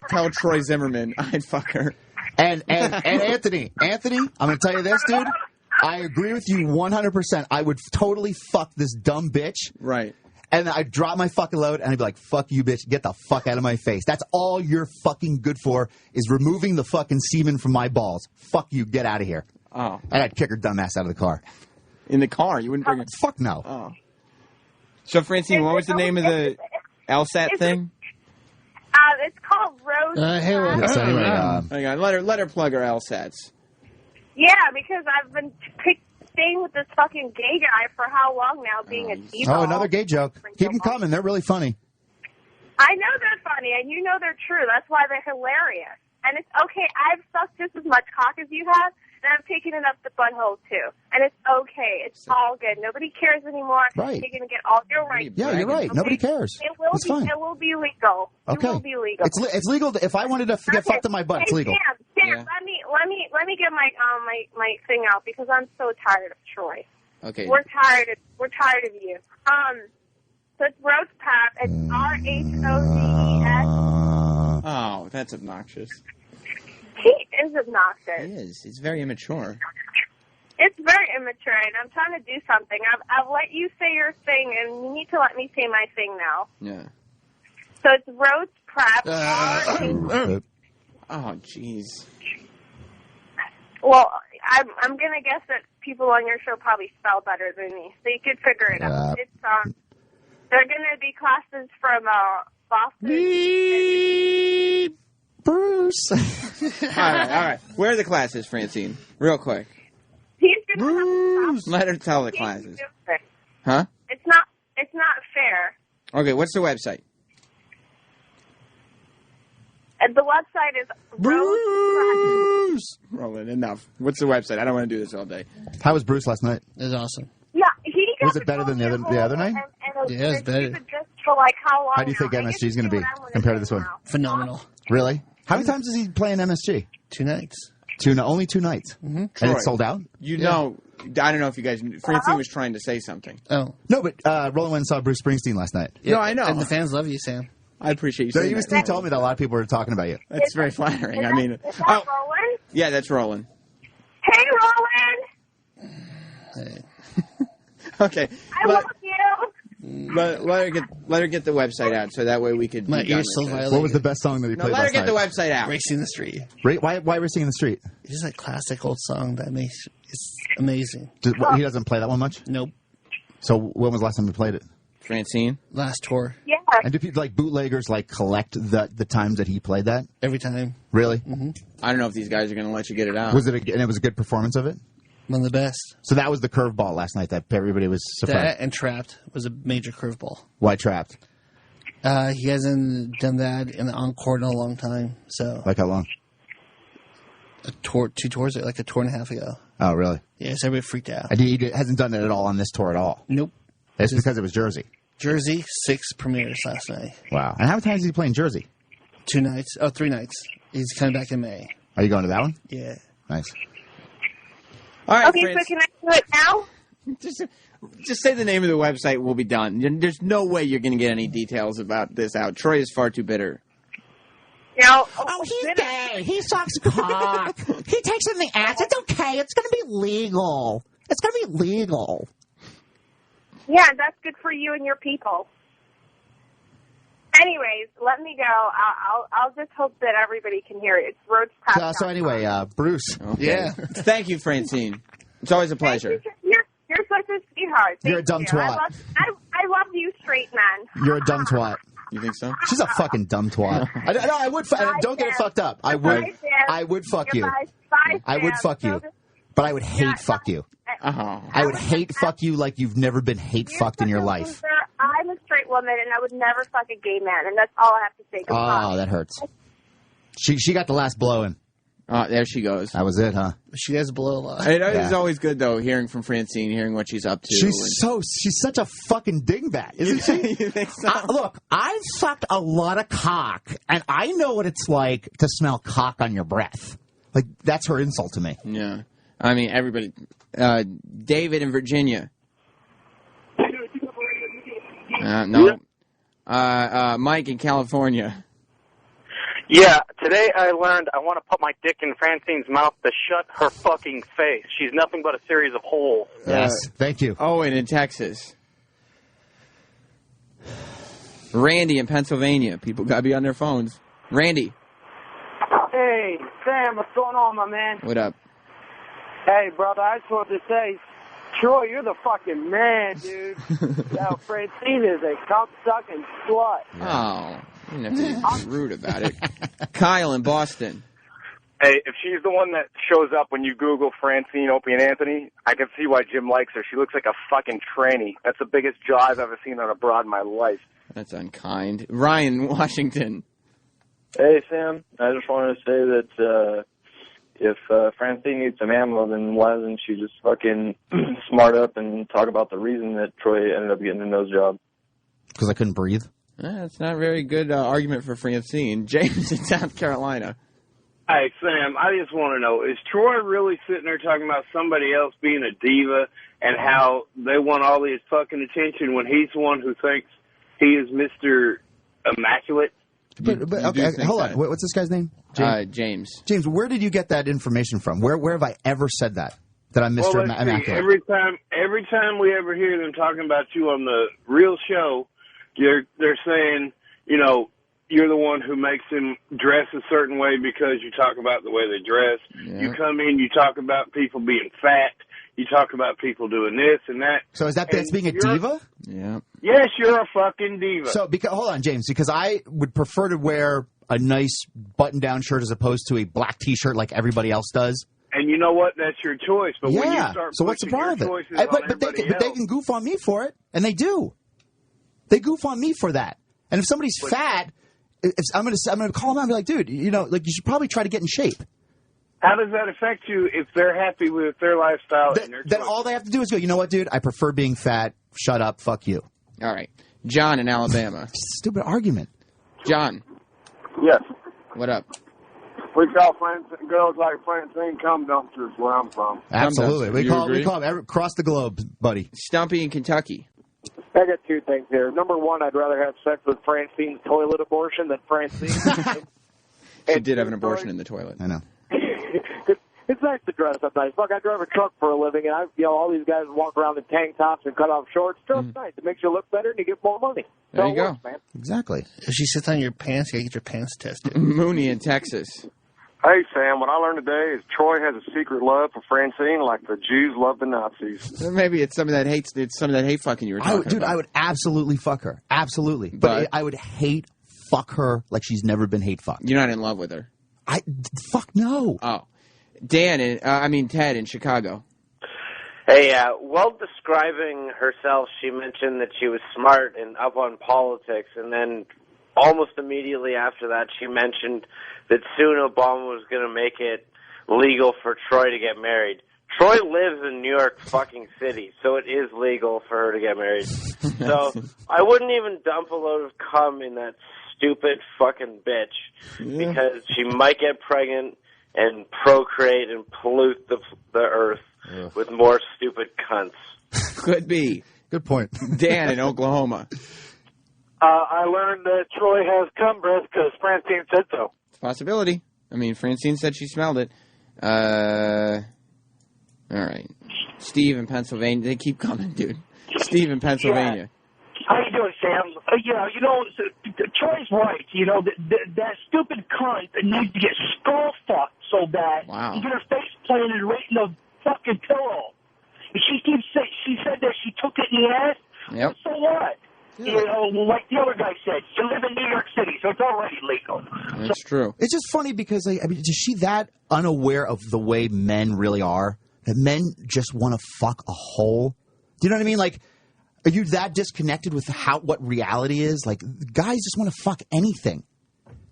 tell Troy Zimmerman I'd fuck her. And Anthony, I'm going to tell you this, dude. I agree with you 100%. I would totally fuck this dumb bitch. Right. And I'd drop my fucking load and I'd be like, fuck you, bitch. Get the fuck out of my face. That's all you're fucking good for is removing the fucking semen from my balls. Fuck you. Get out of here. Oh. And I'd kick her dumb ass out of the car. In the car? You wouldn't bring her? Fuck no. Oh. So, Francine, what was the name of the LSAT thing? It's called Rose. So anyway, hang on. Let her plug her LSATs. Yeah, because I've been staying with this fucking gay guy for how long now, being a diva. oh, another gay joke. Keep them coming. They're really funny. I know they're funny, and you know they're true. That's why they're hilarious. And it's okay. I've sucked just as much cock as you have, and I've taken it up the butthole, too. And it's okay. It's all good. Nobody cares anymore. Right. You're going to get all your rights. Yeah, you're right. Okay? Nobody cares. It will It's be. fine. It will be legal. Okay. It will be legal. It's legal. If I wanted to get fucked in my butt, it's legal. Sam, let me get my thing out because I'm so tired of Troy. Okay. We're tired of you. So it's Rhodes Pap. It's RHODES. Oh, that's obnoxious. He is obnoxious. He is. He's very immature. It's very immature, and I'm trying to do something. I've let you say your thing, and you need to let me say my thing now. Yeah. So it's Rhodes Prep. Oh, jeez. Well, I'm gonna guess that people on your show probably spell better than me, so you could figure it out. It's they're gonna be classes from Boston. Bruce. all right. Where are the classes, Francine? Real quick. He's gonna Let her tell the classes. Huh? It's not fair. Okay, what's the website? And the website is Bruce. Roland, enough. What's the website? I don't want to do this all day. How was Bruce last night? It was awesome. Yeah, he got Was it better than the other night? Yeah, it's better. Just for like how long? How do you think MSG is going to be compared to this one? Phenomenal. Really? How many times is he playing MSG? 2 nights. Only 2 nights. Mm-hmm. And it's sold out? You know, I don't know if you guys knew. Francine was trying to say something. Oh. No, but Roland went and saw Bruce Springsteen last night. Yeah, no, I know. And the fans love you, Sam. I appreciate you So saying he told me that a lot of people were talking about you. That's very flattering. I mean, Is that Roland? yeah, that's Roland. Hey, Roland. Okay. I love you. Let her get the website out so that way we could. My be done ear's so with this. violated. What was the best song that he played let her last get night? the website out. Racing the Street. Why Racing in the Street? It's just a classic old song that it's amazing. He doesn't play that one much? Nope. So when was the last time he played it? Francine? Last tour. Yeah. And do people, like bootleggers, collect the times that he played that? Every time. Really? Mm-hmm. I don't know if these guys are going to let you get it out. And it was a good performance of it? One of the best. So that was the curveball last night that everybody was surprised. That and Trapped was a major curveball. Why Trapped? He hasn't done that in the encore in a long time. So Like how long? a tour, 2 tours, like a tour and a half ago. Oh, really? Yeah, so everybody freaked out. And he hasn't done it at all on this tour at all? Nope. It's because it was Jersey. Jersey, 6 premieres last night. Wow. And how many times is he playing Jersey? 2 nights. Oh, 3 nights. He's coming back in May. Are you going to that one? Yeah. Nice. All right, Okay, so can I do it now? Just say the name of the website. We'll be done. There's no way you're going to get any details about this out. Troy is far too bitter. No. Oh, he's gay. He sucks cock. He takes in the ass. It's okay. It's going to be legal. It's going to be legal. Yeah, that's good for you and your people. Anyways, let me go. I'll just hope that everybody can hear it. It's Rhodes Pap. So anyway, Bruce. Okay. Yeah. Thank you, Francine. It's always a pleasure. You're such a sweetheart. You're a dumb Thank you. twat. I love you, straight man. You're a dumb twat. You think so? She's a fucking dumb twat. I would. Don't get it fucked up. I would fuck you. I would fuck you. But I would hate fuck you. I would hate fuck you like you've never been hate fucked in your life. I'm a straight woman, and I would never fuck a gay man, and that's all I have to say. Oh, that hurts. She got the last blow in. There she goes. That was it, huh? She does blow a lot. It's always good, though, hearing from Francine, hearing what she's up to. She's such a fucking dingbat, isn't she? You think so? Look, I've sucked a lot of cock, and I know what it's like to smell cock on your breath. Like, that's her insult to me. Yeah. I mean, everybody. David in Virginia. No. Mike in California. Yeah, today I learned I want to put my dick in Francine's mouth to shut her fucking face. She's nothing but a series of holes. Yes, thank you. Owen in Texas. Randy in Pennsylvania. People got to be on their phones. Randy. Hey, Sam, what's going on, my man? What up? Hey, brother, I just wanted to say, Troy, you're the fucking man, dude. Now, Francine is a cock-sucking slut. Oh, you didn't have to be rude about it. Kyle in Boston. Hey, if she's the one that shows up when you Google Francine, Opie, and Anthony, I can see why Jim likes her. She looks like a fucking tranny. That's the biggest jaw I've ever seen on a broad in my life. That's unkind. Ryan, Washington. Hey, Sam. I just wanted to say that if Francine needs some ammo, then why doesn't she just fucking smart up and talk about the reason that Troy ended up getting a nose job? Because I couldn't breathe. That's not a very good argument for Francine. James in South Carolina. Hey, Sam, I just want to know, is Troy really sitting there talking about somebody else being a diva and how they want all this fucking attention when he's the one who thinks he is Mr. Immaculate? But okay, hold on. What's this guy's name? James. James, where did you get that information from? Where have I ever said that I'm Mr. Immaculate? Every time we ever hear them talking about you on the real show, they're saying, you know, you're the one who makes them dress a certain way because you talk about the way they dress. Yeah. You come in, you talk about people being fat. You talk about people doing this and that. So is that's being a diva? Yeah. Yes, you're a fucking diva. So hold on, James, because I would prefer to wear a nice button-down shirt as opposed to a black T-shirt like everybody else does. And you know what? That's your choice. But when you start so what's the problem with it? But they can goof on me for it, and they do. They goof on me for that. And if somebody's fat, I'm gonna call them out and be like, dude, you know, like you should probably try to get in shape. How does that affect you if they're happy with their lifestyle and their choice? Then all they have to do is go, you know what, dude? I prefer being fat. Shut up. Fuck you. All right. John in Alabama. Stupid argument. John. Yes. What up? We call girls like Francine cum dumpsters where I'm from. Absolutely. We call them across the globe, buddy. Stumpy in Kentucky. I got two things here. Number one, I'd rather have sex with Francine's toilet abortion than Francine. She did have an abortion in the toilet. I know. It's nice to dress up nice. Fuck, I drive a truck for a living, and all these guys walk around in tank tops and cut off shorts. Dress nice. It makes you look better, and you get more money. There you go. Works, man. Exactly. If she sits on your pants, you gotta get your pants tested. Mooney in Texas. Hey, Sam, what I learned today is Troy has a secret love for Francine like the Jews love the Nazis. Maybe it's some of that hate fucking you were talking about. I would absolutely fuck her. Absolutely. But I would hate fuck her like she's never been hate fucked. You're not in love with her? Fuck no. Oh. Ted in Chicago. Hey, while describing herself, she mentioned that she was smart and up on politics, and then almost immediately after that, she mentioned that soon Obama was going to make it legal for Troy to get married. Troy lives in New York fucking City, so it is legal for her to get married. So I wouldn't even dump a load of cum in that stupid fucking bitch because she might get pregnant and procreate and pollute the earth with more stupid cunts. Could be. Good point. Dan in Oklahoma. I learned that Troy has cum breath because Francine said so. It's a possibility. I mean, Francine said she smelled it. All right. Steve in Pennsylvania. They keep coming, dude. Steve in Pennsylvania. How you doing, Sam? Troy's right. That stupid cunt needs to get skull fucked so bad. Wow. You get her face planted right in the fucking pillow. And she said that she took it in the ass. Yep. So what? Like the other guy said, you live in New York City, so it's already legal. That's true. It's just funny because, is she that unaware of the way men really are? That men just want to fuck a hole? Do you know what I mean? Like, are you that disconnected with what reality is? Like, guys just want to fuck anything.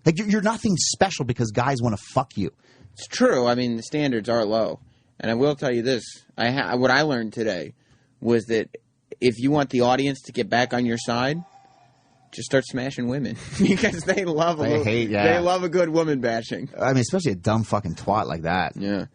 Like, you're nothing special because guys want to fuck you. It's true. I mean, the standards are low. And I will tell you this. What I learned today was that if you want the audience to get back on your side, just start smashing women. Because they love they love a good woman bashing. I mean, especially a dumb fucking twat like that. Yeah.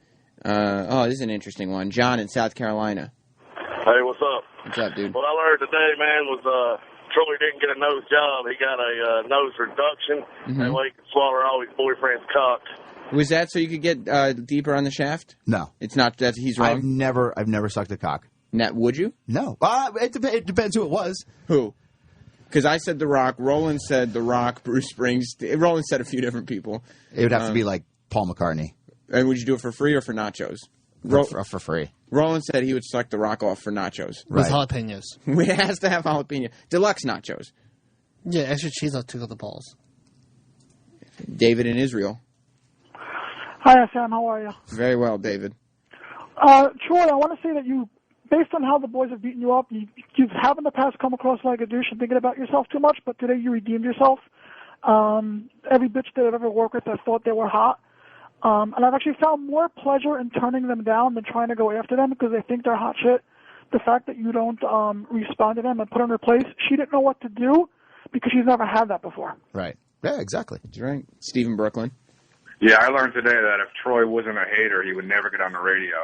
This is an interesting one. John in South Carolina. Hey, what's up? What's up, dude? What I learned today, man, was Troy didn't get a nose job. He got a nose reduction. Mm-hmm. That way he could swallow all his boyfriend's cock. Was that so you could get deeper on the shaft? No. It's not that he's wrong? I've never sucked a cock. Would you? No. It depends who it was. Who? Because I said The Rock. Roland said The Rock. Bruce Springsteen. Roland said a few different people. It would have to be like Paul McCartney. And would you do it for free or for nachos? For free. Roland said he would suck The Rock off for nachos. With jalapenos. It has to have jalapeno. Deluxe nachos. Yeah, extra cheese. I'll tickle the balls. David in Israel. Hi, Sam. How are you? Very well, David. Troy, I want to say that based on how the boys have beaten you up, you have in the past come across like a douche and thinking about yourself too much, but today you redeemed yourself. Every bitch that I've ever worked with, I thought they were hot. And I've actually found more pleasure in turning them down than trying to go after them because they think they're hot shit. The fact that you don't respond to them and put her in her place, she didn't know what to do because she's never had that before. Right. Yeah, exactly. That's right. Stephen Brooklyn. Yeah, I learned today that if Troy wasn't a hater, he would never get on the radio.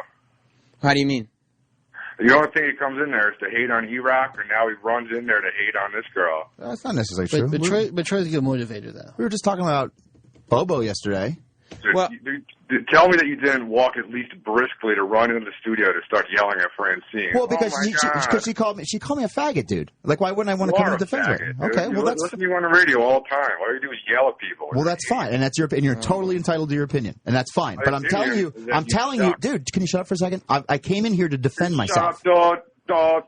How do you mean? The only thing he comes in there is to hate on E-Rock, and now he runs in there to hate on this girl. That's not necessarily true. But Troy's a good motivator, though. We were just talking about Bobo yesterday. Tell me that you didn't walk at least briskly to run into the studio to start yelling at Francine. Well, because she called me a faggot, dude. Like, why wouldn't I want to come in and defend her? Okay, well, that's listen to you on the radio all the time. All you do is yell at people. Well, that's fine, and that's your opinion. You're totally entitled to your opinion, and that's fine. But I'm telling you, dude. Can you shut up for a second? I came in here to defend myself. Dog,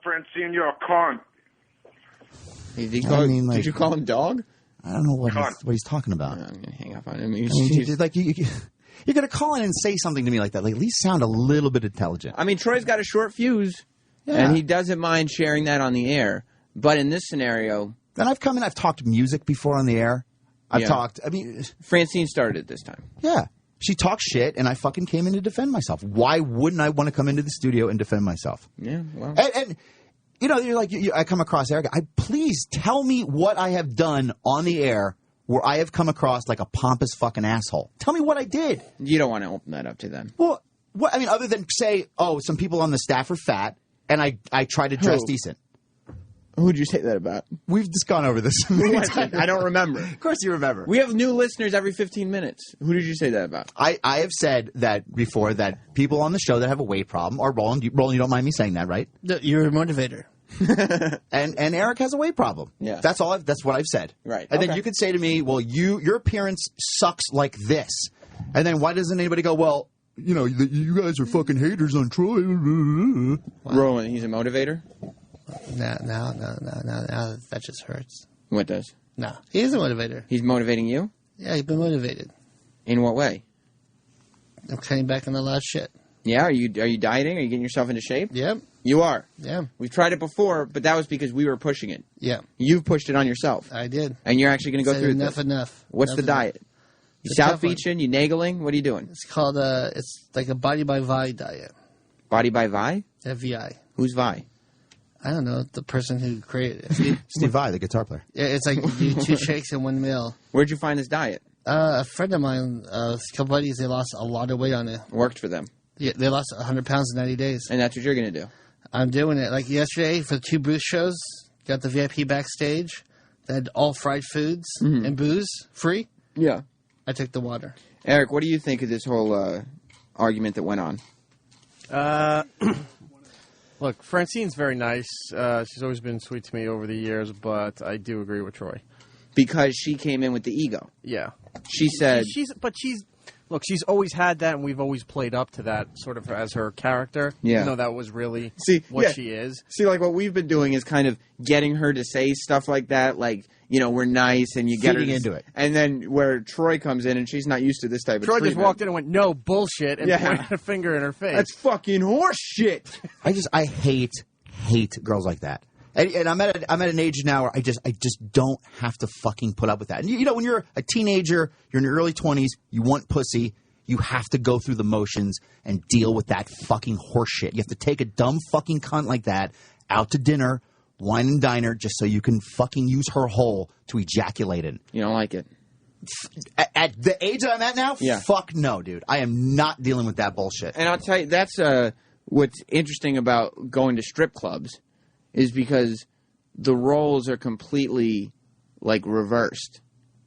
Francine, you're a cunt. Did you call him dog? I don't know what he's talking about. I'm going to hang up on him. You're going to call in and say something to me like that. Like, at least sound a little bit intelligent. I mean, Troy's got a short fuse, and he doesn't mind sharing that on the air. But in this scenario... And I've come in, I've talked music before on the air. Francine started it this time. Yeah. She talks shit, and I fucking came in to defend myself. Why wouldn't I want to come into the studio and defend myself? Yeah, well... And you know, you're like, I come across Eric. Please tell me what I have done on the air where I have come across like a pompous fucking asshole. Tell me what I did. You don't want to open that up to them. Well, I mean, other than say, some people on the staff are fat, and I try to dress decent. Who'd you say that about? We've just gone over this. I don't remember. Of course you remember. We have new listeners every 15 minutes. Who did you say that about? I have said that before, that people on the show that have a weight problem, or Roland, you don't mind me saying that, right? You're a motivator. and Eric has a weight problem. Yeah. That's what I've said. Right. And then you could say to me, well, your appearance sucks like this. And then why doesn't anybody go, well, you guys are fucking haters on Troy. Roland, he's a motivator? No, that just hurts. What does? No, he is a motivator. He's motivating you? Yeah, he's been motivated. In what way? I'm cutting back on a lot of shit. Yeah, are you dieting? Are you getting yourself into shape? Yep. You are? Yeah. We've tried it before, but that was because we were pushing it. Yeah. You've pushed it on yourself. I did. And you're actually going to go through this. Enough. What's the diet? You South Beaching? You nagling? What are you doing? It's called, it's like a Body by Vi diet. Body by Vi? VI. Who's Vi? I don't know, the person who created it. Steve Vai, the guitar player. Yeah, it's like you do 2 shakes in 1 meal. Where'd you find this diet? A friend of mine, a couple buddies, they lost a lot of weight on it. Worked for them. Yeah, they lost 100 pounds in 90 days. And that's what you're going to do? I'm doing it. Like yesterday, for the 2 booth shows, got the VIP backstage. They had all fried foods and booze free. Yeah. I took the water. Eric, what do you think of this whole argument that went on? Look, Francine's very nice. She's always been sweet to me over the years, but I do agree with Troy. Because she came in with the ego. Yeah. She said... Look, she's always had that, and we've always played up to that sort of as her character. Yeah. Even though that was really what she is. See, like, what we've been doing is kind of getting her to say stuff like that, like, we're nice, and you get her into it. And then where Troy comes in, and she's not used to this type of Troy treatment. just walked in and went, no, bullshit, and pointed a finger in her face. That's fucking horse shit. I hate girls like that. And I'm at an age now where I just don't have to fucking put up with that. And you know, when you're a teenager, you're in your early 20s, you want pussy, you have to go through the motions and deal with that fucking horse shit. You have to take a dumb fucking cunt like that out to dinner, wine and diner, just so you can fucking use her hole to ejaculate in. You don't like it? At the age that I'm at now, fuck no, dude. I am not dealing with that bullshit. And I'll tell you, that's what's interesting about going to strip clubs is because the roles are completely, like, reversed.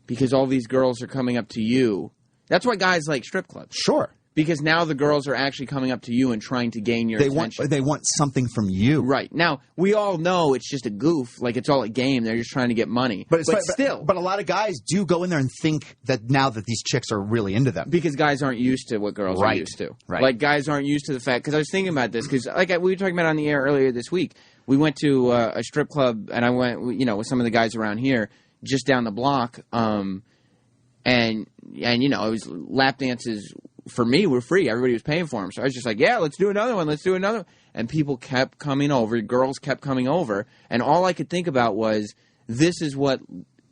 Because all these girls are coming up to you. That's why guys like strip clubs. Sure. Because now the girls are actually coming up to you and trying to gain your attention. They want something from you. Right. Now, we all know it's just a goof. Like, it's all a game. They're just trying to get money. But still. But a lot of guys do go in there and think that now that these chicks are really into them. Because guys aren't used to what girls are used to. Right. Like, guys aren't used to the fact. Because I was thinking about this. Because, like, we were talking about on the air earlier this week. We went to a strip club, and I went, you know, with some of the guys around here, just down the block. And you know, it was lap dances. For me, were free. Everybody was paying for them. So I was just like, yeah, let's do another one. Let's do another one. And people kept coming over. Girls kept coming over. And all I could think about was, this is what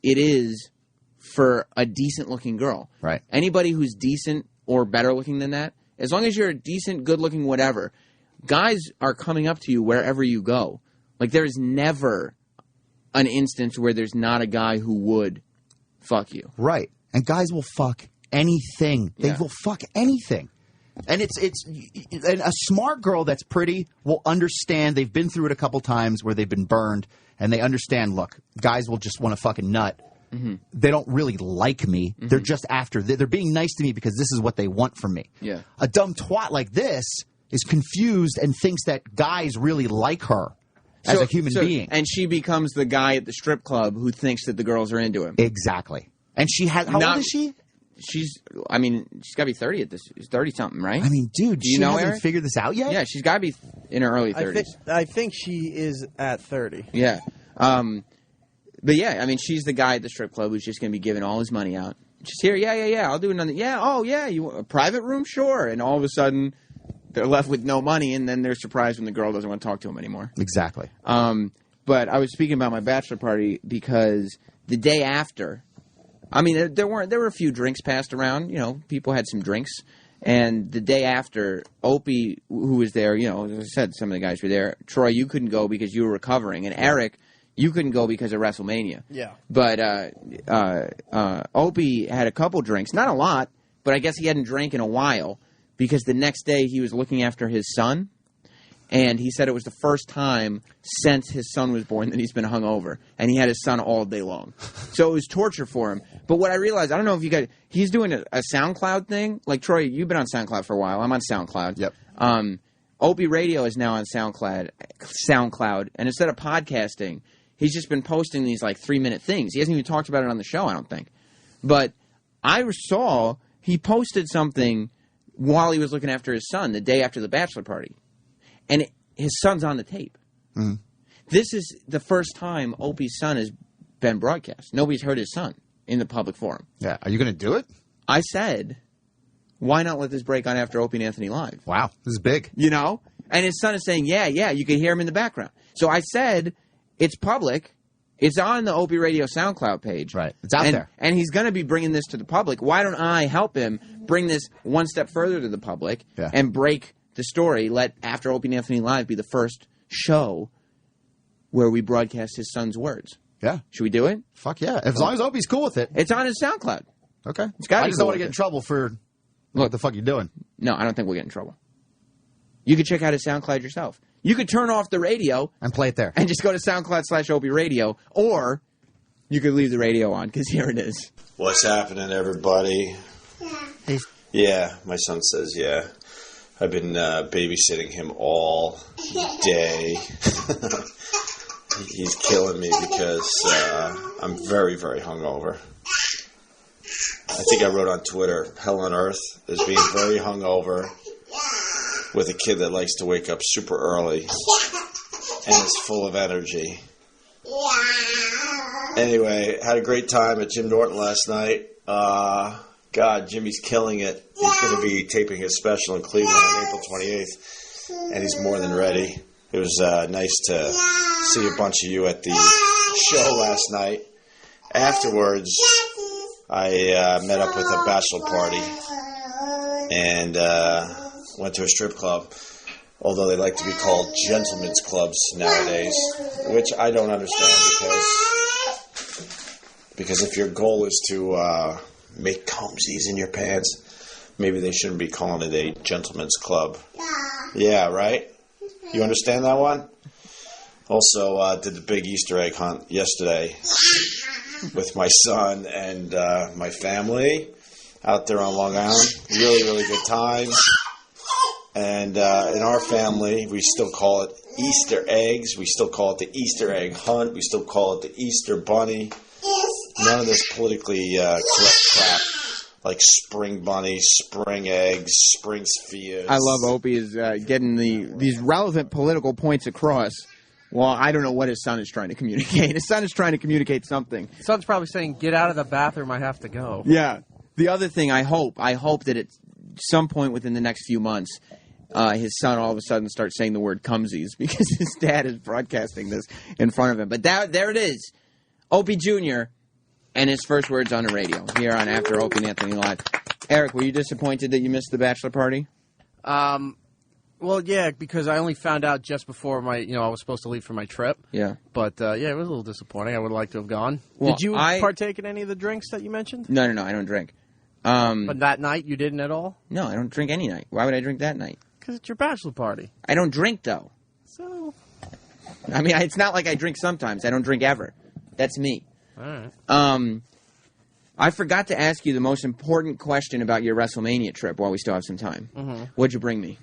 it is for a decent-looking girl. Right. Anybody who's decent or better-looking than that, as long as you're a decent, good-looking whatever, guys are coming up to you wherever you go. Like, there is never an instance where there's not a guy who would fuck you. Right. And guys will fuck anything. They will fuck anything. And it's and a smart girl that's pretty will understand. They've been through it a couple times where they've been burned, and they understand, look, guys will just want to fucking nut. Mm-hmm. They don't really like me. Mm-hmm. They're just after. They're being nice to me because this is what they want from me. Yeah. A dumb twat like this is confused and thinks that guys really like her as a human being. And she becomes the guy at the strip club who thinks that the girls are into him. Exactly. And she has... How old is she? She's got to be 30 at this. She's 30-something, right? I mean, dude, do you she know hasn't Eric? figured this out yet? Yeah, she's got to be in her early 30s. I think she is at 30. Yeah. But yeah, I mean, she's the guy at the strip club who's just going to be giving all his money out. Just here, yeah, I'll do another. Yeah, oh, yeah, you want a private room? Sure. And all of a sudden, they're left with no money, and then they're surprised when the girl doesn't want to talk to them anymore. Exactly. But I was speaking about my bachelor party because the day after... I mean, there were a few drinks passed around. You know, people had some drinks. And the day after, Opie, who was there, you know, as I said, some of the guys were there. Troy, you couldn't go because you were recovering. And Eric, you couldn't go because of WrestleMania. Yeah. But Opie had a couple drinks. Not a lot, but I guess he hadn't drank in a while because the next day he was looking after his son. And he said it was the first time since his son was born that he's been hungover. And he had his son all day long. So it was torture for him. But what I realized, I don't know if you guys... He's doing a SoundCloud thing. Like, Troy, you've been on SoundCloud for a while. I'm on SoundCloud. Yep. Opie Radio is now on SoundCloud. And instead of podcasting, he's just been posting these, like, 3-minute things. He hasn't even talked about it on the show, I don't think. But I saw he posted something while he was looking after his son the day after the bachelor party. And his son's on the tape. Mm-hmm. This is the first time Opie's son has been broadcast. Nobody's heard his son in the public forum. Yeah. Are you going to do it? I said, why not let this break on after Opie and Anthony Live? Wow. This is big. You know? And his son is saying, yeah, you can hear him in the background. So I said, it's public. It's on the Opie Radio SoundCloud page. Right. It's out there. And he's going to be bringing this to the public. Why don't I help him bring this one step further to the public and break the story, let After Opie and Anthony Live be the first show where we broadcast his son's words. Yeah. Should we do it? Fuck yeah. As long as Opie's cool with it. It's on his SoundCloud. Okay. It's got I just don't want to get in trouble for what the fuck you doing. No, I don't think we'll get in trouble. You could check out his SoundCloud yourself. You could turn off the radio. And play it there. And just go to SoundCloud/Opie Radio. Or you could leave the radio on, because here it is. What's happening, everybody? Yeah, my son says yeah. I've been babysitting him all day. He's killing me because I'm very, very hungover. I think I wrote on Twitter, hell on earth is being very hungover with a kid that likes to wake up super early and is full of energy. Anyway, had a great time at Jim Norton last night. God, Jimmy's killing it. He's going to be taping his special in Cleveland on April 28th, and he's more than ready. It was nice to see a bunch of you at the show last night. Afterwards, I met up with a bachelor party and went to a strip club, although they like to be called gentlemen's clubs nowadays, which I don't understand because if your goal is to make cumsies in your pants, maybe they shouldn't be calling it a gentlemen's club. Yeah, right? You understand that one? Also, did the big Easter egg hunt yesterday with my son and my family out there on Long Island. Really, really good time. And in our family, we still call it Easter eggs. We still call it the Easter egg hunt. We still call it the Easter bunny. None of this politically correct crap like spring bunnies, spring eggs, spring spheres. I love Opie is getting these relevant political points across. Well, I don't know what his son is trying to communicate. His son is trying to communicate something. His son's probably saying, "Get out of the bathroom, I have to go." Yeah. The other thing, I hope that at some point within the next few months, his son all of a sudden starts saying the word "cumsies" because his dad is broadcasting this in front of him. But there it is, Opie Jr. and his first words on the radio here on After Opie and Anthony Live. Eric, were you disappointed that you missed the bachelor party? Well, yeah, because I only found out just before I was supposed to leave for my trip. Yeah. But, yeah, it was a little disappointing. I would like to have gone. Well, Did you partake in any of the drinks that you mentioned? No, I don't drink. But that night you didn't at all? No, I don't drink any night. Why would I drink that night? Because it's your bachelor party. I don't drink, though. So? I mean, it's not like I drink sometimes. I don't drink ever. That's me. All right. I forgot to ask you the most important question about your WrestleMania trip while we still have some time. Mm-hmm. What'd you bring me?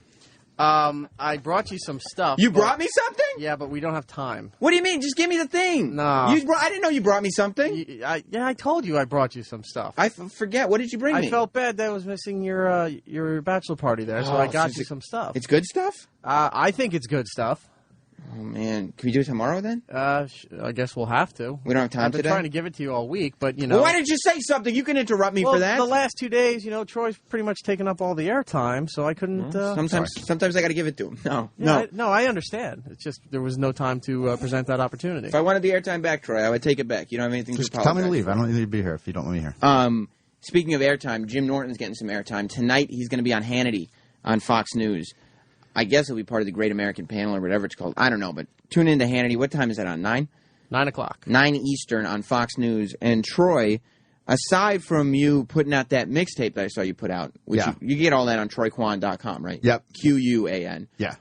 I brought you some stuff. You brought me something? Yeah, but we don't have time. What do you mean? Just give me the thing. No. I didn't know you brought me something. I told you I brought you some stuff. I forget. What did you bring me? I felt bad that I was missing your bachelor party there, so I got you some stuff. It's good stuff? I think it's good stuff. Oh, man. Can we do it tomorrow, then? I guess we'll have to. We don't have time today? I've been trying to give it to you all week, but, Well, why didn't you say something? You can interrupt me for that. The last 2 days, Troy's pretty much taken up all the airtime, so I couldn't... Sometimes I got to give it to him. No. I understand. It's just there was no time to present that opportunity. If I wanted the airtime back, Troy, I would take it back. You don't have anything just to apologize tell me to leave. for. I don't need to be here if you don't want me here. Speaking of airtime, Jim Norton's getting some airtime. Tonight, he's going to be on Hannity on Fox News. I guess he'll be part of the Great American Panel or whatever it's called. I don't know, but tune in to Hannity. What time is that on? 9? 9 o'clock. 9 Eastern on Fox News. And Troy, aside from you putting out that mixtape that I saw you put out, which you get all that on TroyQuan.com, right? Yep. QUAN. Yeah.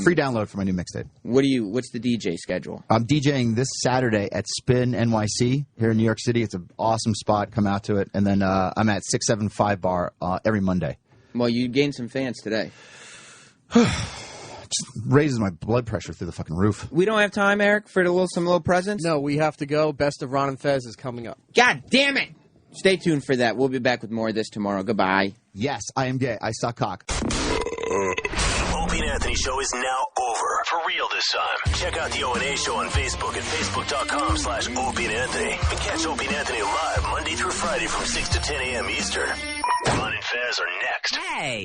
Free download for my new mixtape. What's the DJ schedule? I'm DJing this Saturday at Spin NYC here in New York City. It's an awesome spot. Come out to it. And then I'm at 675 Bar every Monday. Well, you gained some fans today. Just raises my blood pressure through the fucking roof. We don't have time, Eric, for some little presents? No, we have to go. Best of Ron and Fez is coming up. God damn it! Stay tuned for that. We'll be back with more of this tomorrow. Goodbye. Yes, I am gay. I suck cock. Opie and Anthony show is now over. For real this time. Check out the O&A show on Facebook at facebook.com/Opie and Anthony. And catch Opie and Anthony live Monday through Friday from 6 to 10 a.m. Eastern. Ron and Fez are next. Hey!